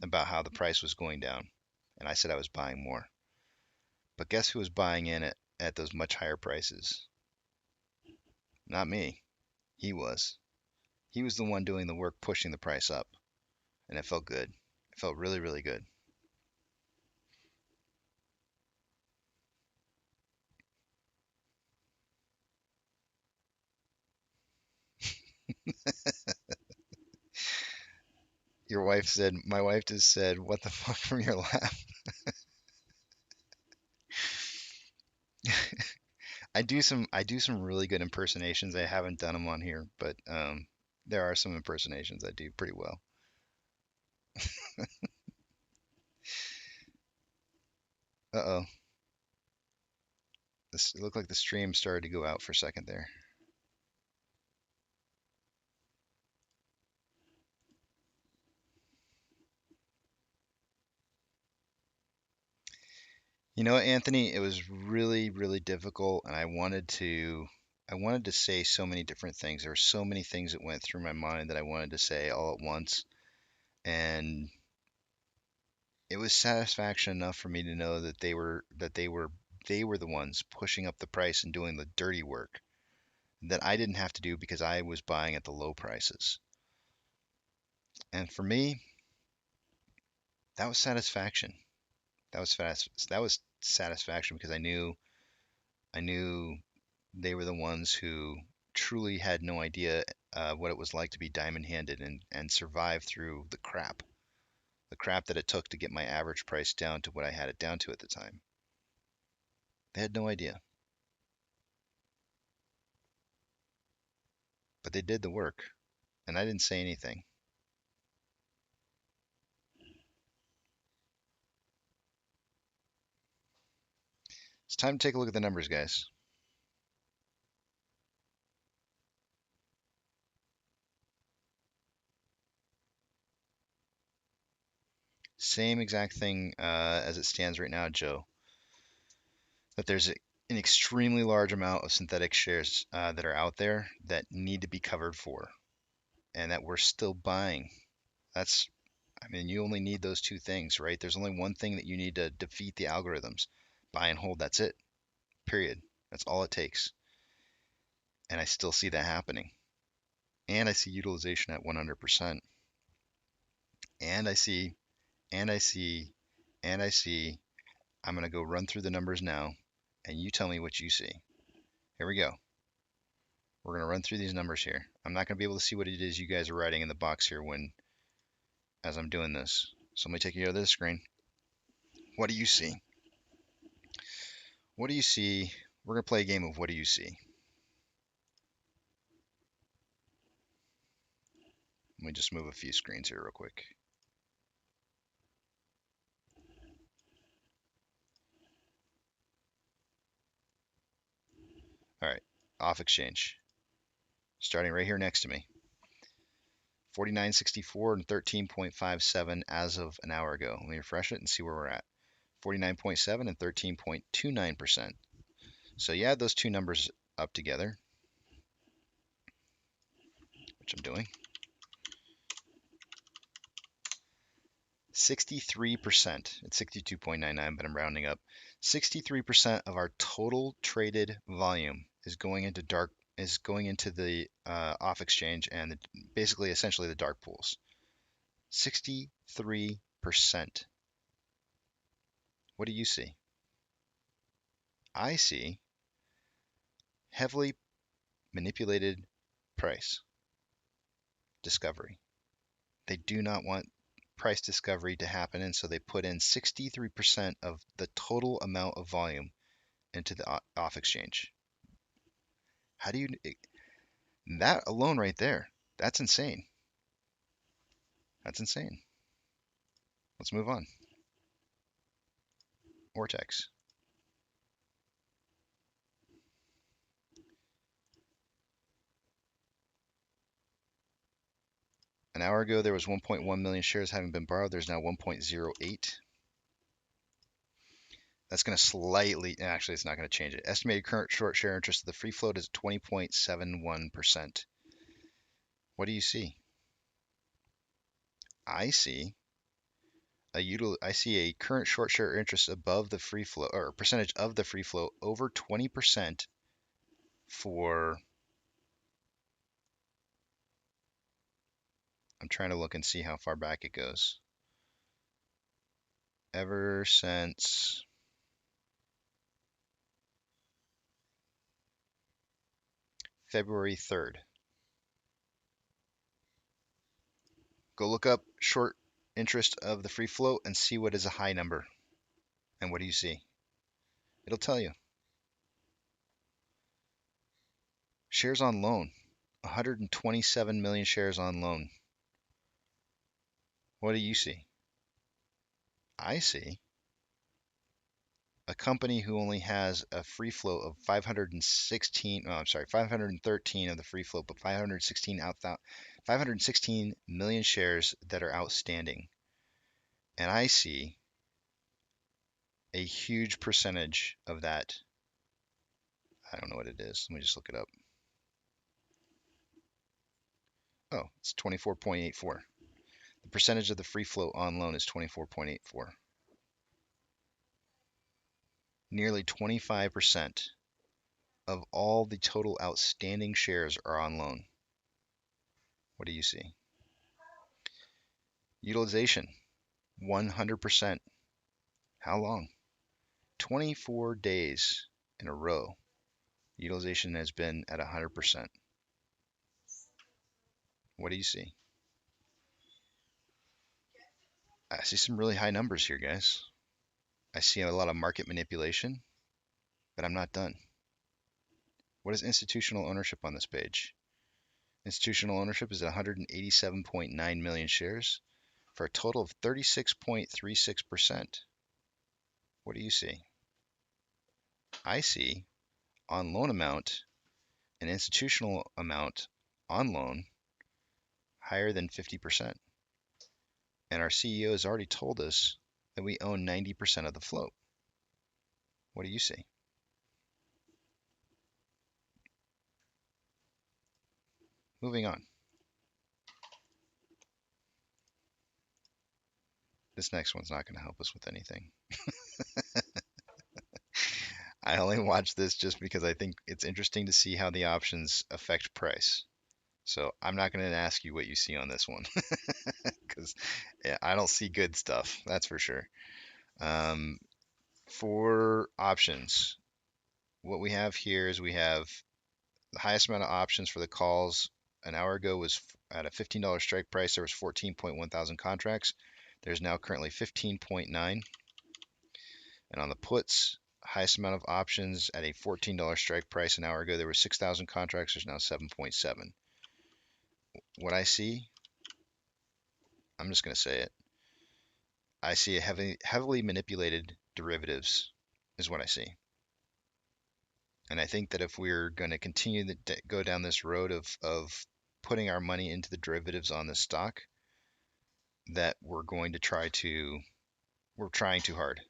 about how the price was going down. And I said I was buying more. But guess who was buying in at those much higher prices? Not me. He was. He was the one doing the work, pushing the price up, and it felt good. It felt really, really good. Your wife said, my wife just said, "What the fuck," from your laugh. I do some really good impersonations. I haven't done them on here, but there are some impersonations I do pretty well. Uh-oh. This, it looked like the stream started to go out for a second there. You know what, Anthony? It was really, really difficult, and I wanted to say so many different things. There were so many things that went through my mind that I wanted to say all at once, and it was satisfaction enough for me to know that they were the ones pushing up the price and doing the dirty work that I didn't have to do because I was buying at the low prices. And for me, that was satisfaction. That was satisfaction because I knew they were the ones who truly had no idea what it was like to be diamond-handed and survive through the crap that it took to get my average price down to what I had it down to at the time. They had no idea, but they did the work, and I didn't say anything. It's time to take a look at the numbers, guys. Same exact thing as it stands right now, Joe. That there's an extremely large amount of synthetic shares that are out there that need to be covered for, and that we're still buying. I mean, you only need those two things, right? There's only one thing that you need to defeat the algorithms. Buy and hold, that's it. Period. That's all it takes. And I still see that happening. And I see utilization at 100%. And I see, and I see, and I see. I'm going to go run through the numbers now, and you tell me what you see. Here we go. We're going to run through these numbers here. I'm not going to be able to see what it is you guys are writing in the box here as I'm doing this. So let me take you to the screen. What do you see? What do you see? We're going to play a game of what do you see? Let me just move a few screens here real quick. All right, off exchange. Starting right here next to me. 49.64 and 13.57 as of an hour ago. Let me refresh it and see where we're at. 49.7 and 13.29%. So you add those two numbers up together, which I'm doing. 63%, it's 62.99, but I'm rounding up. 63% of our total traded volume is going into the off exchange and basically essentially the dark pools. 63%. What do you see? I see heavily manipulated price discovery. They do not want price discovery to happen, and so they put in 63% of the total amount of volume into the off exchange. How do you, that alone right there, that's insane. That's insane. Let's move on. Vortex. An hour ago, there was 1.1 million shares having been borrowed. There's now 1.08. That's going to slightly, actually, it's not going to change it. Estimated current short share interest of the free float is 20.71%. What do you see? I see a current short share interest above the free float, or percentage of the free float over 20% for I'm trying to look and see how far back it goes. Ever since February 3rd. Go look up short interest of the free float and see what is a high number. And what do you see? It'll tell you. Shares on loan. 127 million shares on loan. What do you see? I see a company who only has a free float of 513 of the free float, but 516 million shares that are outstanding. And I see a huge percentage of that. I don't know what it is. Let me just look it up. Oh, it's 24.84. The percentage of the free float on loan is 24.84. Nearly 25% of all the total outstanding shares are on loan. What do you see? Utilization, 100%. How long? 24 days in a row. Utilization has been at 100%. What do you see? I see some really high numbers here, guys. I see a lot of market manipulation, but I'm not done. What is institutional ownership on this page? Institutional ownership is at 187.9 million shares for a total of 36.36%. What do you see? I see on loan amount an institutional amount on loan higher than 50%. And our CEO has already told us that we own 90% of the float. What do you see? Moving on. This next one's not going to help us with anything. I only watch this just because I think it's interesting to see how the options affect price. So I'm not going to ask you what you see on this one because I don't see good stuff, that's for sure. For options, what we have here is we have the highest amount of options for the calls an hour ago was at a $15 strike price. There was 14.1 thousand contracts. There's now currently 15.9. And on the puts, highest amount of options at a $14 strike price an hour ago, there were 6,000 contracts. There's now 7.7. What I see, I'm just going to say it. I see a heavily manipulated derivatives is what I see. And I think that if we're going to continue to go down this road of putting our money into the derivatives on this stock, that we're trying too hard.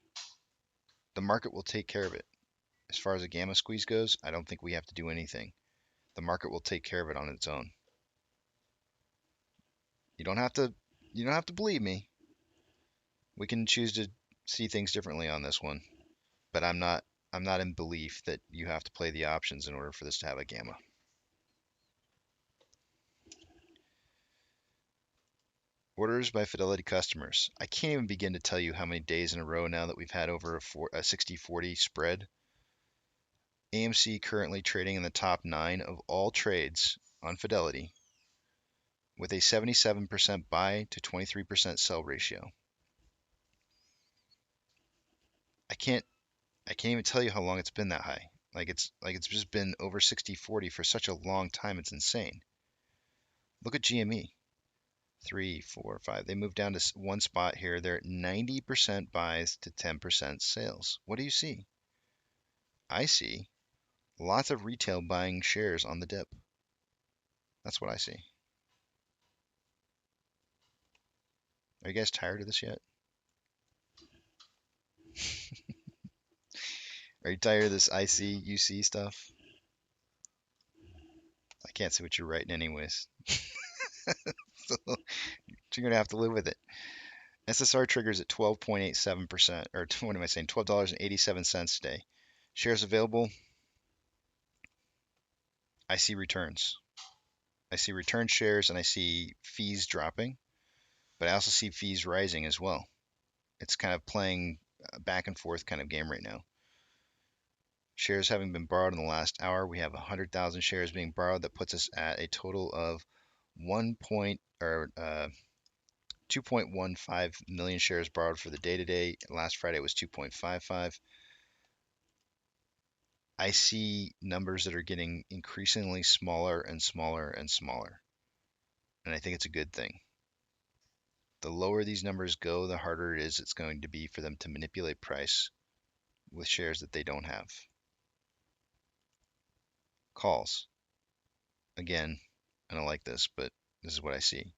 The market will take care of it. As far as a gamma squeeze goes, I don't think we have to do anything. The market will take care of it on its own. You don't have to believe me. We can choose to see things differently on this one, but I'm not in belief that you have to play the options in order for this to have a gamma. Orders by Fidelity customers. I can't even begin to tell you how many days in a row now that we've had over a 60-40 spread. AMC currently trading in the top 9 of all trades on Fidelity with a 77% buy to 23% sell ratio. I can't even tell you how long it's been that high. It's just been over 60-40 for such a long time. It's insane. Look at GME. 3, 4, 5. They moved down to one spot here. They're at 90% buys to 10% sales. What do you see? I see lots of retail buying shares on the dip. That's what I see. Are you guys tired of this yet? Are you tired of this IC, UC stuff? I can't see what you're writing anyways. So you're going to have to live with it. SSR triggers at 12.87%, or what am I saying, $12.87 today. Shares available. I see returns. I see return shares and I see fees dropping, but I also see fees rising as well. It's kind of playing a back and forth kind of game right now. Shares having been borrowed in the last hour, we have 100,000 shares being borrowed. That puts us at a total of 2.15 million shares borrowed for the day today. Last Friday was 2.55. I see numbers that are getting increasingly smaller and smaller and smaller, and I think it's a good thing. The lower these numbers go, the harder it's going to be for them to manipulate price with shares that they don't have. Calls. Again, I don't like this, but this is what I see.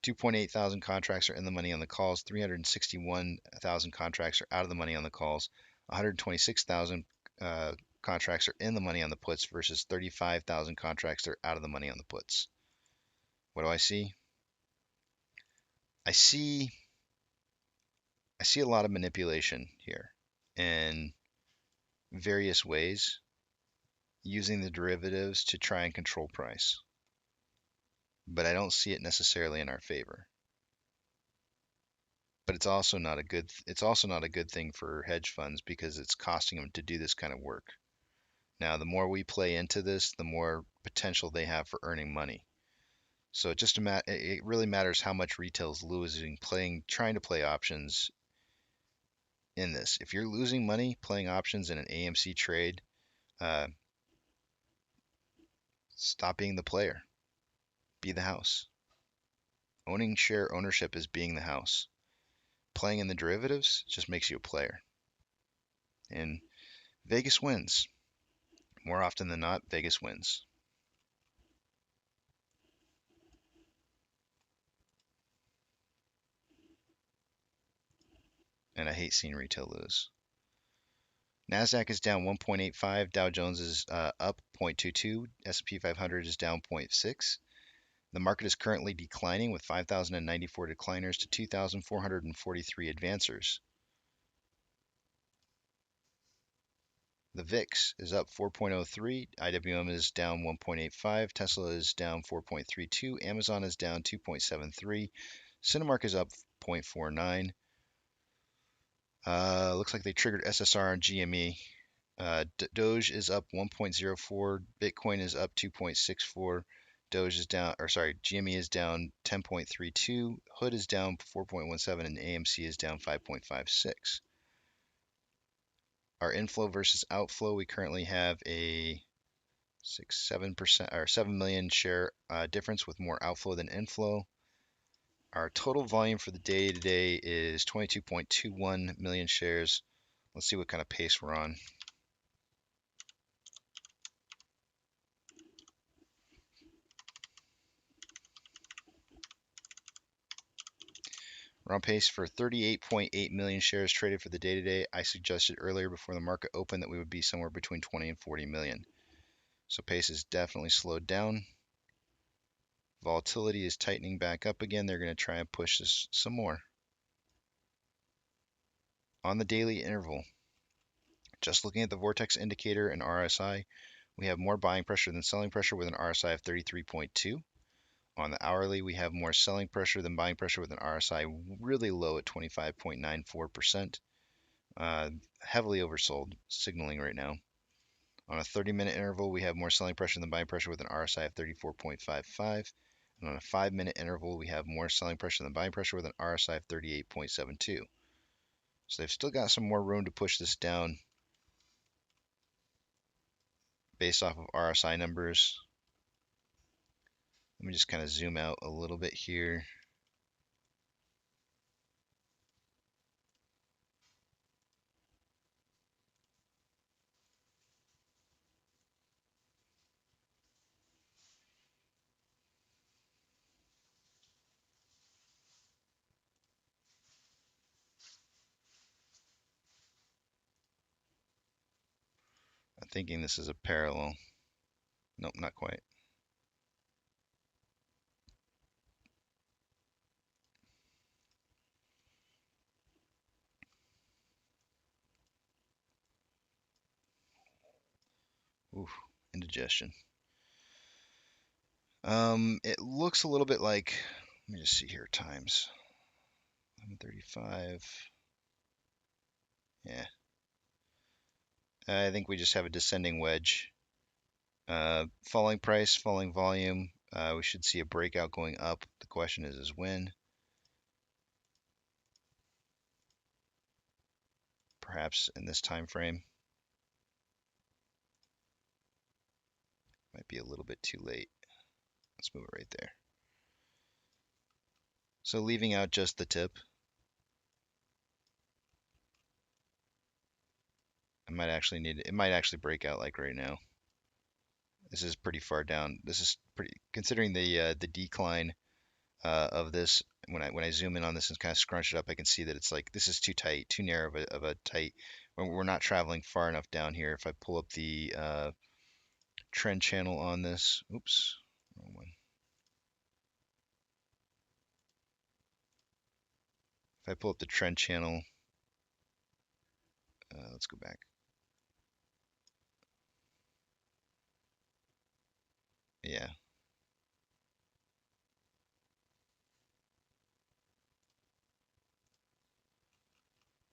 2.8 thousand contracts are in the money on the calls. 361,000 contracts are out of the money on the calls. 126,000 contracts are in the money on the puts versus 35,000 contracts that are out of the money on the puts. What do I see? I see a lot of manipulation here in various ways, using the derivatives to try and control price. But I don't see it necessarily in our favor. But it's also not a good thing for hedge funds because it's costing them to do this kind of work. Now, the more we play into this, the more potential they have for earning money. So it really matters how much retail is losing trying to play options in this. If you're losing money playing options in an AMC trade, stop being the player. Be the house. Owning share ownership is being the house. Playing in the derivatives just makes you a player. And Vegas wins. More often than not, Vegas wins. And I hate seeing retail lose. NASDAQ is down 1.85, Dow Jones is up 0.22, S&P 500 is down 0.6. The market is currently declining with 5,094 decliners to 2,443 advancers. The VIX is up 4.03, IWM is down 1.85, Tesla is down 4.32, Amazon is down 2.73, Cinemark is up 0.49. Looks like they triggered SSR on GME. Doge is up 1.04, Bitcoin is up 2.64, GME is down 10.32, Hood is down 4.17, and AMC is down 5.56. Our inflow versus outflow, we currently have a 7% or 7 million share difference with more outflow than inflow. Our total volume for the day today is 22.21 million shares. Let's see what kind of pace we're on. We're on pace for 38.8 million shares traded for the day today. I suggested earlier before the market opened that we would be somewhere between 20 and 40 million. So pace has definitely slowed down. Volatility is tightening back up again. They're going to try and push this some more. On the daily interval, just looking at the Vortex indicator and RSI, we have more buying pressure than selling pressure with an RSI of 33.2. On the hourly, we have more selling pressure than buying pressure with an RSI really low at 25.94%. Heavily oversold, signaling right now. On a 30-minute interval, we have more selling pressure than buying pressure with an RSI of 34.55. And on a 5-minute interval, we have more selling pressure than buying pressure with an RSI of 38.72. So they've still got some more room to push this down based off of RSI numbers. Let me just kind of zoom out a little bit here. I'm thinking this is a parallel. Nope, not quite. Oof, indigestion. It looks a little bit like, let me just see here, times 11:35. Yeah, I think we just have a descending wedge. Falling price, falling volume. We should see a breakout going up. The question is when? Perhaps in this time frame. Might be a little bit too late. Let's move it right there. So leaving out just the tip. I might actually need it. It might actually break out like right now. This is pretty far down. This is pretty, considering the decline of this. When I zoom in on this and kind of scrunch it up, I can see that it's like this is too tight, too narrow of a tight. We're not traveling far enough down here. If I pull up the trend channel on this, oops, wrong one. If I pull up the trend channel, let's go back. Yeah,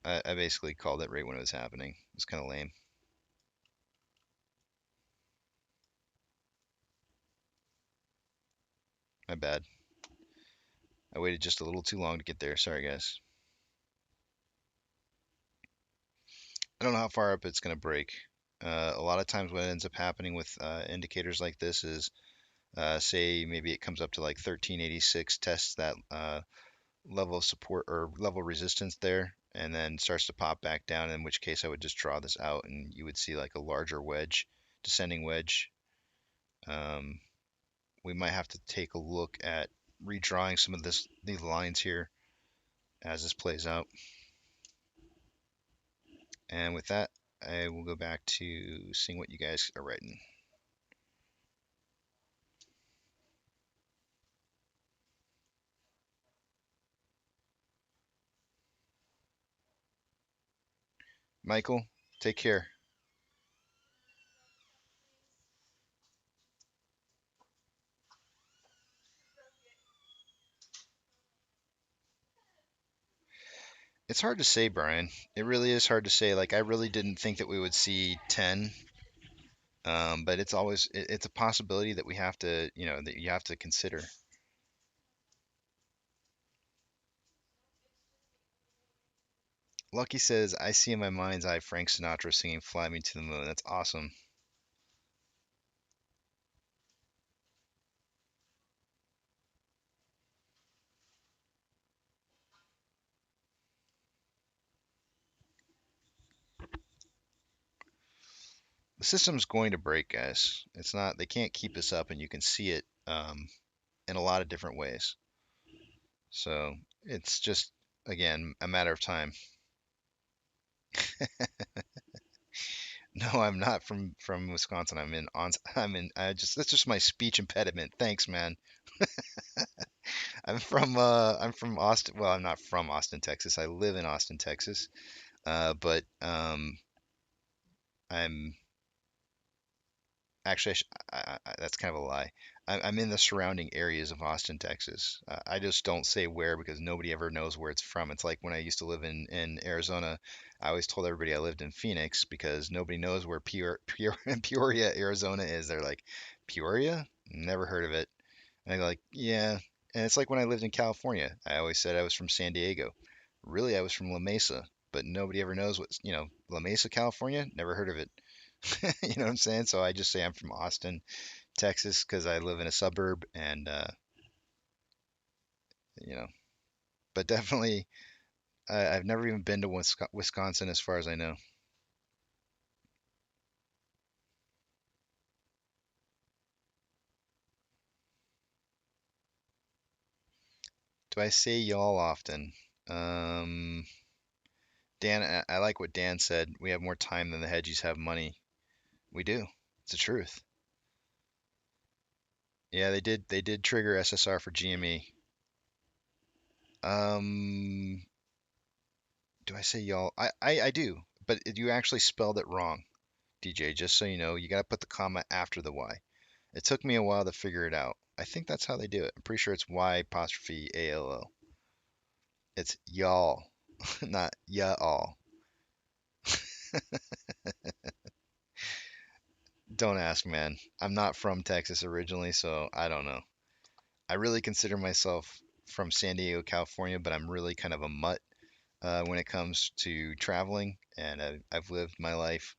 I basically called it right when it was happening. It's kind of lame. My bad. I waited just a little too long to get there. Sorry, guys. I don't know how far up it's going to break. A lot of times what ends up happening with indicators like this is, say maybe it comes up to like 1386, tests that level of support or level of resistance there, and then starts to pop back down, in which case I would just draw this out and you would see like a larger wedge, descending wedge. We might have to take a look at redrawing some of these lines here as this plays out. And with that, I will go back to seeing what you guys are writing. Michael, take care. It's hard to say, Brian. It really is hard to say. Like, I really didn't think that we would see 10, but it's always it's a possibility that we have to, that you have to consider. Lucky says, "I see in my mind's eye Frank Sinatra singing 'Fly Me to the Moon.' That's awesome." The system's going to break, guys. It's not. They can't keep this up, and you can see it in a lot of different ways. So it's just, again, a matter of time. No, I'm not from Wisconsin. I just that's just my speech impediment. Thanks, man. I'm from Austin. Well, I'm not from Austin, Texas. I live in Austin, Texas. But I'm actually that's kind of a lie. I'm in the surrounding areas of Austin, Texas. I just don't say where because nobody ever knows where it's from. It's like when I used to live in Arizona, I always told everybody I lived in Phoenix because nobody knows where Peoria, Arizona is. They're like, Peoria? Never heard of it. And I go like, yeah. And it's like when I lived in California, I always said I was from San Diego. Really, I was from La Mesa, but nobody ever knows La Mesa, California? Never heard of it. You know what I'm saying? So I just say I'm from Austin, Texas, because I live in a suburb, and you know. But definitely, I've never even been to Wisconsin, as far as I know. Do I say y'all often? Um, Dan, I like what Dan said. We have more time than the hedgies have money. We do. It's the truth. Yeah, they did trigger SSR for GME. Um, do I say y'all? I do, but you actually spelled it wrong, DJ. Just so you know, you got to put the comma after the Y. It took me a while to figure it out. I think that's how they do it. I'm pretty sure it's Y apostrophe ALL. It's y'all, not ya-all. Don't ask, man. I'm not from Texas originally, so I don't know. I really consider myself from San Diego, California, but I'm really kind of a mutt when it comes to traveling, and I've lived my life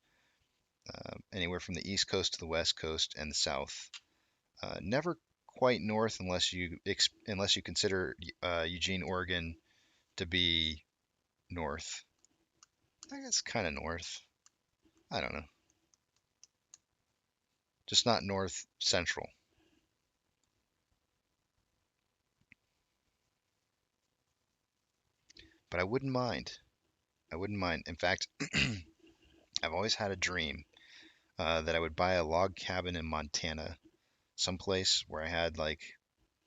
anywhere from the East Coast to the West Coast and the South. Never quite north unless you consider Eugene, Oregon to be north. I guess kind of north. I don't know. Just not north central. But I wouldn't mind. I wouldn't mind. In fact, I've always had a dream that I would buy a log cabin in Montana, someplace where I had like,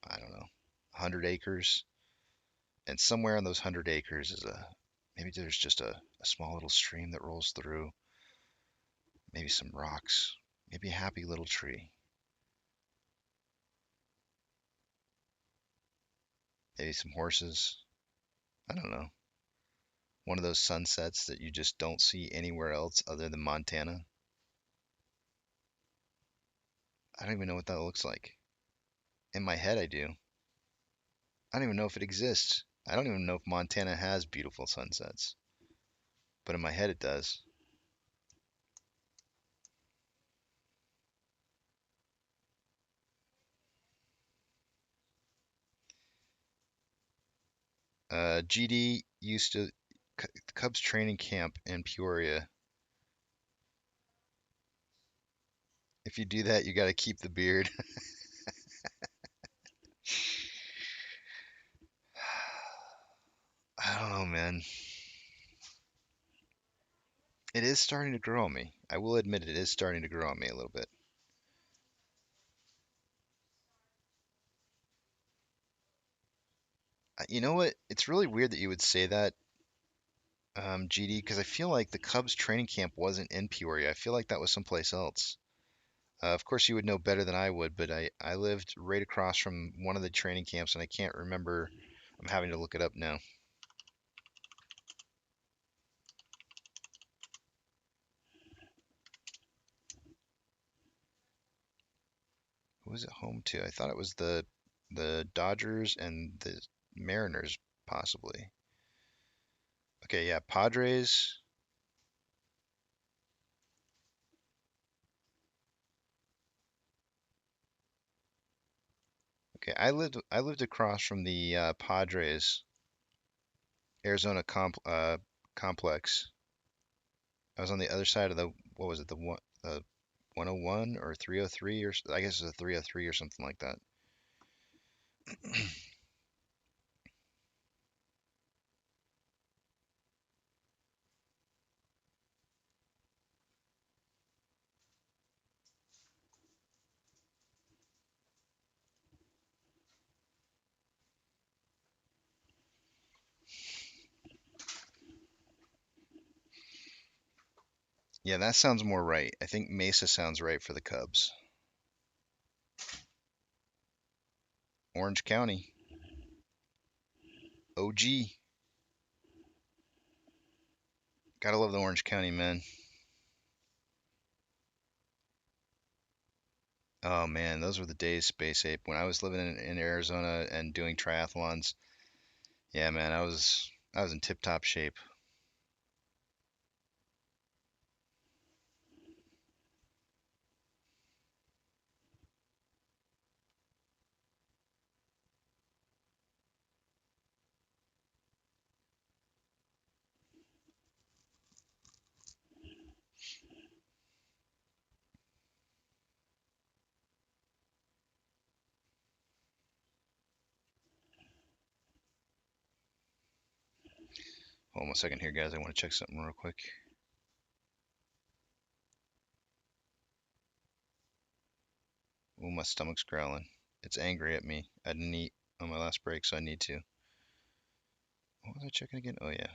I don't know, 100 acres. And somewhere on those 100 acres is maybe there's just a small little stream that rolls through, maybe some rocks, maybe a happy little tree, maybe some horses. I don't know. One of those sunsets that you just don't see anywhere else other than Montana. I don't even know what that looks like. In my head, I do. I don't even know if it exists. I don't even know if Montana has beautiful sunsets, but in my head, it does. GD used to Cubs training camp in Peoria. If you do that, you got to keep the beard. I don't know, man. It is starting to grow on me. I will admit it is starting to grow on me a little bit. You know what? It's really weird that you would say that, GD, because I feel like the Cubs training camp wasn't in Peoria. I feel like that was someplace else. Of course, you would know better than I would, but I lived right across from one of the training camps, and I can't remember. I'm having to look it up now. Who was it home to? I thought it was the Dodgers and the Mariners, possibly. Okay, yeah, Padres. Okay, I lived across from the Padres Arizona complex. I was on the other side of the what was it the 101 or 303 or I guess it's a 303 or something like that. Yeah, that sounds more right. I think Mesa sounds right for the Cubs. Orange County, OG. Gotta love the Orange County, man. Oh man, those were the days, Space Ape. When I was living in Arizona and doing triathlons, yeah, man, I was in tip-top shape. Hold on a second here, guys. I want to check something real quick. Ooh, my stomach's growling. It's angry at me. I didn't eat on my last break, so I need to. What was I checking again? Oh yeah.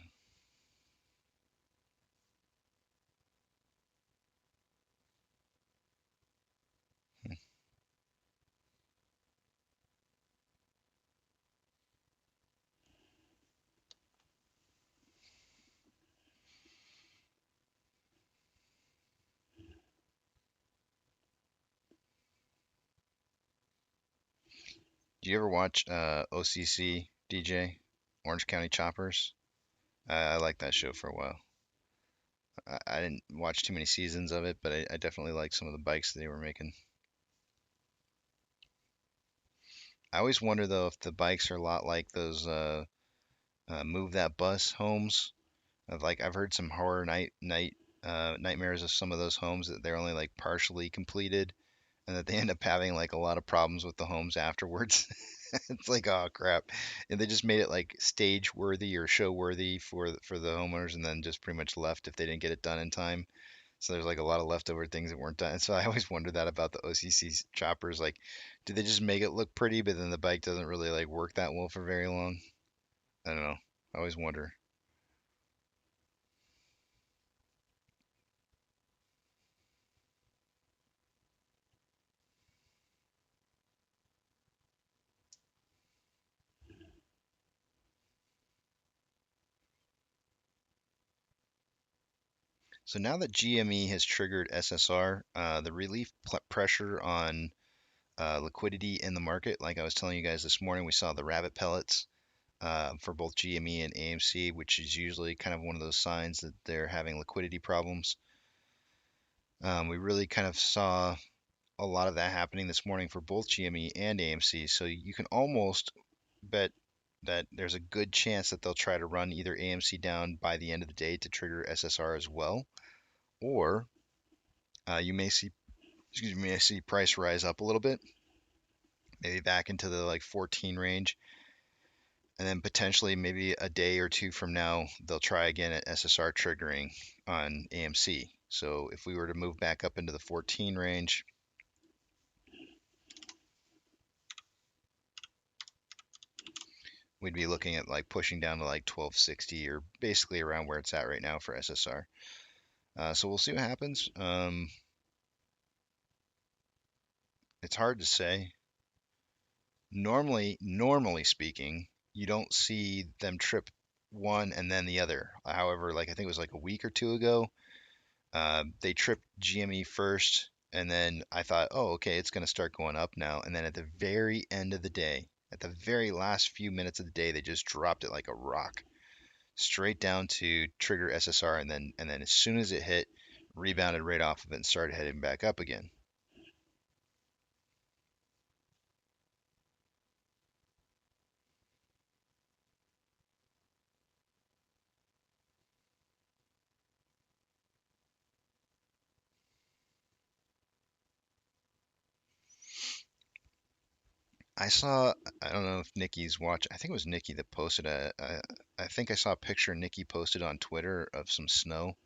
Do you ever watch OCC DJ, Orange County Choppers? I liked that show for a while. I didn't watch too many seasons of it, but I definitely liked some of the bikes they were making. I always wonder though if the bikes are a lot like those Move That Bus homes. Of like I've heard some horror nightmares of some of those homes that they're only like partially completed, and that they end up having like a lot of problems with the homes afterwards. It's like, oh crap. And they just made it like stage worthy or show worthy for the homeowners, and then just pretty much left if they didn't get it done in time. So there's like a lot of leftover things that weren't done. So I always wonder that about the OCC choppers. Like, do they just make it look pretty, but then the bike doesn't really like work that well for very long? I don't know. I always wonder. So now that GME has triggered SSR, the relief pressure on liquidity in the market, like I was telling you guys this morning, we saw the rabbit pellets for both GME and AMC, which is usually kind of one of those signs that they're having liquidity problems. We really kind of saw a lot of that happening this morning for both GME and AMC. So you can almost bet that there's a good chance that they'll try to run either AMC down by the end of the day to trigger SSR as well, or you may see, excuse me, I see price rise up a little bit, maybe back into the like 14 range, and then potentially maybe a day or two from now they'll try again at SSR triggering on AMC. So if we were to move back up into the 14 range, we'd be looking at like pushing down to like 1260 or basically around where it's at right now for SSR. So we'll see what happens. It's hard to say. Normally speaking, you don't see them trip one and then the other. However, like I think it was like a week or two ago, they tripped GME first, and then I thought, oh, okay, it's going to start going up now. And then at the very end of the day, at the very last few minutes of the day, they just dropped it like a rock, straight down to trigger SSR, and then as soon as it hit, rebounded right off of it and started heading back up again. I don't know if Nikki's watching. I think it was Nikki that posted I think I saw a picture Nikki posted on Twitter of some snow.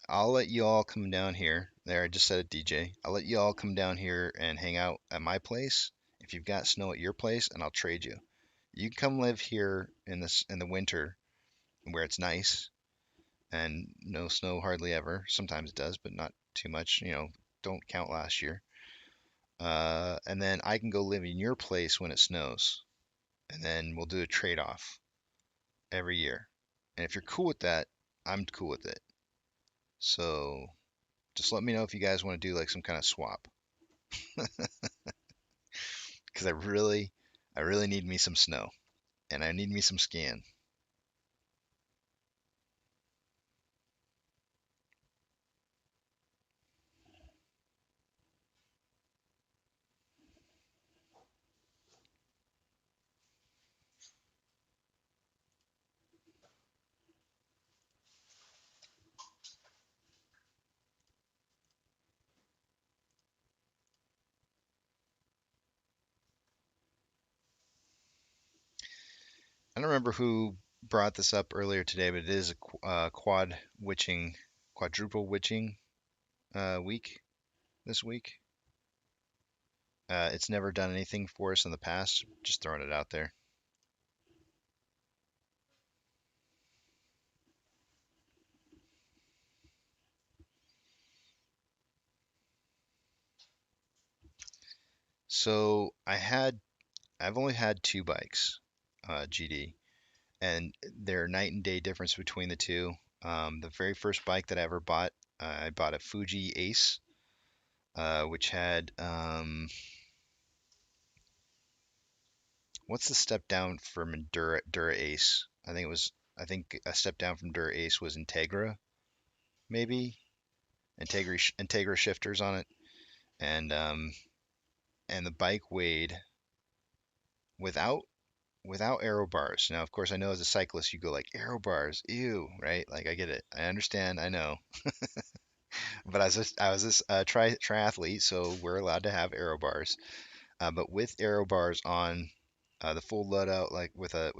I'll let you all come down here. There, I just said it, DJ. I'll let you all come down here and hang out at my place if you've got snow at your place, and I'll trade you. You can come live here in the winter where it's nice and no snow hardly ever. Sometimes it does, but not too much. Don't count last year. And then I can go live in your place when it snows, and then we'll do a trade-off every year. And if you're cool with that, I'm cool with it. So just let me know if you guys want to do like some kind of swap, because I really need me some snow, and I need me some scan. I don't remember who brought this up earlier today, but it is a quadruple witching week this week. It's never done anything for us in the past. Just throwing it out there. So I've only had two bikes, GD, and they're night and day difference between the two. The very first bike that I ever bought, I bought a Fuji Ace, which had what's the step down from Dura Ace? I think a step down from Dura Ace was Integra, maybe. Integra shifters on it, and and the bike weighed without aero bars. Now, of course, I know as a cyclist you go like aero bars, ew, right? Like I get it, I understand, I know. But I was this triathlete, so we're allowed to have aero bars. But with aero bars on, the full load out, like a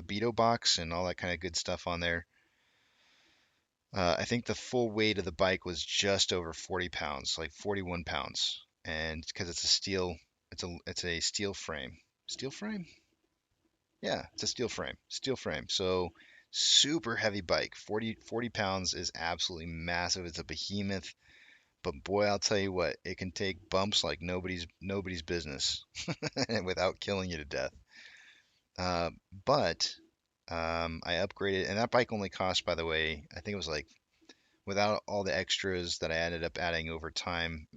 Beto box and all that kind of good stuff on there. I think the full weight of the bike was just over 40 pounds, like 41 pounds, and because it's a steel frame, steel frame, yeah, it's a steel frame. So super heavy bike, 40 pounds is absolutely massive. It's a behemoth. But boy, I'll tell you what, it can take bumps like nobody's business without killing you to death. Uh, but I upgraded, and that bike only cost, by the way, I think it was like without all the extras that I ended up adding over time,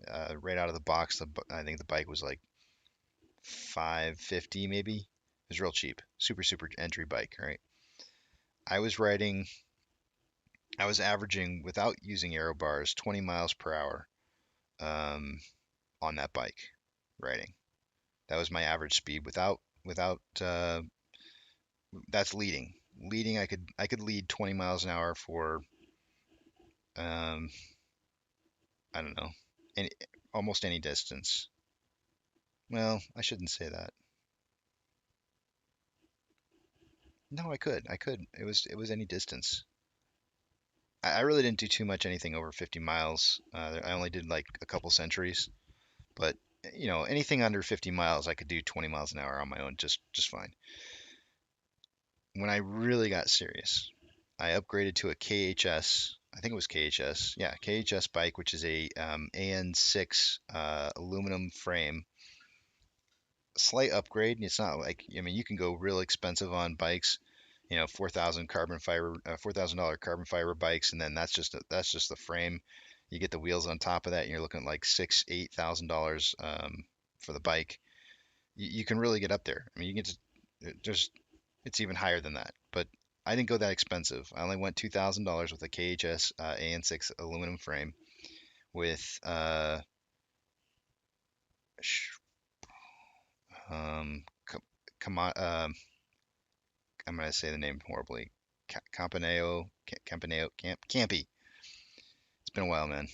right out of the box, I think the bike was like 550 maybe. It was real cheap, super entry bike, right? I was riding, I was averaging without using aero bars 20 miles per hour um, on that bike riding. That was my average speed without that's leading. Leading, I could lead 20 miles an hour for um, I don't know, any, almost any distance. Well, I shouldn't say that. No, I could. It was any distance. I really didn't do too much anything over 50 miles. I only did like a couple centuries, but you know, anything under 50 miles, I could do 20 miles an hour on my own just fine. When I really got serious, I upgraded to a KHS. I think it was KHS. Yeah, KHS bike, which is a AN6 aluminum frame. Slight upgrade. It's not like, I mean, you can go real expensive on bikes, you know, 4,000 carbon fiber, $4,000 carbon fiber bikes, and then that's just the frame. You get the wheels on top of that, and you're looking at like $8,000 for the bike. You can really get up there. I mean, you can just there's it's even higher than that, but I didn't go that expensive. I only went $2,000 with a KHS AN6 aluminum frame with um, I'm gonna say the name horribly. Campy. It's been a while, man.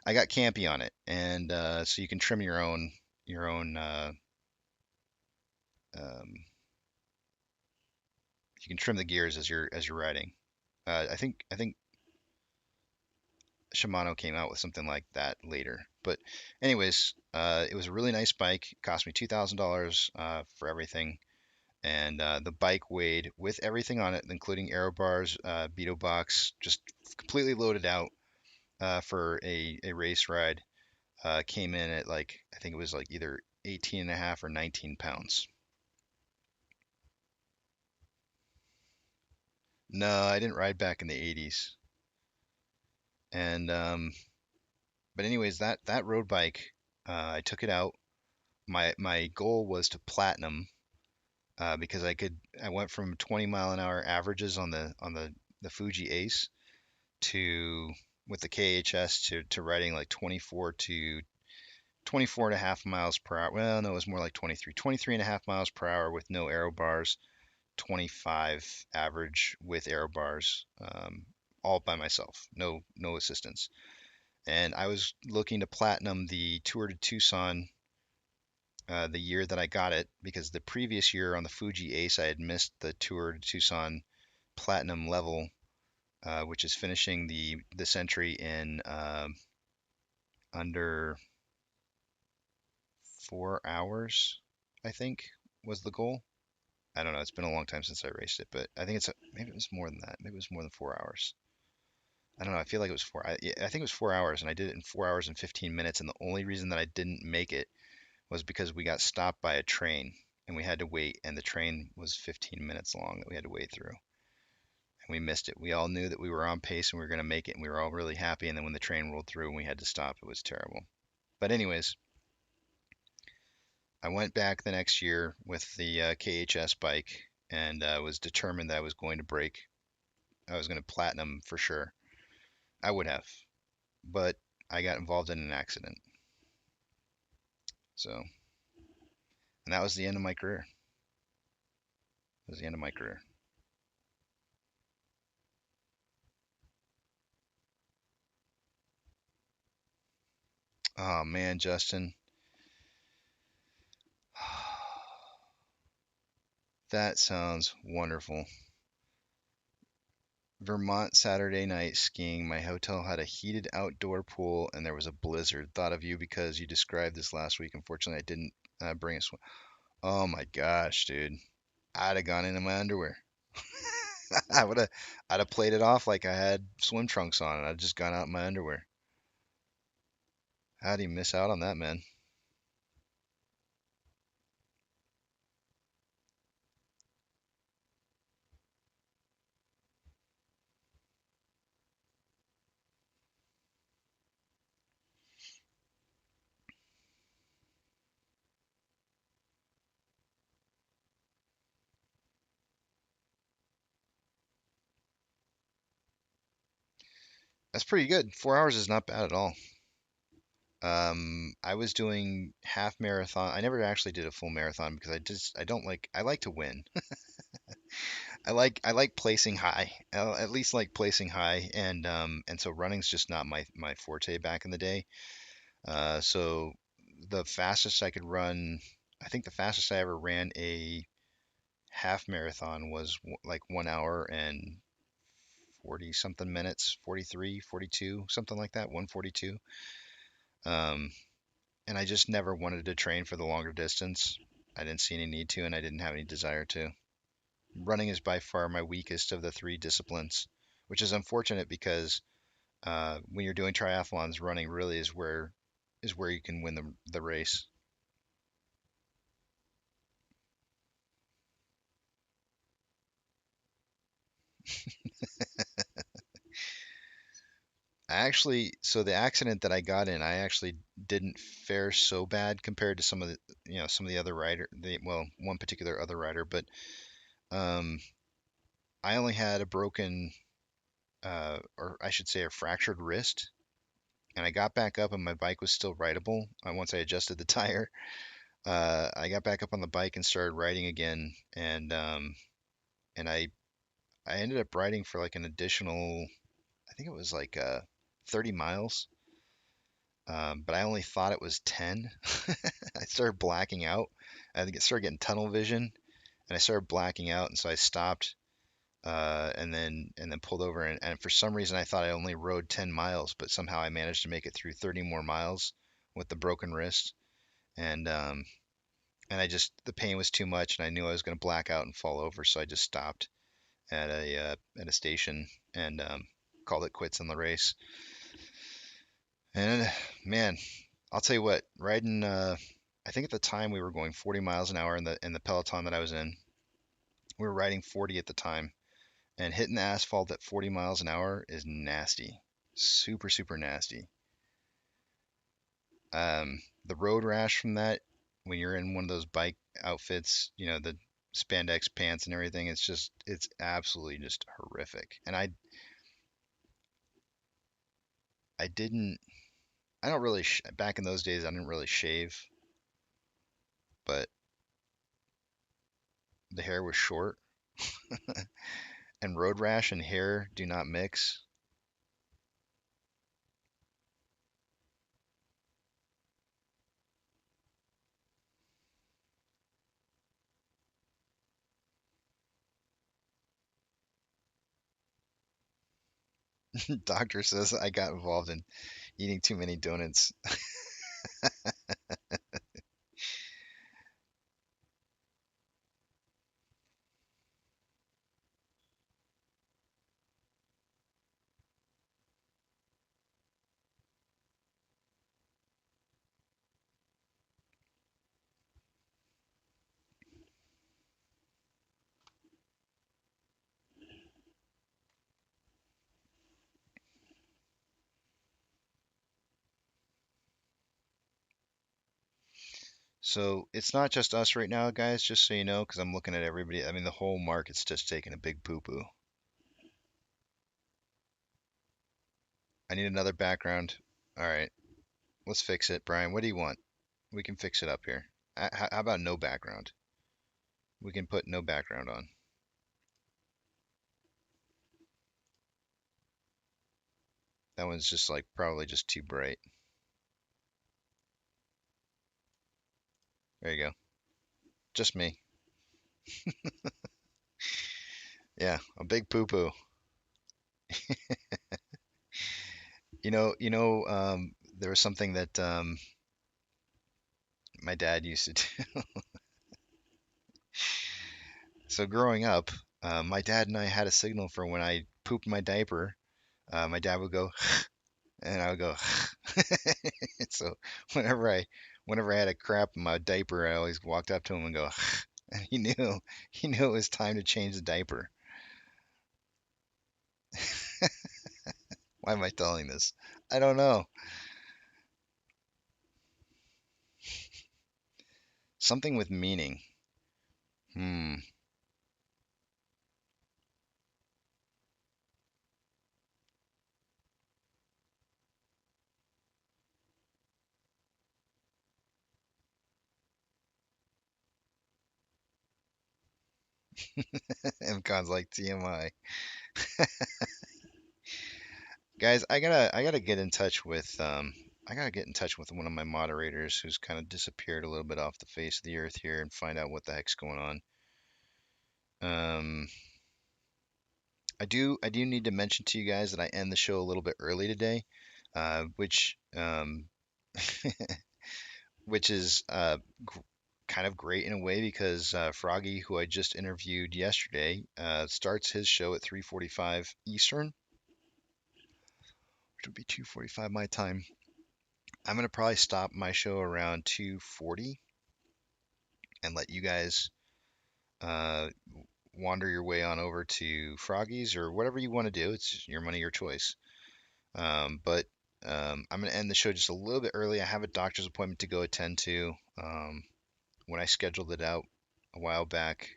I got Campy on it, and so you can trim your own. Um, you can trim the gears as you're riding. I think Shimano came out with something like that later. But anyways, it was a really nice bike. It cost me $2,000 for everything, and the bike weighed with everything on it, including aero bars, Beto box, just completely loaded out for a race ride. Came in at like I think it was like either 18 and a half or 19 pounds. No, I didn't ride back in the 80s. And but anyways, that road bike, I took it out. My goal was to platinum because I went from 20 mile an hour averages on the Fuji Ace to with the KHS to riding like 24 and a half miles per hour. Well, no, it was more like 23 and a half miles per hour with no aero bars, 25 average with aero bars, all by myself, no assistance. And I was looking to platinum the Tour de Tucson the year that I got it because the previous year on the Fuji Ace I had missed the Tour de Tucson platinum level, which is finishing the century in under 4 hours, I think was the goal. I don't know. It's been a long time since I raced it, but I think maybe it was more than that. Maybe it was more than 4 hours. I don't know. I feel like it was four. Yeah, I think it was 4 hours, and I did it in 4 hours and 15 minutes. And the only reason that I didn't make it was because we got stopped by a train and we had to wait, and the train was 15 minutes long that we had to wait through. And we missed it. We all knew that we were on pace and we were going to make it, and we were all really happy. And then when the train rolled through and we had to stop, it was terrible. But anyways, I went back the next year with the KHS bike and was determined that I was going to break. I was going to platinum for sure. I would have, but I got involved in an accident. So, and that was the end of my career. It was the end of my career. Oh man, Justin. That sounds wonderful. Vermont Saturday night skiing. My hotel had a heated outdoor pool and there was a blizzard. Thought of you because you described this last week. Unfortunately, I didn't bring a swim. Oh my gosh, dude. I'd have gone into my underwear. I would have, I'd have played it off like I had swim trunks on and I'd just gone out in my underwear. How do you miss out on that, man? That's pretty good. 4 hours is not bad at all. I was doing half marathon. I never actually did a full marathon because I don't like, I like to win. I like placing high. At least like placing high, and so running's just not my forte back in the day. So the fastest I could run, I think the fastest I ever ran a half marathon was like 1 hour and 40 something minutes, 43, 42, something like that, 142. Um, and I just never wanted to train for the longer distance. I didn't see any need to, and I didn't have any desire to. Running is by far my weakest of the three disciplines, which is unfortunate because when you're doing triathlons, running really is where you can win the race. So the accident that I got in, I actually didn't fare so bad compared to some of the other well, one particular other rider, but um, I only had a broken, or I should say, a fractured wrist, and I got back up, and my bike was still rideable. Once I adjusted the tire, I got back up on the bike and started riding again, and I ended up riding for like an additional, I think it was like 30 miles, but I only thought it was 10. I started blacking out. I think it started getting tunnel vision, and I started blacking out, and so I stopped, and then pulled over, and for some reason I thought I only rode 10 miles, but somehow I managed to make it through 30 more miles with the broken wrist, and the pain was too much, and I knew I was going to black out and fall over, so I just stopped at a station and called it quits on the race. And man, I'll tell you what, riding I think at the time we were going 40 miles an hour in the peloton that I was in. We were riding 40 at the time, and hitting the asphalt at 40 miles an hour is nasty. Super, super nasty. The road rash from that, when you're in one of those bike outfits, the spandex pants and everything, it's absolutely just horrific. And I didn't, I don't really, back in those days, I didn't really shave, but the hair was short, and road rash and hair do not mix. Doctor says I got involved in eating too many donuts. So it's not just us right now, guys, just so you know, because I'm looking at everybody. I mean, the whole market's just taking a big poo-poo. I need another background. All right, let's fix it. Brian, what do you want? We can fix it up here. How about no background? We can put no background on. That one's just like probably just too bright. There you go. Just me. Yeah, a big poo-poo. There was something that my dad used to do. So growing up, my dad and I had a signal for when I pooped my diaper. My dad would go, and I would go. So whenever I had a crap in my diaper, I always walked up to him and go, and he knew it was time to change the diaper. Why am I telling this? I don't know. Something with meaning. Hmm. MCon's like TMI. Guys, I gotta get in touch with one of my moderators who's kind of disappeared a little bit off the face of the earth here and find out what the heck's going on. Um, I do need to mention to you guys that I end the show a little bit early today, which which is kind of great in a way because Froggy, who I just interviewed yesterday, starts his show at 3:45 Eastern, which would be 2:45 my time. I'm gonna probably stop my show around 2:40 and let you guys uh, wander your way on over to Froggy's or whatever you want to do. It's your money, your choice. But I'm going to end the show just a little bit early. I have a doctor's appointment to go attend to. When I scheduled it out a while back,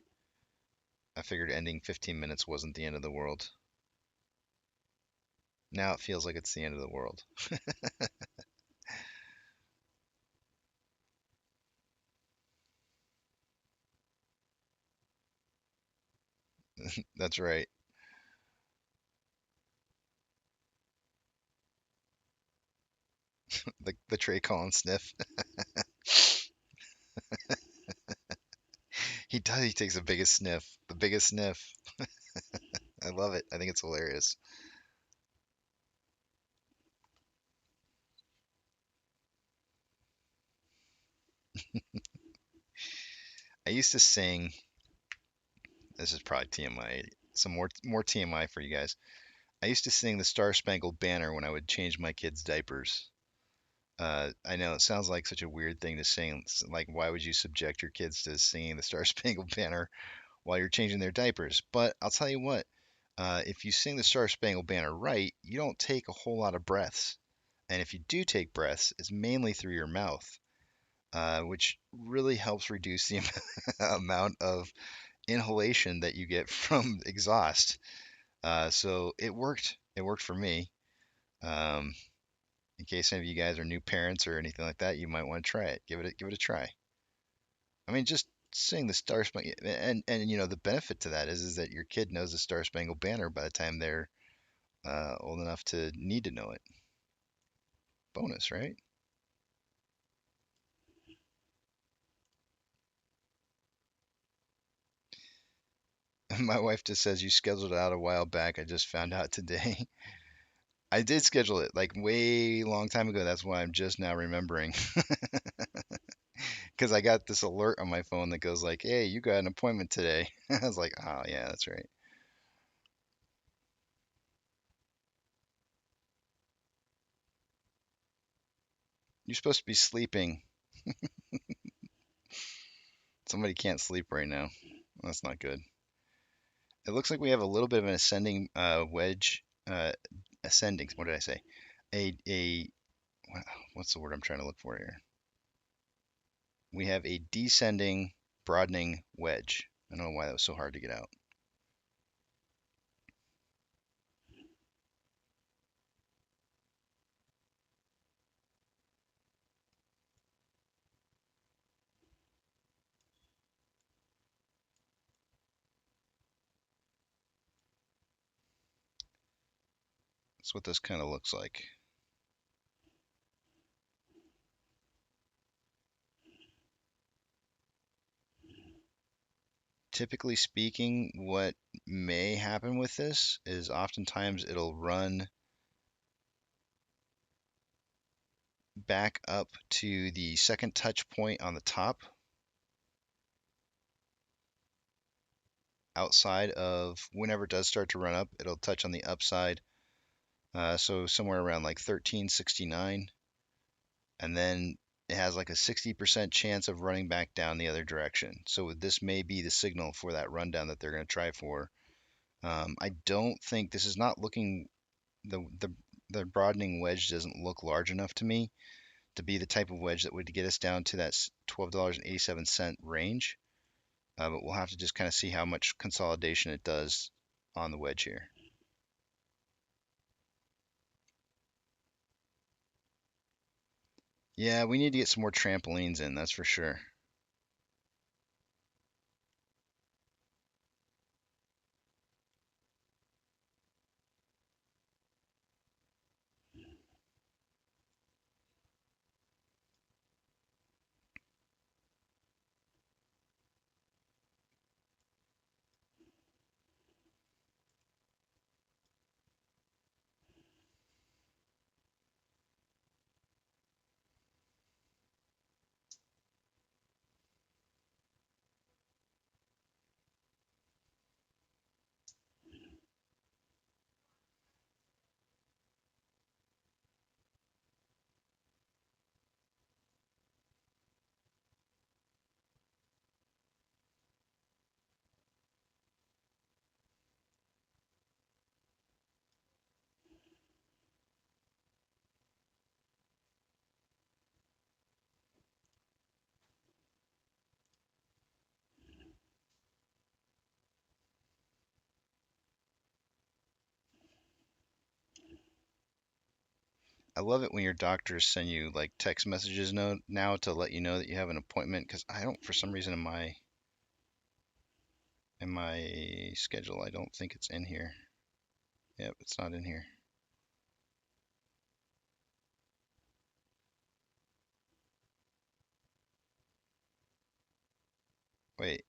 I figured ending 15 minutes wasn't the end of the world. Now it feels like it's the end of the world. That's right. The Trey Collins sniff. He does. He takes the biggest sniff. The biggest sniff. I love it. I think it's hilarious. I used to sing. This is probably TMI. Some more TMI for you guys. I used to sing the Star Spangled Banner when I would change my kids' diapers. I know it sounds like such a weird thing to sing. Like, why would you subject your kids to singing the Star Spangled Banner while you're changing their diapers? But I'll tell you what, if you sing the Star Spangled Banner right, you don't take a whole lot of breaths. And if you do take breaths, it's mainly through your mouth, which really helps reduce the amount of inhalation that you get from exhaust. So it worked. It worked for me. Um, in case any of you guys are new parents or anything like that, you might want to try it. Give it a try. I mean, just sing the Star Spangled, and the benefit to that is that your kid knows the Star Spangled Banner by the time they're old enough to need to know it. Bonus, right? My wife just says you scheduled it out a while back. I just found out today. I did schedule it like way long time ago. That's why I'm just now remembering. Because I got this alert on my phone that goes like, "Hey, you got an appointment today." I was like, "Oh yeah, that's right." You're supposed to be sleeping. Somebody can't sleep right now. That's not good. It looks like we have a little bit of an ascending wedge. Ascending. What did I say? A what's the word I'm trying to look for here? we have a descending broadening wedge. I don't know why that was so hard to get out. That's what this kind of looks like. Typically speaking, what may happen with this is oftentimes it'll run back up to the second touch point on the top outside of whenever it does start to run up, it'll touch on the upside. So somewhere around like 1369, and then it has like a 60% chance of running back down the other direction. So this may be the signal for that rundown that they're going to try for. I don't think this is not looking the broadening wedge doesn't look large enough to me to be the type of wedge that would get us down to that $12.87 range. But we'll have to just kind of see how much consolidation it does on the wedge here. Yeah, we need to get some more trampolines in, that's for sure. I love it when your doctors send you like text messages now to let you know that you have an appointment, because I don't, for some reason in my schedule, I don't think it's in here. Yep, it's not in here. Wait,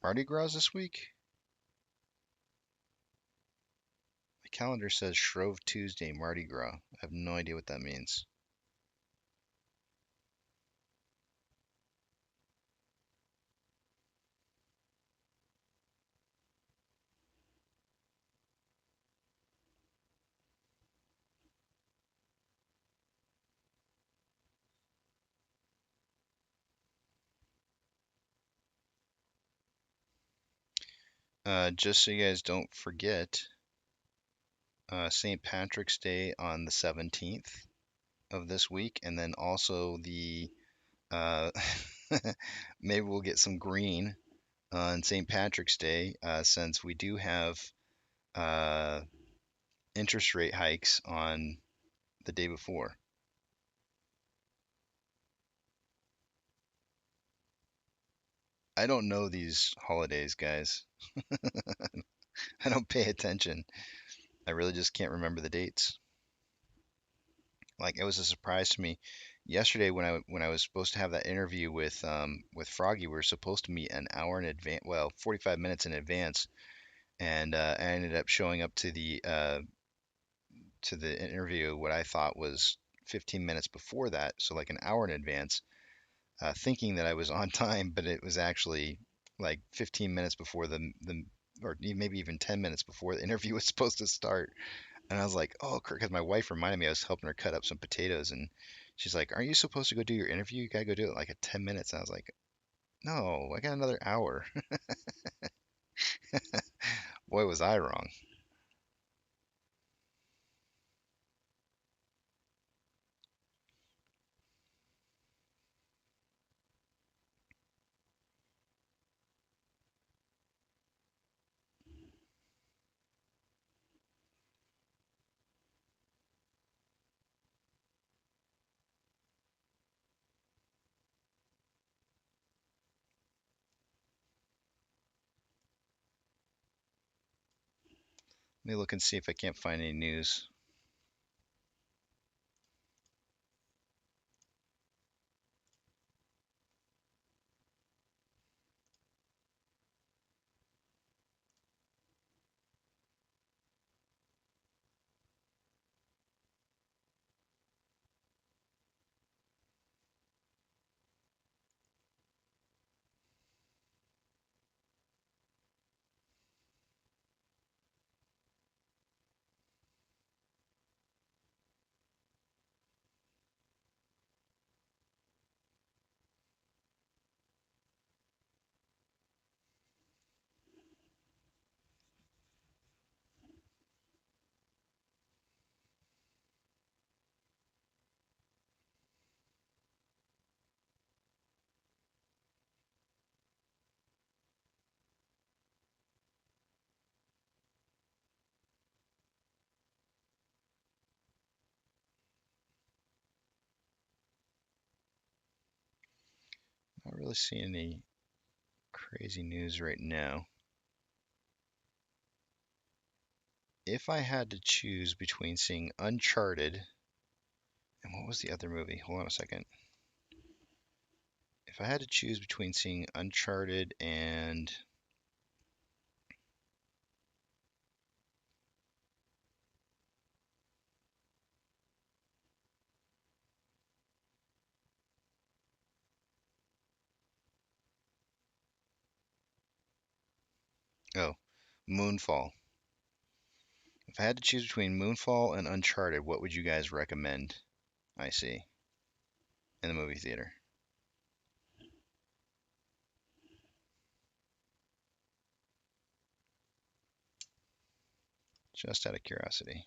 Mardi Gras this week? My calendar says Shrove Tuesday, Mardi Gras. I have no idea what that means. Just so you guys don't forget, St. Patrick's Day on the 17th of this week, and then also the uh, maybe we'll get some green on St. Patrick's Day, since we do have uh, interest rate hikes on the day before. I don't know these holidays, guys. I don't pay attention. I really just can't remember the dates. Like, it was a surprise to me yesterday when I was supposed to have that interview with Froggy. We were supposed to meet an hour in advance, well, 45 minutes in advance, and I ended up showing up to the interview what I thought was 15 minutes before that, so like an hour in advance, thinking that I was on time, but it was actually like 15 minutes before the or maybe even 10 minutes before the interview was supposed to start. And I was like, oh, because my wife reminded me I was helping her cut up some potatoes, and she's like, aren't you supposed to go do your interview? You gotta go do it in like at 10 minutes. And I was like, no, I got another hour. Boy, was I wrong. Let me look and see if I can't find any news. Not really seeing any crazy news right now. If I had to choose between seeing Uncharted and what was the other movie? Hold on a second. If I had to choose between seeing Uncharted and oh, Moonfall. If I had to choose between Moonfall and Uncharted, what would you guys recommend I see in the movie theater? Just out of curiosity.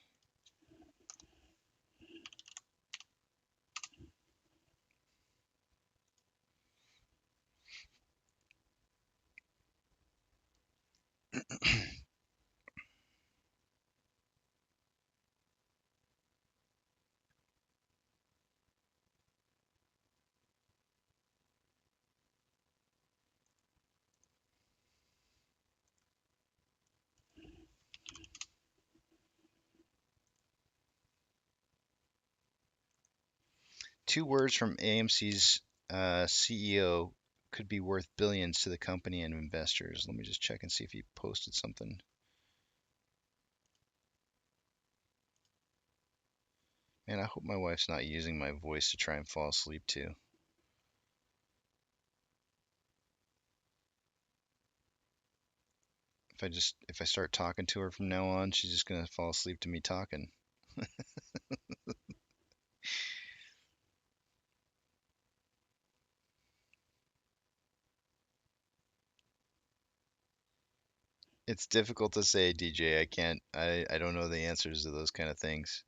Two words from AMC's CEO could be worth billions to the company and investors. Let me just check and see if he posted something. Man, I hope my wife's not using my voice to try and fall asleep too. If I start talking to her from now on, she's just gonna fall asleep to me talking. It's difficult to say, DJ. I don't know the answers to those kind of things.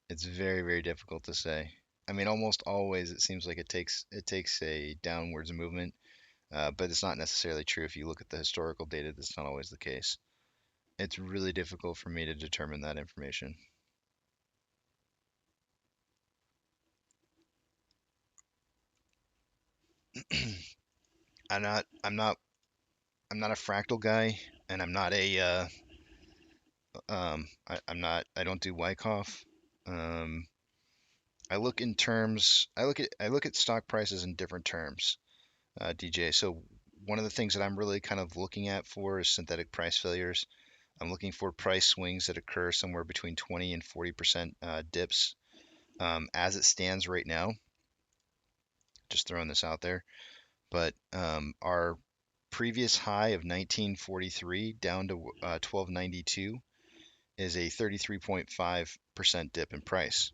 It's very, very difficult to say. I mean, almost always it seems like it takes a downwards movement, but it's not necessarily true. If you look at the historical data, that's not always the case. It's really difficult for me to determine that information. I'm not I'm not I'm not a fractal guy, and I'm not a I don't do Wyckoff. Um, I look at stock prices in different terms, DJ. So one of the things that I'm really kind of looking at for is synthetic price failures. I'm looking for price swings that occur somewhere between 20 and 40% dips. As it stands right now, just throwing this out there, but our previous high of 1943 down to 1292 is a 33.5% dip in price.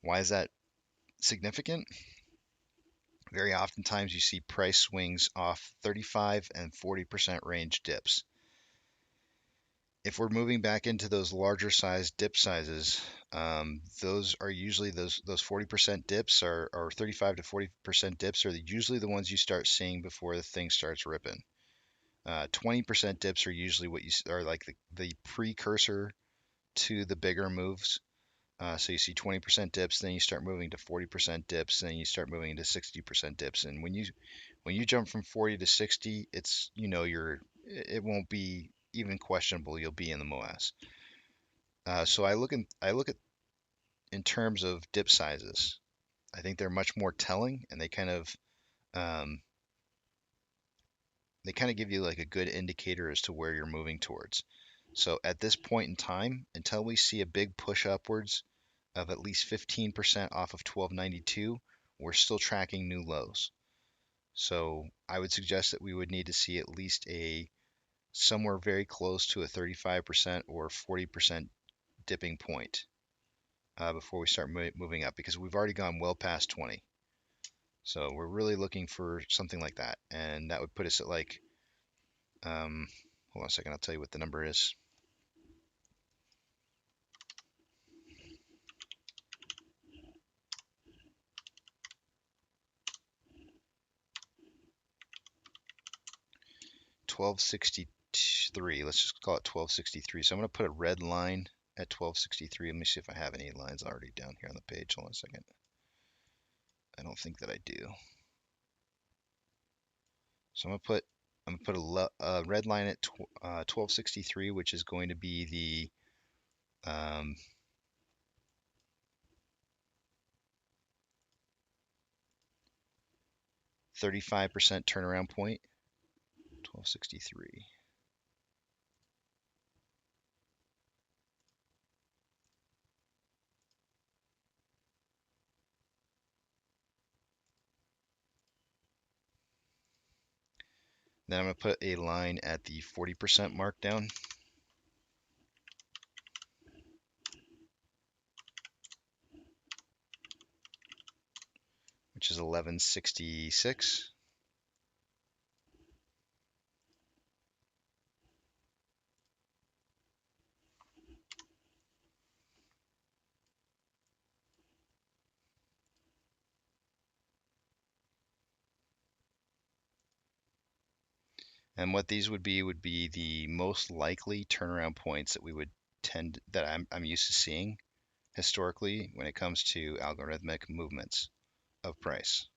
Why is that significant? Very oftentimes you see price swings off 35 and 40% range dips. If we're moving back into those larger size dip sizes, those are usually those 40% dips or 35 to 40% dips are usually the ones you start seeing before the thing starts ripping. 20% dips are usually what you are like the precursor to the bigger moves. So you see 20% dips, then you start moving to 40% dips, then you start moving to 60% dips. And when you jump from 40 to 60, it won't be even questionable. You'll be in the MOASS. So I look at in terms of dip sizes. I think they're much more telling, and um, they kind of give you like a good indicator as to where you're moving towards. So at this point in time, until we see a big push upwards of at least 15% off of 1292, we're still tracking new lows. So I would suggest that we would need to see at least a somewhere very close to a 35% or 40% dipping point before we start moving up, because we've already gone well past 20. So we're really looking for something like that, and that would put us at like, hold on a second, I'll tell you what the number is. $12.63. Let's just call it 12.63. So I'm going to put a red line at 12.63. Let me see if I have any lines already down here on the page. Hold on a second. I don't think that I do. So I'm gonna put a red line at 1263, which is going to be the 35% turnaround point. 1263. Then I'm going to put a line at the 40% mark down, which is 1166. And what these would be the most likely turnaround points that we would that I'm used to seeing historically when it comes to algorithmic movements of price.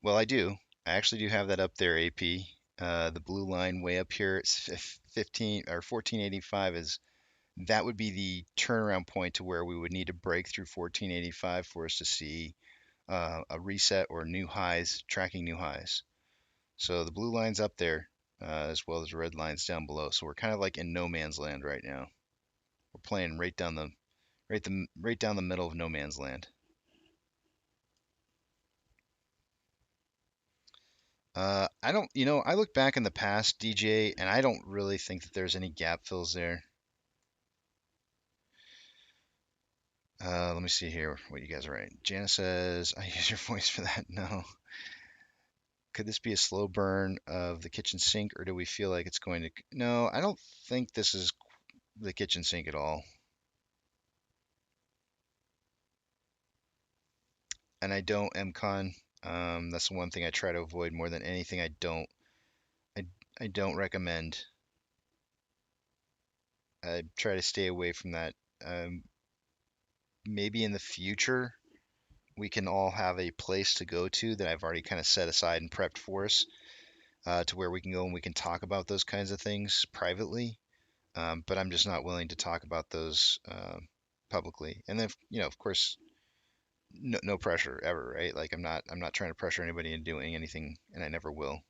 Well, I do. I actually do have that up there, AP. The blue line way up here, it's 15 or 1485 is that would be the turnaround point to where we would need to break through 1485 for us to see a reset or new highs, tracking new highs. So the blue line's up there, as well as the red line's down below. So we're kind of like in no man's land right now. We're playing right down the middle of no man's land. I don't, I look back in the past, DJ, and I don't really think that there's any gap fills there. Let me see here what you guys are writing. Jana says, I use your voice for that. No. Could this be a slow burn of the kitchen sink, or do we feel like it's going to? No, I don't think this is the kitchen sink at all. And I don't, MCon. That's the one thing I try to avoid more than anything. I, I don't recommend. I try to stay away from that. Um, Maybe in the future we can all have a place to go to that I've already kind of set aside and prepped for us, to where we can go and we can talk about those kinds of things privately. But I'm just not willing to talk about those publicly. And then, of course, no pressure ever, right? Like I'm not trying to pressure anybody into doing anything, and I never will.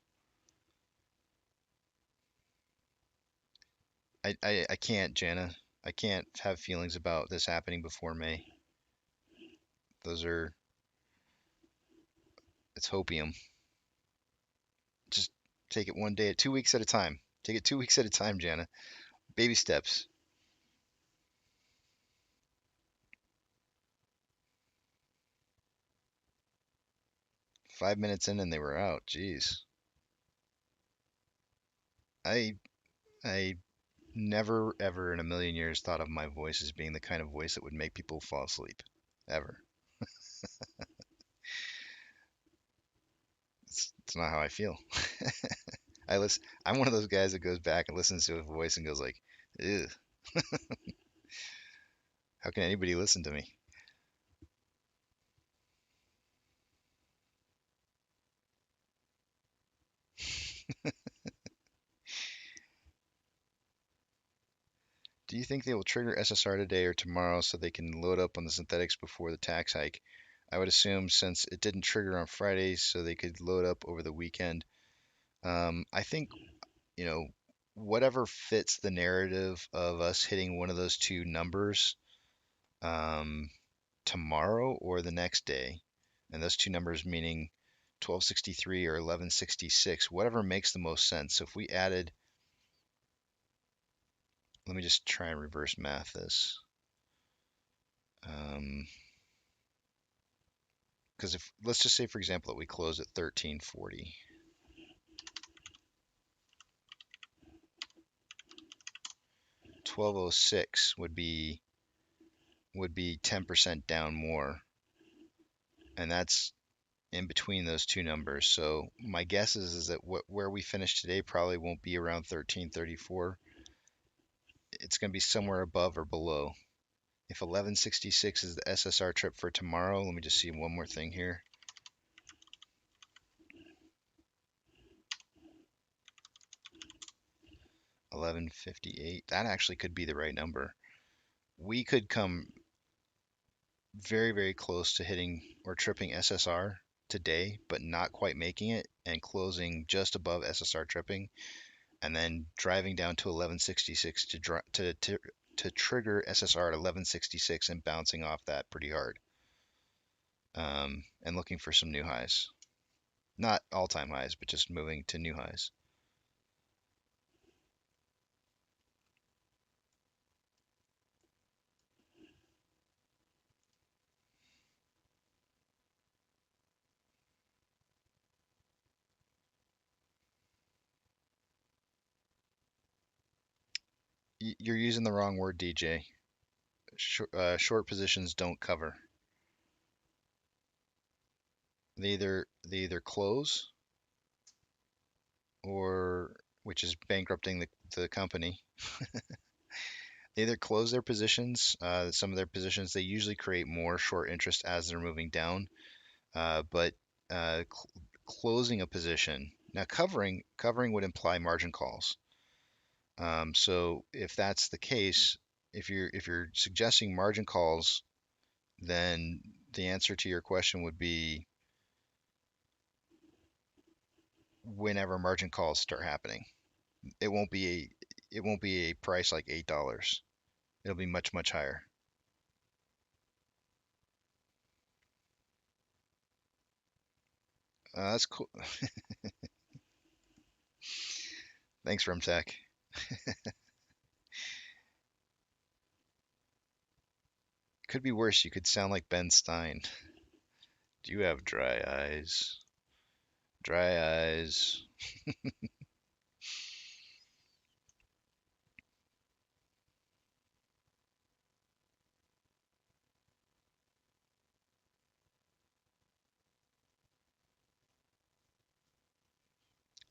I can't, Jana. I can't have feelings about this happening before May. Those are It's hopium. Just take it one day, 2 weeks at a time. Take it 2 weeks at a time, Jana. Baby steps. 5 minutes in and they were out. Jeez. I I never ever in a million years thought of my voice as being the kind of voice that would make people fall asleep. Ever. It's It's not how I feel. I'm one of those guys that goes back and listens to a voice and goes like, ew, how can anybody listen to me? Do you think they will trigger SSR today or tomorrow so they can load up on the synthetics before the tax hike? I would assume since it didn't trigger on Friday, so they could load up over the weekend. I think, you know, whatever fits the narrative of us hitting one of those two numbers um, tomorrow or the next day, and those two numbers meaning 1263 or 1166, whatever makes the most sense. So if we added, let me just try and reverse math this. Because if, let's just say, for example, that we close at 1340. 1206 would be 10% down more, and that's in between those two numbers. So my guess is that where we finish today probably won't be around 1334. It's going to be somewhere above or below. If 1166 is the SSR trip for tomorrow, let me just see one more thing here. $11.58. That actually could be the right number. We could come very, very close to hitting or tripping SSR today, but not quite making it and closing just above SSR tripping, and then driving down to 1166 to trigger SSR at 1166 and bouncing off that pretty hard, and looking for some new highs. Not all-time highs, but just moving to new highs. You're using the wrong word, DJ. Short positions don't cover. They either close, or which is bankrupting the company. They either close their positions. Some of their positions, they usually create more short interest as they're moving down. But closing a position, now covering would imply margin calls. So if that's the case, if you're suggesting margin calls, then the answer to your question would be whenever margin calls start happening. It won't be a price like $8. It'll be much, much higher. That's cool. Thanks, Rumtech. Could be worse. You could sound like Ben Stein. Do you have dry eyes? Dry eyes.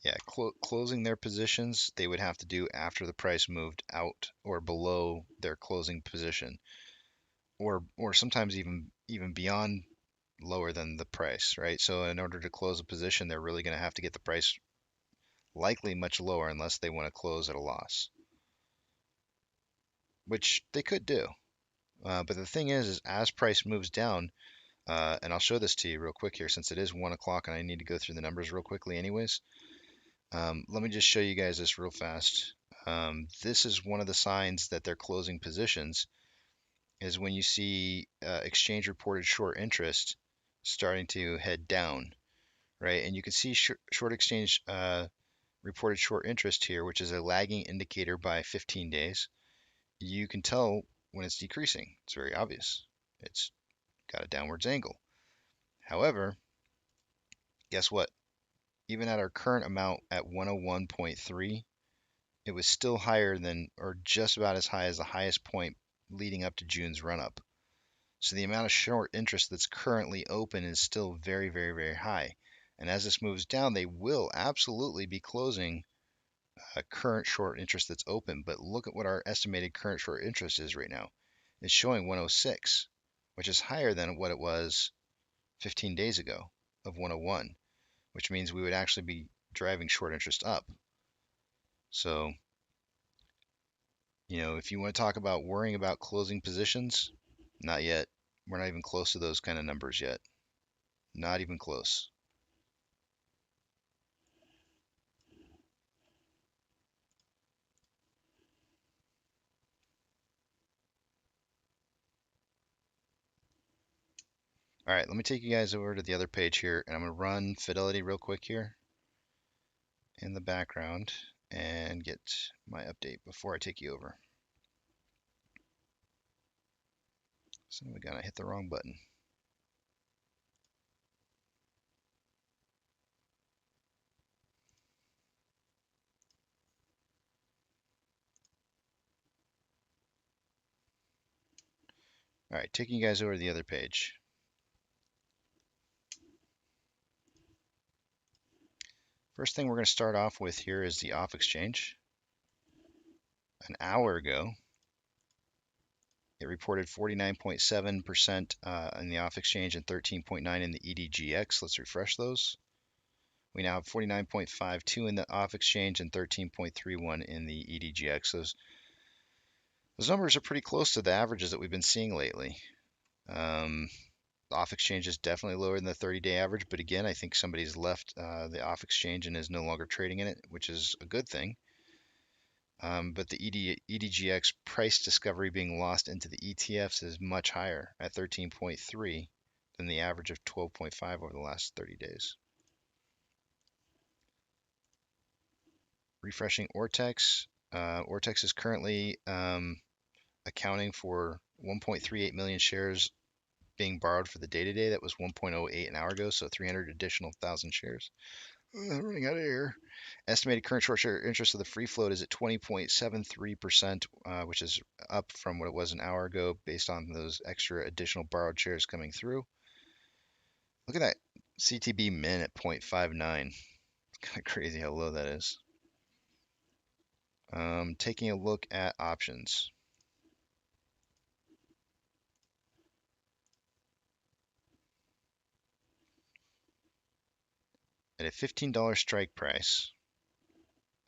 Yeah, closing their positions, they would have to do after the price moved out or below their closing position, or sometimes even beyond lower than the price, right? So in order to close a position, they're really going to have to get the price likely much lower unless they want to close at a loss, which they could do. But the thing is as price moves down, and I'll show this to you real quick here since it is 1 o'clock and I need to go through the numbers real quickly anyways. Let me just show you guys this real fast. This is one of the signs that they're closing positions, is when you see exchange reported short interest starting to head down, right? And you can see short exchange reported short interest here, which is a lagging indicator by 15 days. You can tell when it's decreasing. It's very obvious. It's got a downwards angle. However, guess what? Even at our current amount at 101.3, it was still higher than, or just about as high as the highest point leading up to June's run up. So the amount of short interest that's currently open is still very, very, very high. And as this moves down, they will absolutely be closing a current short interest that's open. But look at what our estimated current short interest is right now. It's showing 106, which is higher than what it was 15 days ago of 101, which means we would actually be driving short interest up. So, if you want to talk about worrying about closing positions, not yet. We're not even close to those kind of numbers yet. Not even close. All right, let me take you guys over to the other page here, and I'm going to run Fidelity real quick here in the background and get my update before I take you over. So we got to hit the wrong button. All right, taking you guys over to the other page. First thing we're going to start off with here is the off exchange. An hour ago, it reported 49.7% in the off exchange and 13.9 in the EDGX. Let's refresh those. We now have 49.52 in the off exchange and 13.31 in the EDGX. Those numbers are pretty close to the averages that we've been seeing lately. The off exchange is definitely lower than the 30-day average, but again, I think somebody's left the off exchange and is no longer trading in it, which is a good thing. But the EDGX price discovery being lost into the ETFs is much higher at 13.3 than the average of 12.5 over the last 30 days. Refreshing Ortex. Ortex is currently accounting for 1.38 million shares being borrowed for the day-to-day. That was 1.08 an hour ago, so 300 additional thousand shares. Running out of air. Estimated current short share interest of the free float is at 20.73%, which is up from what it was an hour ago based on those extra additional borrowed shares coming through. Look at that CTB min at 0.59. It's kind of crazy how low that is. Taking a look at options. At a $15 strike price,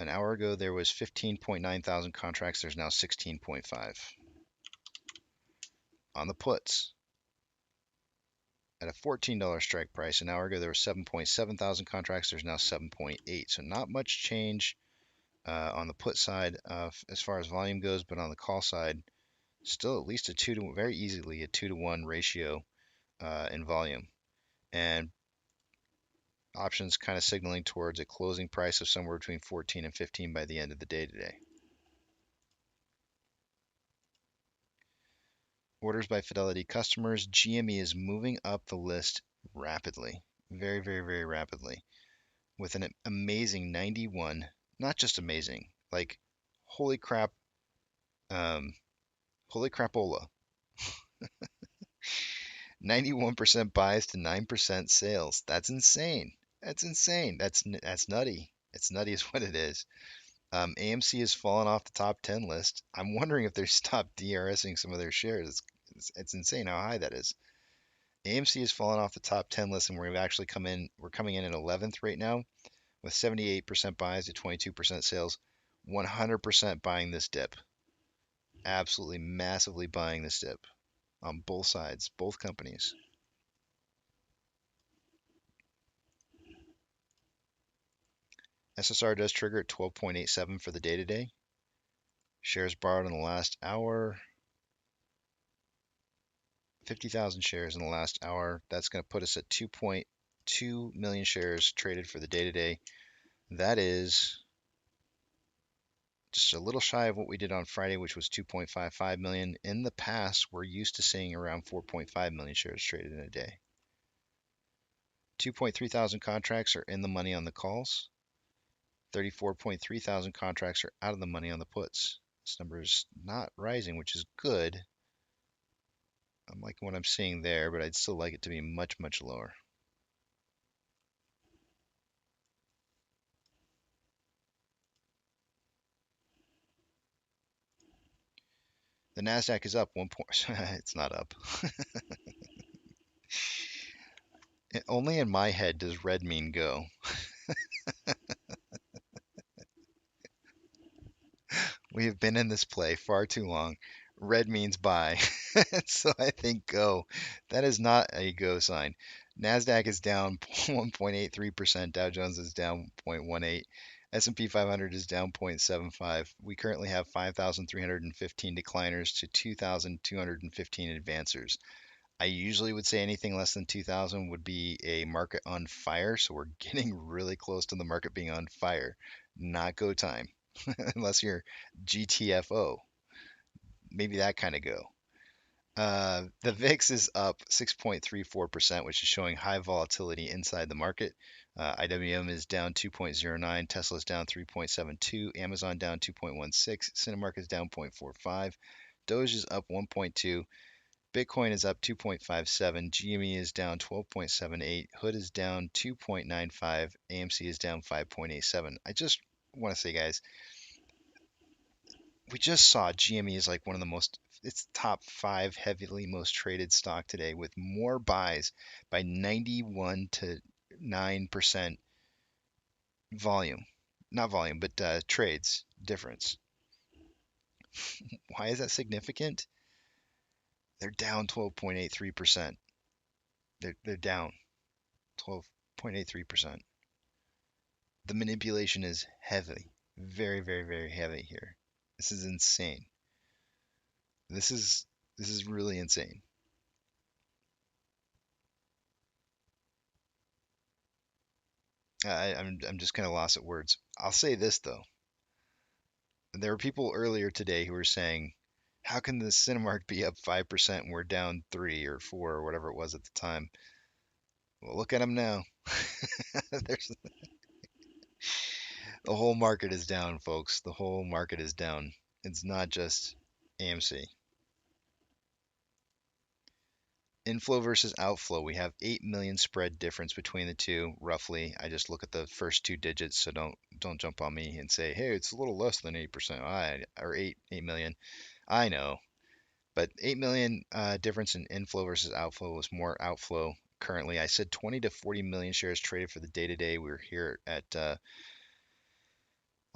an hour ago there was 15.9 thousand contracts. There's now 16.5. On the puts, at a $14 strike price, an hour ago there were 7.7 thousand contracts. There's now 7.8. So not much change on the put side as far as volume goes, but on the call side, still at least very easily a 2-to-1 ratio in volume. And options kind of signaling towards a closing price of somewhere between 14 and 15 by the end of the day today. Orders by Fidelity customers. GME is moving up the list rapidly, very, very, very rapidly, with an amazing 91. Not just amazing, like holy crap, holy crapola. 91% buys to 9% sales. That's insane. That's insane. That's nutty. It's nutty is what it is. AMC has fallen off the top 10 list. I'm wondering if they're stopped DRSing some of their shares. It's insane how high that is. AMC has fallen off the top 10 list, and we're coming in at 11th right now with 78% buys to 22% sales. 100% buying this dip. Absolutely massively buying this dip on both sides, both companies. SSR does trigger at 12.87 for the day today. Shares borrowed in the last hour. 50,000 shares in the last hour. That's going to put us at 2.2 million shares traded for the day today. That is just a little shy of what we did on Friday, which was 2.55 million. In the past, we're used to seeing around 4.5 million shares traded in a day. 2.3 thousand contracts are in the money on the calls. 34.3 thousand contracts are out of the money on the puts. This number is not rising, which is good. I'm liking what I'm seeing there, but I'd still like it to be much, much lower. The Nasdaq is up 1 point. It's not up. Only in my head does red mean go. We have been in this play far too long. Red means buy. So I think go. That is not a go sign. Nasdaq is down 1.83%. Dow Jones is down 0.18. S&P 500 is down 0.75. We currently have 5,315 decliners to 2,215 advancers. I usually would say anything less than 2,000 would be a market on fire. So we're getting really close to the market being on fire. Not go time. Unless you're GTFO, maybe that kind of go. The VIX is up 6.34%, which is showing high volatility inside the market. IWM is down 2.09, Tesla's down 3.72, Amazon down 2.16, Cinemark is down 0.45, Doge is up 1.2, Bitcoin is up 2.57, GME is down 12.78, Hood is down 2.95, AMC is down 5.87. I just want to say, guys, we just saw GME is like one of the most, it's top 5 heavily most traded stock today with more buys by 91 to 9% volume. Not volume, but trades difference. Why is that significant? They're down 12.83%. They're down 12.83%. The manipulation is heavy. Very, very, very heavy here. This is insane. This is really insane. I'm just kind of lost at words. I'll say this though. There were people earlier today who were saying, "How can the Cinemark be up 5% and we're down 3 or 4 or whatever it was at the time?" Well, look at them now. There's, the whole market is down, folks. The whole market is down. It's not just AMC. Inflow versus outflow. We have 8 million spread difference between the two, roughly. I just look at the first 2 digits, so don't jump on me and say, "Hey, it's a little less than 8%." Or 8 million. I know, but 8 million difference in inflow versus outflow was more outflow currently. I said 20 to 40 million shares traded for the day to day. We're here at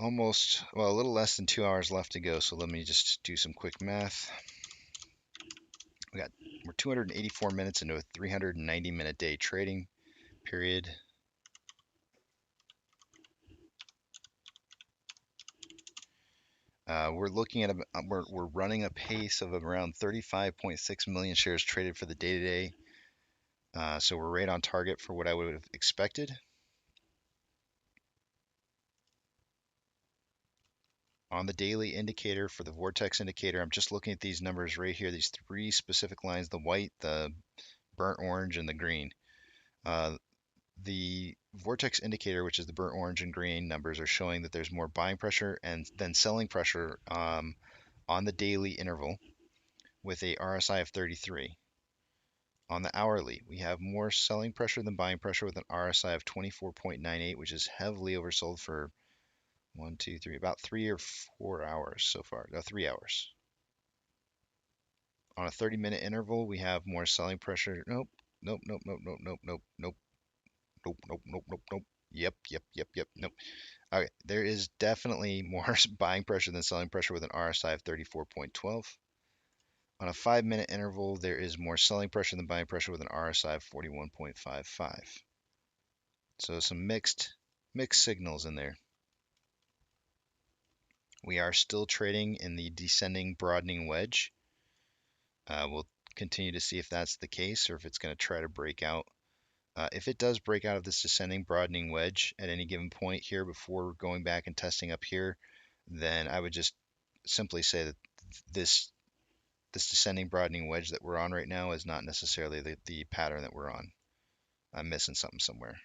almost, well, a little less than 2 hours left to go. So let me just do some quick math. We're 284 minutes into a 390-minute day trading period. We're looking at we're running a pace of around 35.6 million shares traded for the day to day. So we're right on target for what I would have expected. On the daily indicator for the vortex indicator, I'm just looking at these numbers right here, these 3 specific lines, the white, the burnt orange, and the green. The vortex indicator, which is the burnt orange and green numbers, are showing that there's more buying pressure and then selling pressure on the daily interval with a RSI of 33. On the hourly, we have more selling pressure than buying pressure with an RSI of 24.98, which is heavily oversold for 1, 2, 3, about 3 or 4 hours so far. No, 3 hours. On a 30-minute interval, we have more selling pressure. Nope, nope, nope, nope, nope, nope, nope, nope, nope, nope, nope, nope, nope. Yep, yep, yep, yep, nope. Okay, there is definitely more buying pressure than selling pressure with an RSI of 34.12. On a 5-minute interval, there is more selling pressure than buying pressure with an RSI of 41.55. So some mixed signals in there. We are still trading in the descending broadening wedge. We'll continue to see if that's the case or if it's going to try to break out. If it does break out of this descending broadening wedge at any given point here before going back and testing up here, then I would just simply say that this descending broadening wedge that we're on right now is not necessarily the pattern that we're on. I'm missing something somewhere.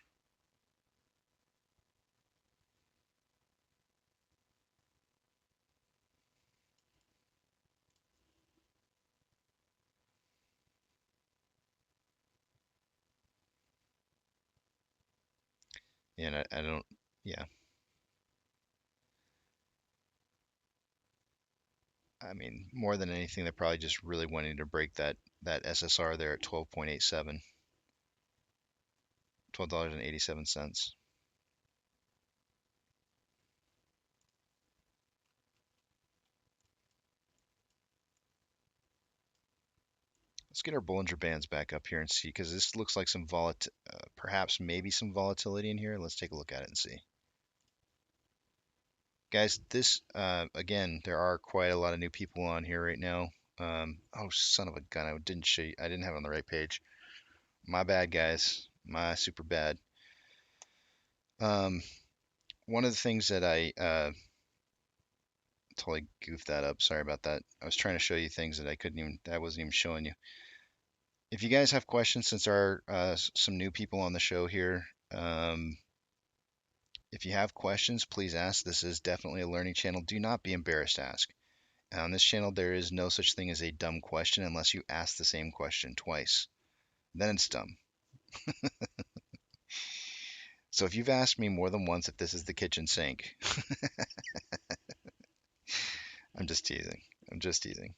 And I don't, yeah. I mean, more than anything, they're probably just really wanting to break that SSR there at 12.87, $12.87. Let's get our Bollinger Bands back up here and see, because this looks like some perhaps maybe some volatility in here. Let's take a look at it and see. Guys, this, again, there are quite a lot of new people on here right now. Oh, son of a gun, I didn't show you, I didn't have it on the right page. My bad, guys. My super bad. Um, One of the things that totally goofed that up. Sorry about that. I was trying to show you things that I wasn't even showing you. If you guys have questions, since there are some new people on the show here, if you have questions, please ask. This is definitely a learning channel. Do not be embarrassed to ask. On this channel, there is no such thing as a dumb question unless you ask the same question twice. Then it's dumb. So if you've asked me more than once if this is the kitchen sink, I'm just teasing. I'm just teasing.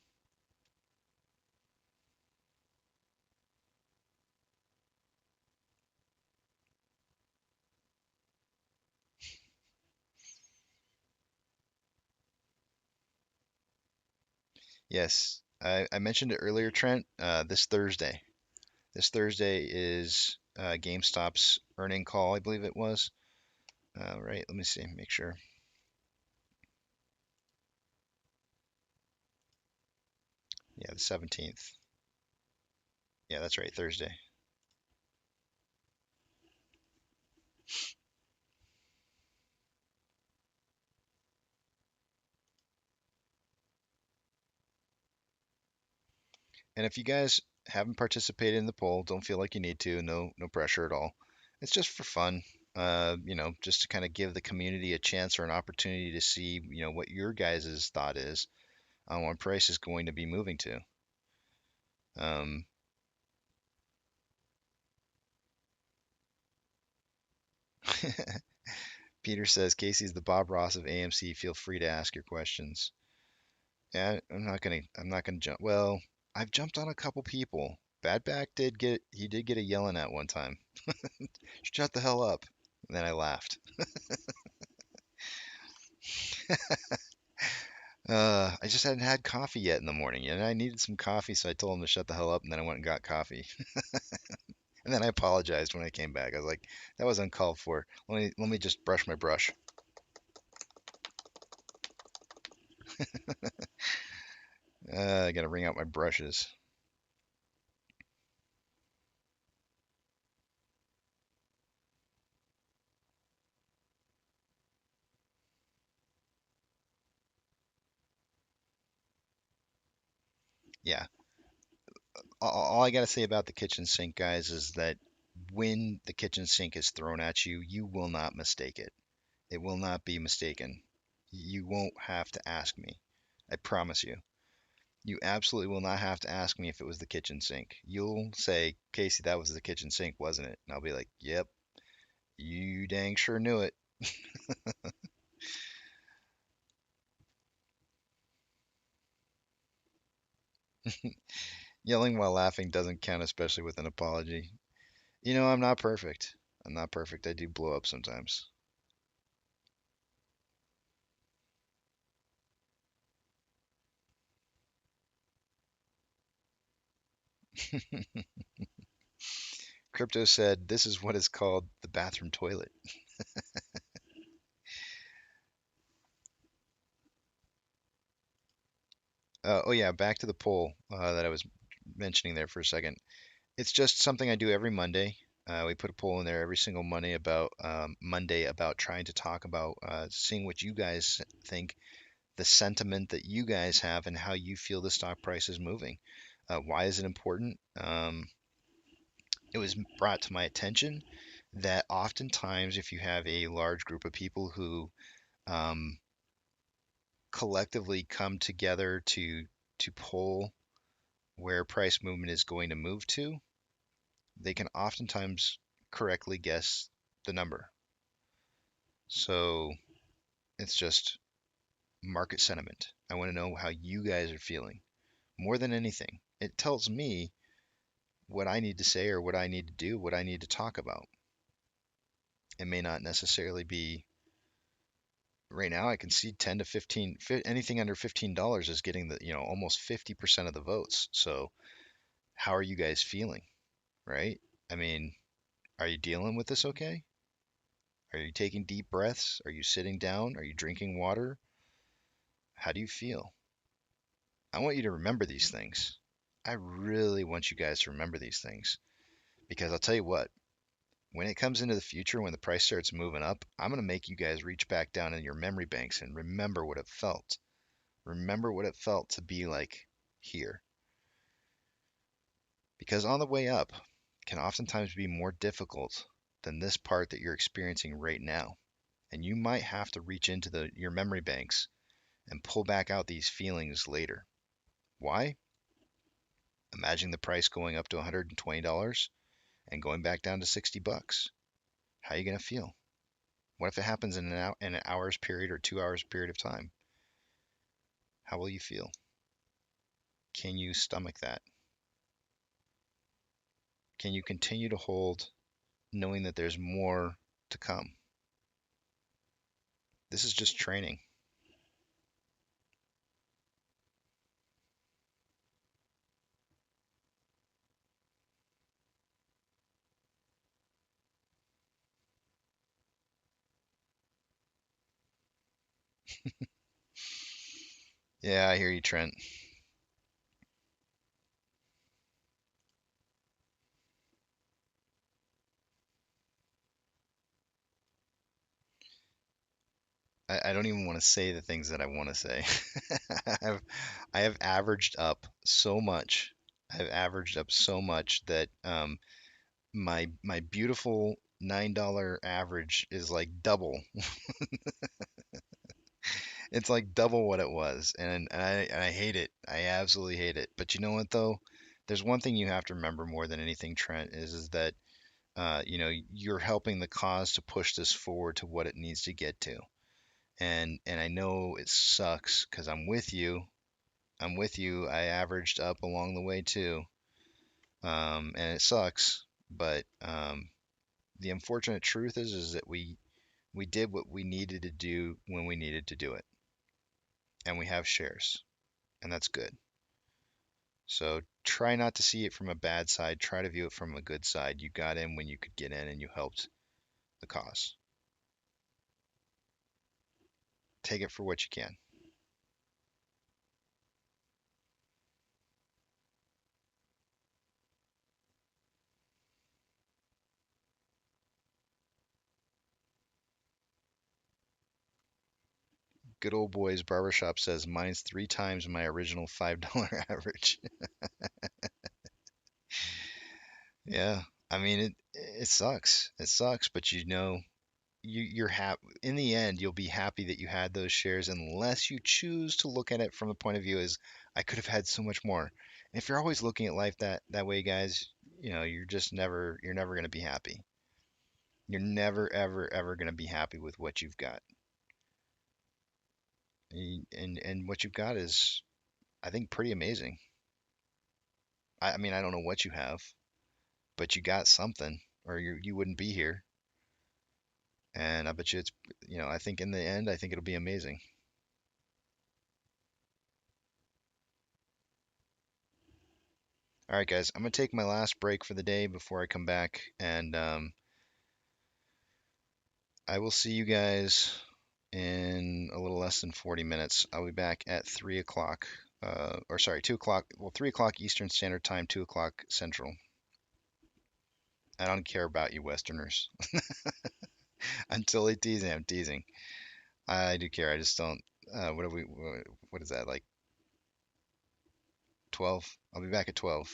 Yes, I mentioned it earlier, Trent. This Thursday is GameStop's earning call, I believe it was. Right, let me see, make sure. Yeah, the 17th. Yeah, that's right, Thursday. And if you guys haven't participated in the poll, don't feel like you need to. No pressure at all. It's just for fun. Just to kind of give the community a chance or an opportunity to see, what your guys' thought is on what price is going to be moving to. Um, Peter says, Casey's the Bob Ross of AMC. Feel free to ask your questions. Yeah, I'm not gonna jump. Well, I've jumped on a couple people. Badback did get a yelling at one time. Shut the hell up. And then I laughed. I just hadn't had coffee yet in the morning, and I needed some coffee, so I told him to shut the hell up, and then I went and got coffee. And then I apologized when I came back. I was like, that was uncalled for. Let me just brush my brush. I gotta wring out my brushes. Yeah. All I gotta say about the kitchen sink, guys, is that when the kitchen sink is thrown at you, you will not mistake it. It will not be mistaken. You won't have to ask me. I promise you. You absolutely will not have to ask me if it was the kitchen sink. You'll say, Casey, that was the kitchen sink, wasn't it? And I'll be like, yep, you dang sure knew it. Yelling while laughing doesn't count, especially with an apology. I'm not perfect. I'm not perfect. I do blow up sometimes. Crypto said, this is what is called the bathroom toilet. Oh, yeah, back to the poll that I was mentioning there for a second. It's just something I do every Monday. We put a poll in there every single Monday about trying to talk about seeing what you guys think, the sentiment that you guys have, and how you feel the stock price is moving. Why is it important? It was brought to my attention that oftentimes, if you have a large group of people who um, collectively come together to poll where price movement is going to move to, they can oftentimes correctly guess the number. So it's just market sentiment. I want to know how you guys are feeling more than anything. It tells me what I need to say or what I need to do, what I need to talk about. It may not necessarily be right now. I can see 10 to 15, anything under $15 is getting the, almost 50% of the votes. So how are you guys feeling, right? I mean, are you dealing with this okay? Are you taking deep breaths? Are you sitting down? Are you drinking water? How do you feel? I want you to remember these things. I really want you guys to remember these things because I'll tell you what, when it comes into the future, when the price starts moving up, I'm going to make you guys reach back down in your memory banks and remember what it felt. Remember what it felt to be like here. Because on the way up can oftentimes be more difficult than this part that you're experiencing right now. And you might have to reach into your memory banks and pull back out these feelings later. Why? Imagine the price going up to $120 and going back down to $60. How are you going to feel? What if it happens in an hour's period or 2 hours period of time? How will you feel? Can you stomach that? Can you continue to hold knowing that there's more to come? This is just training. Yeah, I hear you, Trent. I don't even want to say the things that I want to say. I have averaged up so much. I've averaged up so much that my beautiful $9 average is like double. It's like double what it was, and I hate it. I absolutely hate it. But you know what though? There's one thing you have to remember more than anything, Trent, is that you're helping the cause to push this forward to what it needs to get to. And I know it sucks because I'm with you. I'm with you. I averaged up along the way too, and it sucks. But the unfortunate truth is that we did what we needed to do when we needed to do it, and we have shares, and that's good. So try not to see it from a bad side. Try to view it from a good side. You got in when you could get in, and you helped the cause. Take it for what you can. Good old boys barbershop says mine's 3 times my original $5 average. Yeah, I mean it sucks. It sucks, but you're happy in the end. You'll be happy that you had those shares, unless you choose to look at it from the point of view as I could have had so much more. And if you're always looking at life that way, guys, you're never going to be happy. You're never ever going to be happy with what you've got. And what you've got is, I think, pretty amazing. I mean, I don't know what you have, but you got something, or you wouldn't be here. And I bet you I think in the end, I think it'll be amazing. All right, guys, I'm gonna take my last break for the day before I come back, and I will see you guys in a little less than 40 minutes. I'll be back at 3 o'clock, or sorry, 2 o'clock. Well, 3 o'clock Eastern Standard Time, 2 o'clock Central. I don't care about you Westerners. I'm totally teasing. I'm teasing. I do care. I just don't. What are we? What is that like? 12? I'll be back at 12.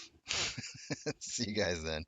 See you guys then.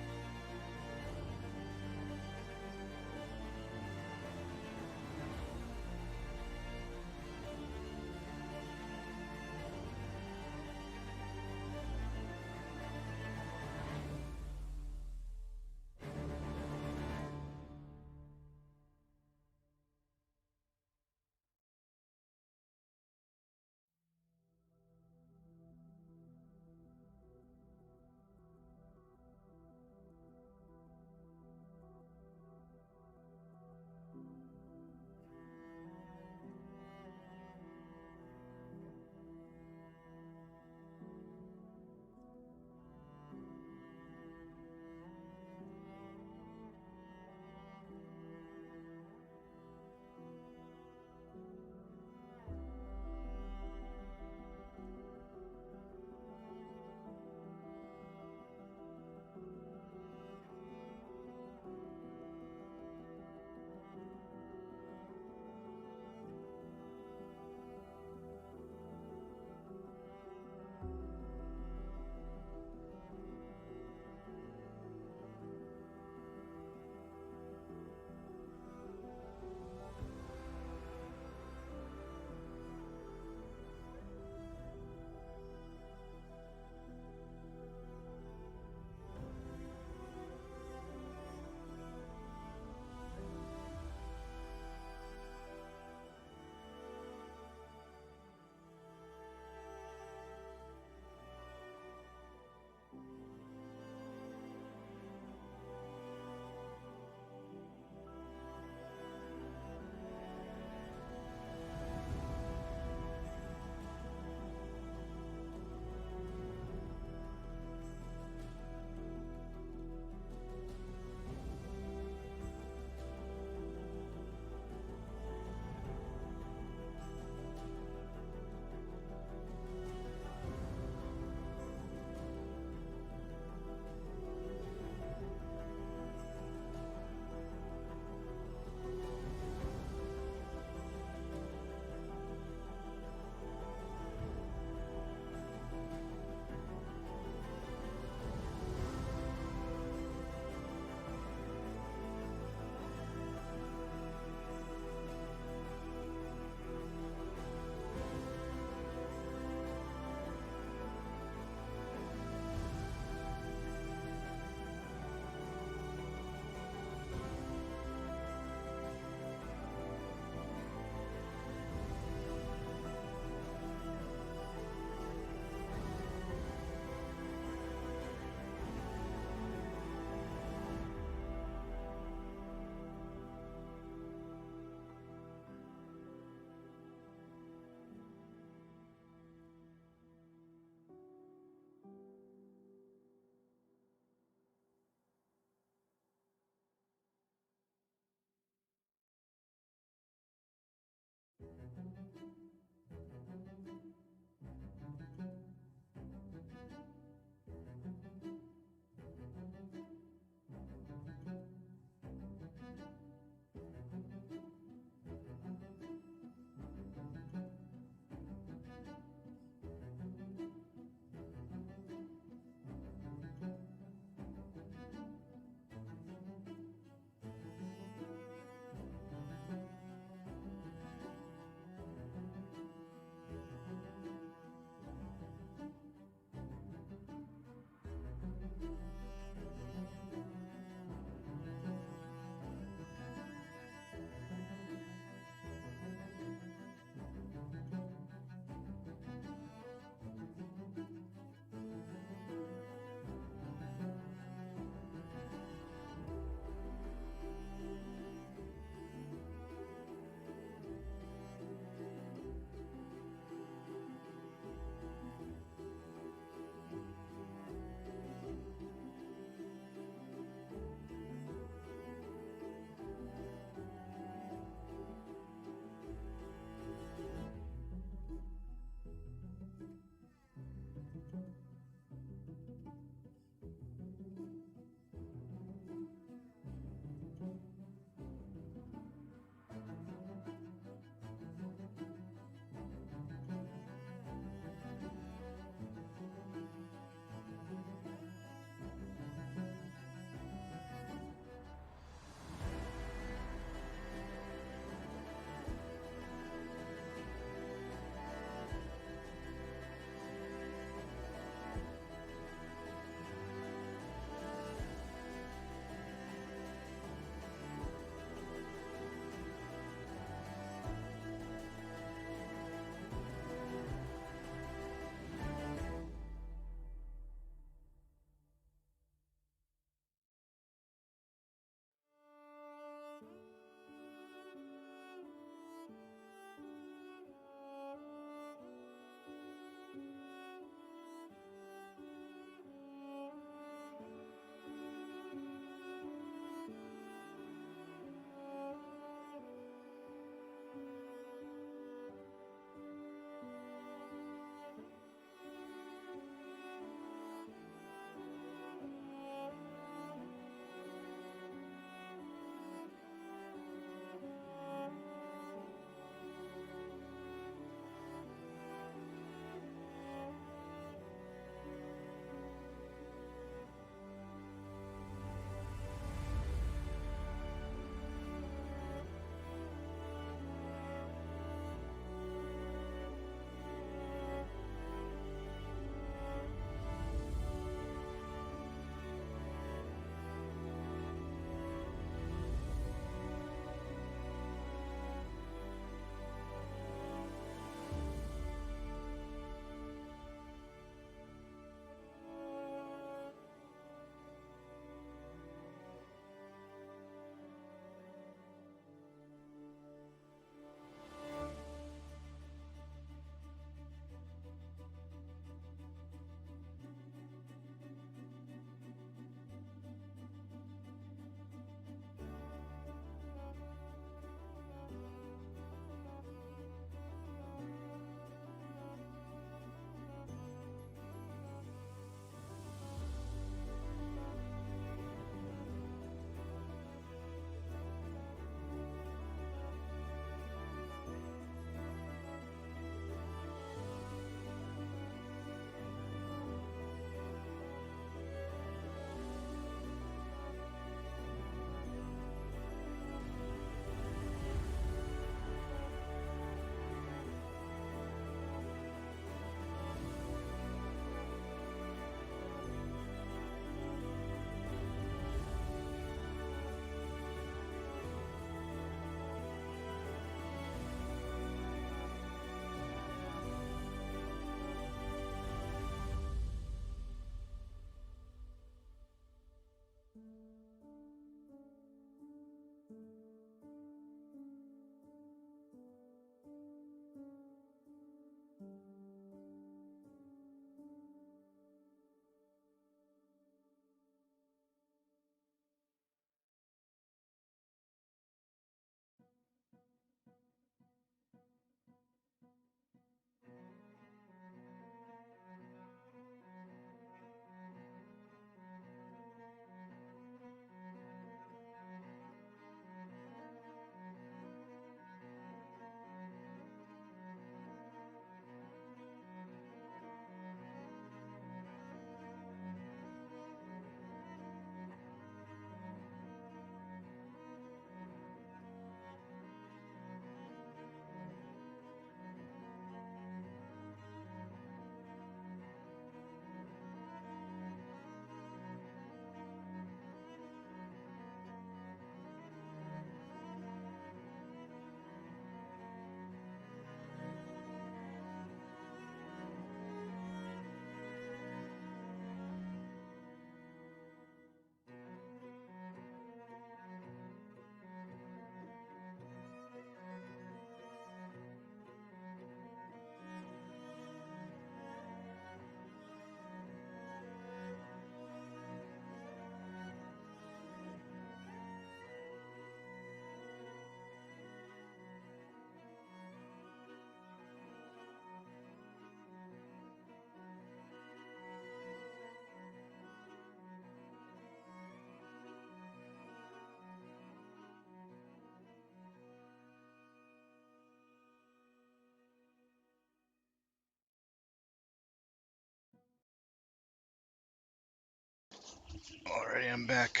Alrighty, I'm back.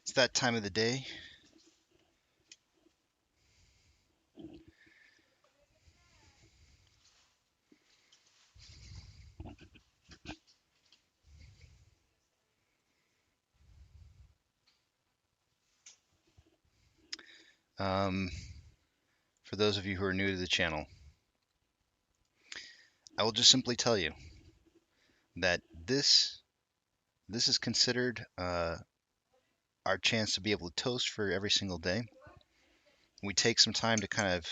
It's that time of the day. For those of you who are new to the channel, I will just simply tell you that this is considered our chance to be able to toast for every single day. We take some time to kind of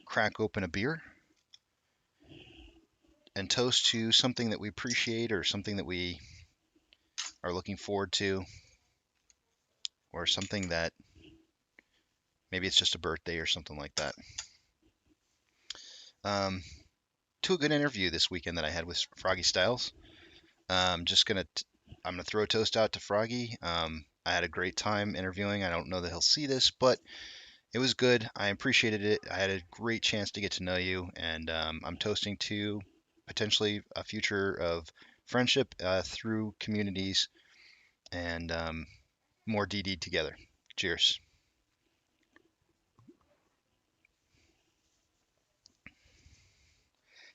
crack open a beer and toast to something that we appreciate or something that we are looking forward to or something that maybe it's just a birthday or something like that. To a good interview this weekend that I had with Froggy Styles. I'm gonna throw a toast out to Froggy. I had a great time interviewing. I don't know that he'll see this, but it was good. I appreciated it. I had a great chance to get to know you, and I'm toasting to potentially a future of friendship through communities and more DD together. Cheers.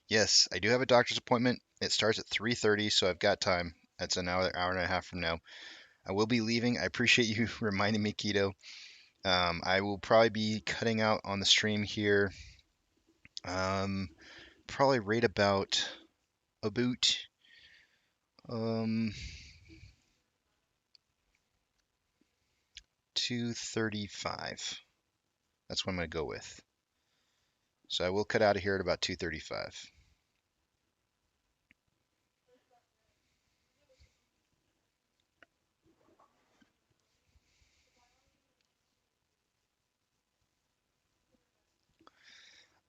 Yes, I do have a doctor's appointment. It starts at 3:30, so I've got time. That's an hour and a half from now. I will be leaving. I appreciate you reminding me, Keto. I will probably be cutting out on the stream here. Probably right about 2:35. That's what I'm gonna go with. So I will cut out of here at about 2:35.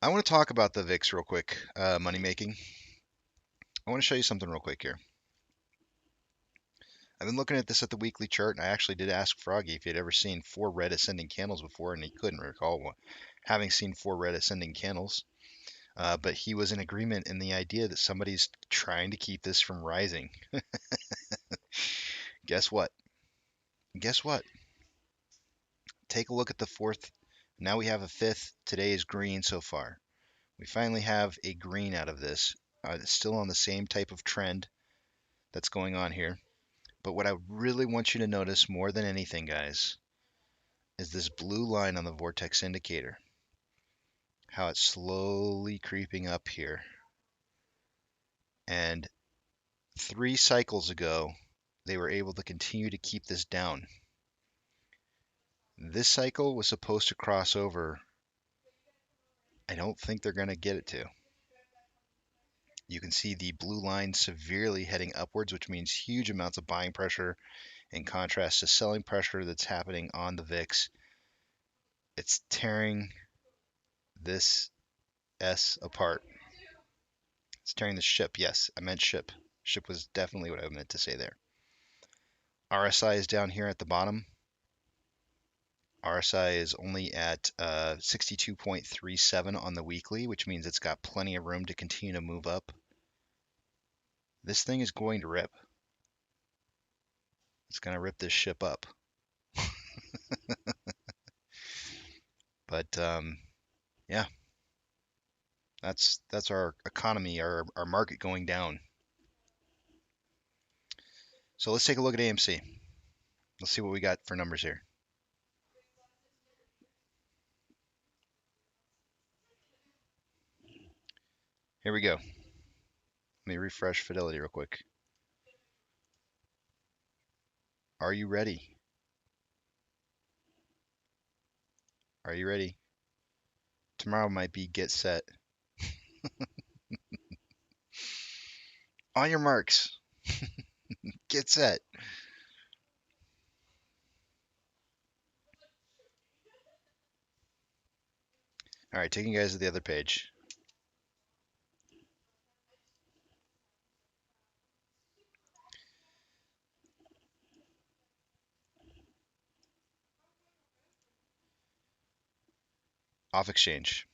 I want to talk about the VIX real quick. Money making. I want to show you something real quick here. I've been looking at this at the weekly chart, and I actually did ask Froggy if he had ever seen 4 red ascending candles before, and he couldn't recall having seen 4 red ascending candles. But he was in agreement in the idea that somebody's trying to keep this from rising. Guess what? Guess what? Take a look at the 4th. Now we have a 5th. Today is green so far. We finally have a green out of this. It's still on the same type of trend that's going on here. But what I really want you to notice more than anything, guys, is this blue line on the vortex indicator. How it's slowly creeping up here. And 3 cycles ago, they were able to continue to keep this down. This cycle was supposed to cross over. I don't think they're going to get it to. You can see the blue line severely heading upwards, which means huge amounts of buying pressure in contrast to selling pressure that's happening on the VIX. It's tearing this S apart. It's tearing the ship. Yes, I meant ship. Ship was definitely what I meant to say there. RSI is down here at the bottom. RSI is only at 62.37 on the weekly, which means it's got plenty of room to continue to move up. This thing is going to rip. It's going to rip this ship up. But yeah, that's our economy, our market going down. So let's take a look at AMC. Let's see what we got for numbers here. Here we go. Let me refresh Fidelity real quick. Are you ready? Are you ready? Tomorrow might be get set. On your marks. Get set. All right, taking you guys to the other page. Off exchange.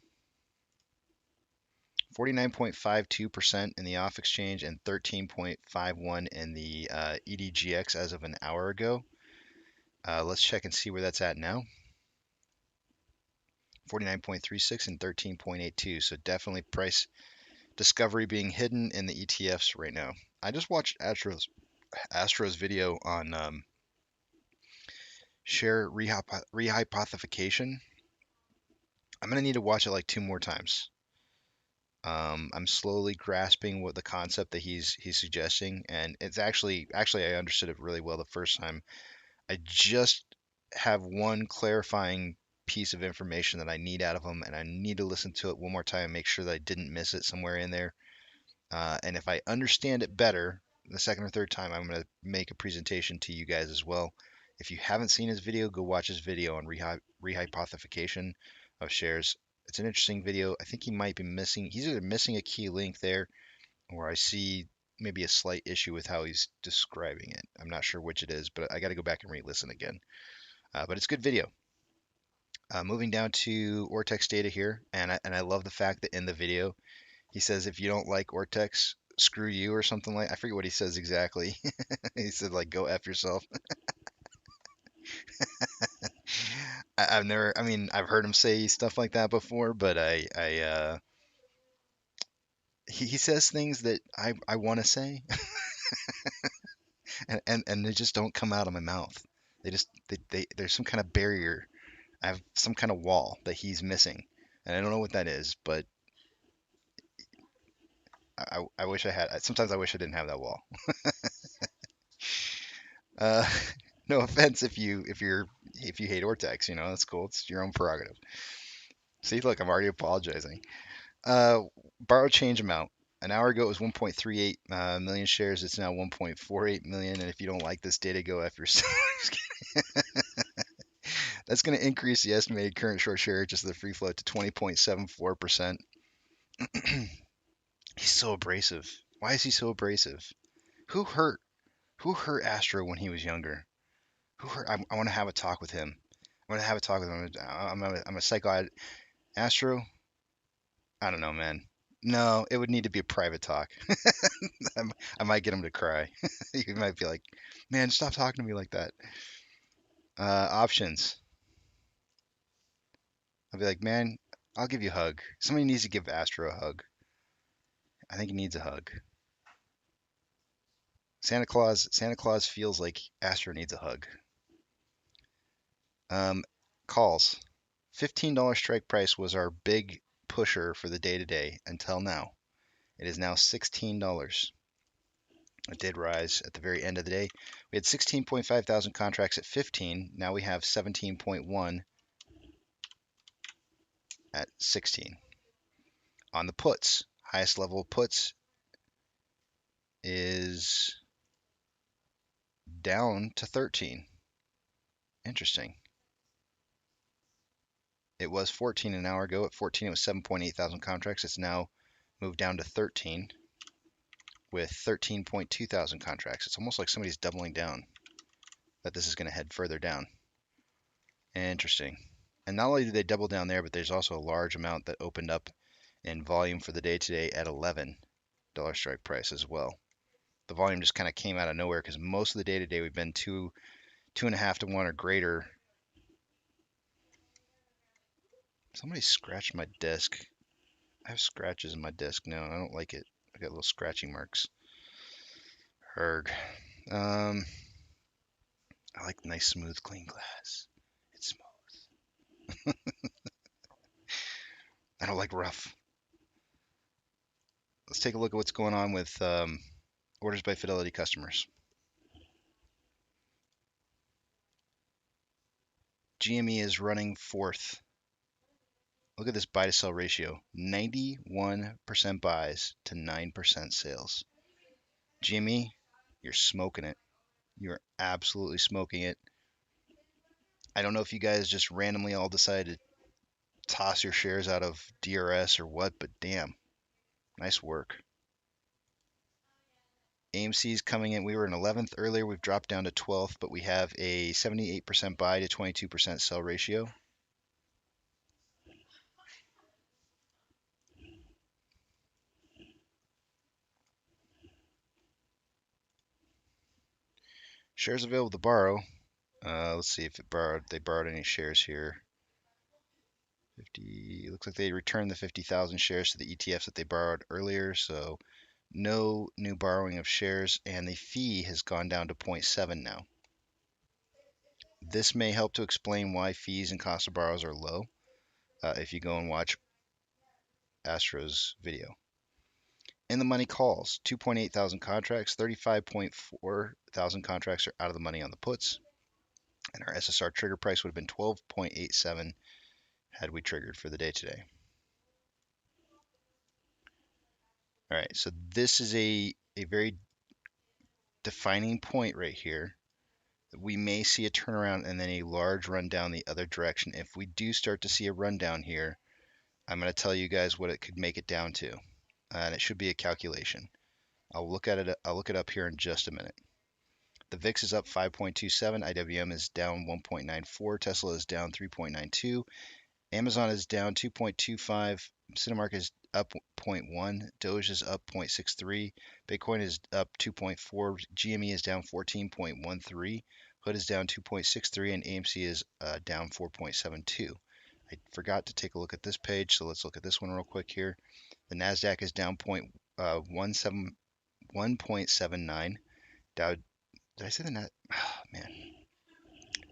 49.52% in the off exchange and 13.51 in the EDGX as of an hour ago. Let's check and see where that's at now. 49.36 and 13.82. So definitely price discovery being hidden in the ETFs right now. I just watched Astro's video on share rehypothecation. I'm gonna need to watch it like 2 more times. I'm slowly grasping what the concept that he's suggesting, and it's actually I understood it really well the first time. I just have one clarifying piece of information that I need out of him, and I need to listen to it one more time and make sure that I didn't miss it somewhere in there. And if I understand it better the second or third time, I'm going to make a presentation to you guys as well. If you haven't seen his video, go watch his video on rehypothecation of shares. It's an interesting video. I think he might be missing, he's either missing a key link there, or I see maybe a slight issue with how he's describing it. I'm not sure which it is, but I got to go back and re-listen again. But it's a good video. Moving down to Ortex data here, and I love the fact that in the video he says if you don't like Ortex, screw you or something like. I forget what he says exactly. He said like go F yourself. I've never. I mean, I've heard him say stuff like that before, but he says things that I want to say, and they just don't come out of my mouth. There's some kind of barrier. I have some kind of wall that he's missing, and I don't know what that is, but I wish I had. Sometimes I wish I didn't have that wall. Uh, no offense if you hate Ortex, that's cool. It's your own prerogative. See, look, I'm already apologizing. Borrowed change amount. An hour ago it was 1.38 million shares. It's now 1.48 million. And if you don't like this data, go after yourself. That's going to increase the estimated current short share just the free float to 20.74%. He's so abrasive. Why is he so abrasive? Who hurt Astro when he was younger? I want to have a talk with him. I'm gonna have a talk with him. I'm a psycho. Astro. I don't know, man. No, it would need to be a private talk. I might get him to cry. He might be like, "Man, stop talking to me like that." Options. I'll be like, "Man, I'll give you a hug." Somebody needs to give Astro a hug. I think he needs a hug. Santa Claus feels like Astro needs a hug. Calls. $15 strike price was our big pusher for the day today until now. It is now $16. It did rise at the very end of the day. We had 16.5 thousand contracts at 15. Now we have 17.1 at 16. On the puts, highest level of puts is down to 13. Interesting. It was 14 an hour ago. At 14, it was 7.8 thousand contracts. It's now moved down to 13 with 13.2 thousand contracts. It's almost like somebody's doubling down, that this is going to head further down. Interesting. And not only did they double down there, but there's also a large amount that opened up in volume for the day today at $11 strike price as well. The volume just kind of came out of nowhere because most of the day today we've been 2.5 to 1 or greater. Somebody scratched my disc. I have scratches in my disc now. I don't like it. I got little scratching marks. Erg. I like nice, smooth, clean glass. It's smooth. I don't like rough. Let's take a look at what's going on with orders by Fidelity customers. GME is running fourth. Look at this buy to sell ratio. 91% buys to 9% sales. GME, you're smoking it. You're absolutely smoking it. I don't know if you guys just randomly all decided to toss your shares out of DRS or what, but damn, nice work. AMC is coming in. We were in 11th earlier. We've dropped down to 12th, but we have a 78% buy to 22% sell ratio. Shares available to borrow. Let's see if they borrowed any shares here. 50. Looks like they returned the 50,000 shares to the ETFs that they borrowed earlier. So no new borrowing of shares, and the fee has gone down to 0.7 now. This may help to explain why fees and cost of borrows are low if you go and watch Astro's video. In the money calls, 2.8 thousand contracts, 35.4 thousand contracts are out of the money on the puts, and our SSR trigger price would have been 12.87 had we triggered for the day today. All right, so this is a very defining point right here. We may see a turnaround and then a large rundown the other direction. If we do start to see a rundown here, I'm going to tell you guys what it could make it down to, and it should be a calculation. I'll look at it. I'll look it up here in just a minute. The VIX is up 5.27, IWM is down 1.94, Tesla is down 3.92, Amazon is down 2.25, Cinemark is up 0.1, Doge is up 0.63, Bitcoin is up 2.4, GME is down 14.13, Hood is down 2.63, and AMC is down 4.72. I forgot to take a look at this page, so let's look at this one real quick here. The NASDAQ is down 1.79. Dow, did I say the Nas? Oh, man.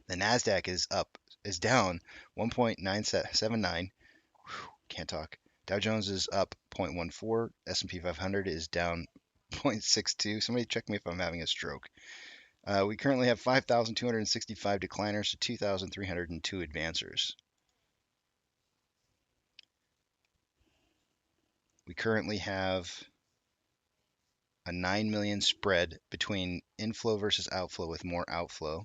The NASDAQ is down 1.979. Can't talk. Dow Jones is up 0.14. S&P 500 is down 0.62. Somebody check me if I'm having a stroke. We currently have 5,265 decliners to 2,302 advancers. We currently have a 9 million spread between inflow versus outflow, with more outflow.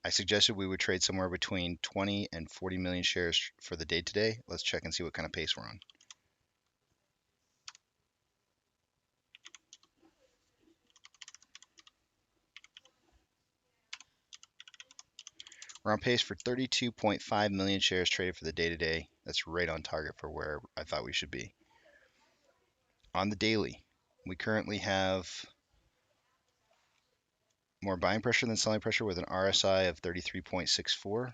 I suggested we would trade somewhere between 20 and 40 million shares for the day today. Let's check and see what kind of pace we're on. We're on pace for 32.5 million shares traded for the day today. That's right on target for where I thought we should be. On the daily, we currently have more buying pressure than selling pressure with an RSI of 33.64.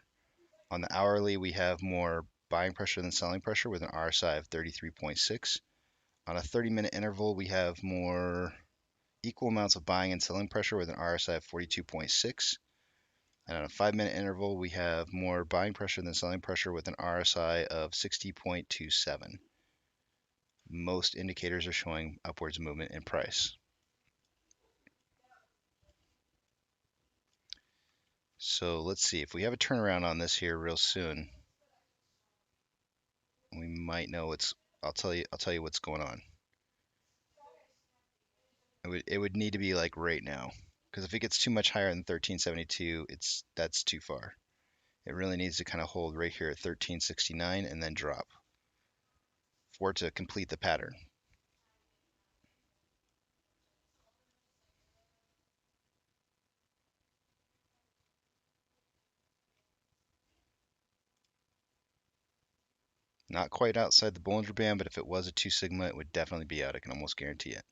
On the hourly, we have more buying pressure than selling pressure with an RSI of 33.6. On a 30-minute interval, we have more equal amounts of buying and selling pressure with an RSI of 42.6. And on a 5-minute interval, we have more buying pressure than selling pressure with an RSI of 60.27. Most indicators are showing upwards movement in price. So let's see, if we have a turnaround on this here real soon, we might know I'll tell you what's going on. It would need to be like right now, because if it gets too much higher than 1372, that's too far. It really needs to kind of hold right here at 1369 and then drop for it to complete the pattern. Not quite outside the Bollinger Band, but if it was a 2 sigma, it would definitely be out. I can almost guarantee it.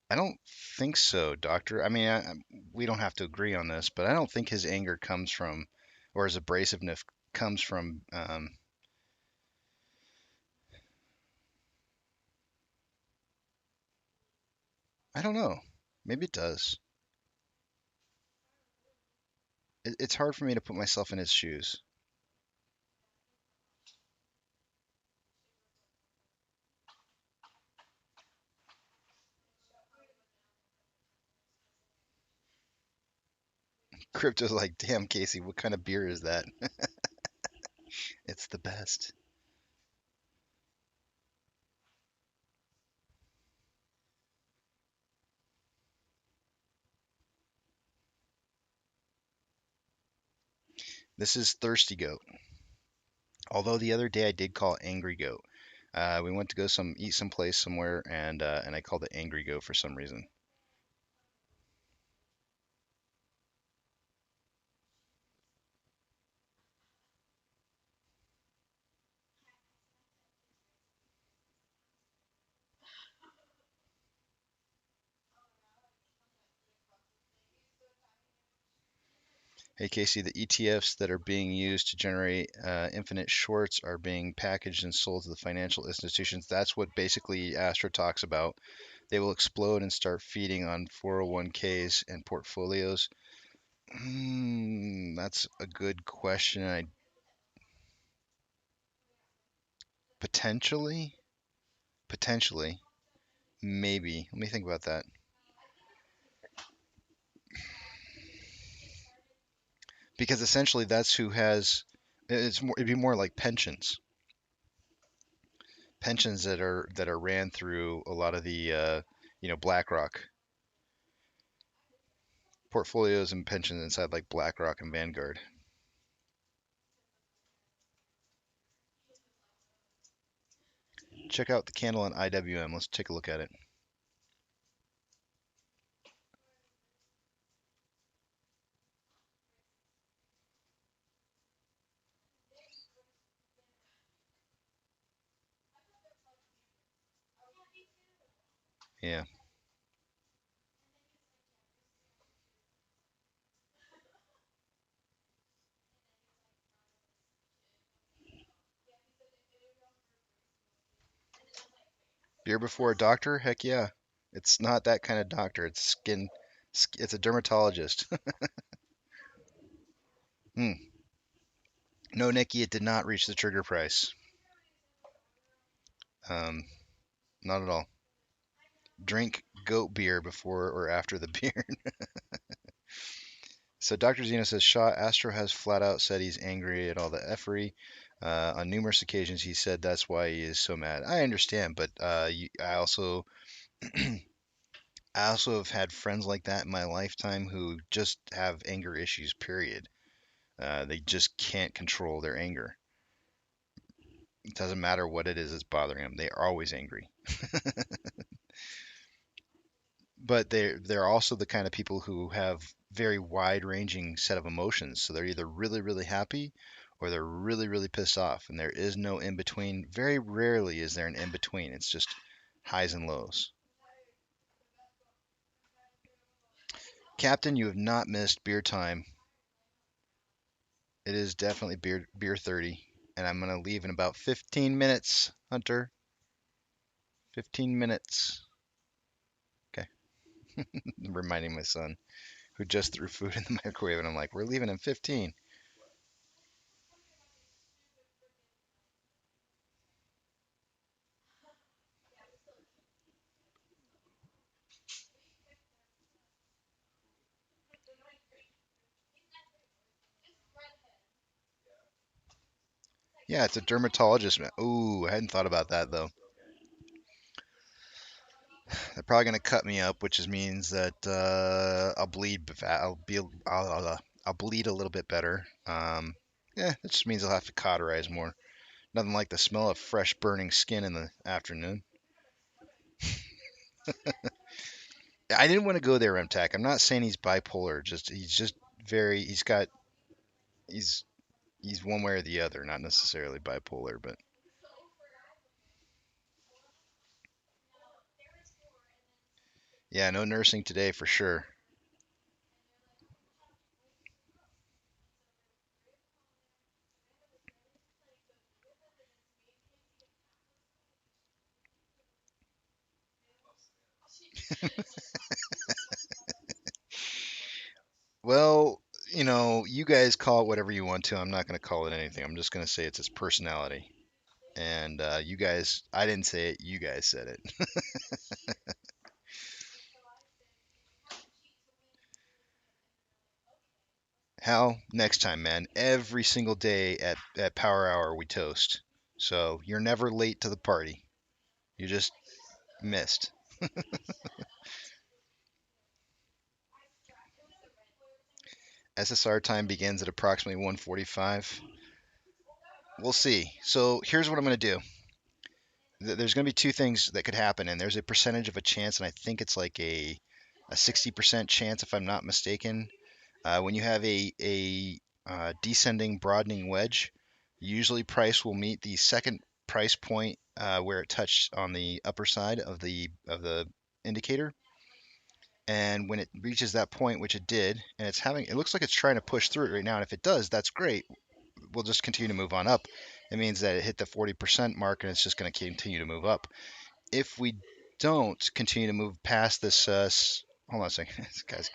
I don't think so, Doctor. I mean, we don't have to agree on this, but I don't think his anger comes from, or his abrasiveness comes from, I don't know. Maybe it does. It's hard for me to put myself in his shoes. Crypto's like, damn, Casey, what kind of beer is that? It's the best. This is Thirsty Goat. Although the other day I did call Angry Goat. We went to go eat someplace somewhere, and I called it Angry Goat for some reason. Hey Casey, the ETFs that are being used to generate infinite shorts are being packaged and sold to the financial institutions. That's what basically Astro talks about. They will explode and start feeding on 401ks and portfolios. That's a good question. Potentially, potentially, maybe. Let me think about that. Because essentially, that's who has. It'd be more like pensions that are ran through a lot of the BlackRock portfolios and pensions inside like BlackRock and Vanguard. Check out the candle on IWM. Let's take a look at it. Yeah. Beer before a doctor? Heck yeah. It's not that kind of doctor. It's skin. It's a dermatologist. Hmm. No, Nikki, it did not reach the trigger price. Um, Not at all. Drink goat beer before or after the beer. So Dr. Zeno says Shaw Astro has flat out said he's angry at all the effery. On numerous occasions, he said that's why he is so mad. I understand, but I also I also have had friends like that in my lifetime who just have anger issues. Period. They just can't control their anger. It doesn't matter what it is that's bothering them. They are always angry. But they're also the kind of people who have very wide-ranging set of emotions. So they're either really, really happy or they're really, really pissed off. And there is no in between. Very rarely is there an in between. It's just highs and lows. Captain, you have not missed beer time. It is definitely beer 30. And I'm going to leave in about 15 minutes, Hunter. 15 minutes. Okay. Reminding my son, who just threw food in the microwave. And I'm like, we're leaving in 15. Yeah, it's a dermatologist. Ooh, I hadn't thought about that though. They're probably gonna cut me up, which means that I'll bleed. I'll bleed a little bit better. Yeah, it just means I'll have to cauterize more. Nothing like the smell of fresh burning skin in the afternoon. I didn't want to go there, MTAC. I'm not saying he's bipolar. He's just very. He's he's one way or the other, not necessarily bipolar, but yeah, no nursing today for sure. Well, you guys call it whatever you want to. I'm not going to call it anything. I'm just going to say it's his personality. And you guys, I didn't say it. You guys said it. Hal, next time, man. Every single day at Power Hour we toast. So you're never late to the party. You just missed. SSR time begins at approximately 1:45. We'll see. So here's what I'm going to do. There's going to be two things that could happen, and there's a percentage of a chance, and I think it's like a 60% chance, if I'm not mistaken. When you have a descending broadening wedge, usually price will meet the second price point where it touched on the upper side of the indicator. And when it reaches that point, which it did, and it looks like it's trying to push through it right now. And if it does, that's great. We'll just continue to move on up. It means that it hit the 40% mark, and it's just going to continue to move up. If we don't continue to move past this, hold on a second, guys.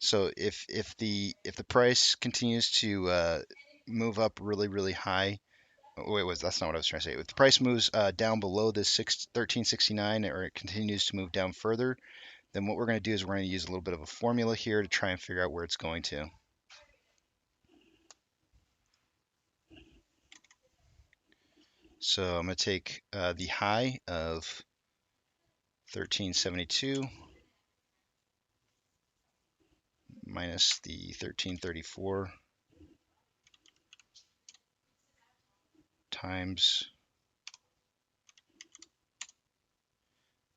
So if the price continues to move up really high, that's not what I was trying to say. If the price moves down below this 1369, or it continues to move down further, then what we're going to do is we're going to use a little bit of a formula here to try and figure out where it's going to. So I'm going to take the high of 1372 minus the 1334 times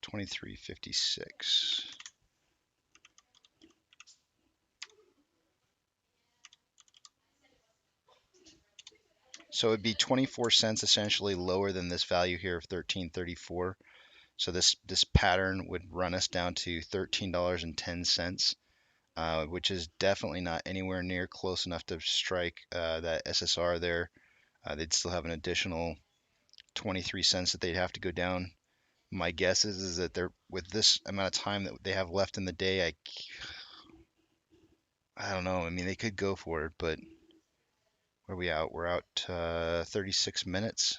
2356. So it'd be 24 cents essentially lower than this value here of 1334. So this pattern would run us down to $13.10, which is definitely not anywhere near close enough to strike that SSR there. They'd still have an additional 23 cents that they'd have to go down. My guess is that they're, with this amount of time that they have left in the day, I don't know. I mean, they could go for it, but where are we out? We're out 36 minutes.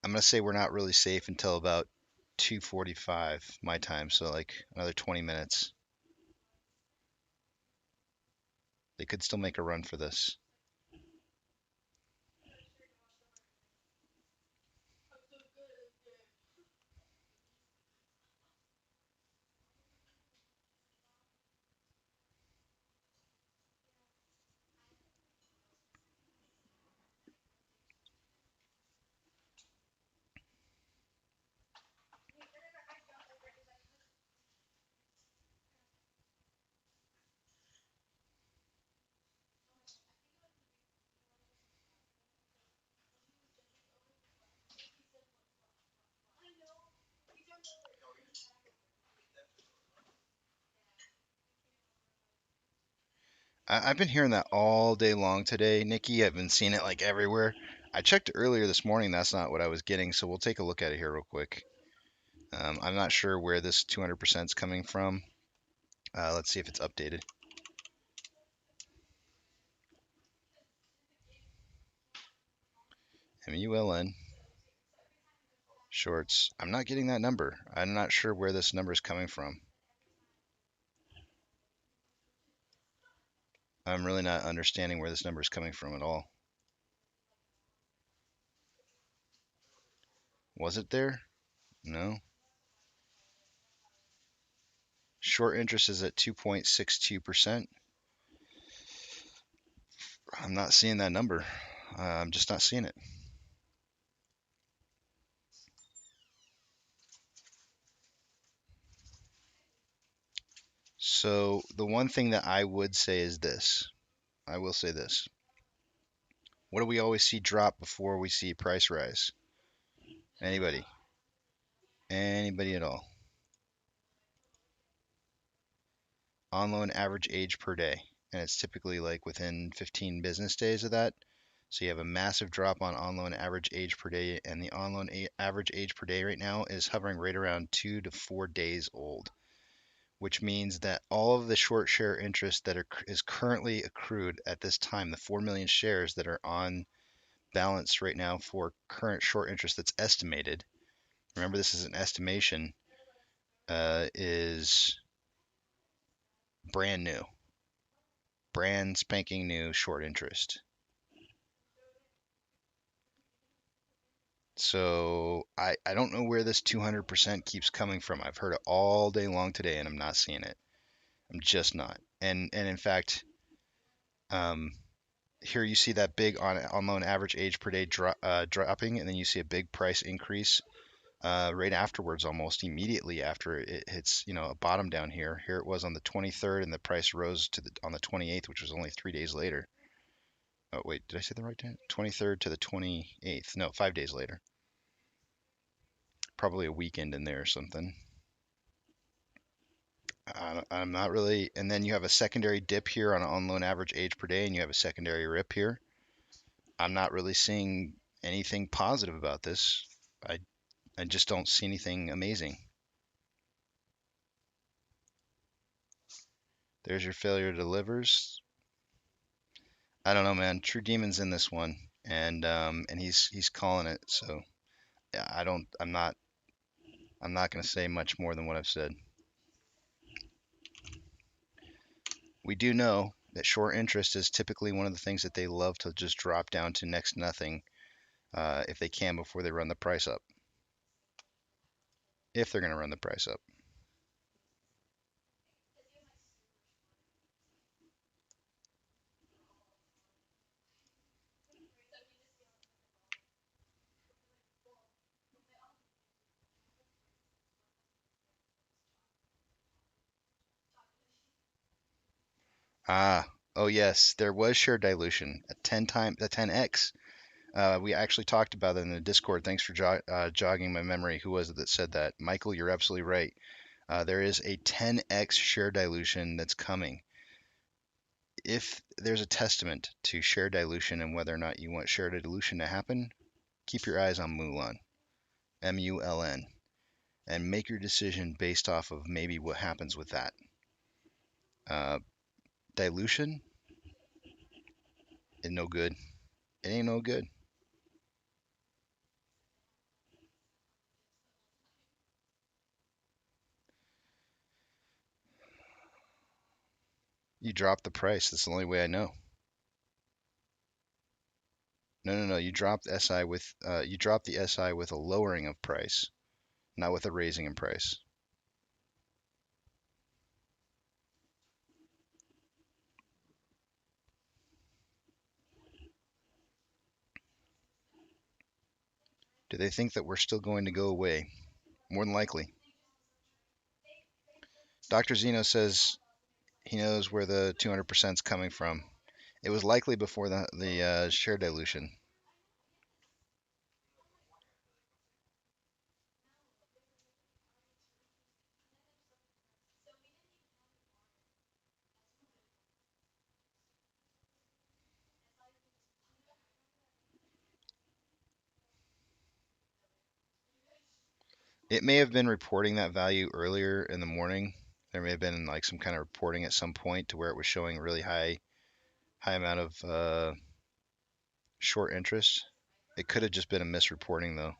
I'm gonna say we're not really safe until about 2:45 my time, so like another 20 minutes. They could still make a run for this. I've been hearing that all day long today, Nikki. I've been seeing it like everywhere. I checked earlier this morning. That's not what I was getting, so we'll take a look at it here real quick. I'm not sure where this 200% is coming from. Let's see if it's updated. MULN shorts. I'm not getting that number. I'm not sure where this number is coming from. I'm really not understanding where this number is coming from at all. Was it there? No. Short interest is at 2.62%. I'm not seeing that number. I'm just not seeing it. So the one thing that I would say is this. I will say this. What do we always see drop before we see price rise? Anybody? Anybody at all? On loan average age per day. And it's typically like within 15 business days of that. So you have a massive drop on loan average age per day, and the on loan average age per day right now is hovering right around 2 to 4 days old, which means that all of the short share interest that is currently accrued at this time, the 4 million shares that are on balance right now for current short interest that's estimated, remember this is an estimation, is brand new, brand spanking new short interest. So I don't know where this 200% keeps coming from. I've heard it all day long today, and I'm not seeing it. I'm just not. And in fact, um, here you see that big on loan average age per day dropping, and then you see a big price increase right afterwards, almost immediately after it hits, a bottom down here. Here it was on the 23rd, and the price rose on the 28th, which was only 3 days later. Oh wait, did I say the right time? 23rd to the 28th? No, 5 days later. Probably a weekend in there or something. I'm not really. And then you have a secondary dip here on loan average age per day, and you have a secondary rip here. I'm not really seeing anything positive about this. I I just don't see anything amazing. There's your failure delivers. I don't know, man. True Demon's in this one, and he's calling it. So yeah, I'm not gonna say much more than what I've said. We do know that short interest is typically one of the things that they love to just drop down to next to nothing if they can before they run the price up. If they're gonna run the price up. Ah, oh yes, there was share dilution at 10x. We actually talked about it in the Discord. Thanks for jogging my memory. Who was it that said that? Michael, you're absolutely right. There is a 10x share dilution that's coming. If there's a testament to share dilution and whether or not you want share dilution to happen, keep your eyes on Mulan, MULN, and make your decision based off of maybe what happens with that. Uh, Dilution is no good. It ain't no good. You drop the price. That's the only way I know. No. You drop the SI with a lowering of price, not with a raising in price. Do they think that we're still going to go away? More than likely. Dr. Zeno says he knows where the 200% is coming from. It was likely before the share dilution. It may have been reporting that value earlier in the morning. There may have been like some kind of reporting at some point to where it was showing really high amount of short interest. It could have just been a misreporting though.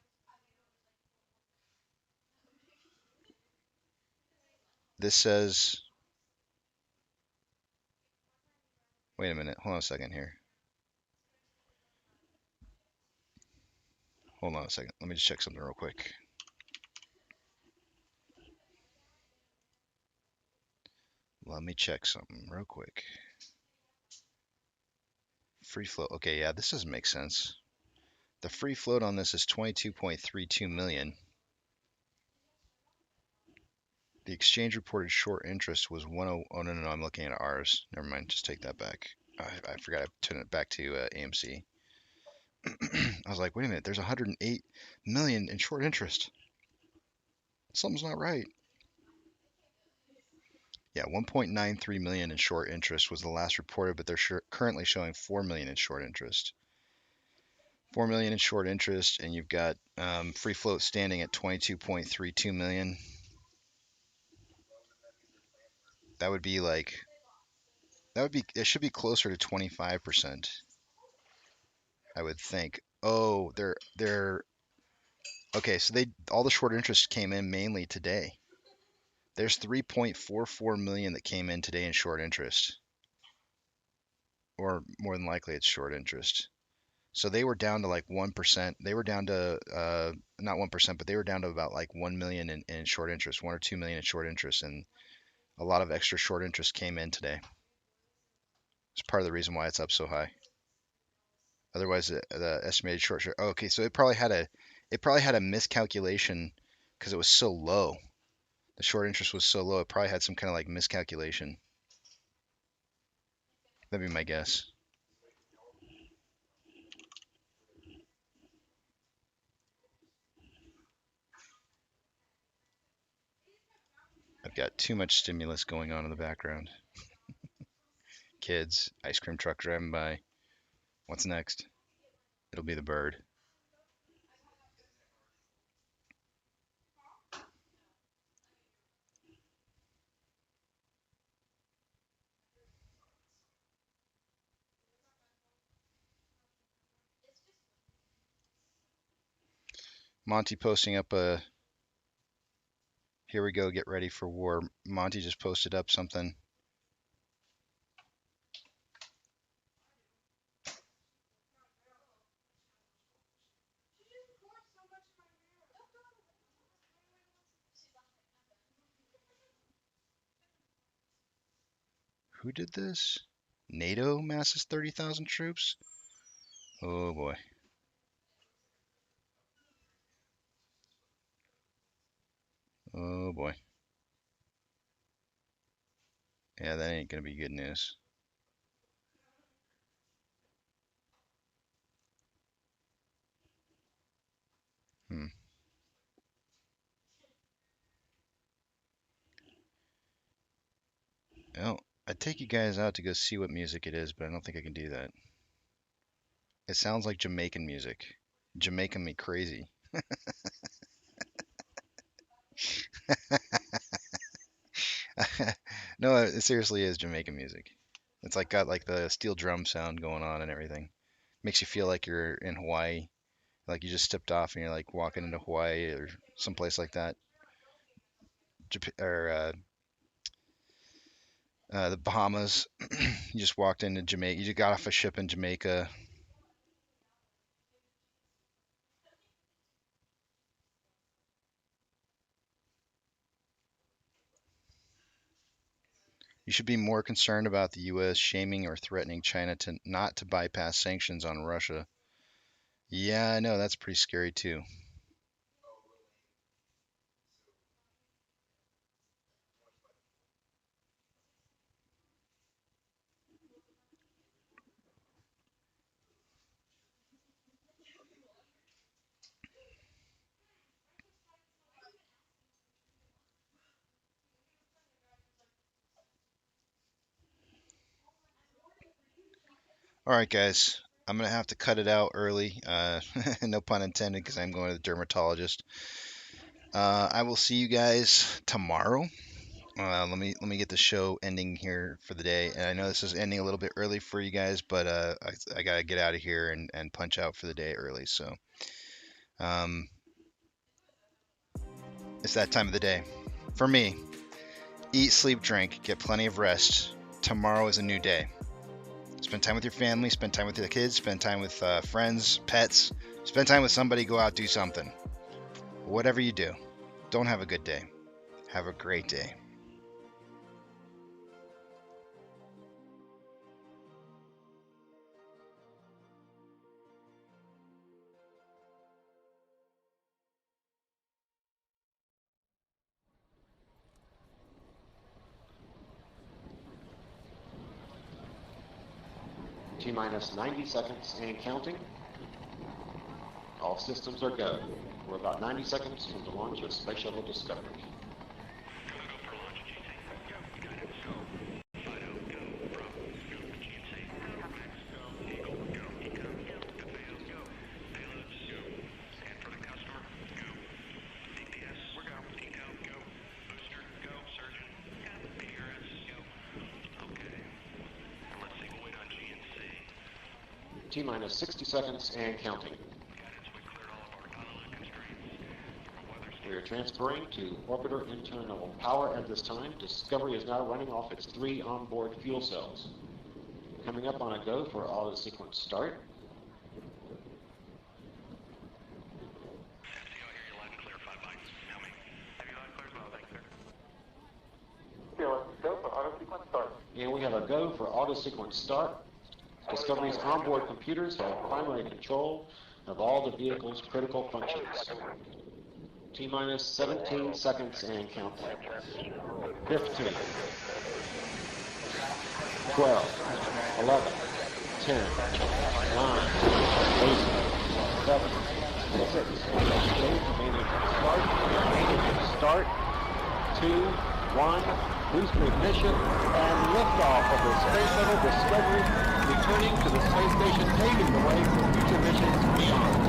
This says, wait a minute, hold on a second here. Hold on a second. Let me just check something real quick. Let me check something real quick. Free float. Okay, yeah, this doesn't make sense. The free float on this is 22.32 million. The exchange reported short interest was 10. Oh no, I'm looking at ours. Never mind. Just take that back. I forgot I turned it back to AMC. I was like, wait a minute. There's 108 million in short interest. Something's not right. Yeah, 1.93 million in short interest was the last reported, but they're currently showing 4 million in short interest. 4 million in short interest, and you've got free float standing at 22.32 million. That would be like, it should be closer to 25%, I would think. Oh, they're Okay, so all the short interest came in mainly today. There's 3.44 million that came in today in short interest, or more than likely it's short interest. So they were down to like 1%. They were down to not 1%, but they were down to about like 1 million in short interest, 1 or 2 million in short interest, and a lot of extra short interest came in today. It's part of the reason why it's up so high. Otherwise, the estimated short. Oh, okay, so it probably had a miscalculation because it was so low. The short interest was so low, it probably had some kind of like miscalculation. That'd be my guess. I've got too much stimulus going on in the background. Kids, ice cream truck driving by. What's next? It'll be the bird. Monty posting up a here we go, get ready for war. Monty just posted up something. Who did this? NATO masses 30,000 troops? Oh boy. Oh boy. Yeah, that ain't gonna be good news. Hmm. Well, I'd take you guys out to go see what music it is, but I don't think I can do that. It sounds like Jamaican music. Jamaican me crazy. No, it seriously is Jamaican music. It's like got like the steel drum sound going on and everything. Makes you feel like you're in Hawaii, like you just stepped off and you're like walking into Hawaii or someplace like that. Or the Bahamas. You just walked into Jamaica. You just got off a ship in Jamaica. You should be more concerned about the U.S. shaming or threatening China to not to bypass sanctions on Russia. Yeah, I know that's pretty scary too. All right, guys. I'm gonna have to cut it out early. No pun intended, because I'm going to the dermatologist. I will see you guys tomorrow. Let me get the show ending here for the day. And I know this is ending a little bit early for you guys, but I gotta get out of here and punch out for the day early. So um, it's that time of the day for me. Eat, sleep, drink, get plenty of rest. Tomorrow is a new day. Spend time with your family, spend time with the kids, spend time with friends, pets, spend time with somebody, go out, do something. Whatever you do, don't have a good day. Have a great day. T-minus 90 seconds and counting. All systems are go. We're about 90 seconds from the launch of Space Shuttle Discovery. T-minus 60 seconds and counting. We are transferring to orbiter internal power at this time. Discovery is now running off its 3 onboard fuel cells. Coming up on a go for auto sequence start. And we have a go for auto sequence start. Discovery's onboard computers have primary control of all the vehicle's critical functions. T-minus 17 seconds and counting. 15, 12, 11, 10, 9, 8, 7, 6, start, 2, 1, booster ignition, and liftoff of the Space Shuttle Discovery, returning to the space station, paving the way for future missions beyond.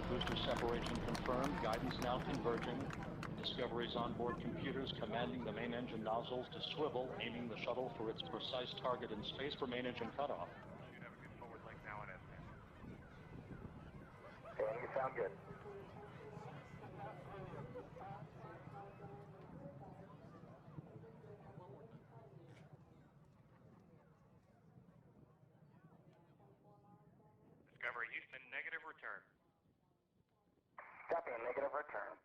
Booster separation confirmed. Guidance now converging. Discovery's onboard computers commanding the main engine nozzles to swivel, aiming the shuttle for its precise target in space for main engine cutoff. Should have a good forward link now and advance. Dan, you sound good. Discovery Houston, negative return. Copy, a negative return.